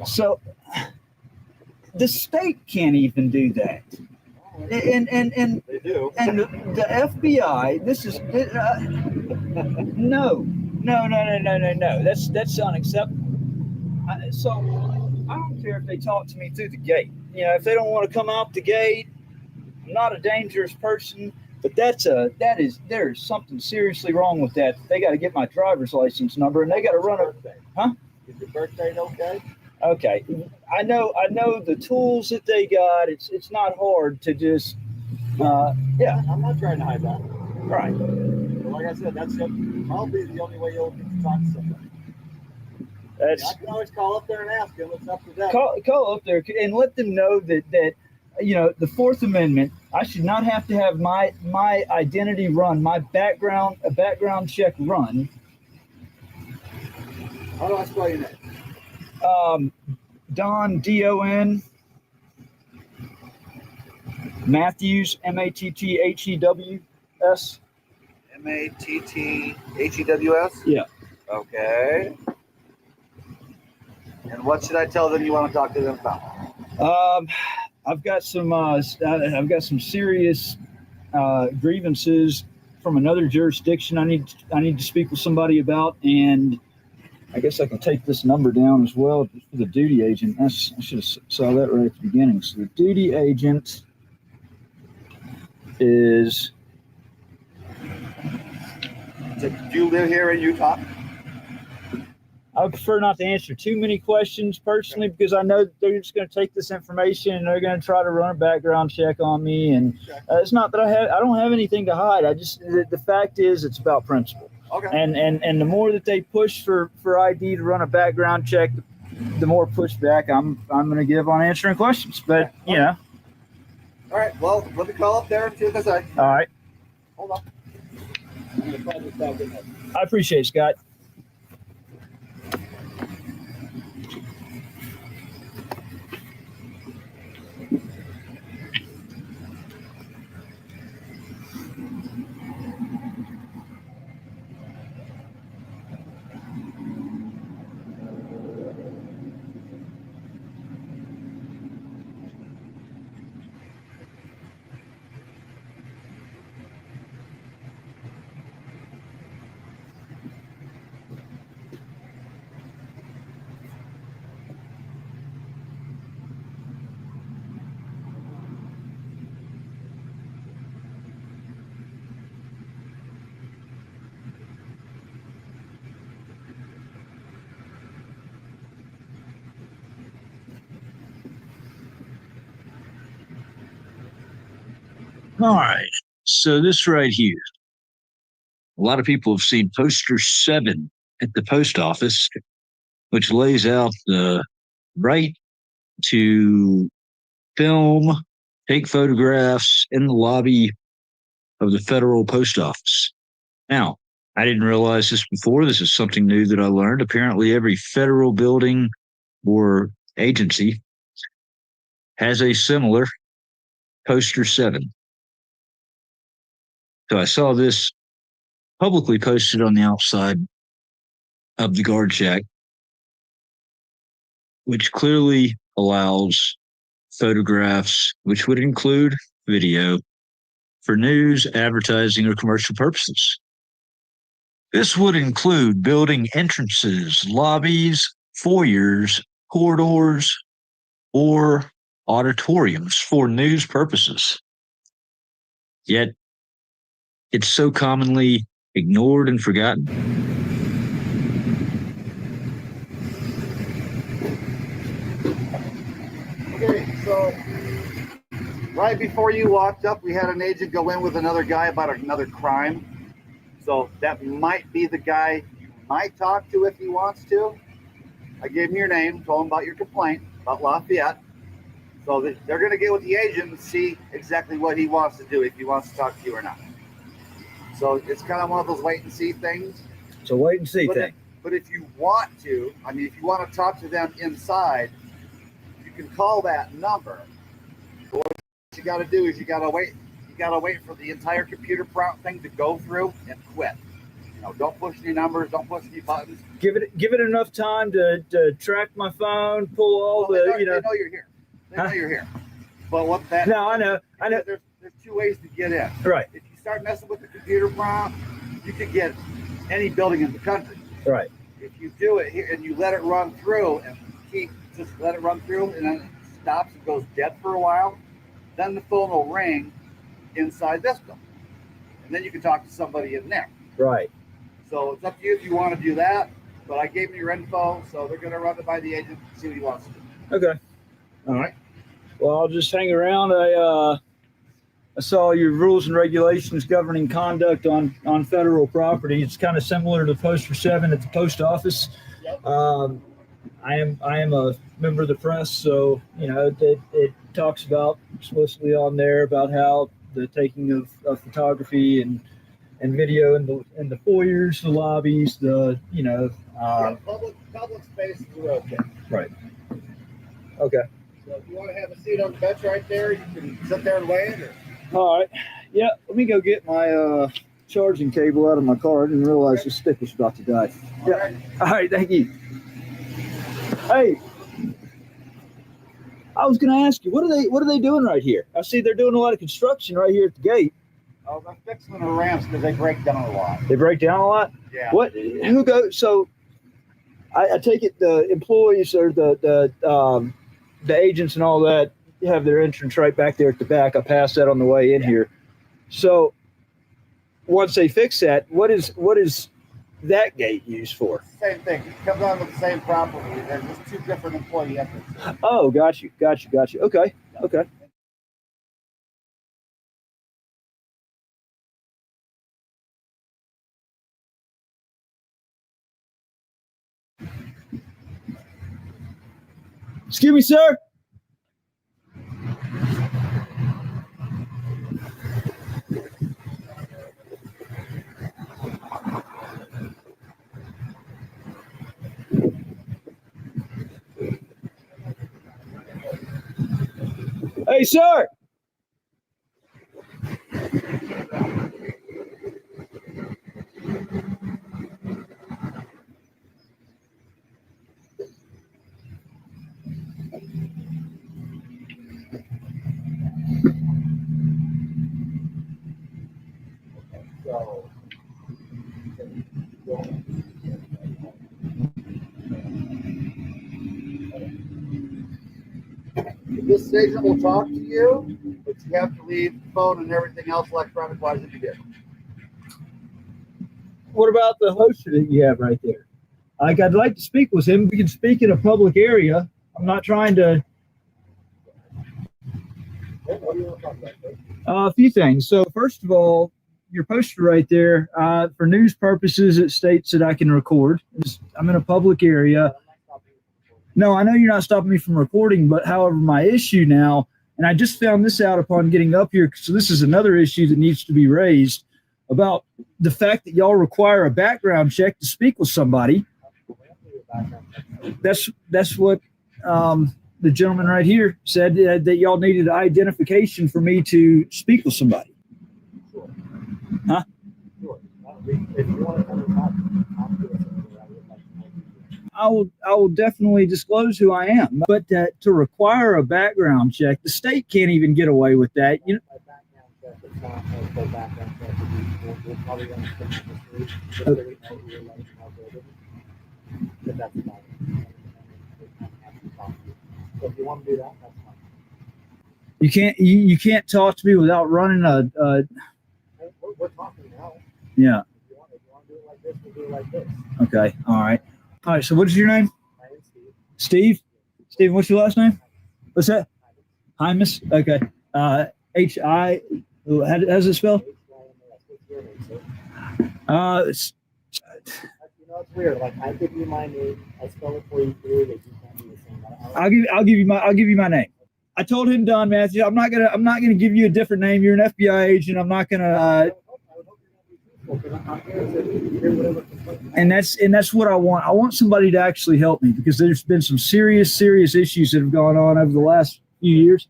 So the state can't even do that. And they do. And the FBI. This is no. That's unacceptable. So I don't care if they talk to me through the gate. If they don't want to come out the gate, I'm not a dangerous person. But there is something seriously wrong with that. They got to get my driver's license number and they got to run a. Huh? Is your birthday okay? Okay. I know the tools that they got. It's not hard to just. Yeah. I'm not trying to hide that. Right. But like I said, that's probably the only way you'll get to talk to somebody. I can always call up there and ask them. It's up to them. Call up there and let them know that the Fourth Amendment. I should not have to have my identity run, a background check run. How do I spell your name? Don, D-O-N, Matthews, M-A-T-T-H-E-W-S. M-A-T-T-H-E-W-S? Yeah. Okay. And what should I tell them you want to talk to them about? I've got some serious grievances from another jurisdiction I need to speak with somebody about, and I guess I can take this number down as well for the duty agent. I should have saw that right at the beginning. So the duty agent is. Do you live here in Utah? I would prefer not to answer too many questions personally, because I know they're just going to take this information and they're going to try to run a background check on me. And it's not that I don't have anything to hide. The fact is, it's about principle. Okay. And the more that they push for ID to run a background check, the more pushback I'm going to give on answering questions. But you know. All right. Well, let me call up there and see what they say. All right. Hold on. I appreciate it, Scott. All right. So this right here, a lot of people have seen poster 7 at the post office, which lays out the right to film, take photographs in the lobby of the federal post office. Now, I didn't realize this before. This is something new that I learned. Apparently, every federal building or agency has a similar poster 7. So I saw this publicly posted on the outside of the guard shack, which clearly allows photographs, which would include video, for news, advertising, or commercial purposes. This would include building entrances, lobbies, foyers, corridors, or auditoriums for news purposes. Yet, it's so commonly ignored and forgotten. Okay, so right before you walked up, we had an agent go in with another guy about another crime. So that might be the guy you might talk to if he wants to. I gave him your name, told him about your complaint about Lafayette. So they're going to get with the agent and see exactly what he wants to do, if he wants to talk to you or not. So it's kind of one of those wait and see things. It's a wait and see thing. But if you want to, if you want to talk to them inside, you can call that number. But what you got to do is you got to wait. You got to wait for the entire computer prompt thing to go through and quit. Don't push any numbers. Don't push any buttons. Give it enough time to track my phone, pull all They know you're here. They know you're here. But what that? No, I know. There's 2 ways to get in. Right. If you start messing with the computer prompt, you could get any building in the country. Right. If you do it here and you let it run through and just let it run through and then it stops and goes dead for a while, then the phone will ring inside this building. And then you can talk to somebody in there. Right. So it's up to you if you want to do that. But I gave them your info, so they're going to run it by the agent and see what he wants to do. Okay. All right. Well, I'll just hang around. I saw your rules and regulations governing conduct on federal property. It's kind of similar to poster 7 at the post office. Yep. I am a member of the press, so it talks about explicitly on there about how the taking of photography and and video in the foyers, the lobbies, public spaces are okay. Right. Okay. So if you want to have a seat on the bench right there, you can sit there and land. All right. Yeah. Let me go get my charging cable out of my car. I didn't realize the stick was about to die. Yeah. All right. Thank you. Hey, I was going to ask you, what are they doing right here? I see they're doing a lot of construction right here at the gate. Oh, they're fixing the ramps because they break down a lot. They break down a lot? Yeah. What? Who goes? So I take it the employees or the agents and all that have their entrance right back there at the back. I passed that on the way in here. So once they fix that, what is that gate used for? Same thing. It comes on with the same property. They're just two different employee entrances. Oh, got you. Okay. Okay. Excuse me, sir. Hey, sir. This station will talk to you, but you have to leave the phone and everything else electronic wise if you did. What about the host that you have right there? I'd like to speak with him. We can speak in a public area. I'm not trying to. What do you want to talk about, sir? A few things. So first of all, your poster right there, for news purposes, it states that I can record. I'm in a public area. No, I know you're not stopping me from recording, but however, my issue now, and I just found this out upon getting up here, so this is another issue that needs to be raised about the fact that y'all require a background check to speak with somebody. That's what the gentleman right here said, that y'all needed identification for me to speak with somebody. Sure. Huh? Sure. If you want to come and talk to us, I will definitely disclose who I am, but to require a background check, the state can't even get away with that. You know. a background check, it's not a full background check. We'll probably run a criminal history just so we know who you're like and how good it is. But that's about it. So if you want to do that, that's fine. You can't talk to me without running a. We're talking now. Yeah. If you want to do it like this, we'll do it like this. Okay. All right. All right. So what is your name? My name's Steve. Steve. Steve. What's your last name? What's that? Hymus. Okay. H-I. How's it spelled? It's weird. Like I give you my name, I spell it for you through that you can't do the same. I'll give you my name. I told him, Don Matthews, I'm not gonna give you a different name. You're an FBI agent. I'm not gonna. And that's what I want. I want somebody to actually help me because there's been some serious issues that have gone on over the last few years.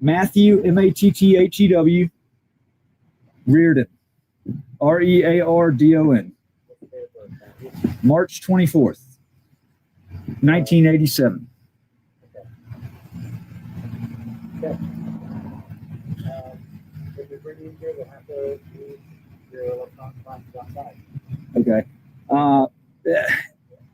Matthew, M-A-T-T-H-E-W, Reardon, R-E-A-R-D-O-N, March 24th, 1987. Okay. If we bring you in here, we'll have to use your electronic devices outside. Okay.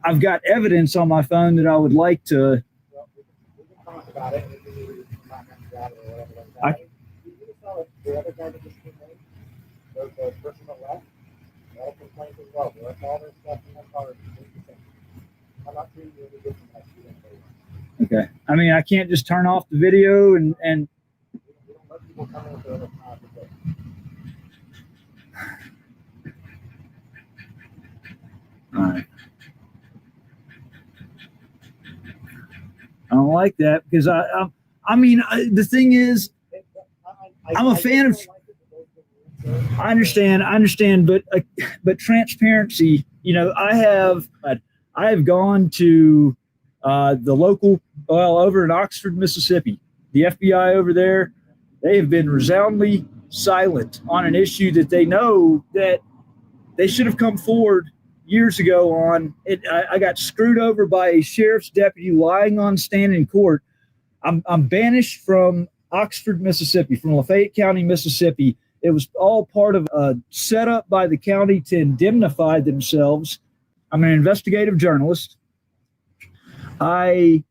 I've got evidence on my phone that I would like to. Well, we can talk about it. We can either talk about it or whatever like that. You can tell the other guy that just came in, the person that left, all complaints as well. They left all their stuff in their car. I'm not treating you any different than I treat anybody else. Okay. I mean, I can't just turn off the video and. We don't let people come in with their electronic devices. All right. I don't like that because I mean, the thing is, I'm a fan of. I understand, but transparency. You know, I have gone to the local, well, over in Oxford, Mississippi. The FBI over there, they have been resoundingly silent on an issue that they know that they should have come forward years ago on. I got screwed over by a sheriff's deputy lying on stand in court. I'm banished from Oxford, Mississippi, from Lafayette County, Mississippi. It was all part of a setup by the county to indemnify themselves. I'm an investigative journalist. I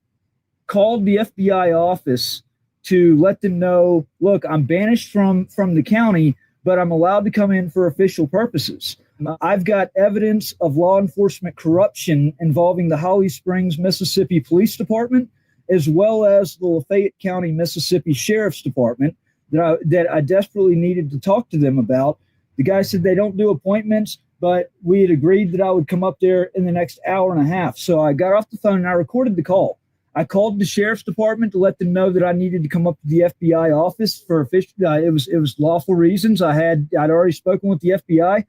called the FBI office to let them know, look, I'm banished from the county, but I'm allowed to come in for official purposes. I've got evidence of law enforcement corruption involving the Holly Springs, Mississippi Police Department, as well as the Lafayette County, Mississippi Sheriff's Department that I desperately needed to talk to them about. The guy said they don't do appointments, but we had agreed that I would come up there in the next hour and a half. So I got off the phone and I recorded the call. I called the sheriff's department to let them know that I needed to come up to the FBI office for official. It was lawful reasons. I'd already spoken with the FBI.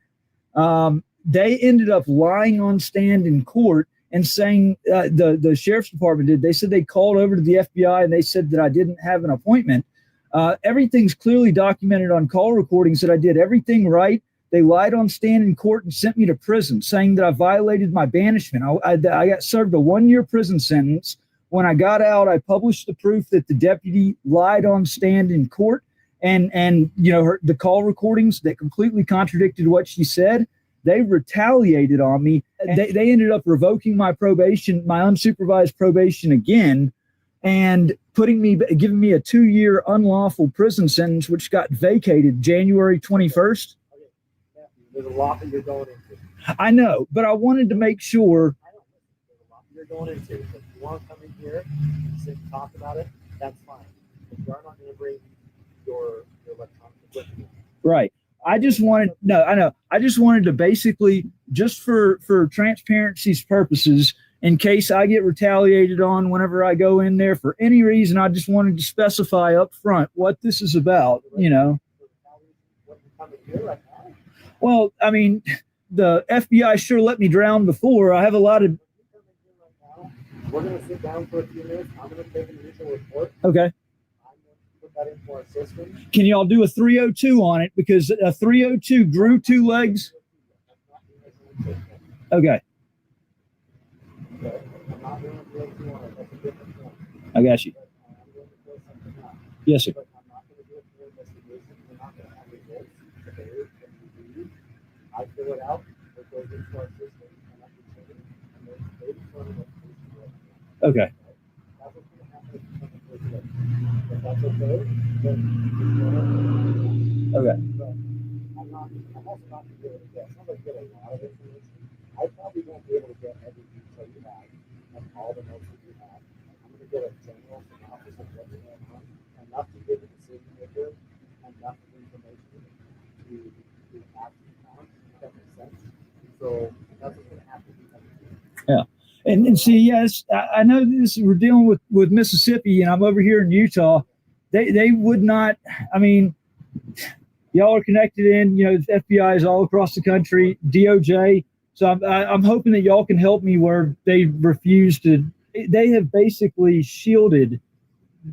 They ended up lying on stand in court and saying the sheriff's department did. They said they called over to the FBI and they said that I didn't have an appointment. Everything's clearly documented on call recordings that I did everything right. They lied on stand in court and sent me to prison, saying that I violated my banishment. I got served a 1-year prison sentence. When I got out, I published the proof that the deputy lied on stand in court, and you know, the call recordings that completely contradicted what she said. They retaliated on me. They ended up revoking my probation, my unsupervised probation again, and giving me a 2-year unlawful prison sentence, which got vacated January 21st. There's a lot that you're going into. I know, but I wanted to make sure. There's a lot that you're going into. If you want to come in here and sit and talk about it, that's fine. But you are not going to bring your electronic equipment. Right. I just wanted to basically, just for transparency's purposes, in case I get retaliated on whenever I go in there for any reason, I just wanted to specify up front what this is about, you know. Well, I mean, the FBI sure let me drown before. I have a lot of. We're going to sit down for a few minutes. I'm going to take an initial report. Okay. I'm going to put that into our system. Can y'all do a 302 on it? Because a 302 grew 2 legs. Okay. I got you. Yes, sir. I fill it out, it goes into our system, and I can change it, and then they determine what to do. Okay. That's what's going to happen if you come in today. If that's okay, then okay. But I'm also not going to be able to get, it sounds like you get a lot of information. I probably won't be able to get every detail you have and all the notes that you have. I'm going to get a general synopsis of what's going on, enough to give a decision maker, enough of information to act on. That makes sense. So that's what's going to have to be. Yeah. And see, yes, I know this. We're dealing with Mississippi, and I'm over here in Utah. They would not. I mean, y'all are connected in. You know, the FBI is all across the country. DOJ. So I'm hoping that y'all can help me where they refuse to. They have basically shielded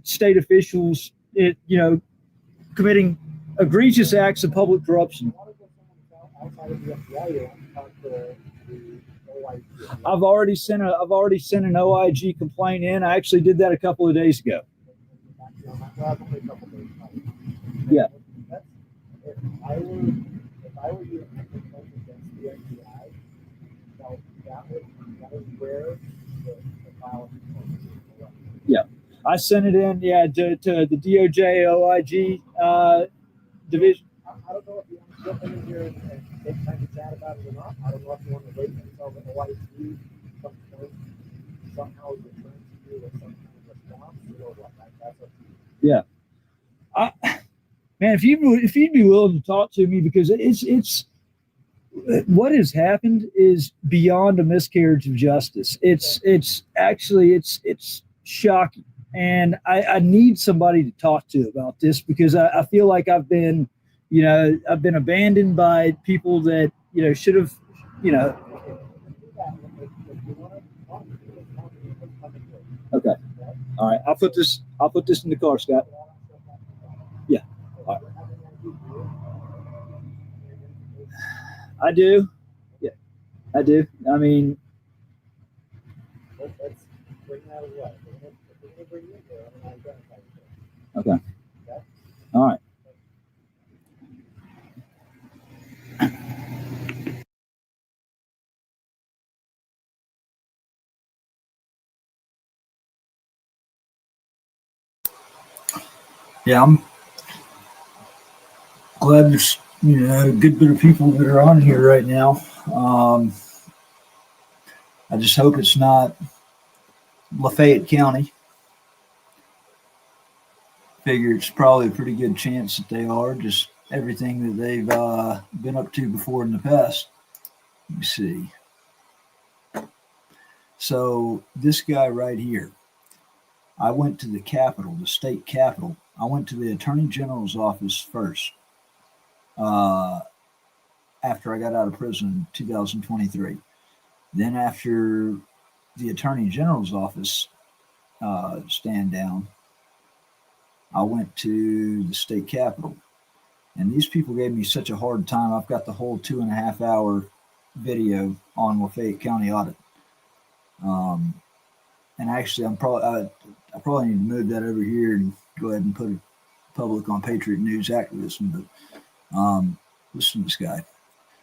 state officials, committing egregious acts of public corruption. Outside of the FBI, you want to talk to the OIG. I've already sent an OIG complaint in. I actually did that a couple of days ago. Yeah. If I were you to make a complaint against the FBI, that is where the file is. Yeah. I sent it in, to the DOJ OIG division. I don't know if you want to jump in here and take time to chat about it or not. I don't know if you want to wait until the OIG some point somehow returns to you with some kind of response or what. That's up to you. Yeah. Man, if you'd be willing to talk to me, because it's what has happened is beyond a miscarriage of justice. It's actually shocking, and I need somebody to talk to about this, because I feel like I've been You know, I've been abandoned by people that, you know, should have, you know. Okay. All right. I'll put this in the car, Scott. Yeah. All right. I do. Yeah, I do. I mean, okay. All right. Yeah, I'm glad there's, you know, a good bit of people that are on here right now. I just hope it's not Lafayette County. Figure it's probably a pretty good chance that they are, just everything that they've been up to before in the past. Let me see. So this guy right here, I went to the Capitol, the state Capitol. I went to the Attorney General's office first after I got out of prison in 2023. Then after the Attorney General's office stand down, I went to the state Capitol. And these people gave me such a hard time. I've got the whole 2.5 hour video on Lafayette County audit. And actually, I probably need to move that over here and go ahead and put it public on Patriot News Activism. But listen to this guy.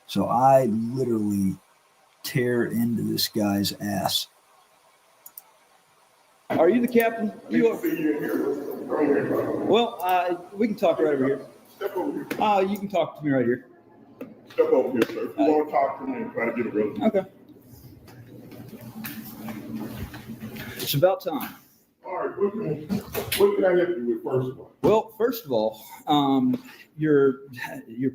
So I literally tear into this guy's ass. Are you the captain? You are. Well, we can talk right over here. Step over here. You can talk to me right here. Step over here, sir. If you want to talk to me and try to get a resolution. Okay. It's about time. All right. What can I help you with first of all? Well, first of all, your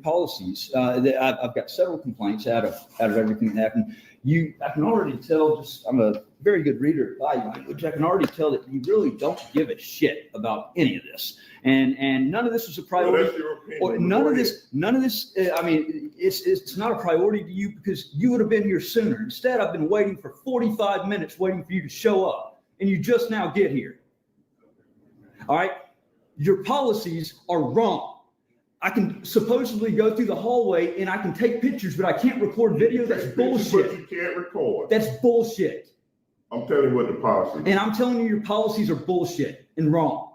policies. I've got several complaints out of everything that happened. I can already tell. I'm a very good reader of body language. I can already tell that you really don't give a shit about any of this, and none of this is a priority. Well, that's your opinion. None of this. I mean, it's not a priority to you because you would have been here sooner. Instead, I've been waiting for 45 minutes, waiting for you to show up, and you just now get here. All right, your policies are wrong. I can supposedly go through the hallway and I can take pictures, but I can't record video. That's bullshit. But you can't record. That's bullshit. I'm telling you what the policy is. And I'm telling you your policies are bullshit and wrong.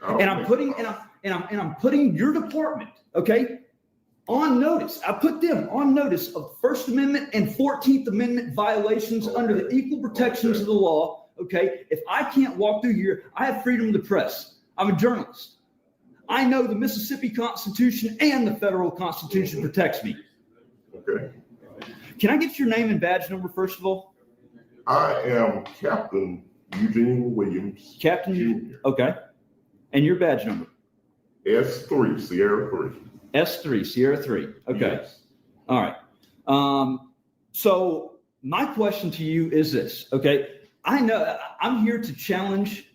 And I'm putting your department, okay, on notice. I put them on notice of First Amendment and 14th Amendment violations under the equal protections of the law. Okay. If I can't walk through here, I have freedom of the press. I'm a journalist. I know the Mississippi Constitution and the federal Constitution protects me. Okay. Can I get your name and badge number first of all? I am Captain Eugene Williams. Captain Jr. Okay. And your badge number? S3, Sierra 3. S3, Sierra 3. Okay. Yes. All right. So my question to you is this, okay? I know I'm here to challenge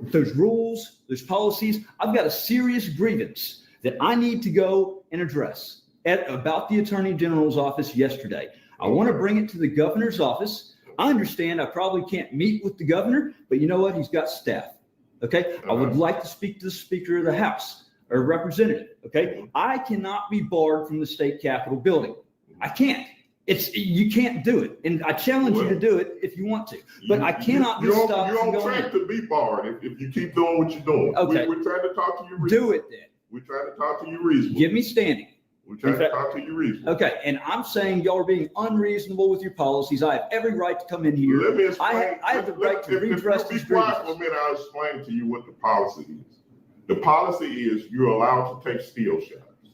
those rules, those policies. I've got a serious grievance that I need to go and address about the Attorney General's office yesterday. I want to bring it to the governor's office. I understand I probably can't meet with the governor, but you know what? He's got staff. Okay. I would like to speak to the Speaker of the House or representative. Okay. I cannot be barred from the state Capitol building. I can't. You can't do it, and I challenge you to do it if you want to. But I cannot be stopped. You're on track to be barred if you keep doing what you're doing. Okay, we're trying to talk to you reasonably. Do it then. We're trying to talk to you reasonably. Give me standing. We're trying to talk to you reasonably. Okay, and I'm saying y'all are being unreasonable with your policies. I have every right to come in here. Let me explain. I have the right to redress these grievances. If you be quiet for a minute, I'll explain to you what the policy is. The policy is you're allowed to take still shots.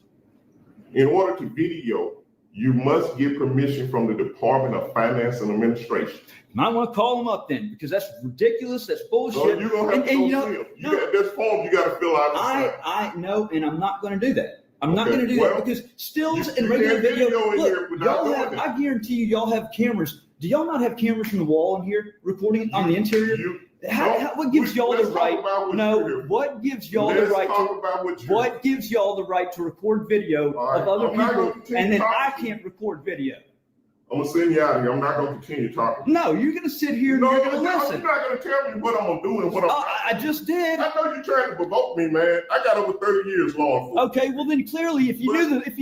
In order to video, you must get permission from the Department of Finance and Administration. You might want to call them up then, because that's ridiculous. That's bullshit. No, you don't have to go there's forms you got to fill out. I know, and I'm not going to do that. I'm not going to do that because stills and regular video. Look, y'all have, I guarantee you, y'all have cameras. Do y'all not have cameras from the wall in here recording on the interior? What gives y'all the right? No, what gives y'all the right? What gives y'all the right to record video of other people, and then I can't record video? I'm gonna send you out of here. I'm not gonna continue talking. No, you're gonna sit here and you're gonna listen. You're not gonna tell me what I'm gonna do and what I'm not. I just did. I know you're trying to provoke me, man. I got over 30 years law enforcement. Okay, well then clearly, if you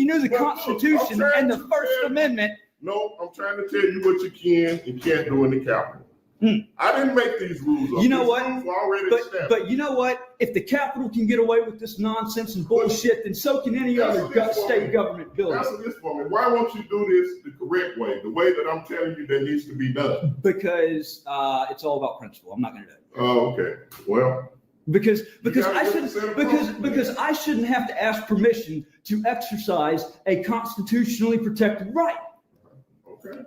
knew the Constitution and the First Amendment. No, I'm trying to tell you what you can and can't do in the Capitol. I didn't make these rules up. You know what? But you know what? If the Capitol can get away with this nonsense and bullshit, then so can any other state government building. Answer this for me. Why won't you do this the correct way, the way that I'm telling you that needs to be done? Because it's all about principle. I'm not going to do it. Oh, okay. Well. Because I shouldn't have to ask permission to exercise a constitutionally protected right. Okay.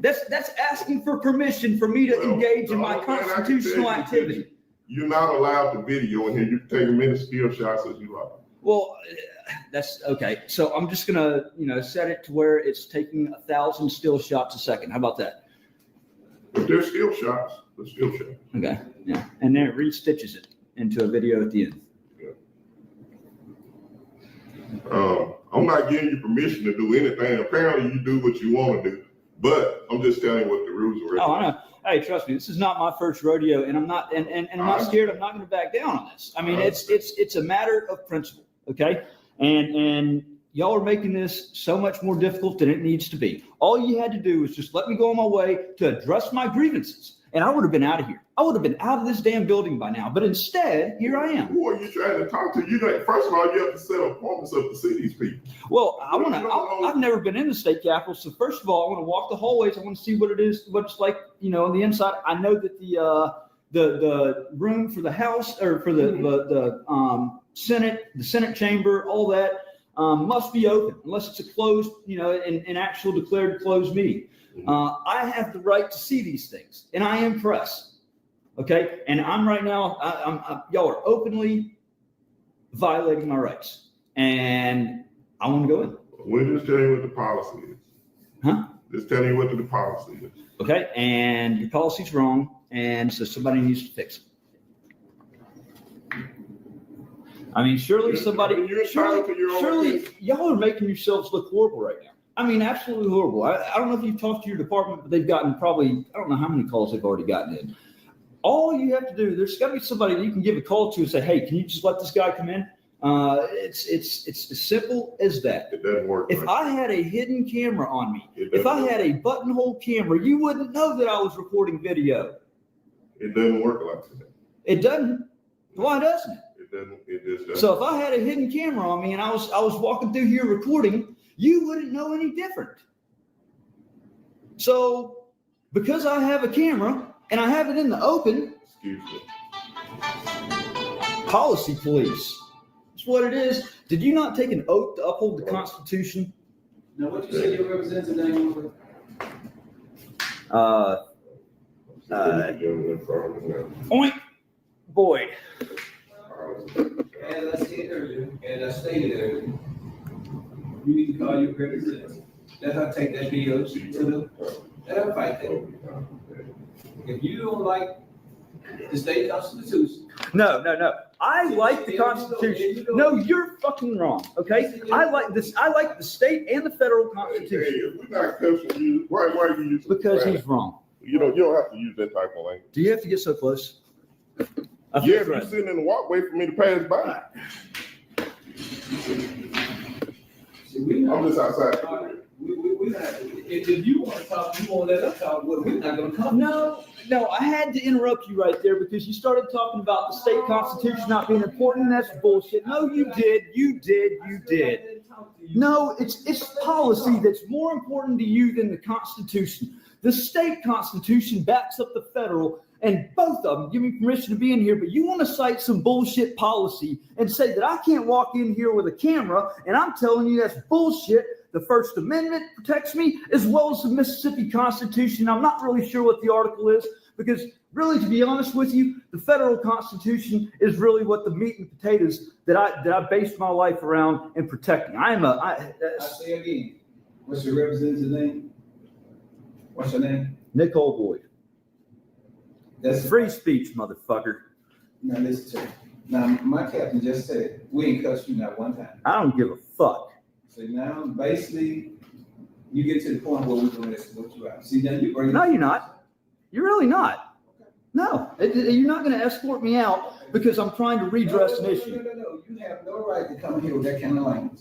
That's asking for permission for me to engage in my constitutional activity. You're not allowed to video in here. You can take as many still shots as you like. Well, that's okay. So I'm just gonna, set it to where it's taking 1,000 still shots a second. How about that? If there's still shots, there's still shots. Okay. Yeah. And then it re-stitches it into a video at the end. I'm not giving you permission to do anything. Apparently, you do what you want to do. But I'm just telling you what the rules are. Oh, I know. Hey, trust me, this is not my first rodeo, and I'm not I'm not scared. I'm not going to back down on this. I mean, it's a matter of principle, okay? And y'all are making this so much more difficult than it needs to be. All you had to do was just let me go on my way to address my grievances, and I would have been out of here. I would have been out of this damn building by now. But instead, here I am. Who are you trying to talk to? First of all, you have to set appointments up to see these people. Well, I've never been in the state capitol, so first of all, I want to walk the hallways. I want to see what it's like, on the inside. I know that the room for the House or for the Senate chamber, all that must be open unless it's a closed, an actual declared closed meeting. I have the right to see these things, and I am press. Okay, and I'm right now. Y'all are openly violating my rights, and I want to go in. We're just telling you what the policy is. Huh? Just telling you what the policy is. Okay, and your policy's wrong, and so somebody needs to fix it. I mean, surely y'all are making yourselves look horrible right now. I mean, absolutely horrible. I don't know if you've talked to your department, but they've gotten probably, I don't know how many calls they've already gotten in. All you have to do, there's got to be somebody that you can give a call to and say, hey, can you just let this guy come in? It's as simple as that. It doesn't work. If I had a hidden camera on me, if I had a buttonhole camera, you wouldn't know that I was recording video. It doesn't work like that. It doesn't. Why doesn't it? It doesn't. It just doesn't. So if I had a hidden camera on me and I was walking through here recording, you wouldn't know any different. So because I have a camera and I have it in the open, excuse me. Policy police. That's what it is. Did you not take an oath to uphold the Constitution? Now, what you say your representative name Point Boyd. As I said earlier, as I stated earlier, you need to call your representative. Let her take that bill to them. Let her fight that. If you don't like the state constitution. No. I like the Constitution. No, you're fucking wrong. Okay? I like this. I like the state and the federal Constitution. Hey, we're not cussing you. Why are you using because he's wrong. You don't have to use that type of language. Do you have to get so close? Yeah, you're sitting in the walkway for me to pass by. I'm just outside. If you want to talk, you won't let us talk. Well, we're not going to talk. No, I had to interrupt you right there because you started talking about the state constitution not being important. That's bullshit. No, you did. No, it's policy that's more important to you than the Constitution. The state constitution backs up the federal, and both of them give me permission to be in here, but you want to cite some bullshit policy and say that I can't walk in here with a camera, and I'm telling you that's bullshit. The First Amendment protects me as well as the Mississippi Constitution. I'm not really sure what the article is because really, to be honest with you, the federal Constitution is really what the meat and potatoes that I based my life around and protecting. I say again, what's your representative's name? What's your name? Nicole Boyd. That's free speech, motherfucker. Now listen to me. Now my captain just said we ain't cussed you not one time. I don't give a fuck. So now basically you get to the point where we're going to escort you out. See, now you bring. No, you're not. You're really not. No, you're not going to escort me out because I'm trying to redress an issue. No. You have no right to come here with that kind of language.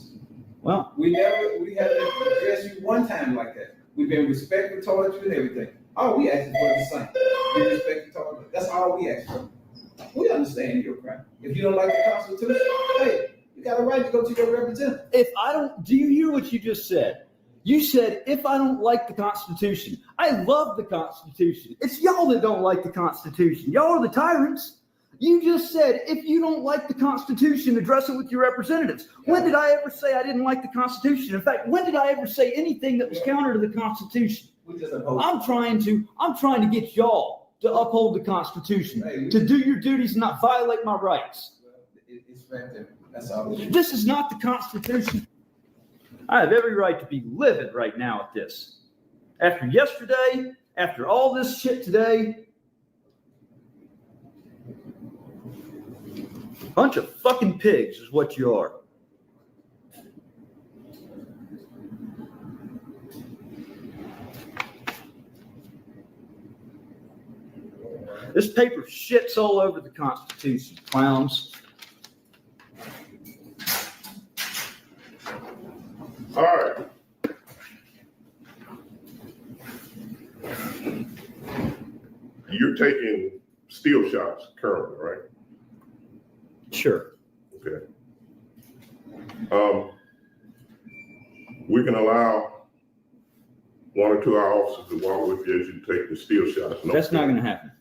Well, we haven't addressed you one time like that. We've been respectful towards you and everything. All we ask is for the same. Be respectful towards you. That's all we ask for. We understand your crime. If you don't like the Constitution, hey, you got a right to go to your representative. If I don't, do you hear what you just said? You said, if I don't like the Constitution. I love the Constitution. It's y'all that don't like the Constitution. Y'all are the tyrants. You just said, if you don't like the Constitution, address it with your representatives. When did I ever say I didn't like the Constitution? In fact, when did I ever say anything that was counter to the Constitution? I'm trying to get y'all to uphold the Constitution, to do your duties and not violate my rights. It's right there. That's all. This is not the Constitution. I have every right to be livid right now at this. After yesterday, after all this shit today, bunch of fucking pigs is what you are. This paper shits all over the Constitution, clowns. All right. You're taking steel shots currently, right? Sure. Okay. We can allow 1 or 2 of our officers to walk with you as you take the steel shots. No, that's not going to happen.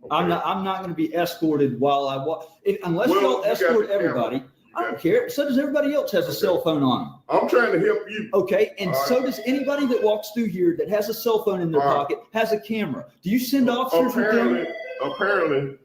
Okay. I'm not going to be escorted while I walk. Unless y'all escort everybody. I don't care. So does everybody else has a cell phone on. I'm trying to help you. Okay, and so does anybody that walks through here that has a cell phone in their pocket, has a camera. Do you send officers with them? Apparently,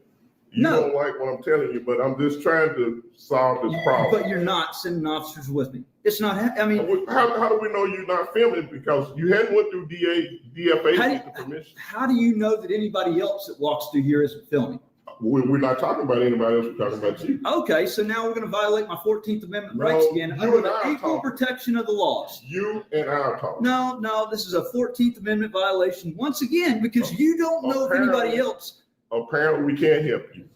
you don't like what I'm telling you, but I'm just trying to solve this problem. But you're not sending officers with me. It's not. I mean, how do we know you're not filming? Because you hadn't went through DFA to get the permission. How do you know that anybody else that walks through here isn't filming? We're not talking about anybody else. We're talking about you. Okay, so now we're going to violate my 14th Amendment rights again under the equal protection of the laws. You and I are talking. No, this is a 14th Amendment violation once again because you don't know if anybody else. Apparently, we can't help you.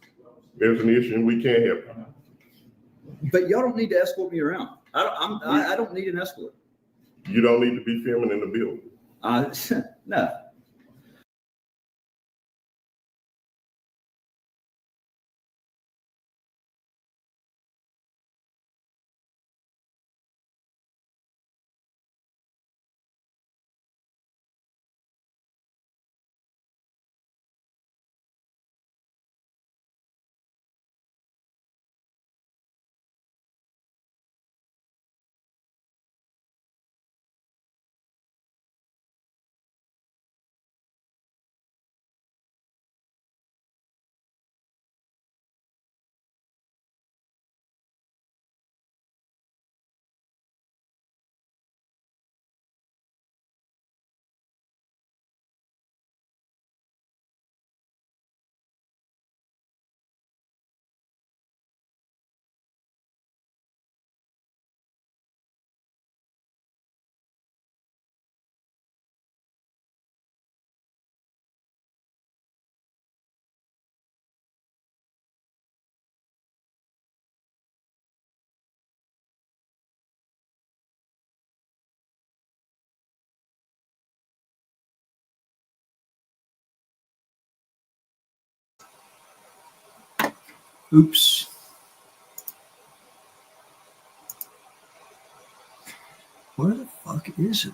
There's an issue and we can't help you. But y'all don't need to escort me around. I don't need an escort. You don't need to be filming in the building. No. Oops. Where the fuck is it?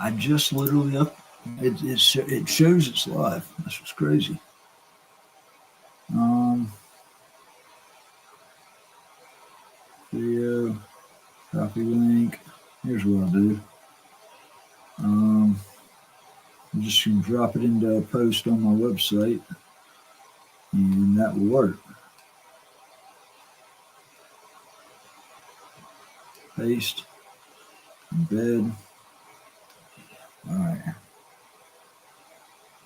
I just literally up. It shows it's live. This was crazy. Video, copy link. Here's what I'll do. I'm just gonna drop it into a post on my website, and that will work. Paste, embed. All right.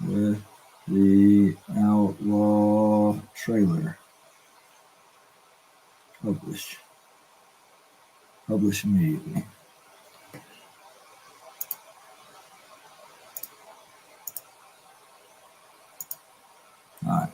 with the outlaw trailer. Publish immediately. All right.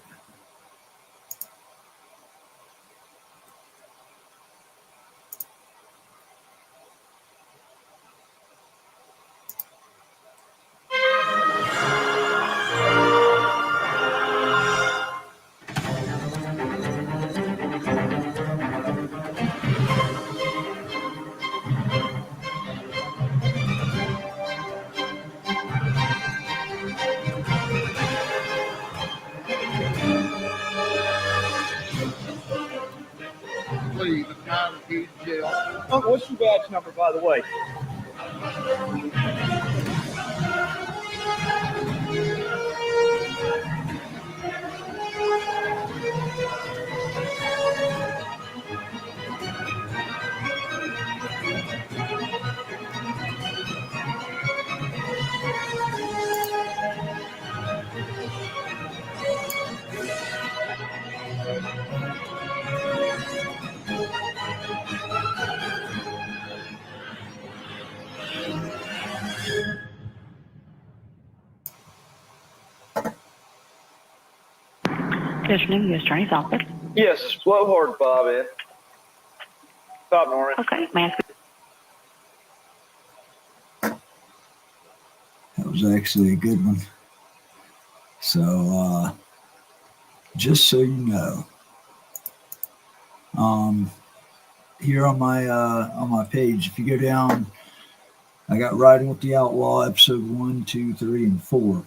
Uncle, what's your badge number, by the way? Good afternoon, U.S. Attorney's Office. Yes, Blowhard Bob in. Bob Norman. Okay, may I ask? That was actually a good one. So, just so you know, here on my page, if you go down, I got Riding with the Outlaw, episode 1, 2, 3, and 4.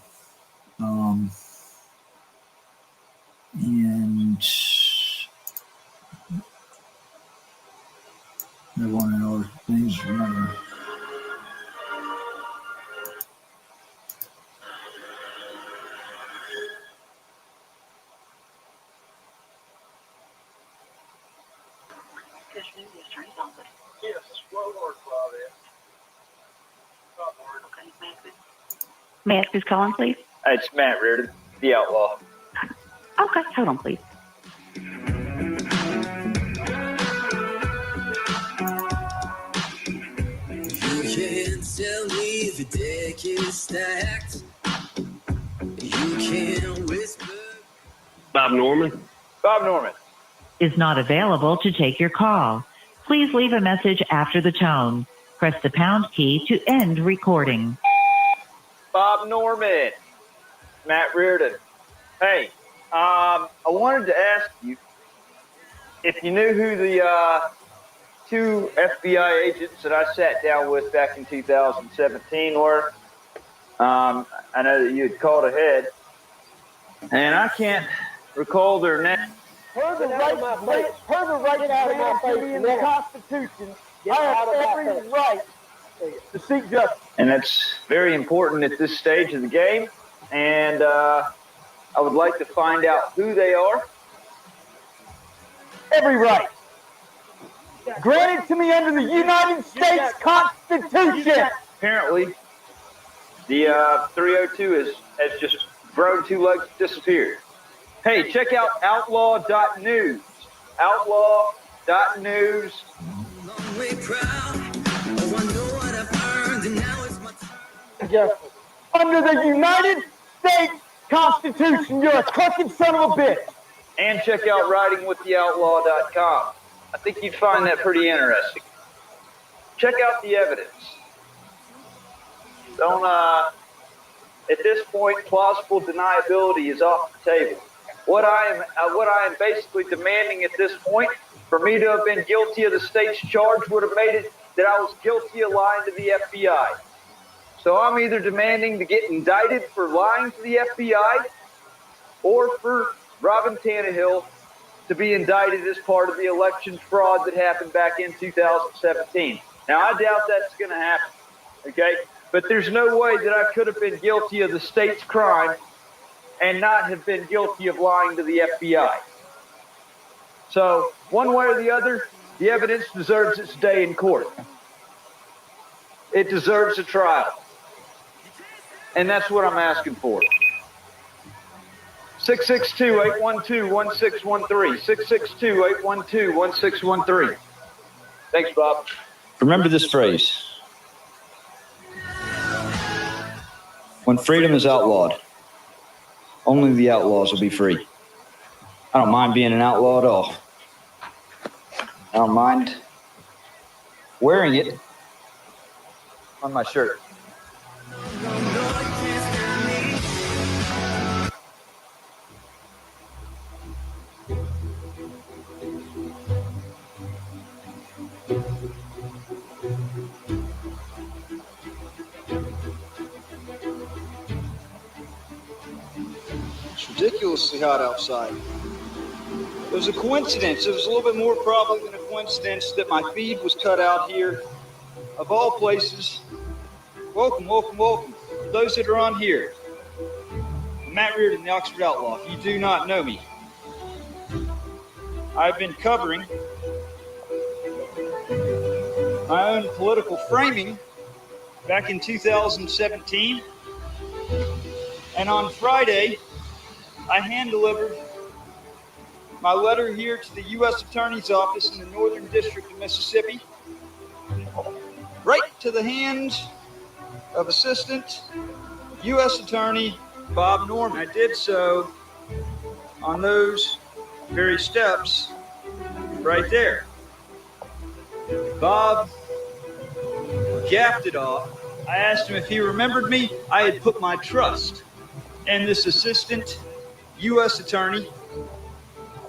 And they're one of our things. Remember. Good afternoon, U.S. Attorney's Office. Yes, Blowhard Bob in. Bob Norman. Okay, may I ask who's calling, please? It's Matt Reardon, the Outlaw. Okay, hold on, please. You can't tell me the deck is stacked. You can't whisper. Bob Norman. Bob Norman. Is not available to take your call. Please leave a message after the tone. Press the pound key to end recording. Bob Norman. Matt Reardon. Hey, I wanted to ask you if you knew who the two FBI agents that I sat down with back in 2017 were. I know that you had called ahead, and I can't recall their name. Per the right in the Constitution, I have every right to seek justice. And that's very important at this stage of the game. And I would like to find out who they are. Every right. Granted to me under the United States Constitution. Apparently, the 302 has just grown 2 legs, disappeared. Hey, check out outlaw.news. Outlaw.news. Under the United States Constitution, you're a crooked son of a bitch. And check out ridingwiththeoutlaw.com. I think you'd find that pretty interesting. Check out the evidence. Don't, at this point, plausible deniability is off the table. What I am basically demanding at this point, for me to have been guilty of the state's charge would have made it that I was guilty of lying to the FBI. So I'm either demanding to get indicted for lying to the FBI or for Robin Tannehill to be indicted as part of the election fraud that happened back in 2017. Now, I doubt that's going to happen, okay? But there's no way that I could have been guilty of the state's crime and not have been guilty of lying to the FBI. So, one way or the other, the evidence deserves its day in court. It deserves a trial. And that's what I'm asking for. 662-812-1613. 662-812-1613. Thanks, Bob. Remember this phrase. When freedom is outlawed, only the outlaws will be free. I don't mind being an outlaw at all. I don't mind wearing it on my shirt. It's ridiculously hot outside. It was a coincidence. It was a little bit more probably than a coincidence that my feed was cut out here. Of all places, welcome, welcome, welcome. For those that are on here, I'm Matt Reardon, the Oxford Outlaw. If you do not know me, I've been covering my own political framing back in 2017. And on Friday, I hand-delivered my letter here to the U.S. Attorney's Office in the Northern District of Mississippi, right to the hands of Assistant U.S. Attorney Bob Norman. I did so on those very steps right there. Bob gapped it off. I asked him if he remembered me. I had put my trust in this Assistant U.S. Attorney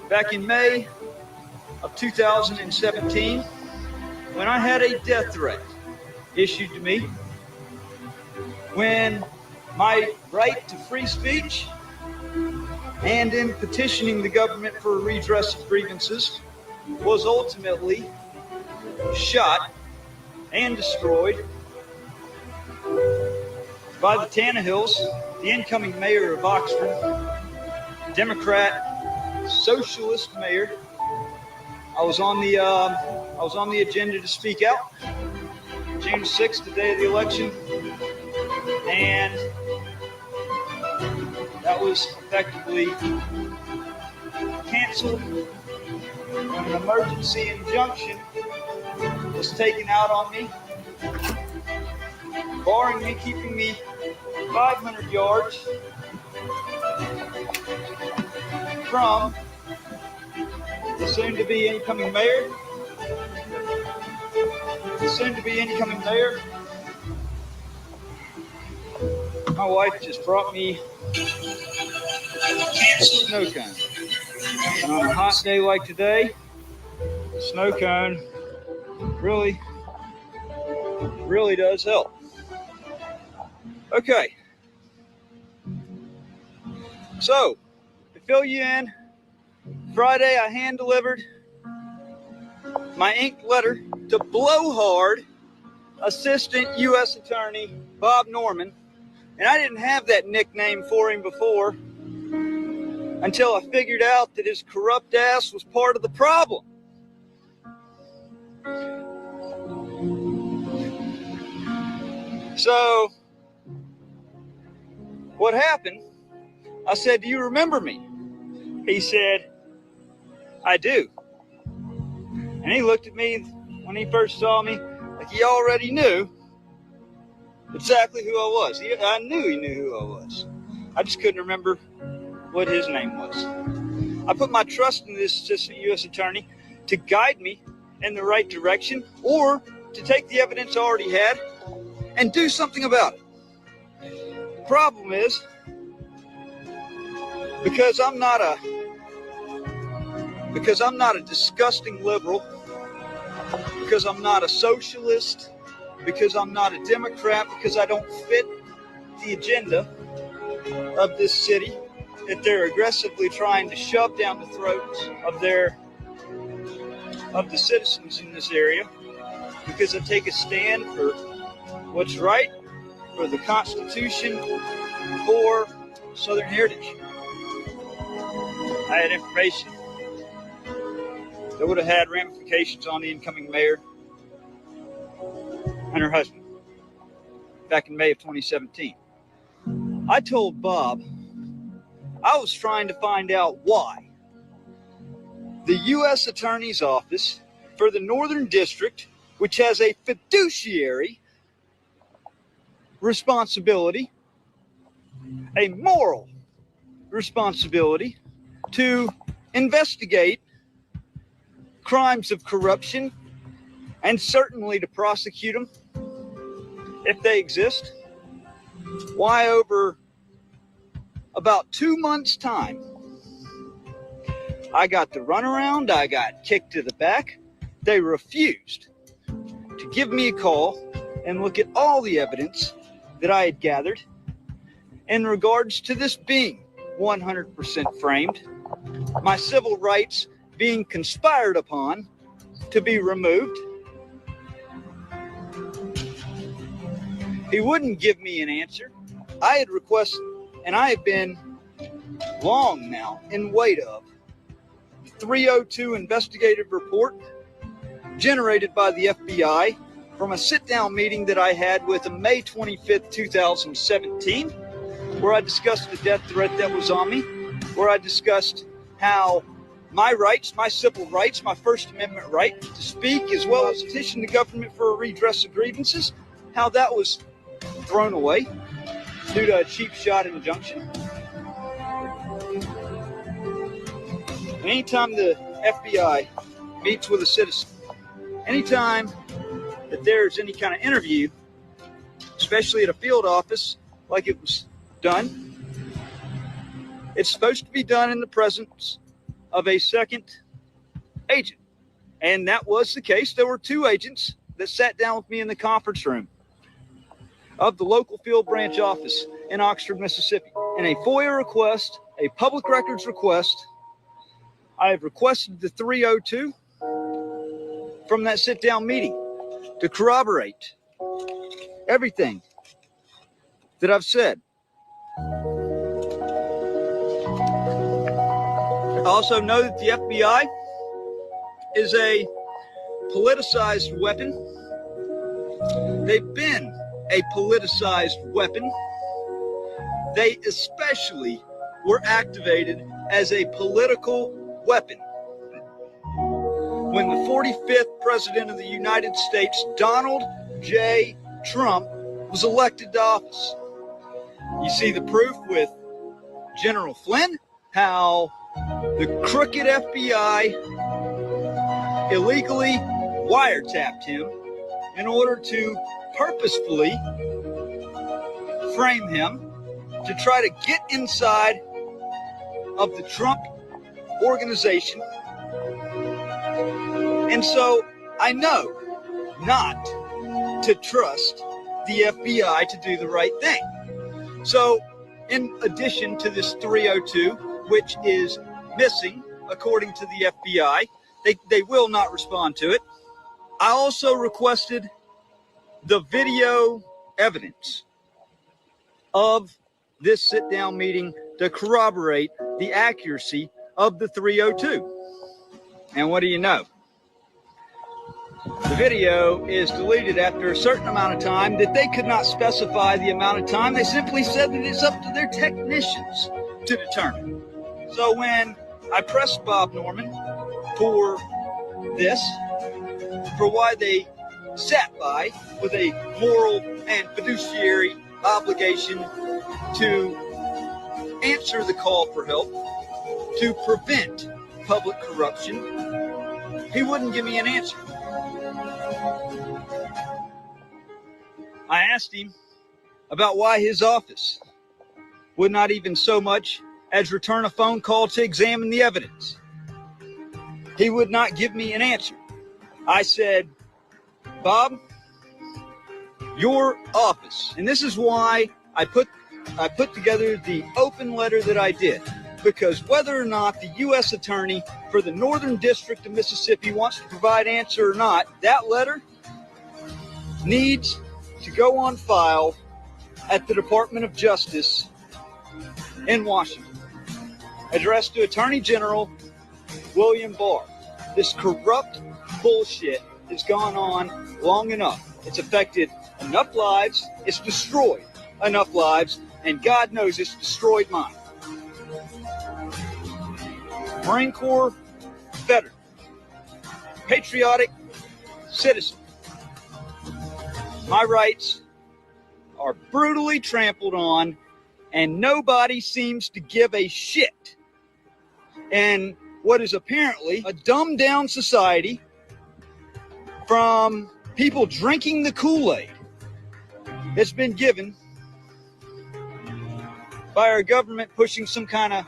back in May of 2017 when I had a death threat issued to me, when my right to free speech and in petitioning the government for a redress of grievances was ultimately shot and destroyed by the Tannehills, the incoming mayor of Oxford, Democrat, socialist mayor. I was on the agenda to speak out June 6th, the day of the election, and that was effectively canceled when an emergency injunction was taken out on me, barring me, keeping me 500 yards from the soon-to-be incoming mayor. The soon-to-be incoming mayor. My wife just brought me a snow cone. And on a hot day like today, a snow cone really does help. Okay. So, to fill you in, Friday I hand-delivered my inked letter to Blowhard Assistant U.S. Attorney Bob Norman. And I didn't have that nickname for him before until I figured out that his corrupt ass was part of the problem. So, what happened? I said, "Do you remember me?" He said, "I do." And he looked at me when he first saw me like he already knew exactly who I was. I knew he knew who I was. I just couldn't remember what his name was. I put my trust in this Assistant U.S. Attorney to guide me in the right direction, or to take the evidence I already had and do something about it. The problem is, because I'm not a disgusting liberal, because I'm not a socialist, because I'm not a Democrat, because I don't fit the agenda of this city that they're aggressively trying to shove down the throats of the citizens in this area, because I take a stand for what's right, for the Constitution, for Southern heritage. I had information that would have had ramifications on the incoming mayor and her husband back in May of 2017. I told Bob I was trying to find out why the U.S. Attorney's Office for the Northern District, which has a fiduciary responsibility, a moral responsibility to investigate crimes of corruption and certainly to prosecute them if they exist, why over about 2 months' time, I got the runaround, I got kicked to the back. They refused to give me a call and look at all the evidence that I had gathered in regards to this being 100% framed, my civil rights being conspired upon to be removed. He wouldn't give me an answer. I had requested, and I have been long now in wait of, the 302 investigative report generated by the FBI from a sit-down meeting that I had with him May 25th, 2017, where I discussed the death threat that was on me, where I discussed how my rights, my civil rights, my First Amendment right to speak, as well as petition the government for a redress of grievances, how that was thrown away due to a cheap shot injunction. Anytime the FBI meets with a citizen, anytime that there's any kind of interview, especially at a field office like it was done, it's supposed to be done in the presence of a second agent. And that was the case. There were 2 agents that sat down with me in the conference room of the local field branch office in Oxford, Mississippi. In a FOIA request, a public records request, I have requested the 302 from that sit-down meeting to corroborate everything that I've said. I also know that the FBI is a politicized weapon. They've been a politicized weapon. They especially were activated as a political weapon when the 45th President of the United States, Donald J. Trump, was elected to office. You see the proof with General Flynn, how the crooked FBI illegally wiretapped him in order to purposefully frame him to try to get inside of the Trump organization. And so I know not to trust the FBI to do the right thing. So in addition to this 302, which is missing according to the FBI, they will not respond to it. I also requested the video evidence of this sit-down meeting to corroborate the accuracy of the 302. And what do you know? The video is deleted after a certain amount of time that they could not specify the amount of time. They simply said that it's up to their technicians to determine. So when I pressed Bob Norman for this, for why they sat by with a moral and fiduciary obligation to answer the call for help, to prevent public corruption, he wouldn't give me an answer. I asked him about why his office would not even so much as return a phone call to examine the evidence. He would not give me an answer. I said, Bob, your office, and this is why I put together the open letter that I did, because whether or not the U.S. Attorney for the Northern District of Mississippi wants to provide answer or not, that letter needs to go on file at the Department of Justice in Washington, addressed to Attorney General William Barr. This corrupt bullshit has gone on long enough. It's affected enough lives. It's destroyed enough lives. And God knows it's destroyed mine. Marine Corps veteran, patriotic citizen. My rights are brutally trampled on, and nobody seems to give a shit. And what is apparently a dumbed down society from people drinking the Kool-Aid that's been given by our government pushing some kind of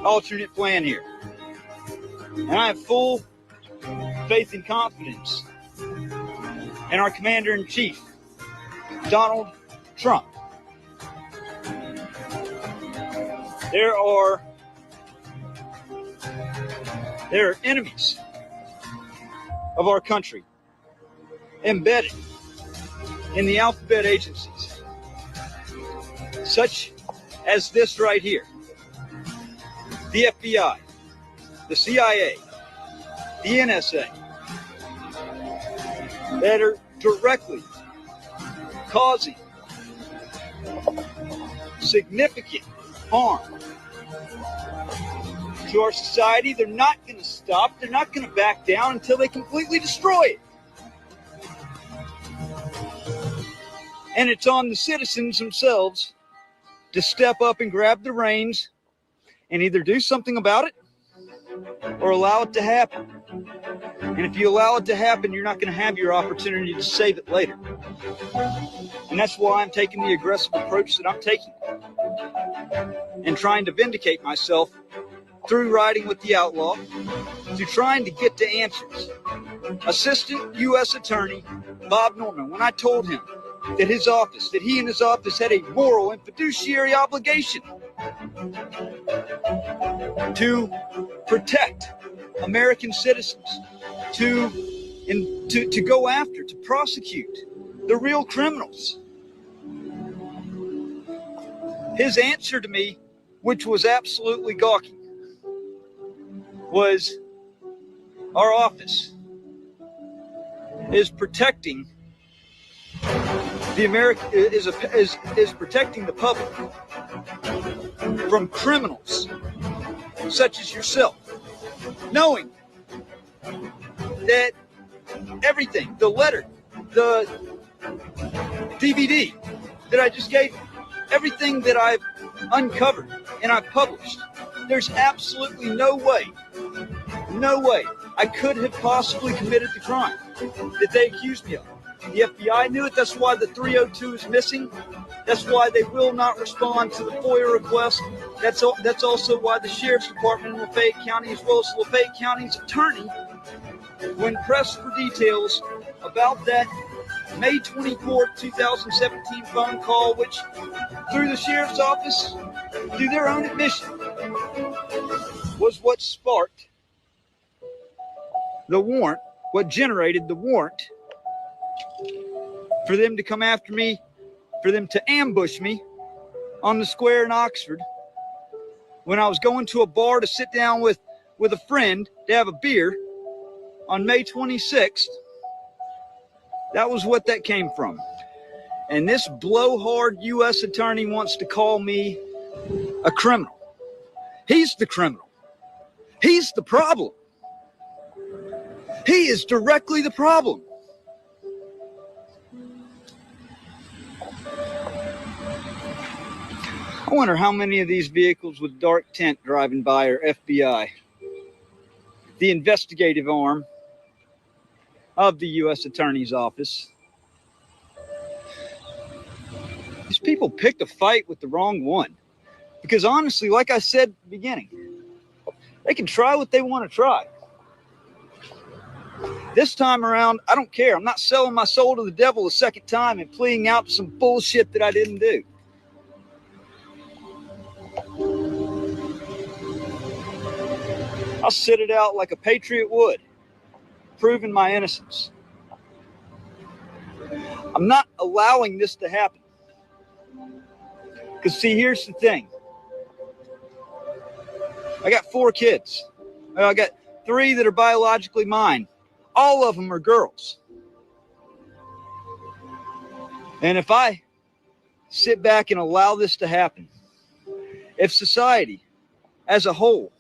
alternate plan here. And I have full faith and confidence in our Commander-in-Chief, Donald Trump. There are enemies of our country embedded in the alphabet agencies, such as this right here, the FBI, the CIA, the NSA, that are directly causing significant harm to our society. They're not going to stop. They're not going to back down until they completely destroy it. And it's on the citizens themselves to step up and grab the reins and either do something about it or allow it to happen. And if you allow it to happen, you're not going to have your opportunity to save it later. And that's why I'm taking the aggressive approach that I'm taking and trying to vindicate myself through riding with the outlaw, to trying to get to answers. Assistant U.S. Attorney Bob Norman, when I told him that he and his office had a moral and fiduciary obligation to protect American citizens, to go after, to prosecute the real criminals. His answer to me, which was absolutely gawky, was our office is protecting is protecting the public from criminals such as yourself, knowing that everything, the letter, the DVD that I just gave you, everything that I've uncovered and I've published, there's absolutely no way I could have possibly committed the crime that they accused me of. The FBI knew it. That's why the 302 is missing. That's why they will not respond to the FOIA request. That's also why the Sheriff's Department in Lafayette County, as well as Lafayette County's attorney, when pressed for details about that May 24th, 2017 phone call, which through the Sheriff's Office, through their own admission, was what sparked the warrant, what generated the warrant for them to come after me, for them to ambush me on the square in Oxford when I was going to a bar to sit down with a friend to have a beer on May 26th. That was what that came from. And this blowhard U.S. attorney wants to call me a criminal. He's the criminal. He's the problem. He is directly the problem. I wonder how many of these vehicles with dark tint driving by are FBI, the investigative arm of the U.S. Attorney's Office. These people picked a fight with the wrong one. Because honestly, like I said at the beginning, they can try what they want to try. This time around, I don't care. I'm not selling my soul to the devil a second time and pleading out to some bullshit that I didn't do. I'll sit it out like a patriot would, proving my innocence. I'm not allowing this to happen. Because see, here's the thing. I got 4 kids. I got 3 that are biologically mine. All of them are girls. And if I sit back and allow this to happen, if society as a whole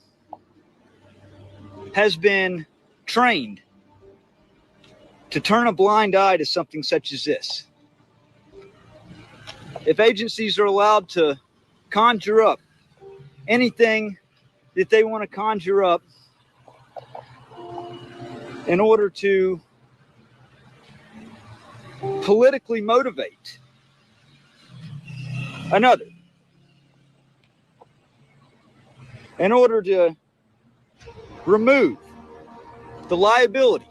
has been trained to turn a blind eye to something such as this. If agencies are allowed to conjure up anything that they want to conjure up in order to politically motivate another, in order to remove the liability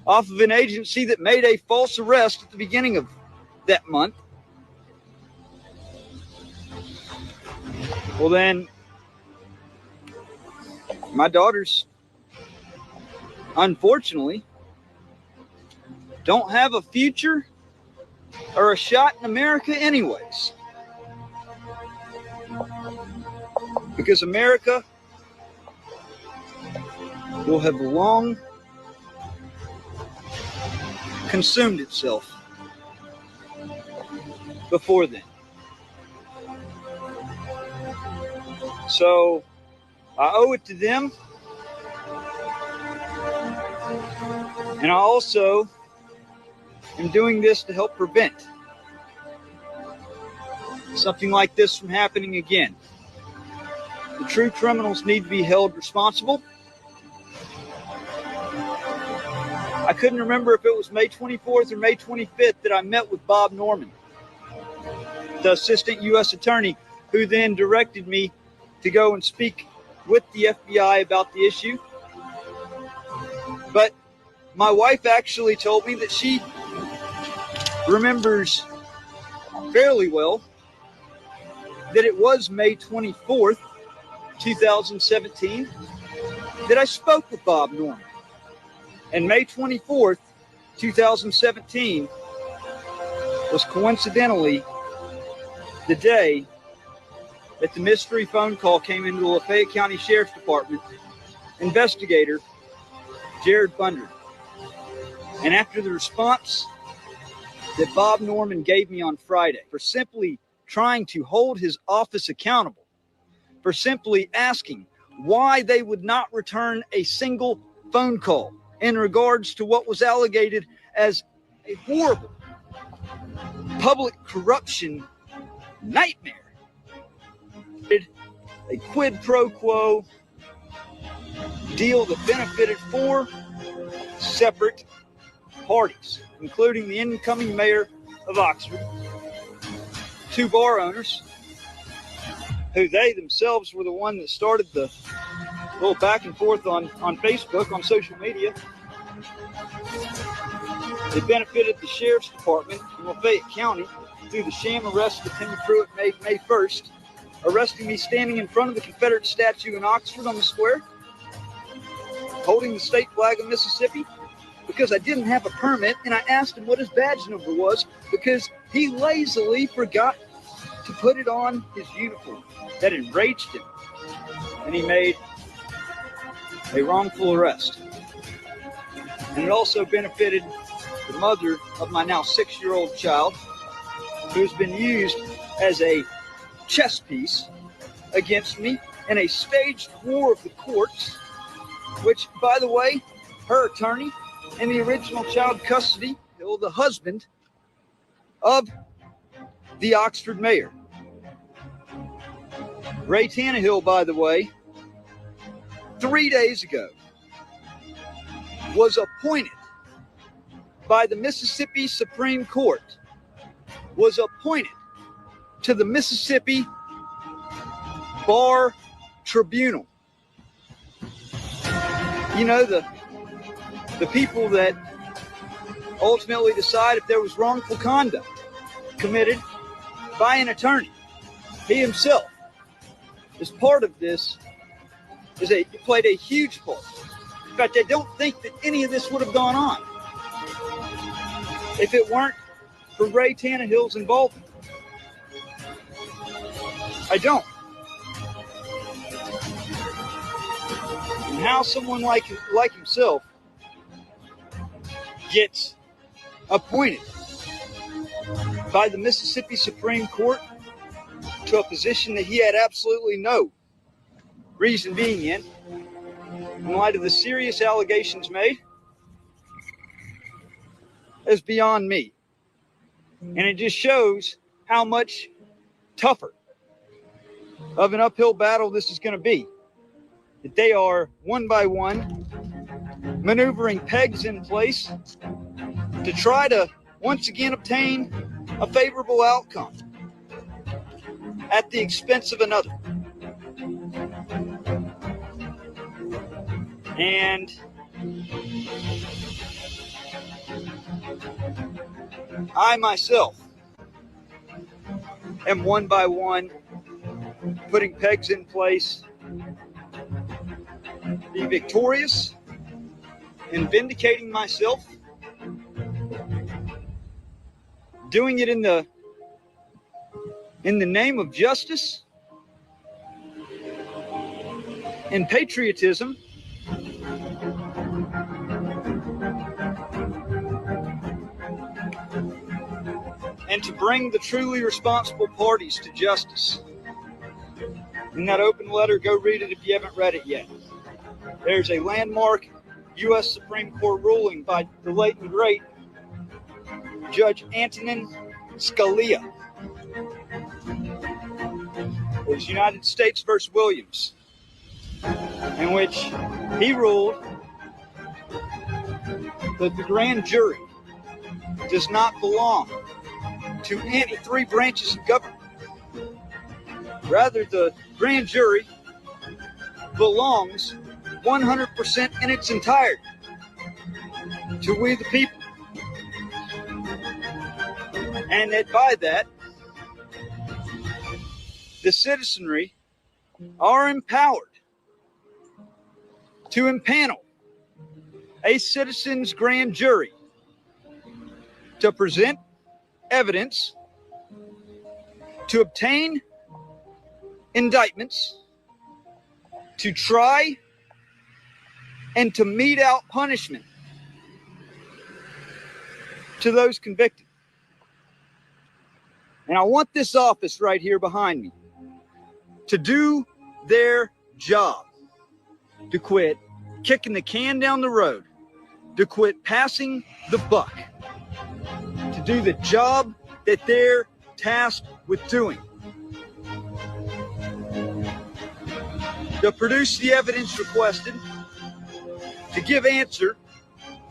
off of an agency that made a false arrest at the beginning of that month, well then, my daughters, unfortunately, don't have a future or a shot in America anyways. Because America will have long consumed itself before then. So I owe it to them, and I also am doing this to help prevent something like this from happening again. The true criminals need to be held responsible. I couldn't remember if it was May 24th or May 25th that I met with Bob Norman, the assistant U.S. attorney, who then directed me to go and speak with the FBI about the issue. But my wife actually told me that she remembers fairly well that it was May 24th, 2017, that I spoke with Bob Norman. And May 24th, 2017 was coincidentally the day that the mystery phone call came into the Lafayette County Sheriff's Department, investigator Jared Bunder. And after the response that Bob Norman gave me on Friday for simply trying to hold his office accountable, for simply asking why they would not return a single phone call in regards to what was alleged as a horrible public corruption nightmare. A quid pro quo deal that benefited four separate parties, including the incoming mayor of Oxford, two bar owners, who they themselves were the one that started the little back and forth on Facebook, on social media. It benefited the Sheriff's Department in Lafayette County through the sham arrest of Timmy Pruitt May 1st, arresting me standing in front of the Confederate statue in Oxford on the square, holding the state flag of Mississippi, because I didn't have a permit, and I asked him what his badge number was because he lazily forgot to put it on his uniform. That enraged him, and he made a wrongful arrest. And it also benefited the mother of my now 6-year-old child, who's been used as a chess piece against me in a staged war of the courts, which, by the way, her attorney in the original child custody, the husband of the Oxford mayor. Ray Tannehill, by the way, 3 days ago, was appointed by the Mississippi Supreme Court, was appointed to the Mississippi Bar Tribunal. You know, the people that ultimately decide if there was wrongful conduct committed by an attorney. He himself is part of this, played a huge part. In fact, I don't think that any of this would have gone on if it weren't for Ray Tannehill's involvement. I don't. And how someone like himself gets appointed by the Mississippi Supreme Court to a position that he had absolutely no Reason being in light of the serious allegations made, is beyond me. And it just shows how much tougher of an uphill battle this is going to be. That they are, one by one, maneuvering pegs in place to try to once again obtain a favorable outcome at the expense of another. And I myself am one by one putting pegs in place to be victorious in vindicating myself, doing it in the name of justice and patriotism, and to bring the truly responsible parties to justice. In that open letter, go read it if you haven't read it yet. There's a landmark U.S. Supreme Court ruling by the late and great Judge Antonin Scalia. It was United States versus Williams, in which he ruled that the grand jury does not belong to any three branches of government. Rather, the grand jury belongs 100% in its entirety to we the people. And that by that, the citizenry are empowered to impanel a citizen's grand jury to present evidence, to obtain indictments, to try and to mete out punishment to those convicted. And I want this office right here behind me to do their job, to quit kicking the can down the road, to quit passing the buck, to do the job that they're tasked with doing, to produce the evidence requested, to give answer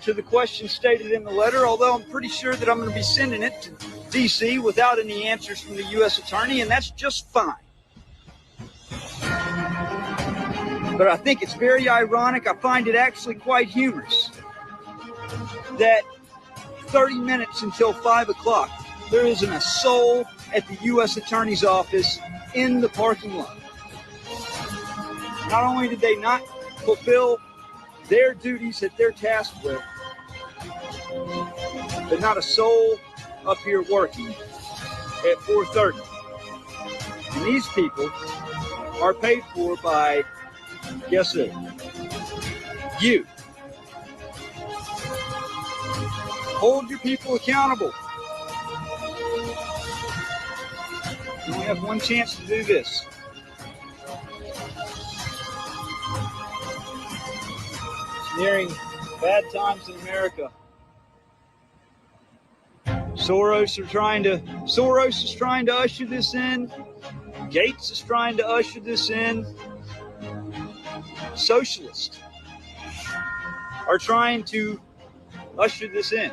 to the questions stated in the letter, although I'm pretty sure that I'm going to be sending it to D.C. without any answers from the U.S. Attorney, and that's just fine. But I think it's very ironic. I find it actually quite humorous that 30 minutes until 5 o'clock, there isn't a soul at the U.S. Attorney's office in the parking lot. Not only did they not fulfill their duties that they're tasked with, but not a soul up here working at 4:30. And these people are paid for by, guess who? You. Hold your people accountable. You only have one chance to do this. It's nearing bad times in America. Soros is trying to usher this in. Gates is trying to usher this in. Socialists are trying to usher this in.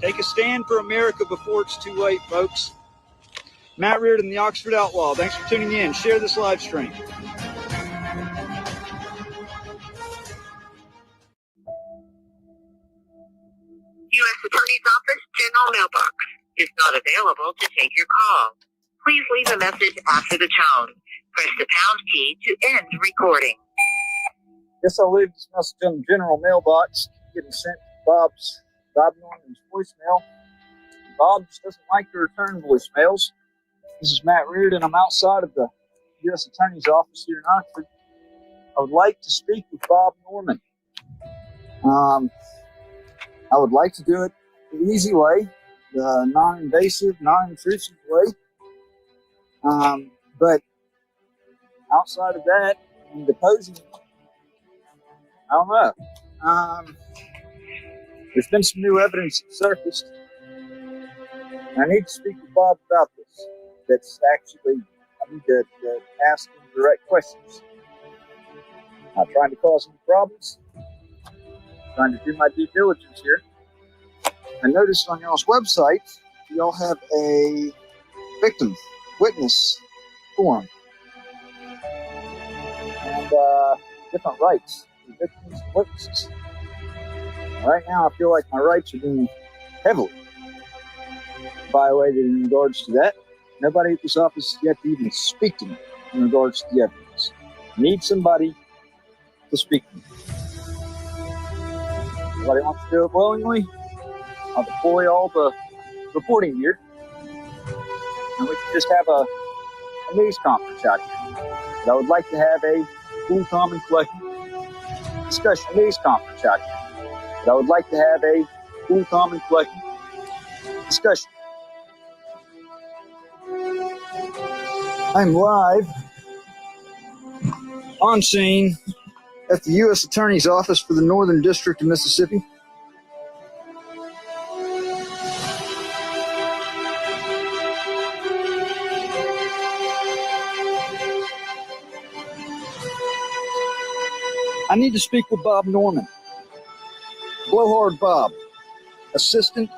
Take a stand for America before it's too late, folks. Matt Reardon, the Oxford Outlaw. Thanks for tuning in. Share this live stream. U.S. Attorney's Office General Mailbox is not available to take your call. Please leave a message after the tone. Press the pound key to end recording. Guess I'll leave this message on the general mailbox, getting sent to Bob Norman's voicemail. Bob just doesn't like to return voicemails. This is Matt Reardon. I'm outside of the U.S. Attorney's office here in Oxford. I would like to speak with Bob Norman. I would like to do it the easy way, the non-invasive, non-intrusive way. But outside of that, and deposing, I don't know. There's been some new evidence that surfaced. I need to speak with Bob about this. That's actually, I need to ask him direct questions. Not trying to cause any problems. Trying to do my due diligence here. I noticed on y'all's website, y'all have a victim witness forum. And different rights for victims and witnesses. Right now, I feel like my rights are being heavily violated in regards to that. Nobody at this office has yet to even speak to me in regards to the evidence. I need somebody to speak to me. Nobody wants to do it willingly. I'll deploy all the reporting gear, and we can just have a news conference out here. But I would like to have a cool, calm, and collected discussion news conference out here. But I would like to have a cool, calm, and collected discussion. I'm live on scene at the U.S. Attorney's Office for the Northern District of Mississippi. I need to speak with Bob Norman. Blowhard Bob, Assistant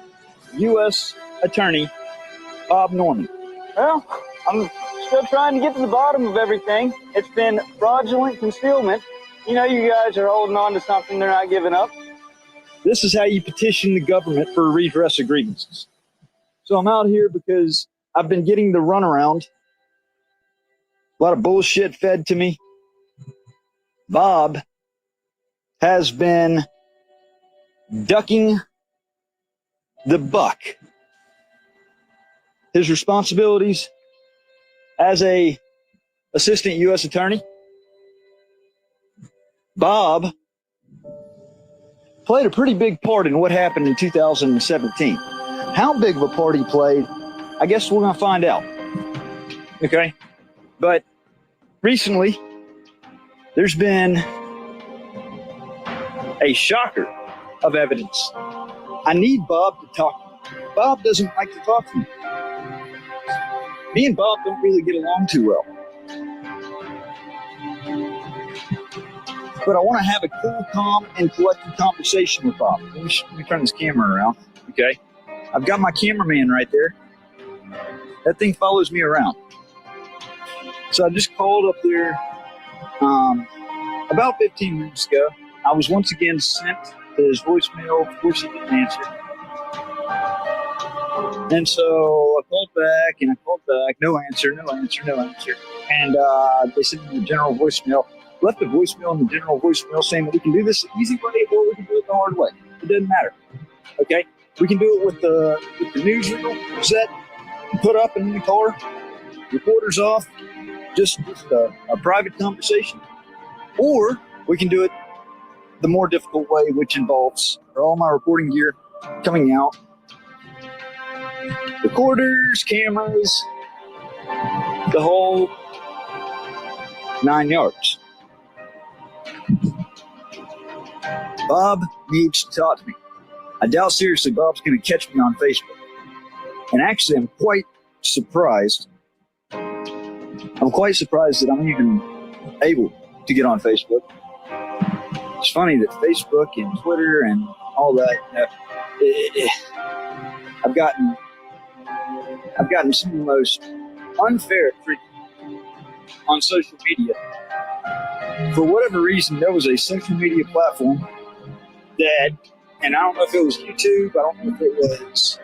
U.S. Attorney Bob Norman. Well, I'm still trying to get to the bottom of everything. It's been fraudulent concealment. You know, you guys are holding on to something they're not giving up. This is how you petition the government for a redress of grievances. So I'm out here because I've been getting the runaround. A lot of bullshit fed to me. Bob has been ducking the buck. His responsibilities as a assistant U.S. attorney. Bob played a pretty big part in what happened in 2017. How big of a part he played, I guess we're going to find out. Okay? But recently, there's been a shocker of evidence. I need Bob to talk to me. Bob doesn't like to talk to me. Me and Bob don't really get along too well. But I want to have a cool, calm, and collected conversation with Bob. Let me turn this camera around, okay? I've got my cameraman right there. That thing follows me around. So I just called up there about 15 minutes ago. I was once again sent to his voicemail. Of course, he didn't answer. And so I called back and I called back. No answer, no answer, no answer. And they sent me the general voicemail. Left a voicemail in the general voicemail saying that we can do this the easy way or we can do it the hard way. It doesn't matter. Okay? We can do it with the newsreel set, put up in the car, reporters off, just a private conversation. Or we can do it the more difficult way, which involves all my reporting gear coming out. Recorders, cameras, the whole 9 yards. Bob needs to talk to me. I doubt seriously Bob's going to catch me on Facebook. And actually, I'm quite surprised. I'm quite surprised that I'm even able to get on Facebook. It's funny that Facebook and Twitter and all that, I've gotten some of the most unfair treatment on social media. For whatever reason, there was a social media platform that, and I don't know if it was YouTube, I don't know if it was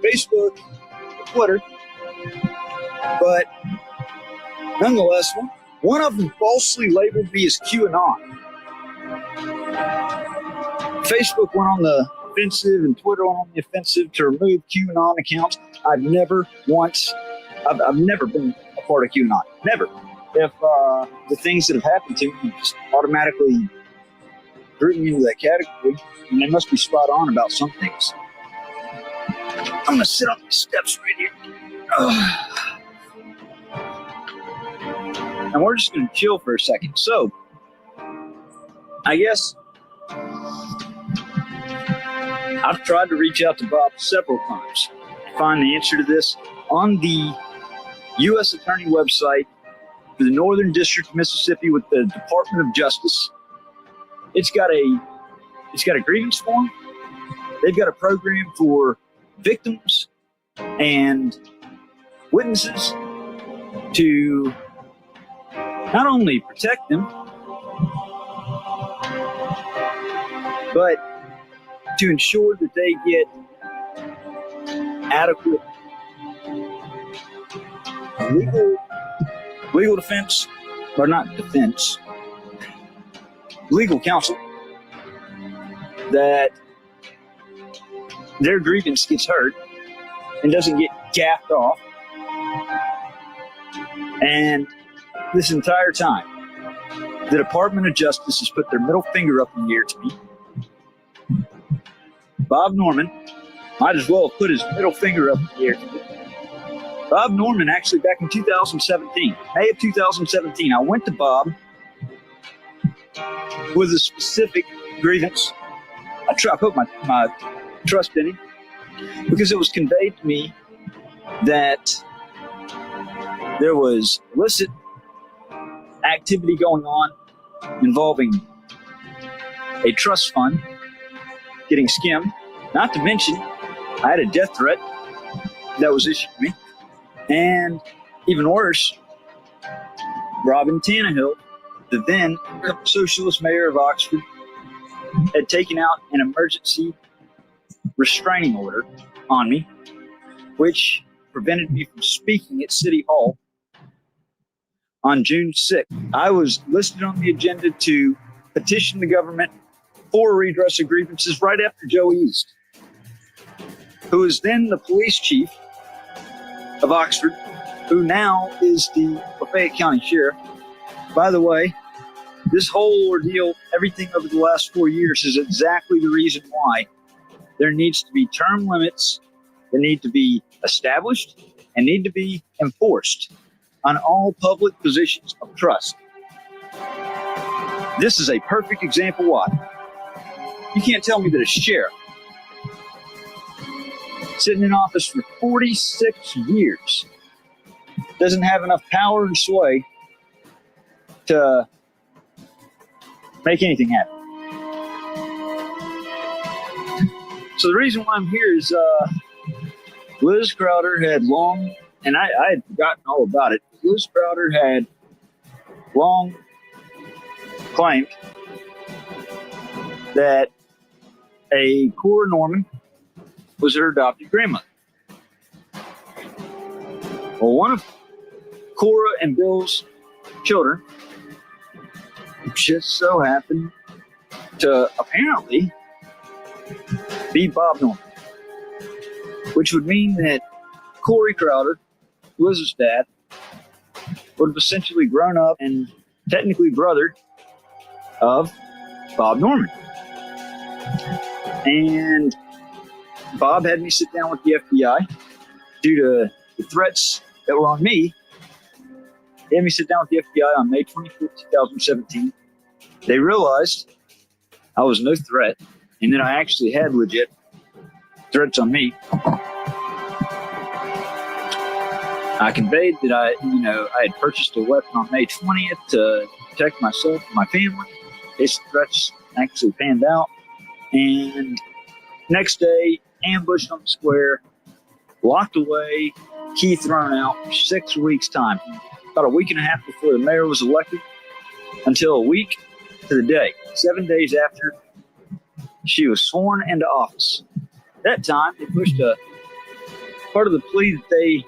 Facebook or Twitter, but nonetheless, one of them falsely labeled me as QAnon. Facebook went on the offensive and Twitter went on the offensive to remove QAnon accounts. I've never been a part of QAnon. Never. If the things that have happened to me just automatically threw me into that category, and they must be spot on about some things. I'm going to sit on these steps right here. and we're just going to chill for a second. So, I guess I've tried to reach out to Bob several times to find the answer to this. On the U.S. Attorney website for the Northern District of Mississippi with the Department of Justice, it's got a grievance form. They've got a program for victims and witnesses to not only protect them, but to ensure that they get adequate legal defense, or not defense, legal counsel, that their grievance gets heard and doesn't get gaffed off. And this entire time, the Department of Justice has put their middle finger up in the air to me. Bob Norman might as well have put his middle finger up in the air to me. Bob Norman, actually back in 2017, May of 2017, I went to Bob with a specific grievance. I put my trust in him because it was conveyed to me that there was illicit activity going on involving a trust fund getting skimmed. Not to mention, I had a death threat that was issued to me. And even worse, Robin Tannehill, the then socialist mayor of Oxford, had taken out an emergency restraining order on me, which prevented me from speaking at City Hall on June 6th. I was listed on the agenda to petition the government for redress of grievances right after Joe East, who was then the police chief of Oxford, who now is the Lafayette County Sheriff. By the way, this whole ordeal, everything over the last 4 years, is exactly the reason why there needs to be term limits that need to be established and need to be enforced on all public positions of trust. This is a perfect example why. You can't tell me that a sheriff sitting in office for 46 years doesn't have enough power and sway to make anything happen. So the reason why I'm here is Liz Crowder had long, and I had forgotten all about it. Liz Crowder had long claimed that a Cora Norman was her adopted grandmother. Well, one of Cora and Bill's children just so happened to apparently be Bob Norman, which would mean that Corey Crowder, Liz's dad, would have essentially grown up and technically brother of Bob Norman. And Bob had me sit down with the FBI due to the threats that were on me. He had me sit down with the FBI on May 25th, 2017. They realized I was no threat and that I actually had legit threats on me. I conveyed that I had purchased a weapon on May 20th to protect myself and my family. These threats actually panned out. And next day, ambushed on the square, locked away, key thrown out for 6 weeks' time. About a week and a half before the mayor was elected, until a week to the day, 7 days after she was sworn into office. At that time, they pushed a part of the plea that they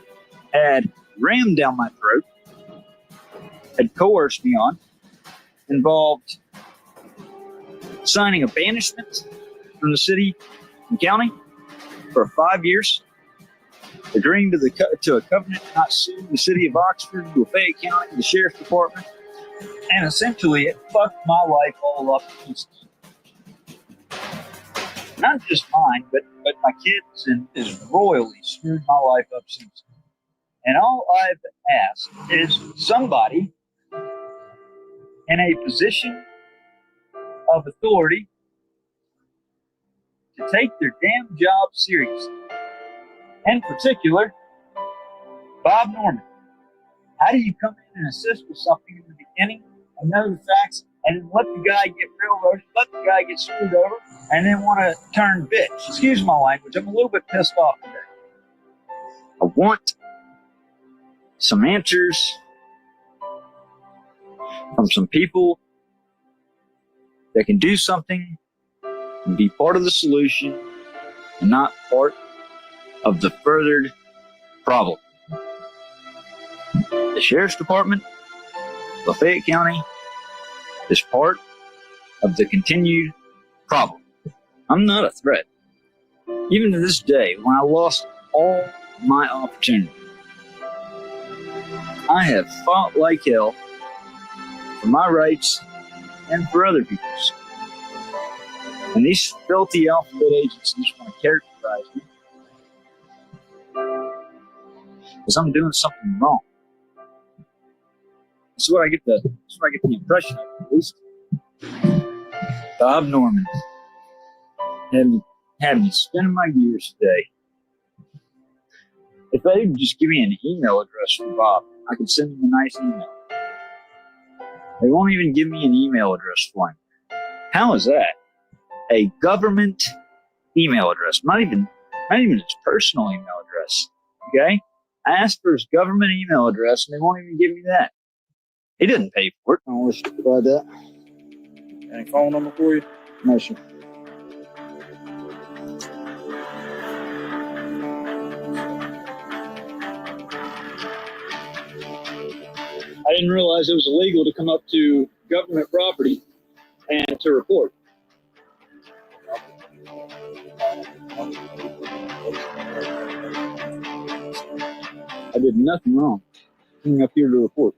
had rammed down my throat, had coerced me on, involved signing a banishment from the city and county for 5 years, agreeing to a covenant to not sue the city of Oxford, Lafayette County, the sheriff's department, and essentially it fucked my life all up. Not just mine, but my kids, and has royally screwed my life up since. And all I've asked is somebody in a position of authority to take their damn job seriously. In particular, Bob Norman. How do you come in and assist with something in the beginning and know the facts and then let the guy get railroaded, let the guy get screwed over, and then want to turn bitch? Excuse my language. I'm a little bit pissed off today. I want some answers from some people that can do something and be part of the solution and not part of the furthered problem. The Sheriff's Department, Lafayette County, is part of the continued problem. I'm not a threat. Even to this day, when I lost all my opportunity, I have fought like hell for my rights and for other people's. And these filthy alphabet agencies want to characterize me because I'm doing something wrong. That's what I get the impression of, at least. Bob Norman had me spinning my gears today. If they would just give me an email address for Bob, I could send him a nice email. They won't even give me an email address for him. How is that? A government email address, not even his personal email address. Okay? I asked for his government email address and they won't even give me that. He didn't pay for it. I don't wish to provide that. Any phone number for you? No, sir. I didn't realize it was illegal to come up to government property and to report. I did nothing wrong. Coming up here to report.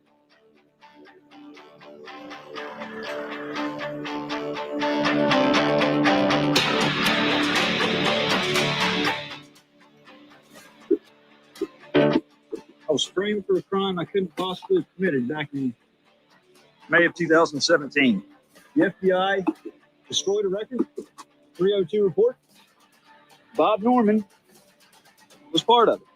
I was framed for a crime I couldn't possibly have committed back in May of 2017. The FBI destroyed a record, 302 report. Bob Norman was part of it.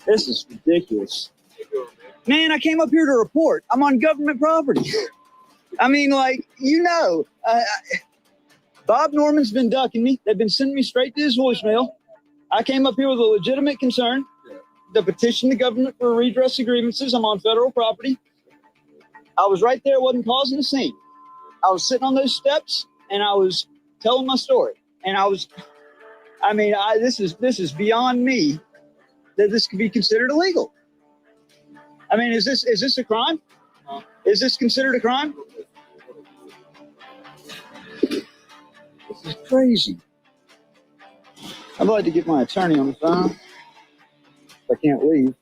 This is ridiculous. Man, I came up here to report. I'm on government property. I mean, like, Bob Norman's been ducking me. They've been sending me straight to his voicemail. I came up here with a legitimate concern to petition the government for redress of grievances. I'm on federal property. I was right there, wasn't causing a scene. I was sitting on those steps and I was telling my story. And this is beyond me that this could be considered illegal. I mean, is this a crime? Is this considered a crime? This is crazy. I'd like to get my attorney on the phone if I can't leave.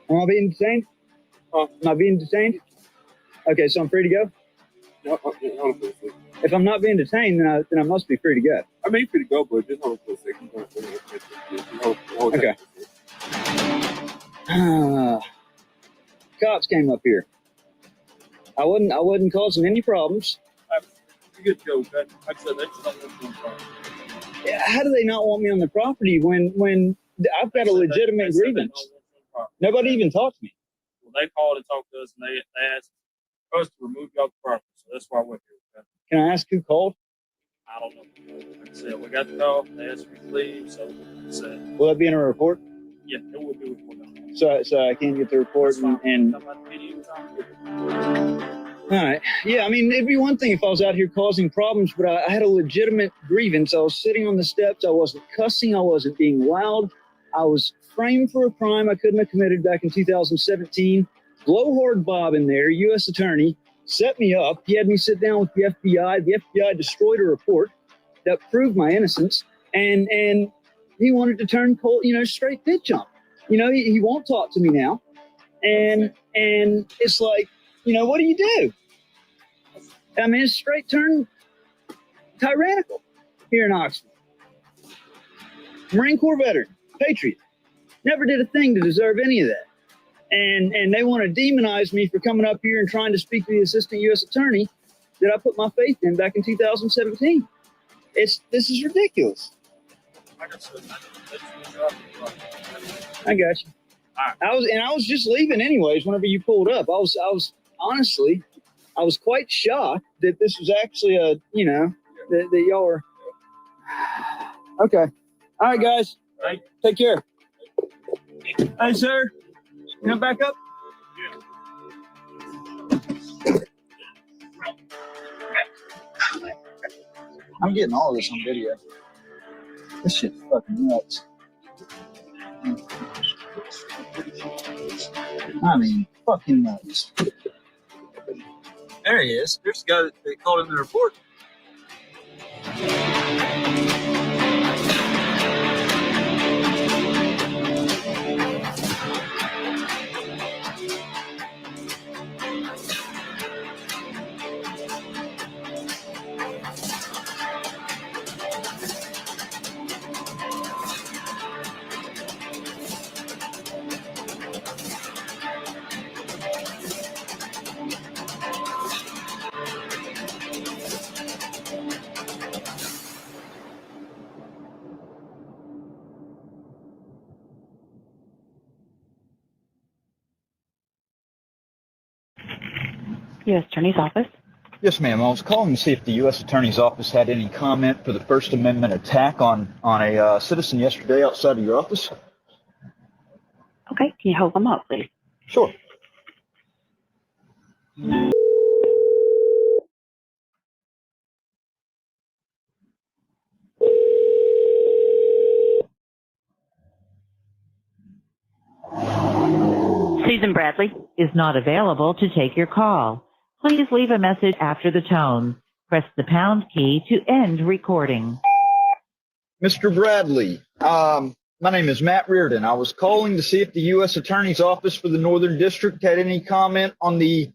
Am I being detained? Am I being detained? Okay, so I'm free to go? No, if I'm not being detained, then I must be free to go. I mean, you're free to go, but just hold for a second. Okay. Cops came up here. I wasn't causing any problems. You get to go, okay? Like I said, they just don't want you on the property. How do they not want me on the property when I've got a legitimate grievance? Nobody even talked to me. Well, they called and talked to us, and they asked us to remove you off the property. So that's why we're here. Okay? Can I ask who called? I don't know. Like I said, we got the call. They asked me to leave, so like I said. Will that be in a report? Yeah, it will be reported. So I can't get the report and all right. Yeah, I mean, it'd be one thing if I was out here causing problems, but I had a legitimate grievance. I was sitting on the steps. I wasn't cussing. I wasn't being loud. I was framed for a crime I couldn't have committed back in 2017. Blowhard Bob in there, U.S. attorney, set me up. He had me sit down with the FBI. The FBI destroyed a report that proved my innocence, and he wanted to turn cold, straight pitch on. He won't talk to me now, and it's like, what do you do? I mean, it's straight turn tyrannical here in Oxford. Marine Corps veteran, Patriot, never did a thing to deserve any of that. and they want to demonize me for coming up here and trying to speak to the assistant U.S. attorney that I put my faith in back in 2017. This is ridiculous. I got you. I was just leaving anyways. Whenever you pulled up, I was honestly, I was quite shocked that this was actually that y'all were. Okay. All right, guys. Take care. Hey, sir. Come back up. I'm getting all of this on video. This shit's fucking nuts. I mean, fucking nuts. There he is. There's the guy that they called in the report. U.S. Attorney's Office. Yes, ma'am. I was calling to see if the U.S. Attorney's Office had any comment for the First Amendment attack on a citizen yesterday outside of your office. Okay, can you hold them up, please? Sure. Susan Bradley is not available to take your call. Please leave a message after the tone. Press the pound key to end recording. Mr. Bradley, my name is Matt Reardon. I was calling to see if the U.S. Attorney's Office for the Northern District had any comment on the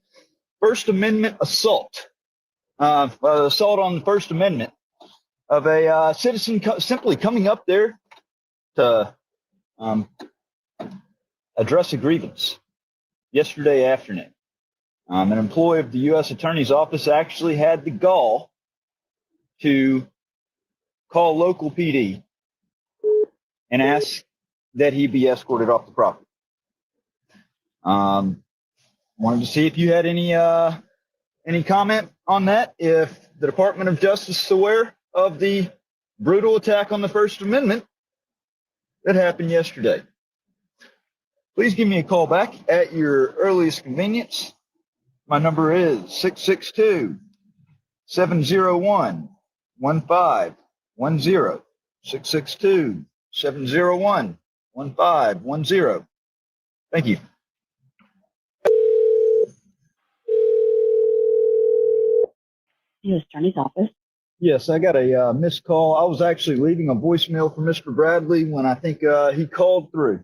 First Amendment assault. Assault on the First Amendment of a citizen simply coming up there to address a grievance yesterday afternoon. An employee of the U.S. Attorney's Office actually had the gall to call local PD and ask that he be escorted off the property. Wanted to see if you had any comment on that, if the Department of Justice is aware of the brutal attack on the First Amendment that happened yesterday. Please give me a call back at your earliest convenience. My number is 662-701-1510. 662-701-1510. Thank you. U.S. Attorney's Office. Yes, I got a missed call. I was actually leaving a voicemail for Mr. Bradley when I think he called through.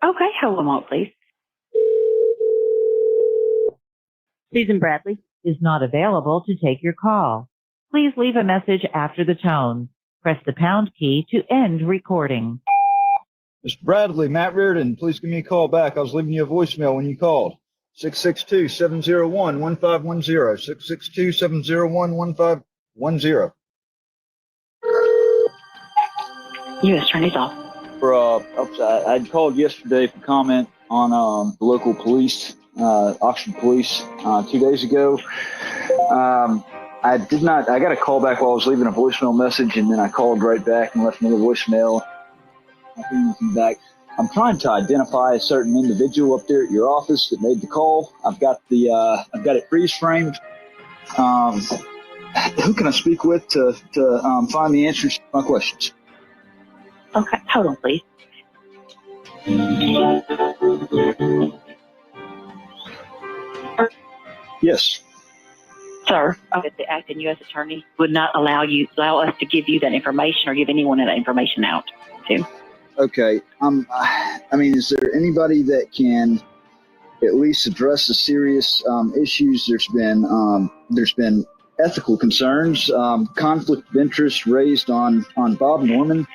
Okay, hold them up, please. Susan Bradley is not available to take your call. Please leave a message after the tone. Press the pound key to end recording. Mr. Bradley, Matt Reardon, please give me a call back. I was leaving you a voicemail when you called. 662-701-1510. 662-701-1510. U.S. Attorney's Office. I'd called yesterday for comment on the local police, Oxford Police, 2 days ago. I got a call back while I was leaving a voicemail message, and then I called right back and left another voicemail. Back. I'm trying to identify a certain individual up there at your office that made the call. I've got it freeze framed. Who can I speak with to find the answers to my questions? Okay, hold on, please. Yes. Sir, the acting U.S. attorney would not allow us to give you that information or give anyone that information out to. Okay. Is there anybody that can at least address the serious issues? There's been ethical concerns, conflict of interest raised on Bob Norman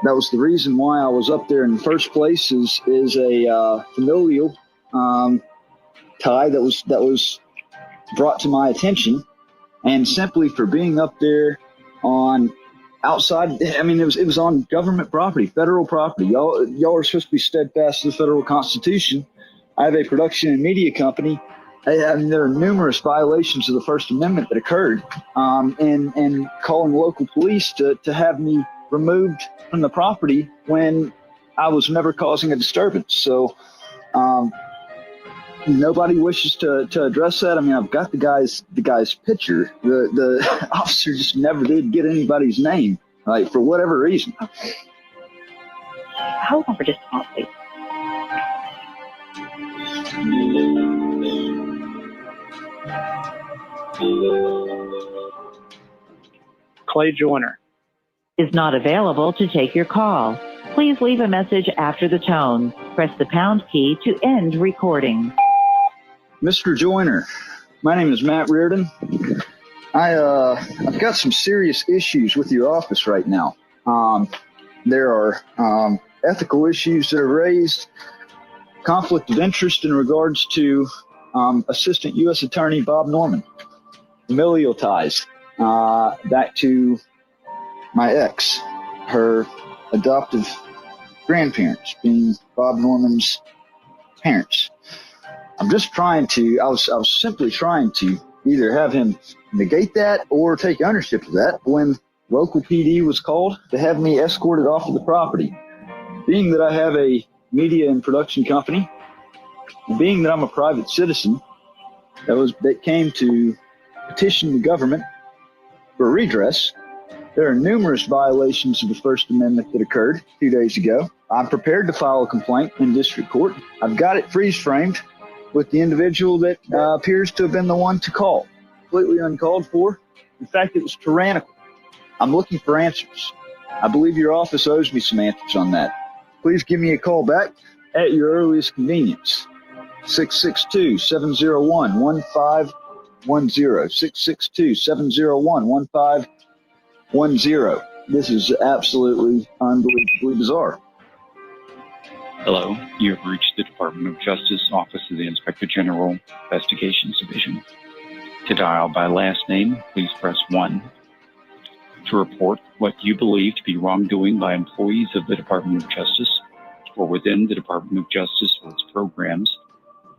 that was the reason why I was up there in the first place. Is a familial tie that was brought to my attention, and simply for being up there on outside. I mean, it was on government property, federal property. Y'all are supposed to be steadfast to the federal Constitution. I have a production and media company. I mean, there are numerous violations of the First Amendment that occurred, and calling local police to have me removed from the property when I was never causing a disturbance. So nobody wishes to address that. I mean, I've got the guy's picture. The officer just never did get anybody's name, like, for whatever reason. Okay. Hold on for just a moment, please. Clay Joyner Is not available to take your call. Please leave a message after the tone. Press the pound key to end recording. Mr. Joyner, my name is Matt Reardon. I've got some serious issues with your office right now. There are ethical issues that are raised, conflict of interest in regards to Assistant U.S. Attorney Bob Norman, familial ties back to my ex, her adoptive grandparents being Bob Norman's parents. I was simply trying to either have him negate that or take ownership of that when local PD was called to have me escorted off of the property. Being that I have a media and production company, and being that I'm a private citizen that came to petition the government for redress, there are numerous violations of the First Amendment that occurred 2 days ago. I'm prepared to file a complaint in district court. I've got it freeze-framed with the individual that appears to have been the one to call. Completely uncalled for. In fact, it was tyrannical. I'm looking for answers. I believe your office owes me some answers on that. Please give me a call back at your earliest convenience. 662-701-1510. 662-701-1510. This is absolutely unbelievably bizarre. Hello, you have reached the Department of Justice Office of the Inspector General Investigations Division. To dial by last name, please press 1. To report what you believe to be wrongdoing by employees of the Department of Justice or within the Department of Justice or its programs,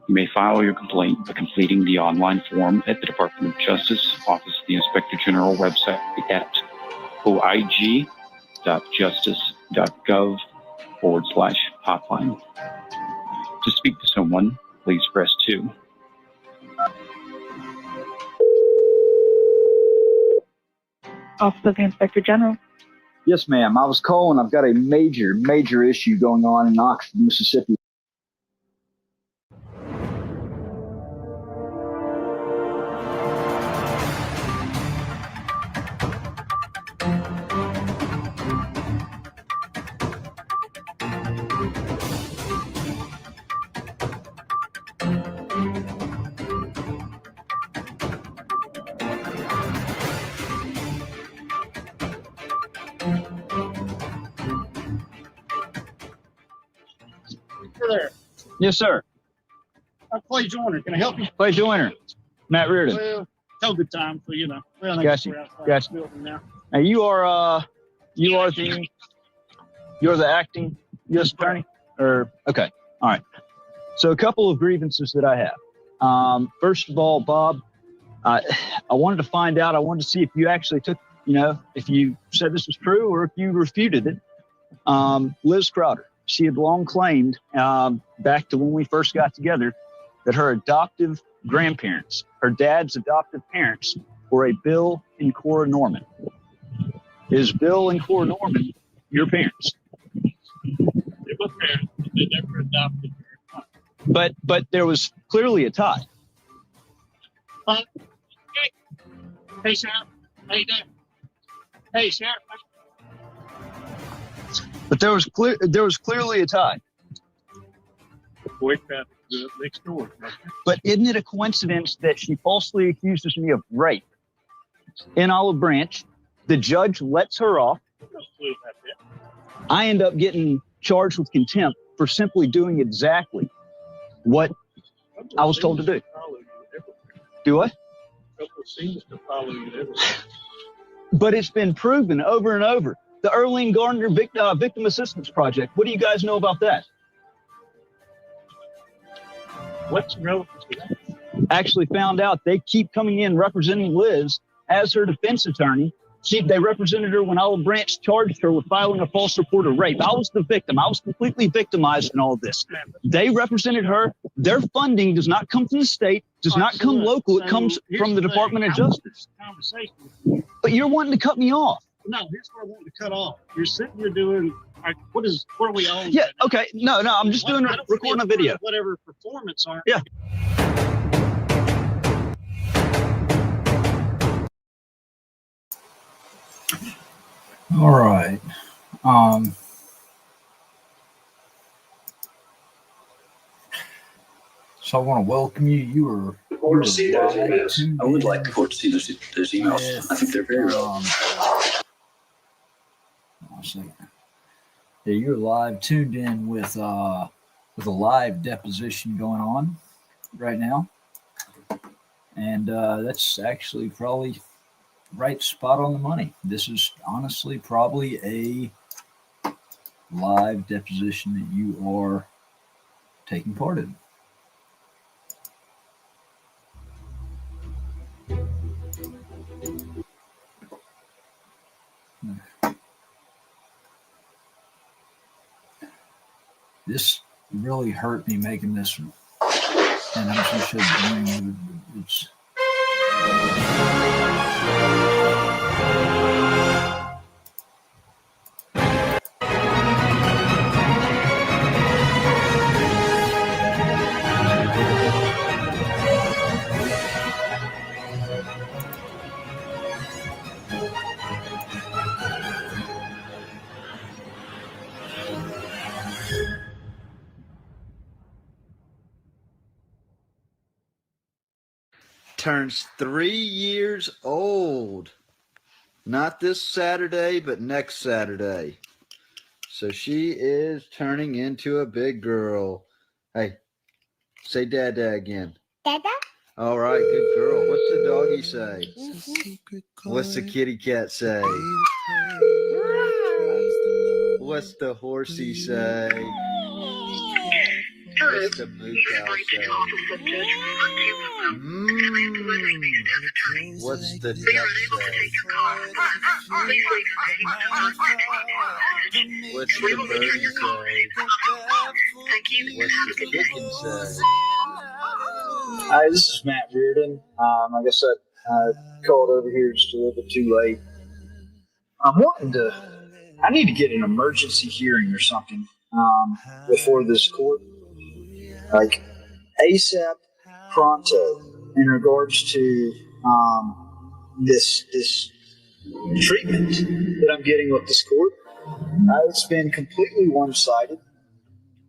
you may file your complaint by completing the online form at the Department of Justice Office of the Inspector General website at oig.justice.gov/hotline. To speak to someone, please press 2. Office of the Inspector General. Yes, ma'am. I was calling. I've got a major issue going on in Oxford, Mississippi. There. Yes, sir. Clay Joyner. Can I help you? Clay Joyner. Matt Reardon. Well, COVID time, so you know. Well, Gotcha. Gotcha. Now. Now you are the acting U.S. attorney, or okay, all right. So a couple of grievances that I have. First of all, Bob, I wanted to find out. I wanted to see if you actually took, if you said this was true or if you refuted it. Liz Crowder. She had long claimed, back to when we first got together, that her adoptive grandparents, her dad's adoptive parents, were a Bill and Cora Norman. Is Bill and Cora Norman your parents? They were parents, but they never adopted her. But there was clearly a tie. Hey, Sheriff. How you doing? Hey, Sheriff. But there was clearly a tie. Boy traffic next door. But isn't it a coincidence that she falsely accuses me of rape in Olive Branch? The judge lets her off. I end up getting charged with contempt for simply doing exactly what I was told to do. Do what? But it's been proven over and over. The Erling Gardner Victim Assistance Project. What do you guys know about that? What's relevant to that? Actually found out they keep coming in representing Liz as her defense attorney. They represented her when Olive Branch charged her with filing a false report of rape. I was the victim. I was completely victimized in all of this. They represented her. Their funding does not come from the state, does not come local. It comes from the Department of Justice. But you're wanting to cut me off. No, here's what I want to cut off. You're sitting here doing, like, what are we on? Yeah, okay. No, I'm just recording a video. Whatever performance art. Yeah. All right. So I want to welcome you. You are. I would like the court to see those emails. I think they're very relevant. Yeah, you're live tuned in with a live deposition going on right now, and that's actually probably right spot on the money. This is honestly probably a live deposition that you are taking part in. This really hurt me making this one, and I'm just doing it's. Turns 3 years old. Not this Saturday, but next Saturday. So she is turning into a big girl. Hey, say Dada again. Dada? All right, good girl. What's the doggy say? What's the kitty cat say? What's the horsey say? What's the moo cow say? What's the duck say? What's the bird say? What's the chicken say? Hi, this is Matt Reardon. Like I said, I called over here just a little bit too late. I need to get an emergency hearing or something before this court. Like ASAP pronto in regards to this treatment that I'm getting with this court. It's been completely one-sided.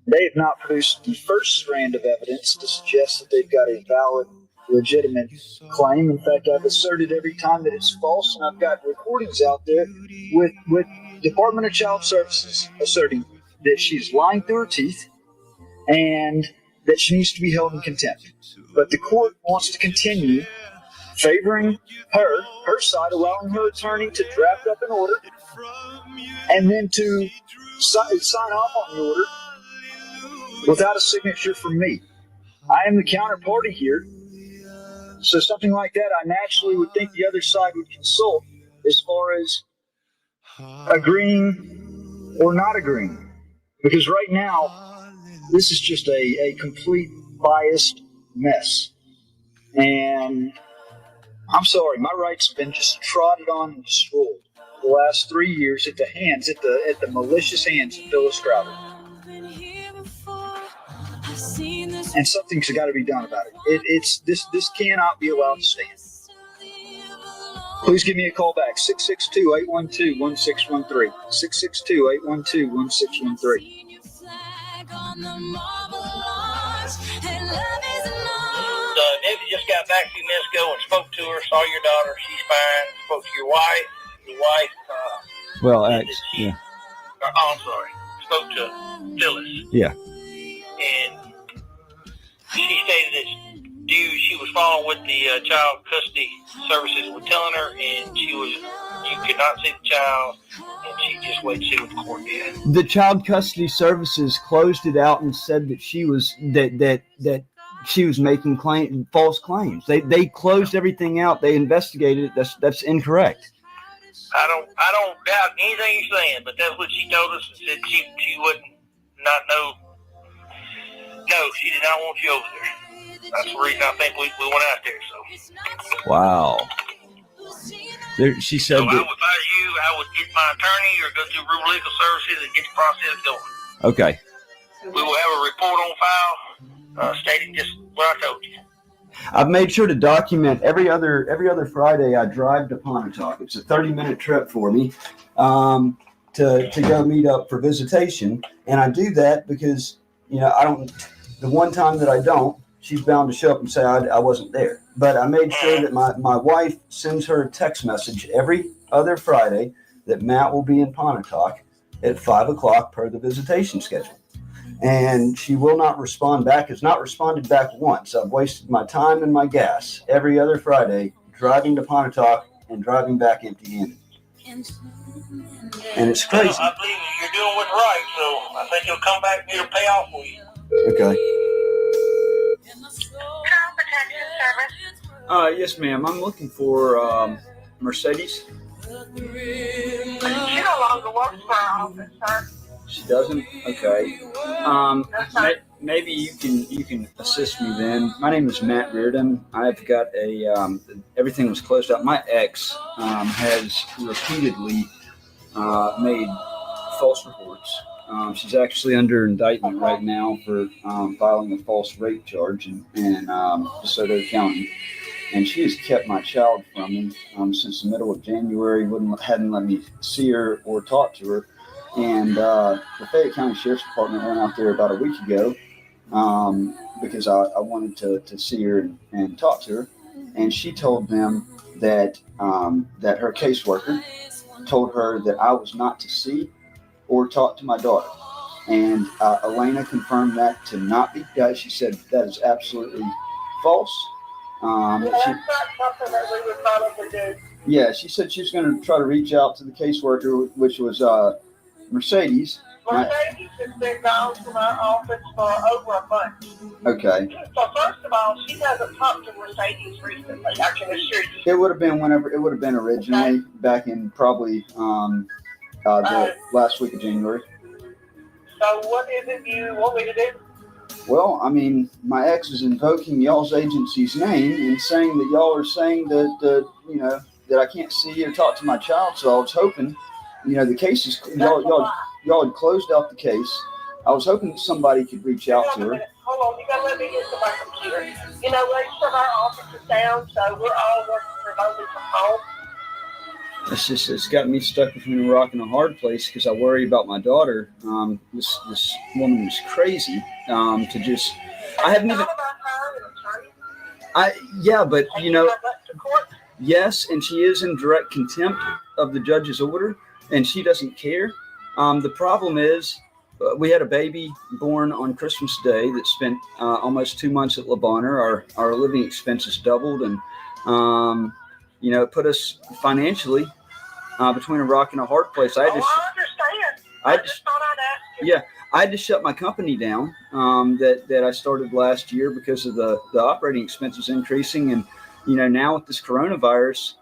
They have not produced the first strand of evidence to suggest that they've got a valid, legitimate claim. In fact, I've asserted every time that it's false, and I've got recordings out there with Department of Child Services asserting that she's lying through her teeth and that she needs to be held in contempt. But the court wants to continue favoring her side, allowing her attorney to draft up an order and then to sign off on the order without a signature from me. I am the counterparty here, so something like that I naturally would think the other side would consult as far as agreeing or not agreeing. Because right now, this is just a complete biased mess. And I'm sorry, my rights have been just trodden on and destroyed the last 3 years at the malicious hands of Phyllis Crowder. And something's got to be done about it. This cannot be allowed to stand. Please give me a call back, 662-812-1613, 662-812-1613. Debbie just got back a few minutes ago and spoke to her, saw your daughter, she's fine, spoke to your wife, I'm sorry, spoke to Phyllis, Yeah. and she stated that she was following what the child custody services were telling her, and you could not see the child, and she just waited to see what the court did. The child custody services closed it out and said that she was that she was making false claims. They closed everything out. They investigated it. That's incorrect. I don't doubt anything you're saying, but that's what she told us, and said she wouldn't not know. No, she did not want you over there. That's the reason I think we went out there. So. Wow. She said So that. if I was you, I would get my attorney or go through rural legal services and get the process going. Okay. We will have a report on file stating just what I told you. I've made sure to document every other Friday I drive to Pontotoc. It's a 30-minute trip for me to go meet up for visitation, and I do that because I don't. The one time that I don't, she's bound to show up and say I wasn't there. But I made sure that my wife sends her a text message every other Friday that Matt will be in Pontotoc at 5 o'clock per the visitation schedule. And she will not respond back. Has not responded back once. I've wasted my time and my gas every other Friday driving to Pontotoc and driving back empty-handed. And it's crazy. I believe you're doing what's right, so I think you'll come back here to pay off for you. Okay. Yes, ma'am. I'm looking for Mercedes. She no longer works for our office, sir. She doesn't? Okay. Maybe you can assist me then. My name is Matt Reardon. I've got everything was closed out. My ex has repeatedly made false reports. She's actually under indictment right now for filing a false rape charge in DeSoto County. And she has kept my child from me since the middle of January. Hadn't let me see her or talk to her. And the Fayette County Sheriff's Department went out there about a week ago because I wanted to see her and talk to her. And she told them that her caseworker told her that I was not to see or talk to my daughter. And Elena confirmed that to not be done. She said that is absolutely false. That's not something that we would probably do. Yeah, she said she was going to try to reach out to the caseworker, which was Mercedes. Mercedes has been gone from our office for over a month. Okay. So first of all, she hasn't talked to Mercedes recently, I can assure you. It would have been originally back in probably the last week of January. So what is it you want me to do? Well, I mean, my ex is invoking y'all's agency's name and saying that y'all are saying that I can't see or talk to my child. So I was hoping, the case is y'all had closed out the case. I was hoping that somebody could reach out to her. Hold on, you gotta let me get to my computer. Most of our office is down, so we're all working remotely from home. It's got me stuck between a rock and a hard place because I worry about my daughter. This woman is crazy. I haven't even. Yes, and she is in direct contempt of the judge's order, and she doesn't care. The problem is, we had a baby born on Christmas Day that spent almost 2 months at Le Bonheur. Our living expenses doubled, and it put us financially between a rock and a hard place. I understand. I just thought I'd ask you. Yeah, I had to shut my company down that I started last year because of the operating expenses increasing, and now with this coronavirus,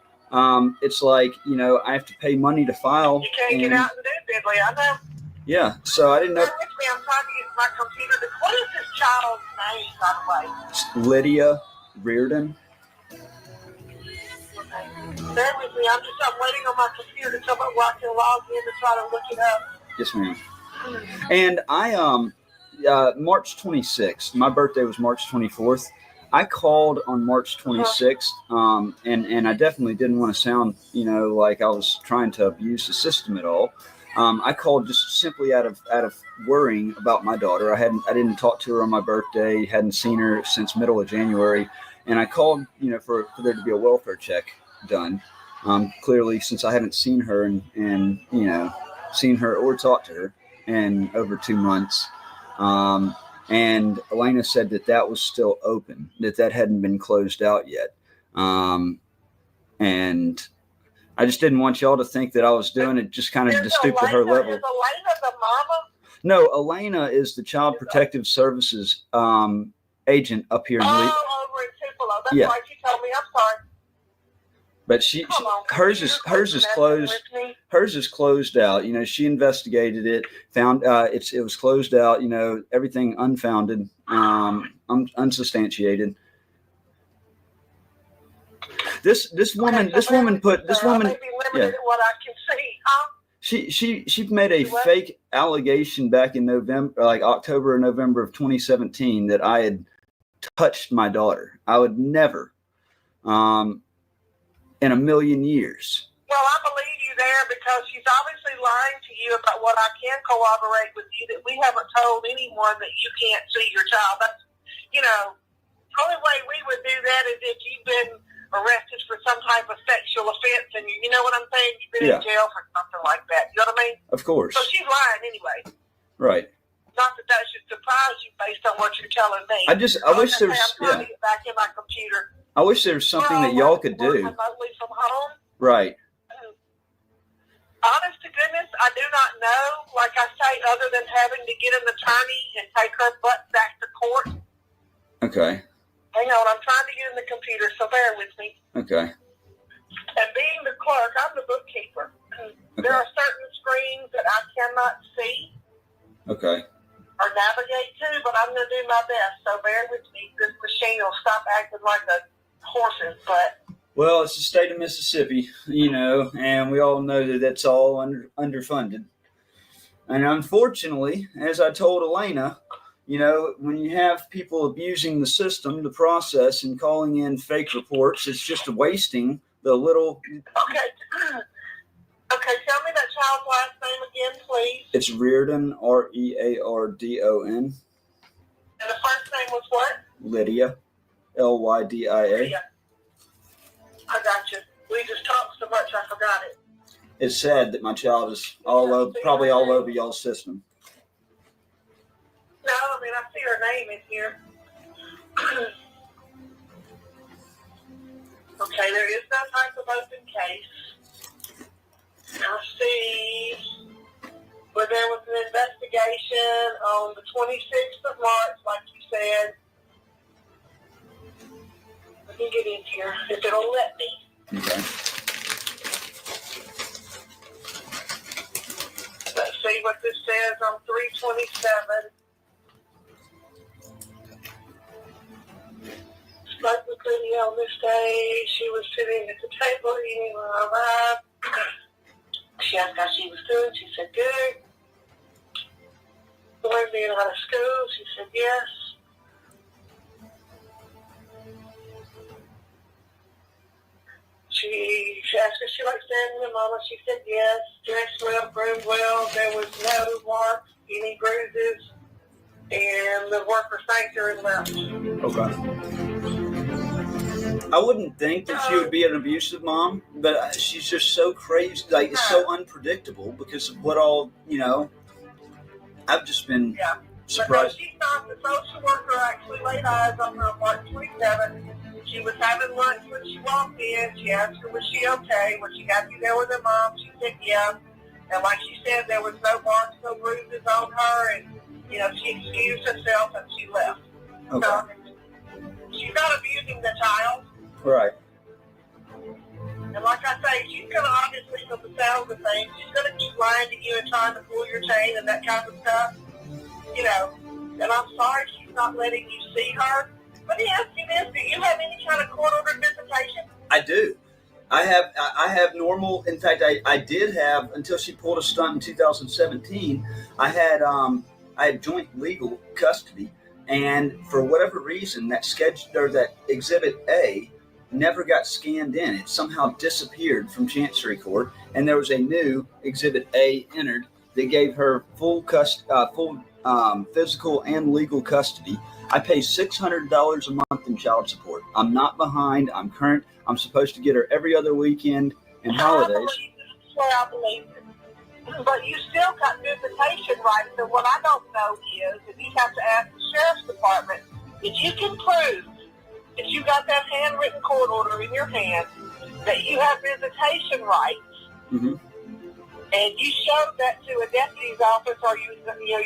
it's like I have to pay money to file. You can't get out and do it, I know. Yeah, so I didn't know. I'm trying to use my computer. What is this child's name, by the way? Lydia Reardon. Bear with me. I'm waiting on my computer to come up where I can log in to try to look it up. Yes, ma'am. And I, March 26th, my birthday was March 24th. I called on March 26th, and I definitely didn't want to sound, like I was trying to abuse the system at all. I called just simply out of worrying about my daughter. I didn't talk to her on my birthday, hadn't seen her since middle of January, and I called, for there to be a welfare check done. Clearly, since I haven't seen her in seen her or talked to her in over 2 months. And Elena said that was still open, that hadn't been closed out yet. And I just didn't want y'all to think that I was doing it just kind of to stoop to her level. Is Elena the mama? No, Elena is the Child Protective Services agent up here in over in Tupelo. That's Yeah. right. You told me. I'm sorry. But hers is closed. Hers is closed out. She investigated it, found it was closed out. Everything unfounded, unsubstantiated. This woman. Yeah. What I can see, huh? She made a fake allegation back in November, like October or November of 2017, that I had touched my daughter. I would never. In a million years. Well, I believe you there because she's obviously lying to you about what I can corroborate with you, that we haven't told anyone that you can't see your child. That's, the only way we would do that is if you've been arrested for some type of sexual offense and you know what I'm saying? You've been in jail for something like that. You know what I mean? Of course. So she's lying anyway. Right. Not that should surprise you based on what you're telling me. I wish there was, I'm trying to get back in my computer. I wish there was something that y'all could do. Remotely from home. Right. Honest to goodness, I do not know. Like I say, other than having to get an attorney and take her butt back to court. Okay. Hang on, I'm trying to get in the computer, so bear with me. Okay. And being the clerk, I'm the bookkeeper. Okay. There are certain screens that I cannot see. Okay. Or navigate to, but I'm going to do my best. So bear with me. This machine will stop acting like a horse's butt. Well, it's the state of Mississippi, and we all know that that's all underfunded. And unfortunately, as I told Elena, when you have people abusing the system, the process, and calling in fake reports, it's just wasting the little. Okay, tell me that child's last name again, please. It's Reardon, Reardon. And the first name was what? Lydia, Lydia. Lydia. I got you. We just talked so much, I forgot it. It's sad that my child is probably all over y'all's system. No, I mean, I see her name in here. Okay, there is no type of open case. I see where there was an investigation on the 26th of March, like you said. Let me get in here, if it'll let me. Okay. Let's see what this says on 3/27. Spoke with Lydia on this day. She was sitting at the table eating when I arrived. She asked how she was doing. She said, good. The way being out of school, she said, yes. She asked if she liked staying with her mama. She said, yes. Dressed well, groomed well. There was no marks, any bruises. And the worker thanked her and left. Okay. I wouldn't think that she would be an abusive mom, but she's just so crazy, like it's so unpredictable because of what all, I've just been surprised. But she's not. The social worker actually laid eyes on her on March 27th. She was having lunch when she walked in. She asked her, was she okay? Was she happy there with her mom? She said, yeah. And like she said, there was no marks, no bruises on her, and, she excused herself and she left. Okay. So, she's not abusing the child. Right. And like I say, she's going to obviously, from the sounds of things, she's going to keep lying to you and trying to pull your chain and that kind of stuff. And I'm sorry she's not letting you see her. Let me ask you this. Do you have any kind of court-ordered visitation? I do. I have normal. In fact, I did have until she pulled a stunt in 2017. I had joint legal custody, and for whatever reason, that Exhibit A never got scanned in. It somehow disappeared from Chancery Court, and there was a new Exhibit A entered that gave her full physical and legal custody. I pay $600 a month in child support. I'm not behind. I'm current. I'm supposed to get her every other weekend and holidays. I believe it. but you still got visitation rights. And what I don't know is, and you have to ask the sheriff's department, if you can prove that you got that handwritten court order in your hand, that you have visitation rights, and you showed that to a deputy's office, or you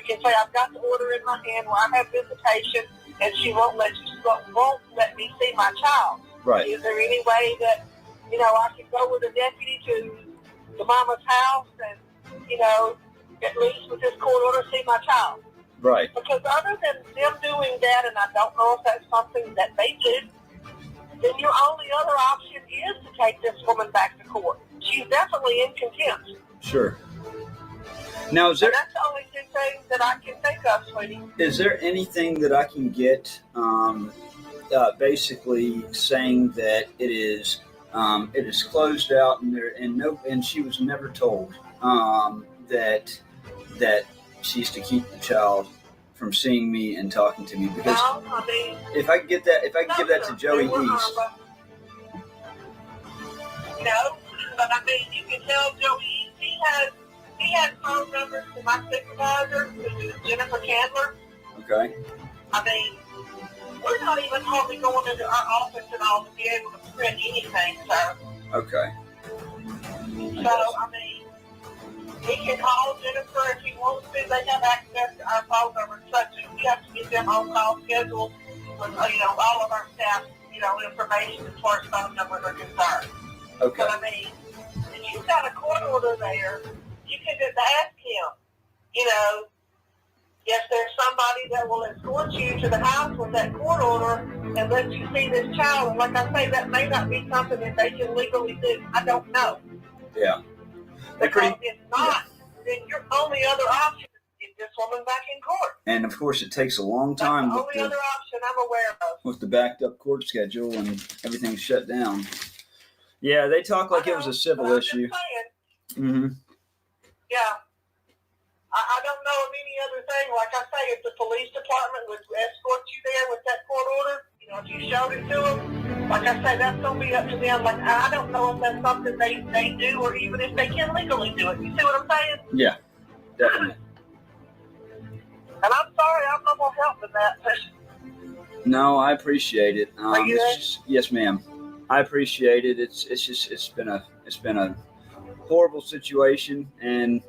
can say, I've got the order in my hand where I have visitation, and she won't let me see my child. Right. Is there any way that, I can go with a deputy to the mama's house and, at least with this court order, see my child? Right. Because other than them doing that, and I don't know if that's something that they do, then your only other option is to take this woman back to court. She's definitely in contempt. Sure. Now, is there? And that's the only two things that I can think of, sweetie. Is there anything that I can get, basically saying that it is closed out, and she was never told that she's to keep the child from seeing me and talking to me? Because if I can get that, give that to Joey East. No, but I mean, you can tell Joey East, he has phone numbers to my supervisor, who is Jennifer Candler. Okay. I mean, we're not even hardly going into our office at all to be able to print anything, so. Okay. So, I mean, he can call Jennifer if he wants to. They have access to our phone numbers, such as we have to get them on-call schedules with, all of our staff, information as far as phone numbers are concerned. Okay. But, I mean, if you've got a court order there, you can just ask him, if there's somebody that will escort you to the house with that court order and let you see this child. And like I say, that may not be something that they can legally do. I don't know. Yeah. Because if not, then your only other option is get this woman back in court. And of course, it takes a long time That's the only other option I'm aware of. with the backed up court schedule and everything's shut down. Yeah, they talk like it was a civil issue. Mm-hmm. Yeah. I don't know of any other thing. Like I say, if the police department would escort you there with that court order, if you showed it to them, like I say, that's going to be up to them. Like, I don't know if that's something they do or even if they can legally do it. You see what I'm saying? Yeah, definitely. And I'm sorry, I'm not going to help in that. No, I appreciate it. Are you there? Yes, ma'am. I appreciate it. It's been a horrible situation, and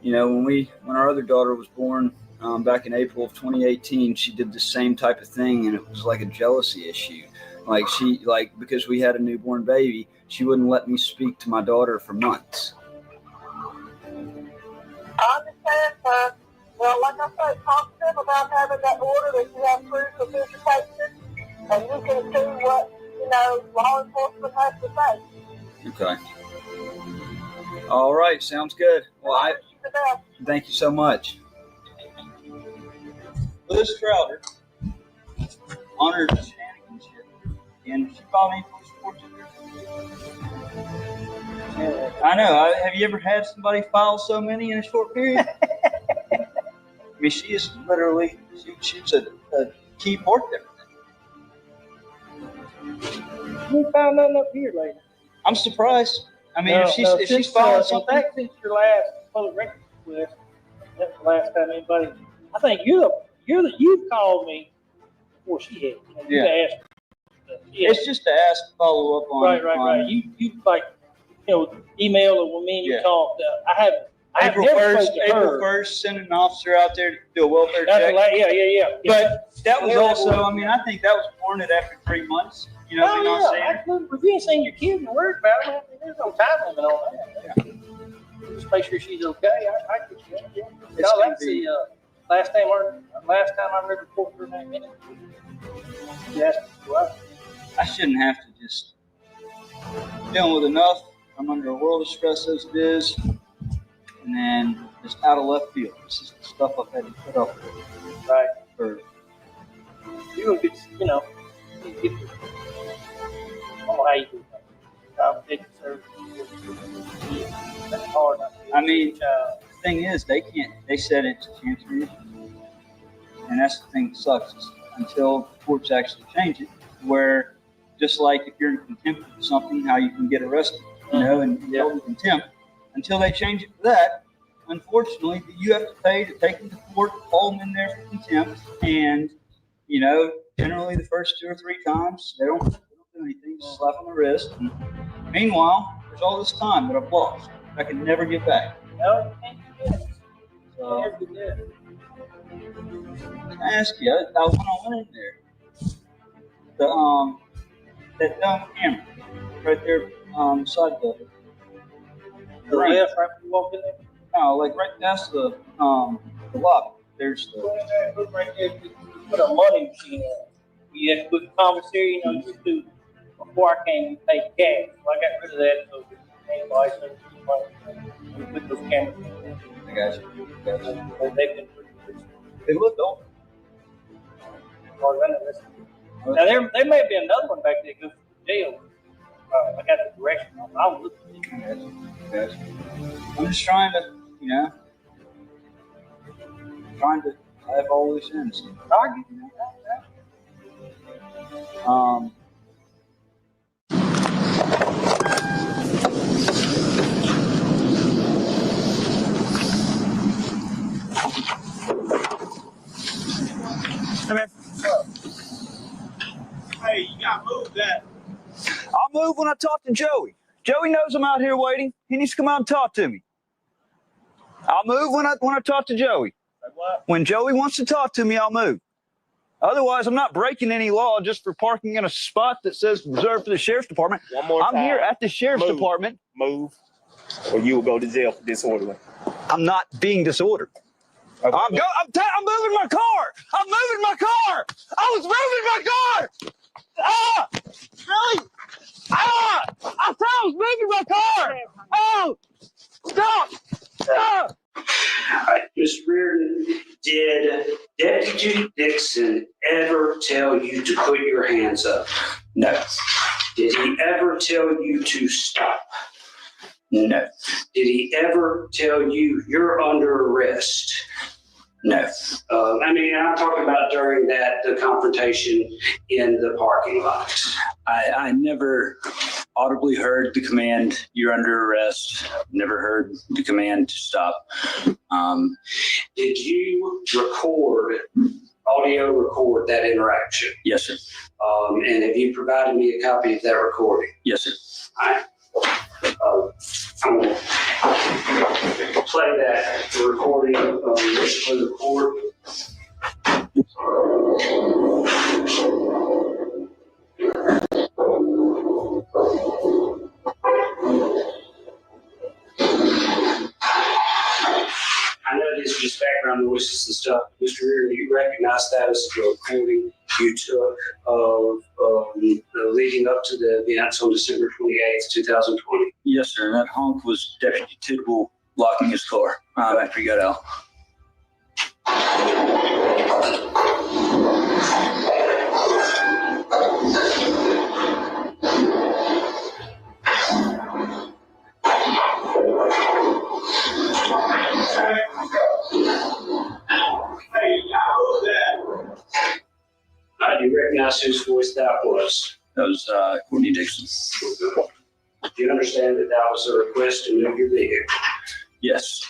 when our other daughter was born back in April of 2018, she did the same type of thing, and it was like a jealousy issue. Because we had a newborn baby, she wouldn't let me speak to my daughter for months. I understand, sir. Well, like I said, talk to them about having that order that you have proof of visitation, and you can see what, law enforcement has to say. Okay. All right, sounds good. Well, thank you so much. Liz Crowder honored shenanigans here, and she called me for support. I know. Have you ever had somebody file so many in a short period? I mean, she is literally, she's a key part of everything. You found nothing up here lately. I'm surprised. I mean, if she's following something. In fact, since your last public record request, that's the last time anybody. I think you've called me before she had. You asked. It's just to ask, follow up on. Right. You email or when me and you talked. I haven't. April 1st, send an officer out there to do a welfare check. Yeah. But that was also, I mean, I think that was warranted after 3 months. Absolutely. If you ain't seen your kid and worried about it, there's no time limit on that. Yeah. Just make sure she's okay. I get you. Yeah. That's the last time I heard report her name in it. Yes. I shouldn't have to just dealing with enough. I'm under a world of stress as it is. And then just out of left field. This is the stuff I've had to put up with. Right. For you would get, I don't know how you do that. That's hard. I mean, the thing is, they said it's a cancer issue. And that's the thing that sucks is until the courts actually change it, where just like if you're in contempt of something, how you can get arrested, and held in contempt. Until they change it to that, unfortunately, you have to pay to take them to court, haul them in there for contempt, and generally the first 2 or 3 times they don't do anything, just slap on the wrist. And meanwhile, there's all this time that I've lost. I can never get back. No, you can't do that. So, Never do that. I ask you, when I went in there, that dumb camera right there, beside the left, right when you walk in there? No, like right past the lobby. There's the Look right there. You put a money machine on. You have to put the commissary, you used to, before I came, you paid cash. So I got rid of that, so the name license, we put those cameras in. I got you. They've been pretty good. They look old. Now there may be another one back there that goes to jail. I got the direction. I'll look at it. Gotcha. I'm just trying to, have all these ends. I get you. Hey, you gotta move that. I'll move when I talk to Joey. Joey knows I'm out here waiting. He needs to come out and talk to me. I'll move when I talk to Joey. Like what? When Joey wants to talk to me, I'll move. Otherwise, I'm not breaking any law just for parking in a spot that says reserved for the sheriff's department. One more time. I'm here at the sheriff's department. Move, or you will go to jail for disorderly. I'm not being disordered. Okay. I'm moving my car. I'm moving my car. I was moving my car. Ah! Really? Ah! I thought I was moving my car. Oh! Stop! Ah! Mr. Reardon, did Deputy Dixon ever tell you to put your hands up? No. Did he ever tell you to stop? No. Did he ever tell you you're under arrest? No. I'm talking about during the confrontation in the parking lot. I never audibly heard the command, you're under arrest. Never heard the command to stop. Did you audio record that interaction? Yes, sir. And have you provided me a copy of that recording? Yes, sir. All right. I'm going to play that recording of the court. I know this is just background noises and stuff. Mr. Reardon, you recognize that as a recording you took of leading up to the events on December 28th, 2020? Yes, sir. That honk was Deputy Tidwell locking his car after he got out. Do you recognize whose voice that was? That was Courtney Dixon. Do you understand that that was a request to move your vehicle? Yes.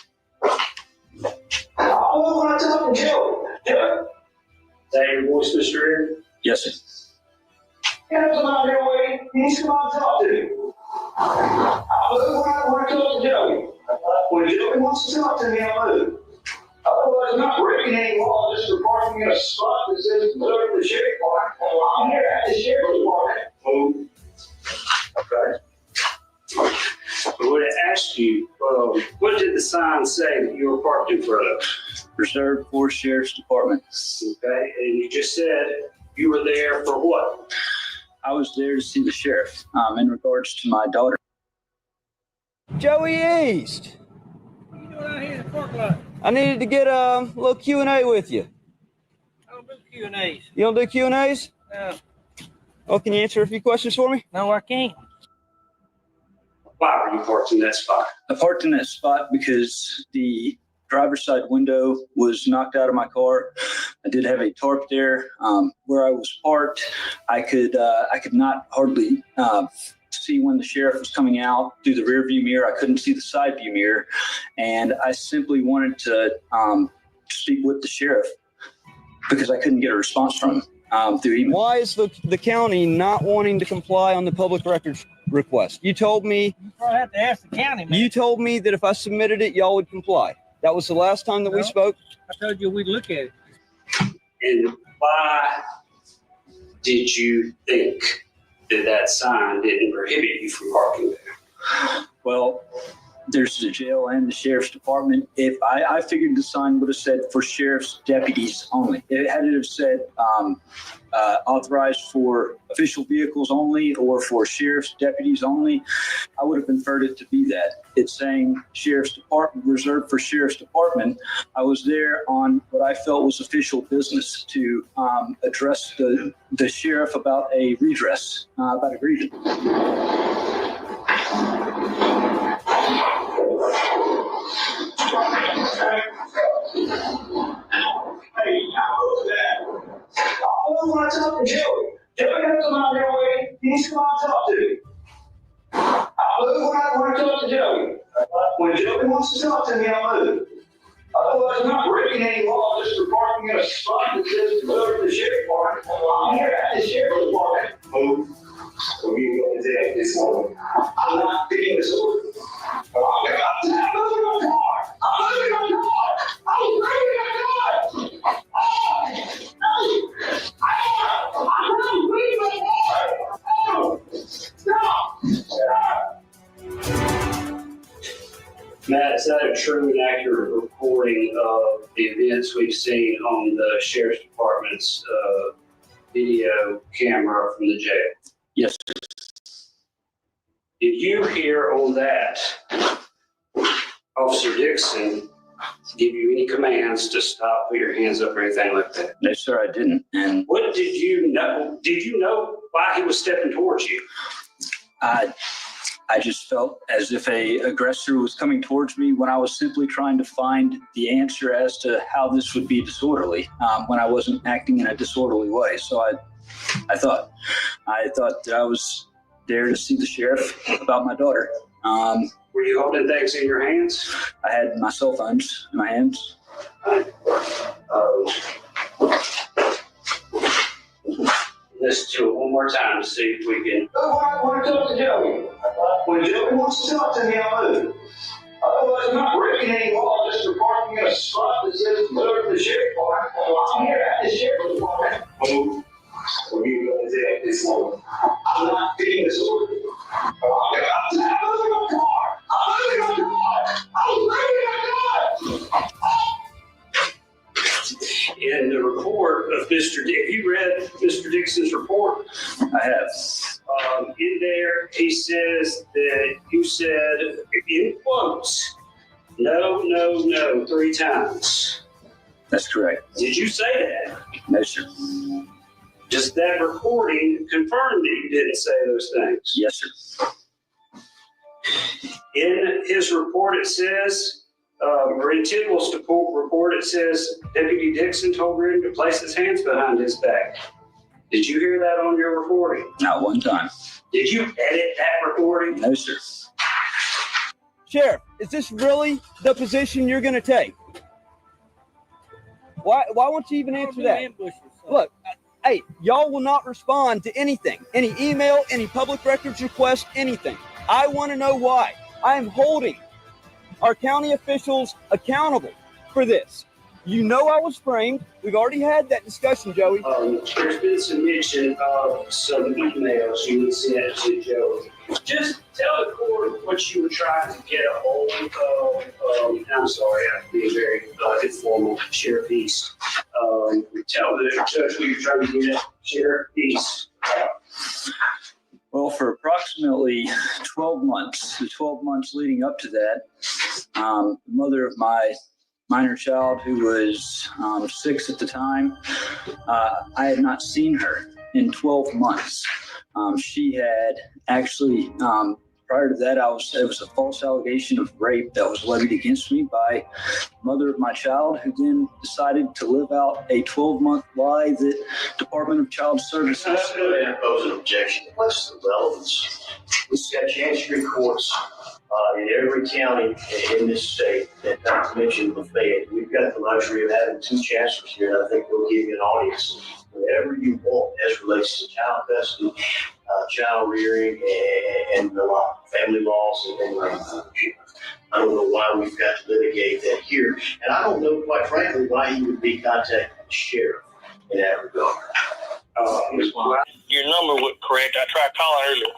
Oh, when I talk to Joe. Yeah. Is that your voice, Mr. Reardon? Yes, sir. Yeah, come out here waiting. He needs to come out and talk to you. I'll move when I talk to Joey. When Joey wants to talk to me, I'll move. Otherwise, I'm not breaking any law just for parking in a spot that says reserved for the sheriff's department. I'm here at the sheriff's department. Move. Okay. I would have asked you, what did the sign say that you were parked in front of? Reserved for sheriff's department. Okay, and you just said you were there for what? I was there to see the sheriff in regards to my daughter. Joey East. What are you doing out here in the parking lot? I needed to get a little Q&A with you. I don't do Q&As. You don't do Q&As? No. Well, can you answer a few questions for me? No, I can't. Why were you parked in that spot? I parked in that spot because the driver's side window was knocked out of my car. I did have a tarp there. Where I was parked, I could not hardly see see when the sheriff was coming out through the rear view mirror. I couldn't see the side view mirror. And I simply wanted to speak with the sheriff because I couldn't get a response from him through email. Why is the county not wanting to comply on the public records request? You told me. You probably have to ask the county, man. You told me that if I submitted it, y'all would comply. That was the last time that we spoke. I told you we'd look at it. And why did you think that sign didn't prohibit you from parking there? Well, there's the jail and the sheriff's department. If I figured the sign would have said for sheriff's deputies only. It had to have said authorized for official vehicles only or for sheriff's deputies only. I would have inferred it to be that. It's saying sheriff's department, reserved for sheriff's department. I was there on what I felt was official business to address the sheriff about a redress, about a grievance. Hey, how about that? I want to talk to Joey. Joey has to come out your way. He needs to come out and talk to me. I want to talk to Joey. When Joey wants to talk to me, I'll move. Otherwise, I'm not breaking any law just for parking in a spot that says go to the sheriff's department. I'm here at the sheriff's department. Move. We'll give you an example this morning. I'm not picking this order. I'm moving my car. I'm moving my car. I'm moving my car. I'm moving my car. Oh, stop. Matt, is that a true and accurate reporting of the events we've seen on the sheriff's department's video camera from the jail? Yes. Did you hear on that Officer Dixon give you any commands to stop, put your hands up, or anything like that? No, sir, I didn't. And what did you know? Did you know why he was stepping towards you? I just felt as if a aggressor was coming towards me when I was simply trying to find the answer as to how this would be disorderly when I wasn't acting in a disorderly way. So I thought that I was there to see the sheriff about my daughter. Were you holding things in your hands? I had my cell phones in my hands. Let's do it one more time to see if we can. I want to talk to Joey. When Joey wants to talk to me, I'll move. Otherwise, I'm not breaking any law just for parking in a spot that says go to the sheriff's department. I'm here at the sheriff's department. Move. We'll give you an example this morning. I'm not picking this order. I'm moving my car. I'm moving my car. I'm moving my car. In the report of Mr. Have you read Mr. Dixon's report? I have. In there, he says that you said, in quotes, no, no, no, 3 times. That's correct. Did you say that? No, sir. Does that recording confirm that you didn't say those things? Yes, sir. In his report, it says, or in Tidwell's report, it says Deputy Dixon told Reardon to place his hands behind his back. Did you hear that on your recording? Not one time. Did you edit that recording? No, sir. Sheriff, is this really the position you're going to take? Why won't you even answer that? Look, hey, y'all will not respond to anything, any email, any public records request, anything. I want to know why. I am holding our county officials accountable for this. You know I was framed. We've already had that discussion, Joey. There's been some mention of some emails you would send to Joey. Just tell the court what you were trying to get a hold of. I'm sorry, I'm being very informal. Sheriff East. Tell the judge what you're trying to get at Sheriff East. Well, for approximately 12 months, the 12 months leading up to that, the mother of my minor child, who was 6 at the time, I had not seen her in 12 months. She had actually prior to that, it was a false allegation of rape that was levied against me by the mother of my child, who then decided to live out a 12-month lie that Department of Child Services. I'm going to impose an objection. What's the relevance? We've got chancery courts in every county in this state, and not to mention Lafayette. We've got the luxury of having 2 chancellors here, and I think we'll give you an audience whatever you want as relates to child custody, child rearing, and the law, family laws, and things like that. I don't know why we've got to litigate that here, and I don't know, quite frankly, why he would be contacting the sheriff in that regard. Your number was correct. I tried calling earlier.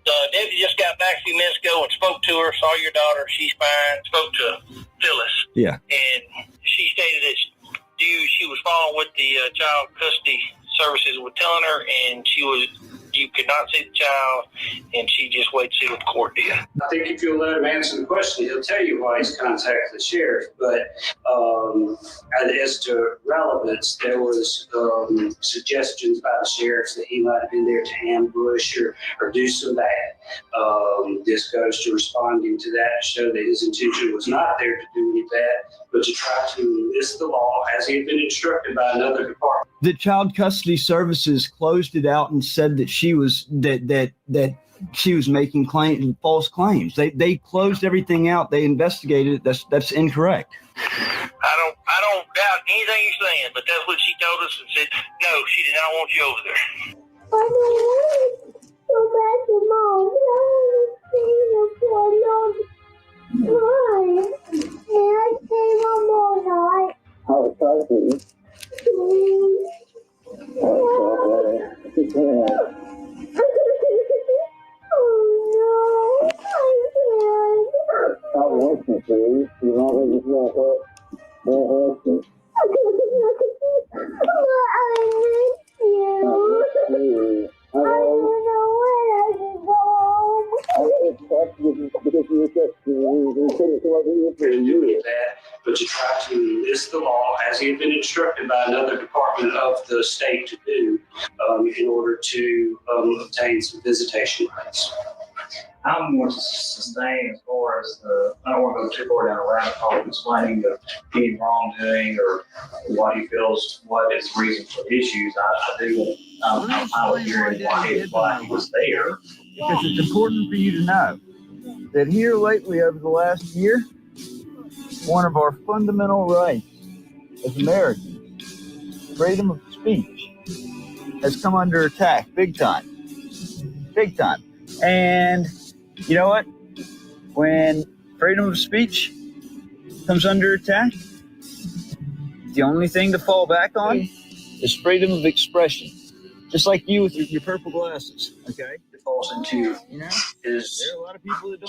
The deputy just got back a few minutes ago and spoke to her, saw your daughter. She's fine. Spoke to Phyllis. Yeah. And she stated that she was following with the child custody services were telling her, and you could not see the child, and she just waited to see what the court did. I think if you'll let him answer the question, he'll tell you why he's contacted the sheriff. But as to relevance, there was suggestions by the sheriff that he might have been there to ambush or do some bad. This goes to responding to that, to show that his intention was not there to do any bad, but to try to enlist the law as he had been instructed by another department. The Child Custody Services closed it out and said that she was that she was making false claims. They closed everything out. They investigated it. That's incorrect. I don't doubt anything you're saying, but that's what she told us and said, no, she did not want you over there. Go back to mom. Why? I came home all night. How exciting. Oh no, I can't. I want you to. You want me to do that? Don't ask me. But I miss you. I don't know when I can go home. But to try to enlist the law as he had been instructed by another department of the state to do in order to obtain some visitation rights. I'm more sustained as far as I don't want to go too far down a rabbit hole explaining any wrongdoing or what he feels, what is the reason for the issues. I was hearing why he was there. Because it's important for you to know that here lately over the last year, one of our fundamental rights as Americans, freedom of speech, has come under attack big time. Big time. And you know what? When freedom of speech comes under attack, the only thing to fall back on is freedom of expression. Just like you with your purple glasses, okay? It falls into his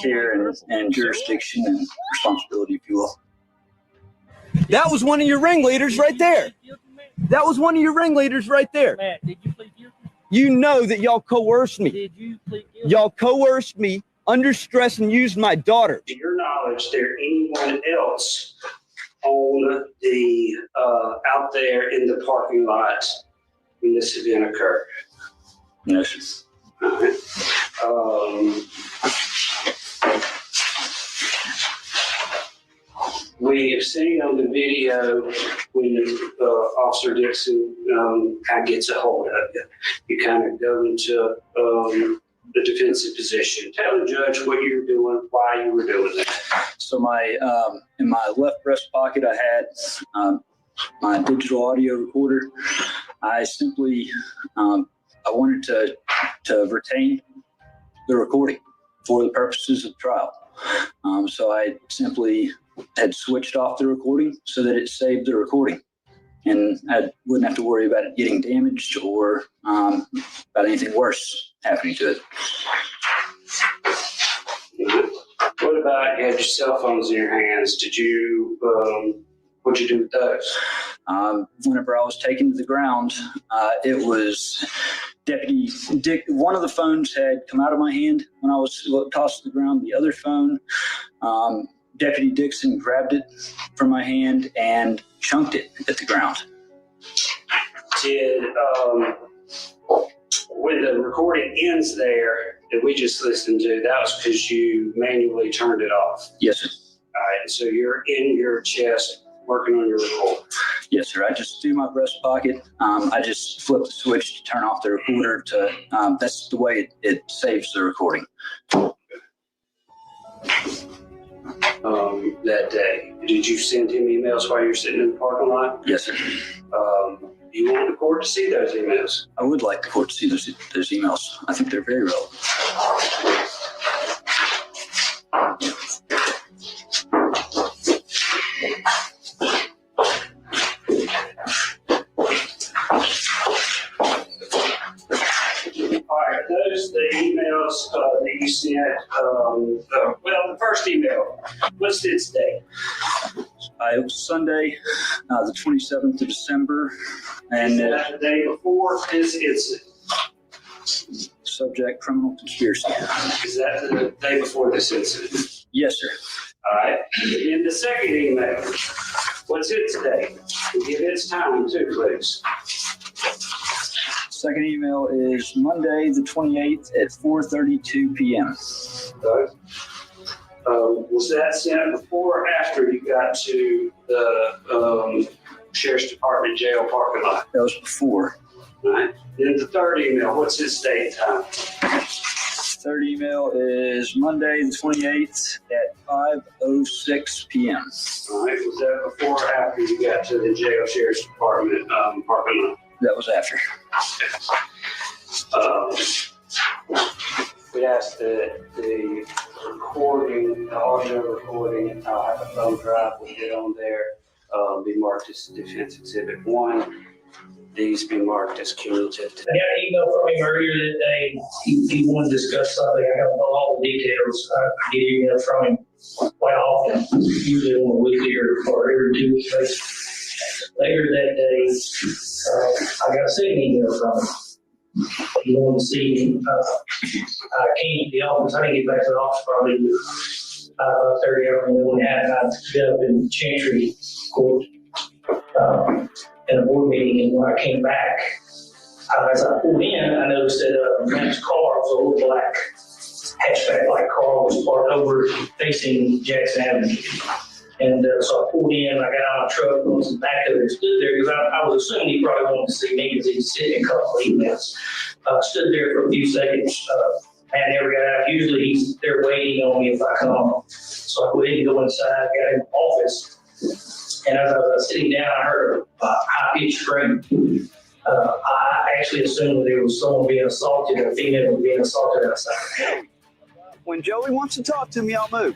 care and jurisdiction and responsibility, if you will. That was one of your ringleaders right there. That was one of your ringleaders right there. Matt, did you plead guilty? You know that y'all coerced me. Did you plead guilty? Y'all coerced me under stress and used my daughter. To your knowledge, there anyone else on the out there in the parking lot when this event occurred? No, sir. All right. We have seen on the video when Officer Dixon kind of gets a hold of you, you kind of go into the defensive position. Tell the judge what you were doing, why you were doing that. So in my left breast pocket, I had my digital audio recorder. I simply I wanted to retain the recording for the purposes of trial. So I simply had switched off the recording so that it saved the recording, and I wouldn't have to worry about it getting damaged or about anything worse happening to it. What about you had your cell phones in your hands? Did you what'd you do with those? Whenever I was taken to the ground, it was Deputy Dick. One of the phones had come out of my hand when I was tossed to the ground. The other phone, Deputy Dixon grabbed it from my hand and chunked it at the ground. Did when the recording ends there, that we just listened to, that was because you manually turned it off. Yes, sir. All right, so you're in your chest working on your recorder. Yes, sir. I just do my breast pocket. I just flip the switch to turn off the recorder. That's the way it saves the recording. That day, did you send him emails while you're sitting in the parking lot? Yes, sir. Do you want the court to see those emails? I would like the court to see those emails. I think they're very relevant. Those the emails that you sent. The first email. What's its date? It was Sunday, the 27th of December, and Is that the day before this incident? Subject criminal conspiracy. Is that the day before this incident? Yes, sir. All right. In the second email, what's its date? Give its time too, please. Second email is Monday, the 28th at 4:32 p.m. Okay. Was that sent before or after you got to the Sheriff's Department jail parking lot? That was before. All right. Then the third email, what's its date time? Third email is Monday, the 28th at 5:06 p.m. All right. Was that before or after you got to the jail Sheriff's Department parking lot? That was after. We asked that the recording, the audio recording, I'll have a thumb drive we get on there, be marked as Defense Exhibit 1. These be marked as cumulative. I got an email from him earlier that day. He wanted to discuss something. I don't know all the details. I get emails from him quite often, usually on a weekly or every 2 weeks. Later that day, I got a second email from him. He wanted to see him. I came to the office. I didn't get back to the office probably 5:30 or when I got up in Chancery Court in a board meeting, and when I came back, as I pulled in, I noticed that a man's car was a little black hatchback-like car was parked over facing Jackson Avenue. And so I pulled in, I got out of my truck, and was back there and stood there because I was assuming he probably wanted to see me because he was sitting in a couple of emails. Stood there for a few seconds. Man never got out. Usually he's there waiting on me if I come. So I went in to go inside, got in the office. And as I was sitting down, I heard a high-pitched scream. I actually assumed there was someone being assaulted, a female being assaulted outside. When Joey wants to talk to me, I'll move.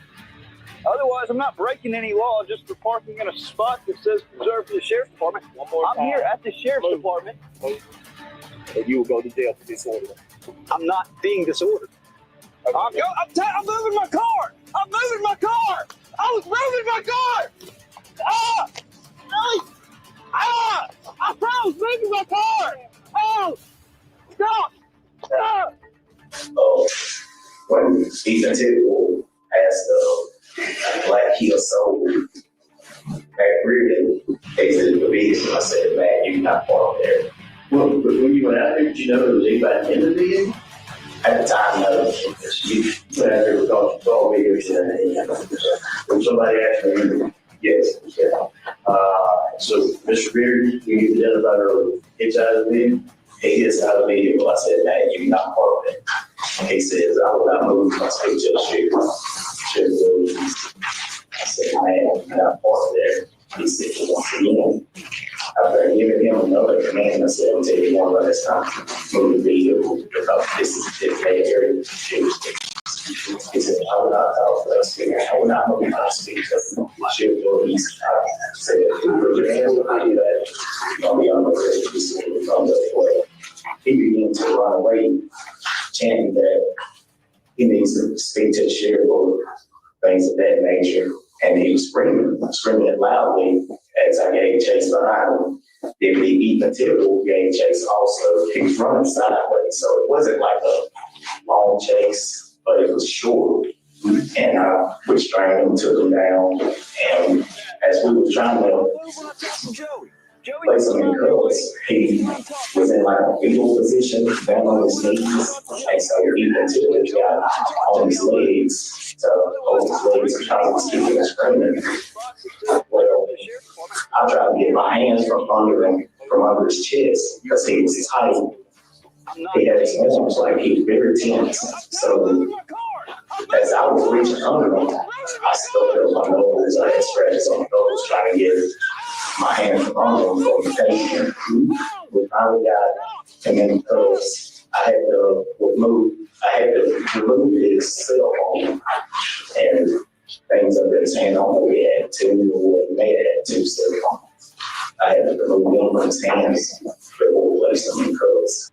Otherwise, I'm not breaking any law just for parking in a spot that says reserved for the Sheriff's Department. I'm here at the Sheriff's Department. And you will go to jail for disorder. I'm not being disordered. Okay. I'm moving my car. I'm moving my car. I was moving my car. I thought I was moving my car. Stop. When Ethan Tidwell asked Black Heel Soul Matt Reardon exited the meeting, I said, man, you're not part of there. Well, when you went out there, did you know there was anybody in the meeting? At the time, no. You went out there because you saw me or something. When somebody asked me, yes. Yeah. So, Mr. Reardon, you identified earlier, inside of the meeting? He gets out of the meeting. Well, I said, man, you're not part of it. He says, I will not move my state to the sheriff. I said, man, I'm not part of there. He said, well, after giving him another command, I said, I'll tell you one last time. Move the vehicle because this is a different area. He said, I will not talk to us here. I will not move my speech up my shield or east. I said, if you put your hands behind that, I'll be on the way. He said, from the way. He began to run away, chanting that he needs to speak to the sheriff or things of that nature. And he was screaming it loudly as I gave chase behind him. Then the Ethan Tidwell gave chase also. He was running sideways, so it wasn't like a long chase, but it was short. And I restrained him, took him down, and as we were trying to place him in cuffs, he was in like a fetal position. competition, family with sneeze. And so you're equal to it. You got all these legs to hold these legs and try to keep it screaming. Well, I tried to get my hands from under his chest because he was tight. He had his arms like he was very tense. So as I was reaching under him, I still felt my nose. I had scratches on my nose trying to get my hand from under him for protection. We finally got him in the cuffs. I had to remove his cell phone and things under his hand. We had two, they had two cell phones. I had to remove one from his hands before we placed them in cuffs.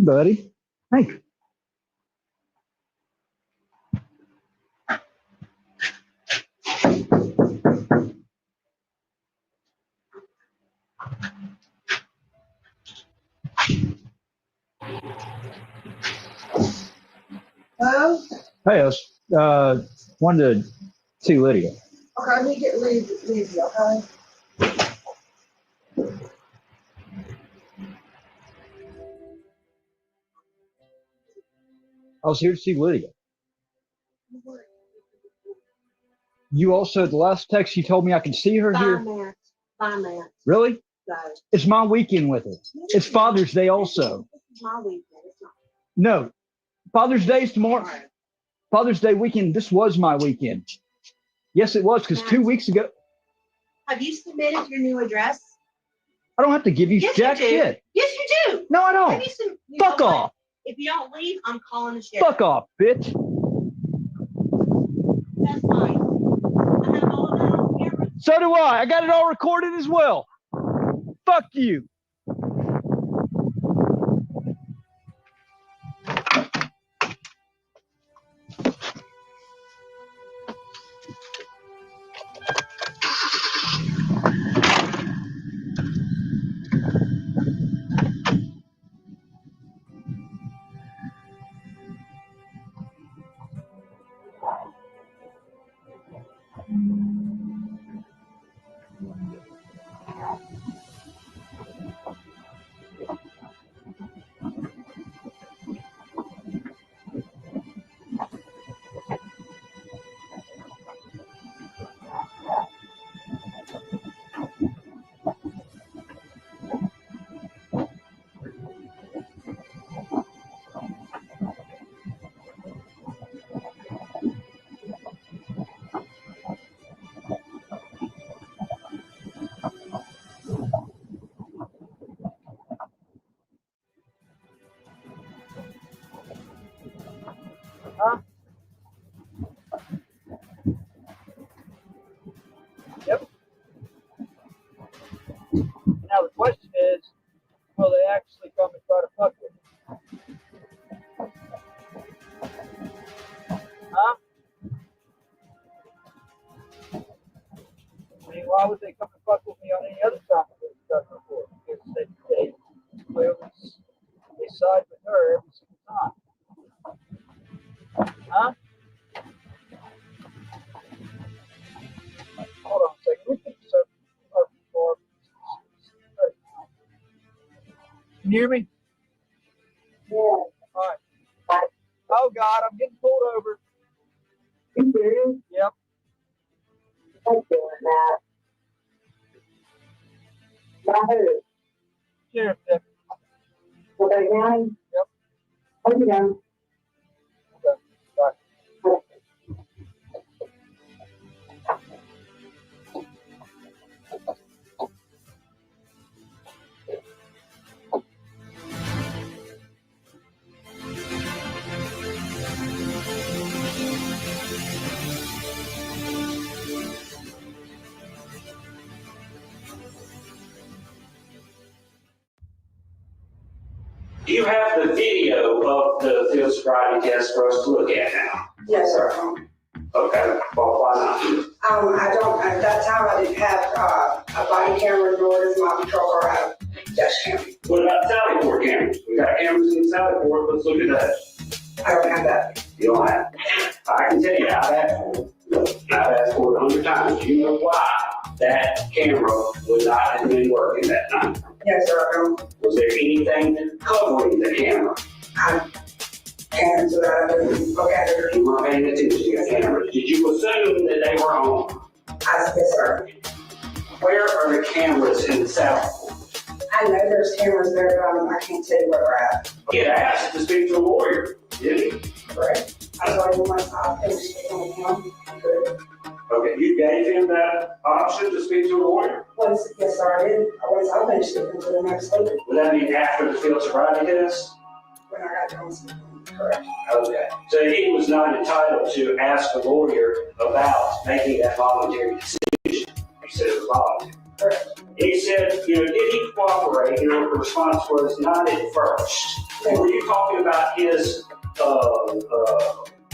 Buddy. Hey. Hello? Hey, I was, wanted to see Lydia. Okay, let me get Lydia, okay? I was here to see Lydia. You also, the last text, you told me I could see her here. 5 minutes. 5 minutes. Really? So, It's my weekend with her. It's Father's Day also. this is my weekend. It's not. No, Father's Day is tomorrow. Father's Day weekend, this was my weekend. Yes, it was, because 2 weeks ago. Have you submitted your new address? I don't have to give you Yes, jack you do. shit. Yes, you do. No, I don't. Have you Fuck know what? off. If you don't leave, I'm calling the sheriff. Fuck off, bitch. That's fine. I have all of that on camera. So do I. I got it all recorded as well. Fuck you. Huh? Yep. Now the question is, will they actually come and try to fuck with me? would they come and fuck with me on any other topic that we've done before? Because they side with her every single time. Huh? Hold on a second. We can just open the door. Can you hear me? Yeah. All right. Oh God, I'm getting pulled over. You serious? Yep. I'm doing that. By who? Sheriff deputy. Okay, County? Yep. Okay, down. Okay. Bye. Do you have the video of the field sobriety test for us to look at now? Yes, sir. Okay, well, why not? I don't, at that time, I didn't have a body camera, nor does my patrol car have a dash cam. What about Sally Port cameras? We got cameras in Sally Port, let's look at that. I don't have that. You don't have it. I can tell you, I've asked for it. I've asked for it 100 times. Do you know why that camera would not have been working that night? Yes, sir. Was there anything covering the camera? I can't answer that. I didn't look at it. You weren't paying attention to the cameras. Did you assume that they were on? Yes, sir. Where are the cameras in the South? I know there's cameras there, but I can't tell you where they're at. He had asked to speak to a lawyer, didn't he? Correct. I told him once I finished speaking with him. Good. Okay, you gave him that option to speak to a lawyer? Yes, sir, I did. Once I finished speaking to him next week. Would that mean after the field sobriety test? When I got done speaking. Correct. Okay. So he was not entitled to ask a lawyer about making that voluntary decision. He said it was voluntary. Correct. He said, did he cooperate? Your response was not at first. Yeah. Were you talking about his,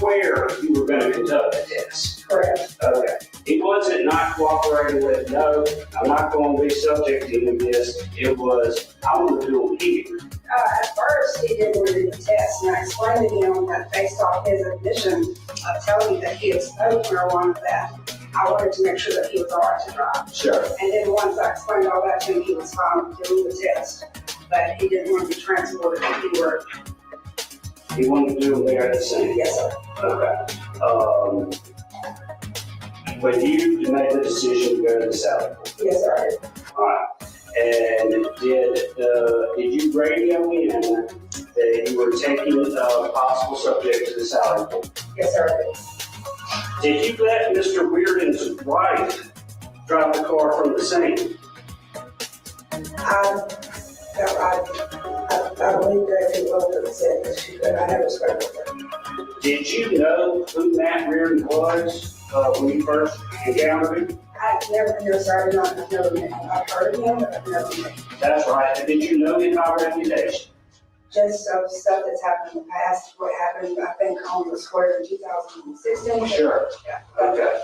where you were going to conduct the test? Correct. Okay. He wasn't not cooperating with, no, I'm not going to be subject to this. It was, I want to do it here. At first, he didn't want to do the test, and I explained to him that based off his admission of telling me that he had smoked marijuana, that I wanted to make sure that he was all right to drive. Sure. And then once I explained all that to him, he was fine with doing the test, but he didn't want to be transported anywhere. He wanted to do it there at the scene? Yes, sir. Okay. When you made the decision to go to the South? Yes, sir, I did. All right. And did you radio in that you were taking a possible subject to the Sally Port? Yes, sir, I did. Did you let Mr. Reardon's wife drive the car from the scene? I believe that he was said that she could. I never spoke with her. Did you know who Matt Reardon was when you first encountered him? I've never, I've never met him. I've heard of him, but I've never met him. That's right. And did you know him by reputation? Just stuff that's happened in the past, what happened, I think, on the square in 2016. Sure. Yeah. Okay.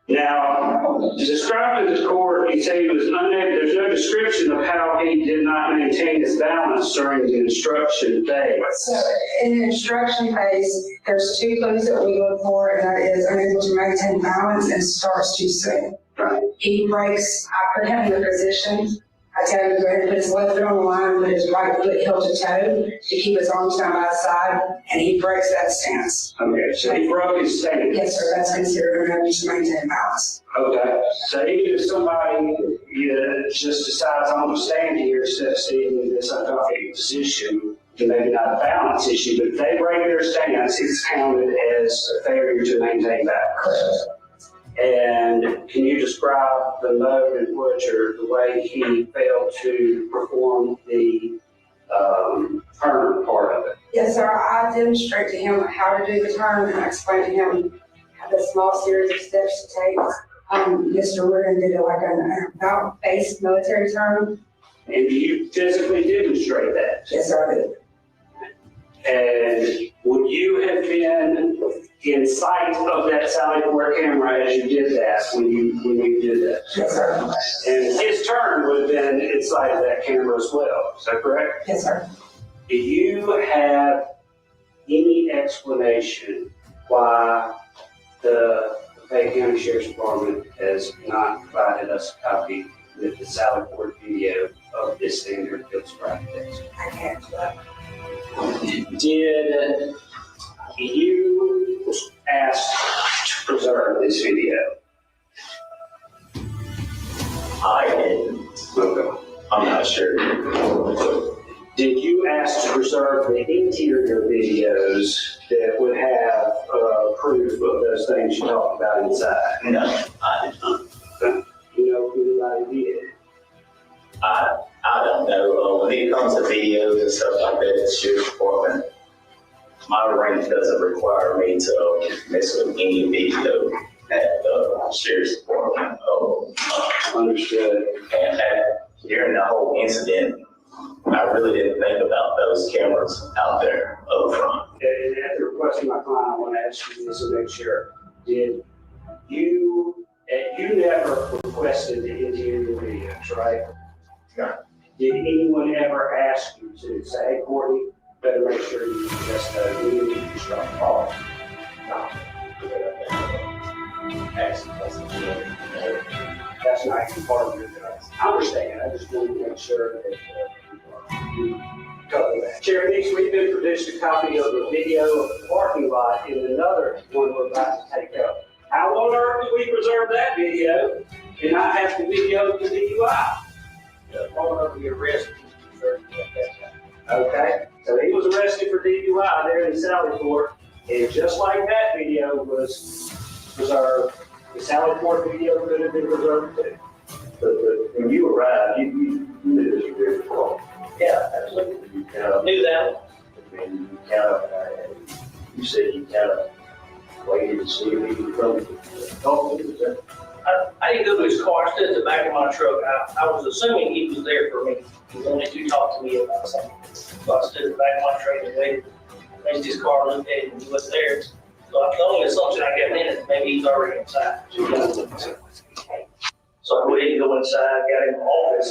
Now, described to the court, he said he was unable, there's no description of how he did not maintain his balance during the instruction phase. So, in the instruction phase, there's two clues that we look for, and that is unable to maintain balance and starts too soon. Right. He breaks, I put him in the position. I tell him to go ahead and put his left foot on the line and put his right foot heel to toe to keep his arms down by his side, and he breaks that stance. Okay, so he broke his stance. Yes, sir, that's considered unable to maintain balance. Okay, so even if somebody just decides I'm going to stand here instead of standing in this uncomfortable position, then maybe not a balance issue, but if they break their stance, it's counted as a failure to maintain balance. And can you describe the mode in which, or the way he failed to perform the turn part of it? Yes, sir. I demonstrate to him how to do the turn, and I explain to him the small series of steps to take. Mr. Reardon did like an about-face military turn. And you physically demonstrate that? Yes, sir, I did. And would you have been in sight of that Sally Port camera as you did that when you did that? Yes, sir. And his turn would have been in sight of that camera as well. Is that correct? Yes, sir. Do you have any explanation why the Fayette County Sheriff's Department has not provided us a copy with the Sally Port video of this standard field sobriety test? I can't do that. Did you ask to preserve this video? I didn't. Okay. I'm not sure. Did you ask to preserve the interior videos that would have proof of those things you talked about inside? No, I did not. You know who anybody did? I don't know. When it comes to videos and stuff like that, it's your department. My rank doesn't require me to mess with any video at the sheriff's department. Understood. And during the whole incident, I really didn't think about those cameras out there up front. And at the request of my client, I want to ask you this to make sure. Did you never requested the interior videos, right? No. Did anyone ever ask you to say, hey, Courtney, better make sure you just you start calling? No. That's not even part of your job. I understand. I just wanted to make sure that you cover that. Chair Meeks, we've been produced a copy of the video of the parking lot in another one we're about to take up. How on earth do we preserve that video and not have the video of the DUI? All of the arrest was preserved at that time. Okay, so he was arrested for DUI there in Sallyport, and just like that video was preserved, the Sallyport video could have been preserved too. But when you arrived, you knew this was very cool. Yeah, absolutely. You kind of Knew that. and you said you kind of waited to see if he could come talk to you. I didn't go to his car. I stood at the back of my truck. I was assuming he was there for me. He wanted to talk to me about something. So I stood at the back of my truck and waited. Raised his car, looked at it, and he wasn't there. So the only assumption I got in is maybe he's already inside. So I went ahead and go inside, got in the office,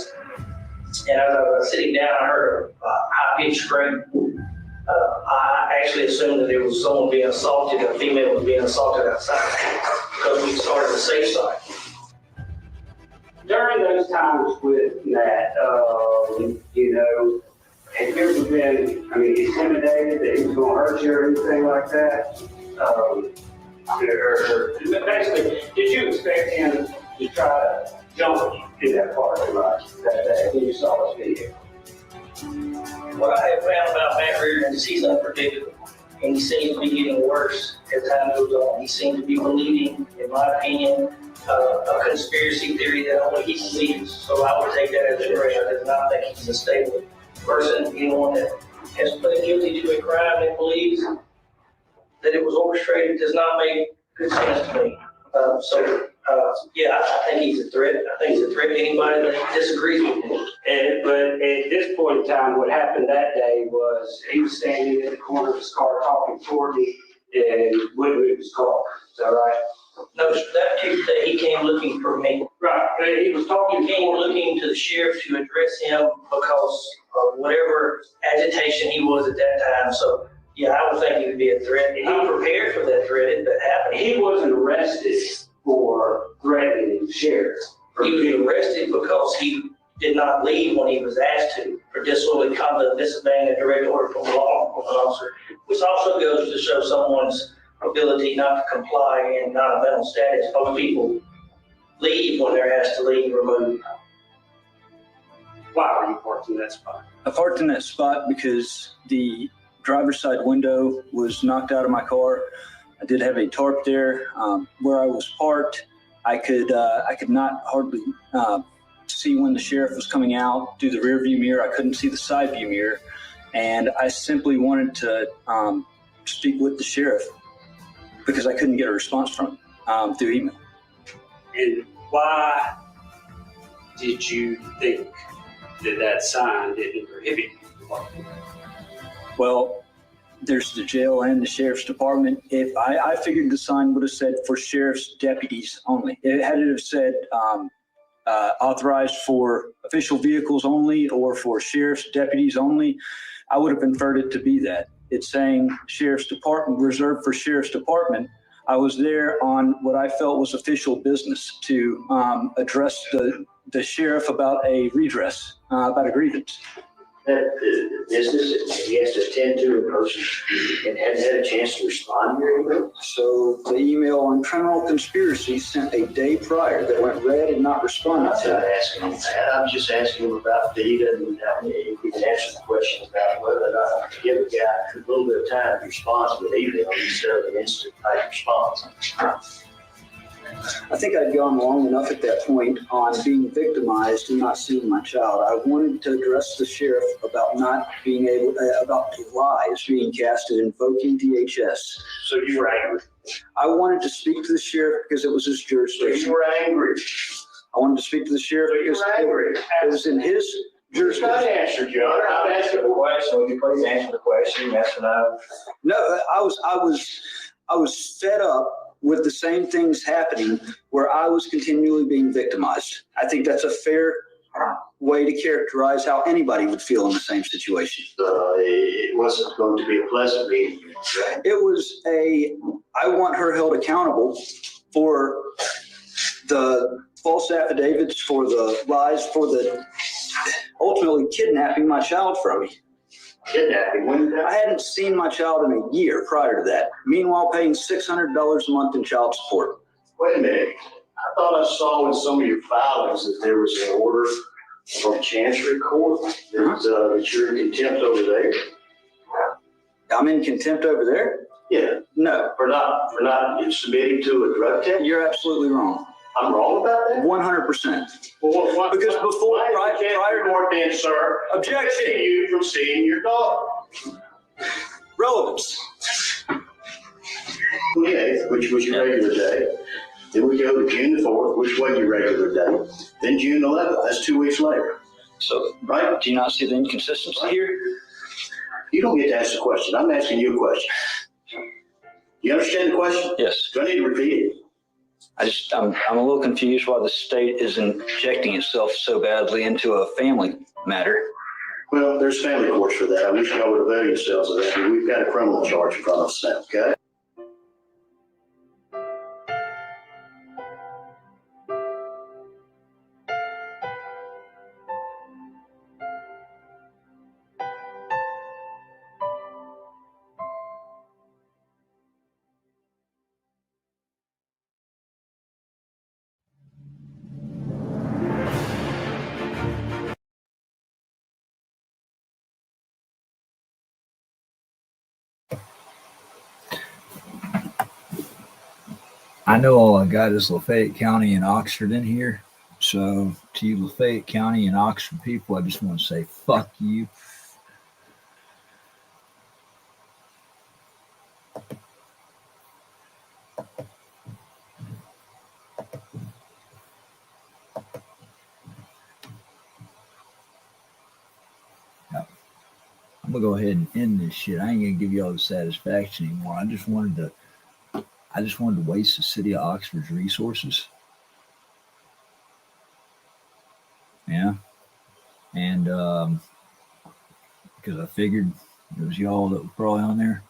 and as I was sitting down, I heard a high-pitched scream. I actually assumed that there was someone being assaulted, a female was being assaulted outside, because we started a safe side. During those times with Matt, you know, have you ever been, intimidated that he was going to hurt you or anything like that? Or basically, did you expect him to try to jump in that parking lot that day when you saw this video? What I have found about Matt Reardon is he's unpredictable, and he seems to be getting worse as time goes on. He seems to be believing, in my opinion, a conspiracy theory that only he believes. So I would take that as a threat. I do not think he's a stable person. Anyone that has pleaded guilty to a crime and believes that it was orchestrated does not make good sense to me. I think he's a threat. I think he's a threat to anybody that disagrees with him. But at this point in time, what happened that day was he was standing in the corner of his car talking toward me and wouldn't move his car. Is that right? No, that particular day he came looking for me. Right. He was talking. He came looking to the sheriff to address him because of whatever agitation he was at that time. So, yeah, I would think he would be a threat. And he prepared for that threat if that happened. He wasn't arrested for threatening the sheriff. He was arrested because he did not leave when he was asked to, for disorderly conduct, disobeying a direct order from a law enforcement officer, which also goes to show someone's ability not to comply and not a mental status. Most people leave when they're asked to leave or move. Why were you parked in that spot? I parked in that spot because the driver's side window was knocked out of my car. I did have a tarp there. Where I was parked, I could not hardly see when the sheriff was coming out through the rear view mirror. I couldn't see the side view mirror, and I simply wanted to speak with the sheriff because I couldn't get a response from him through email. And why did you think that sign didn't prohibit you from parking? Well, there's the jail and the sheriff's department. If I figured the sign would have said for sheriff's deputies only. It had to have said authorized for official vehicles only or for sheriff's deputies only. I would have inferred it to be that. It's saying sheriff's department, reserved for sheriff's department. I was there on what I felt was official business to address the sheriff about a redress, about a grievance. That business he has to attend to in person and hadn't had a chance to respond to your email? So the email on criminal conspiracy sent a day prior that went read and not responded I'm to. not asking him that. I'm just asking him about data and if we can answer the question about whether or not to give a guy a little bit of time to respond to an email instead of an instant type response. I think I'd gone long enough at that point on being victimized and not seeing my child. I wanted to address the sheriff about not being able, about the lies being cast and invoking DHS. So you were angry? I wanted to speak to the sheriff because it was his jurisdiction. So you were angry? I wanted to speak to the sheriff because it was in his jurisdiction. Not answer, John. I'm asking the question. Would you please answer the question? Yes or no? No, I was fed up with the same things happening where I was continually being victimized. I think that's a fair way to characterize how anybody would feel in the same situation. It wasn't going to be a pleasant meeting. It was I want her held accountable for the false affidavits, for the lies, for the ultimately kidnapping my child from me. Kidnapping? When? I hadn't seen my child in a year prior to that. Meanwhile, paying $600 a month in child support. Wait a minute. I thought I saw in some of your filings that there was an order from Chancery Court that you're in contempt over there. I'm in contempt over there? Yeah. No. For not submitting to a drug test? You're absolutely wrong. I'm wrong about that? 100%. Well, because before, prior to court then, sir, objection. You from seeing your daughter. Relevance. 28th, which was your regular day. Then we go to June the 4th, which was your regular day. Then June 11th, that's 2 weeks later. So, right? Do you not see the inconsistency here? You don't get to ask the question. I'm asking you a question. You understand the question? Yes. Do I need to repeat it? I'm a little confused why the state is injecting itself so badly into a family matter. Well, there's family courts for that. I wish y'all would avail yourselves of that. We've got a criminal charge in front of us now, okay? I know all I got is Lafayette County and Oxford in here. So to you Lafayette County and Oxford people, I just want to say, fuck you. Now, I'm going to go ahead and end this shit. I ain't going to give you all the satisfaction anymore. I just wanted to waste the city of Oxford's resources. Yeah. And because I figured it was y'all that were probably on there.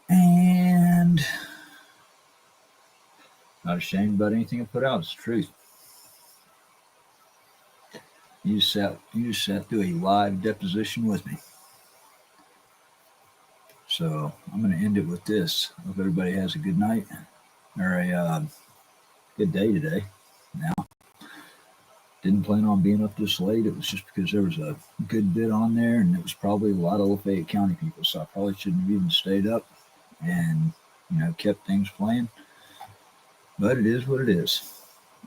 And not ashamed about anything I put out. It's the truth. You just sat through a live deposition with me. So I'm going to end it with this. Hope everybody has a good night or a good day today. Now, didn't plan on being up this late. It was just because there was a good bit on there, and it was probably a lot of Lafayette County people. So I probably shouldn't have even stayed up and kept things playing. But it is what it is.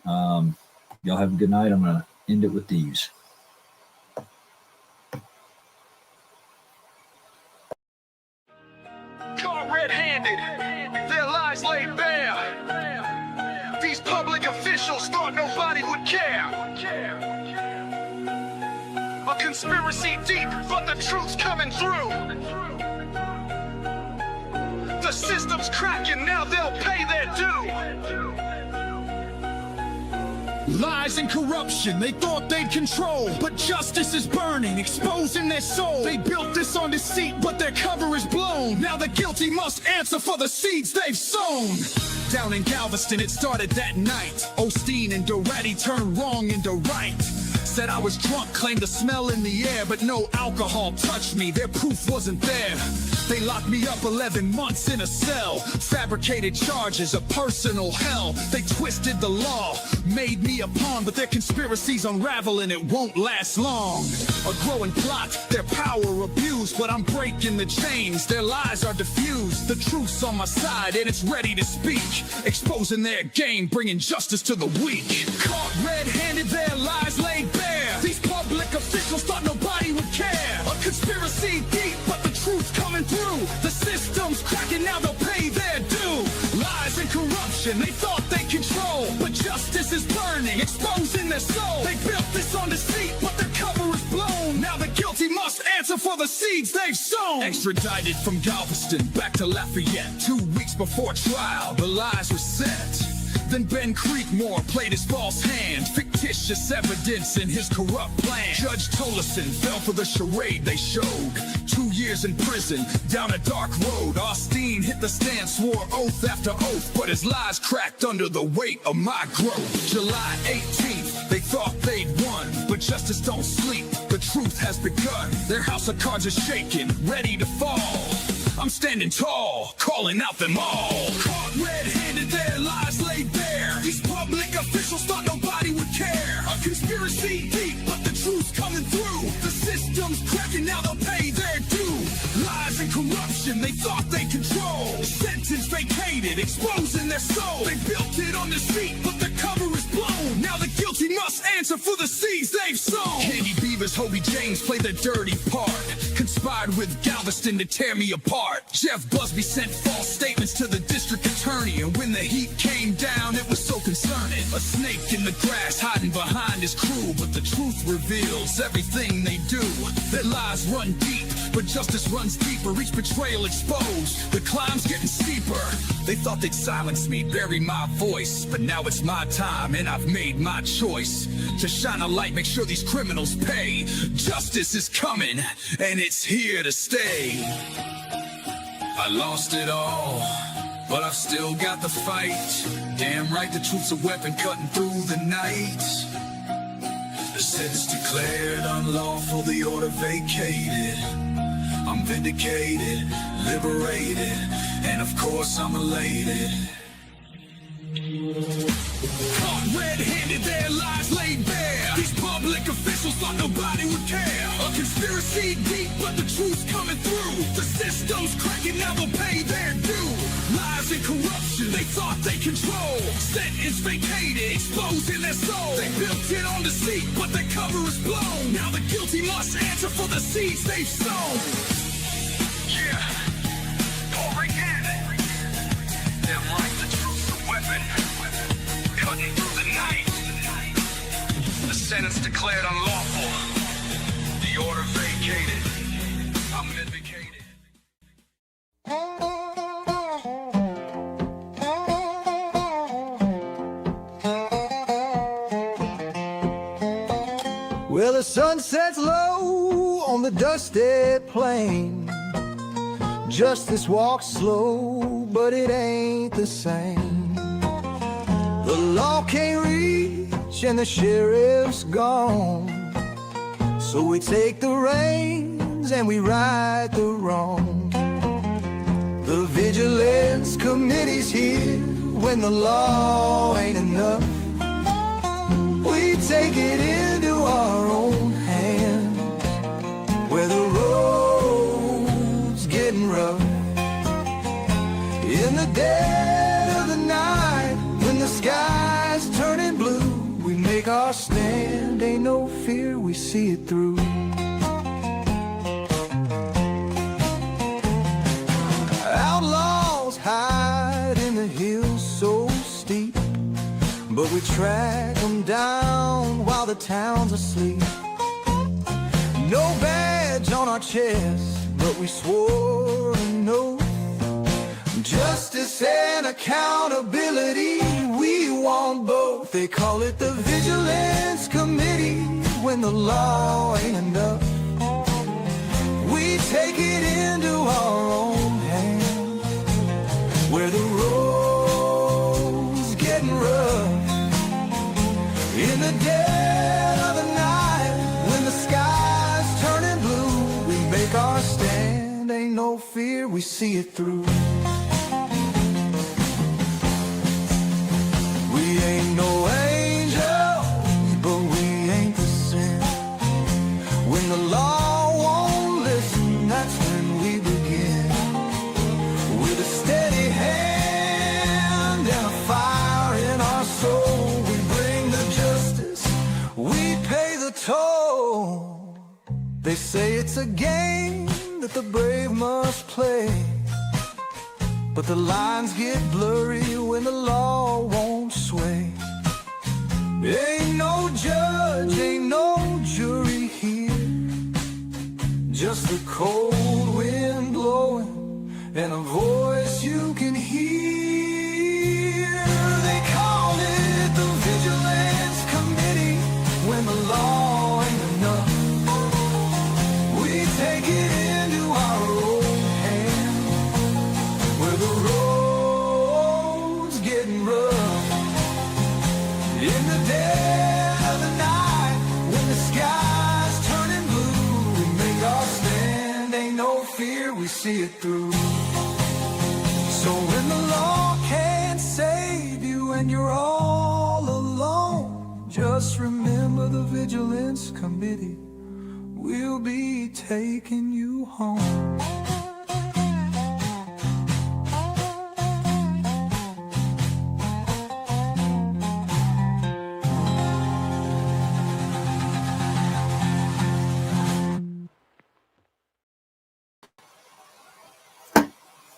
Y'all have a good night. I'm going to end it with these. Caught red-handed, their lies laid bare. These public officials thought nobody would care. A conspiracy deep, but the truth's coming through. The system's cracking, now they'll pay their due. Lies and corruption, they thought they'd control, but justice is burning, exposing their soul. They built this on deceit, but their cover is blown. Now the guilty must answer for the seeds they've sown. Down in Galveston, it started that night. Osteen and Doretti turned wrong into right. Said I was drunk, claimed the smell in the air, but no alcohol touched me, their proof wasn't there. They locked me up 11 months in a cell, fabricated charges of personal hell. They twisted the law, made me a pawn, but their conspiracies unravel and it won't last long. A growing plot, their power abused, but I'm breaking the chains, their lies are diffused. The truth's on my side and it's ready to speak, exposing their game, bringing justice to the weak. Caught red-handed, their lies laid bare. These public officials thought nobody would care. A conspiracy deep, but the truth's coming through. The system's cracking, now they'll pay their due. Lies and corruption, they thought they control, but justice is burning, exposing their soul. They built this on deceit, but the cover is blown. Now the guilty must answer for the seeds they've sown. Extradited from Galveston back to Lafayette, 2 weeks before trial, the lies were set. Then Ben Creekmore played his false hand, fictitious evidence in his corrupt plan. Judge Tolleson fell for the charade they showed. 2 years in prison, down a dark road. Osteen hit the stand, swore oath after oath, but his lies cracked under the weight of my growth. July 18th, they thought they'd won, but justice don't sleep, the truth has begun. Their house of cards is shaking, ready to fall. I'm standing tall, calling out them all. Caught red-handed, their lies laid bare. These public officials thought nobody would care. A conspiracy deep, but the truth's coming through. The system's cracking, now they'll pay their due. Lies and corruption, they thought they control. Sentence vacated, exposing their soul. They built it on deceit, but the cover is blown. Now the guilty must answer for the seeds they've sown. Candy Beavers, Hobie James played the dirty part, conspired with Galveston to tear me apart. Jeff Busby sent false statements to the district attorney, and when the heat came down, it was so concerning. A snake in the grass hiding behind his crew, but the truth reveals everything they do. Their lies run deep, but justice runs deeper. Each betrayal exposed, the climb's getting steeper. They thought they'd silence me, bury my voice, but now it's my time and I've made my choice to shine a light, make sure these criminals pay. Justice is coming and it's here to stay. I lost it all, but I've still got the fight. Damn right, the truth's a weapon cutting through the night. The sentence declared unlawful, the order vacated. I'm vindicated, liberated, and of course I'm elated. Caught red-handed, their lies laid bare. These public officials thought nobody would care. A conspiracy deep, but the truth's coming through. The system's cracking, now they'll pay their due. Lies and corruption, they thought they control. Sentence vacated, exposing their soul. They built it on deceit, but the cover is blown. Now the guilty must answer for the seeds they've sown. Yeah, Paul Rickard. Damn right, the truth's a weapon, cutting through the night. The sentence declared unlawful, the order vacated. I'm vindicated. Well, the sun sets low on the dusty plain. Justice walks slow, but it ain't the same. The law can't reach and the sheriff's gone, so we take the reins and we right the wrong. The vigilance committee's here when the law ain't enough. We take it into our own hand where the road's getting rough. In the dead of the night, when the sky's turning blue, we make our stand. Ain't no fear, we see it through. Outlaws hide in the hills so steep, but we track them down while the town's asleep. No badge on our chest, but we swore an oath. Justice and accountability, we want both. They call it the Vigilance Committee when the law ain't enough. We take it into our own hands, where the road's getting rough. In the dead of the night, when the sky's turning blue, we make our stand, ain't no fear, we see it through. We ain't no angels, but we ain't the sin. When the law won't listen, that's when we begin. With a steady hand and a fire in our soul, we bring the justice, we pay the toll. They say it's a game that the brave must play, but the lines get blurry when the law won't sway. Ain't no judge, ain't no jury here, just the cold wind blowing and a voice you can hear. They call it the Vigilance Committee when the law ain't enough. We take it into our own hands, where the road's getting rough. In the dead of the night, when the sky's turning blue, we make our stand, ain't no fear, we see it through. So when the law can't save you and you're all alone, just remember the Vigilance Committee, we'll be taking you home.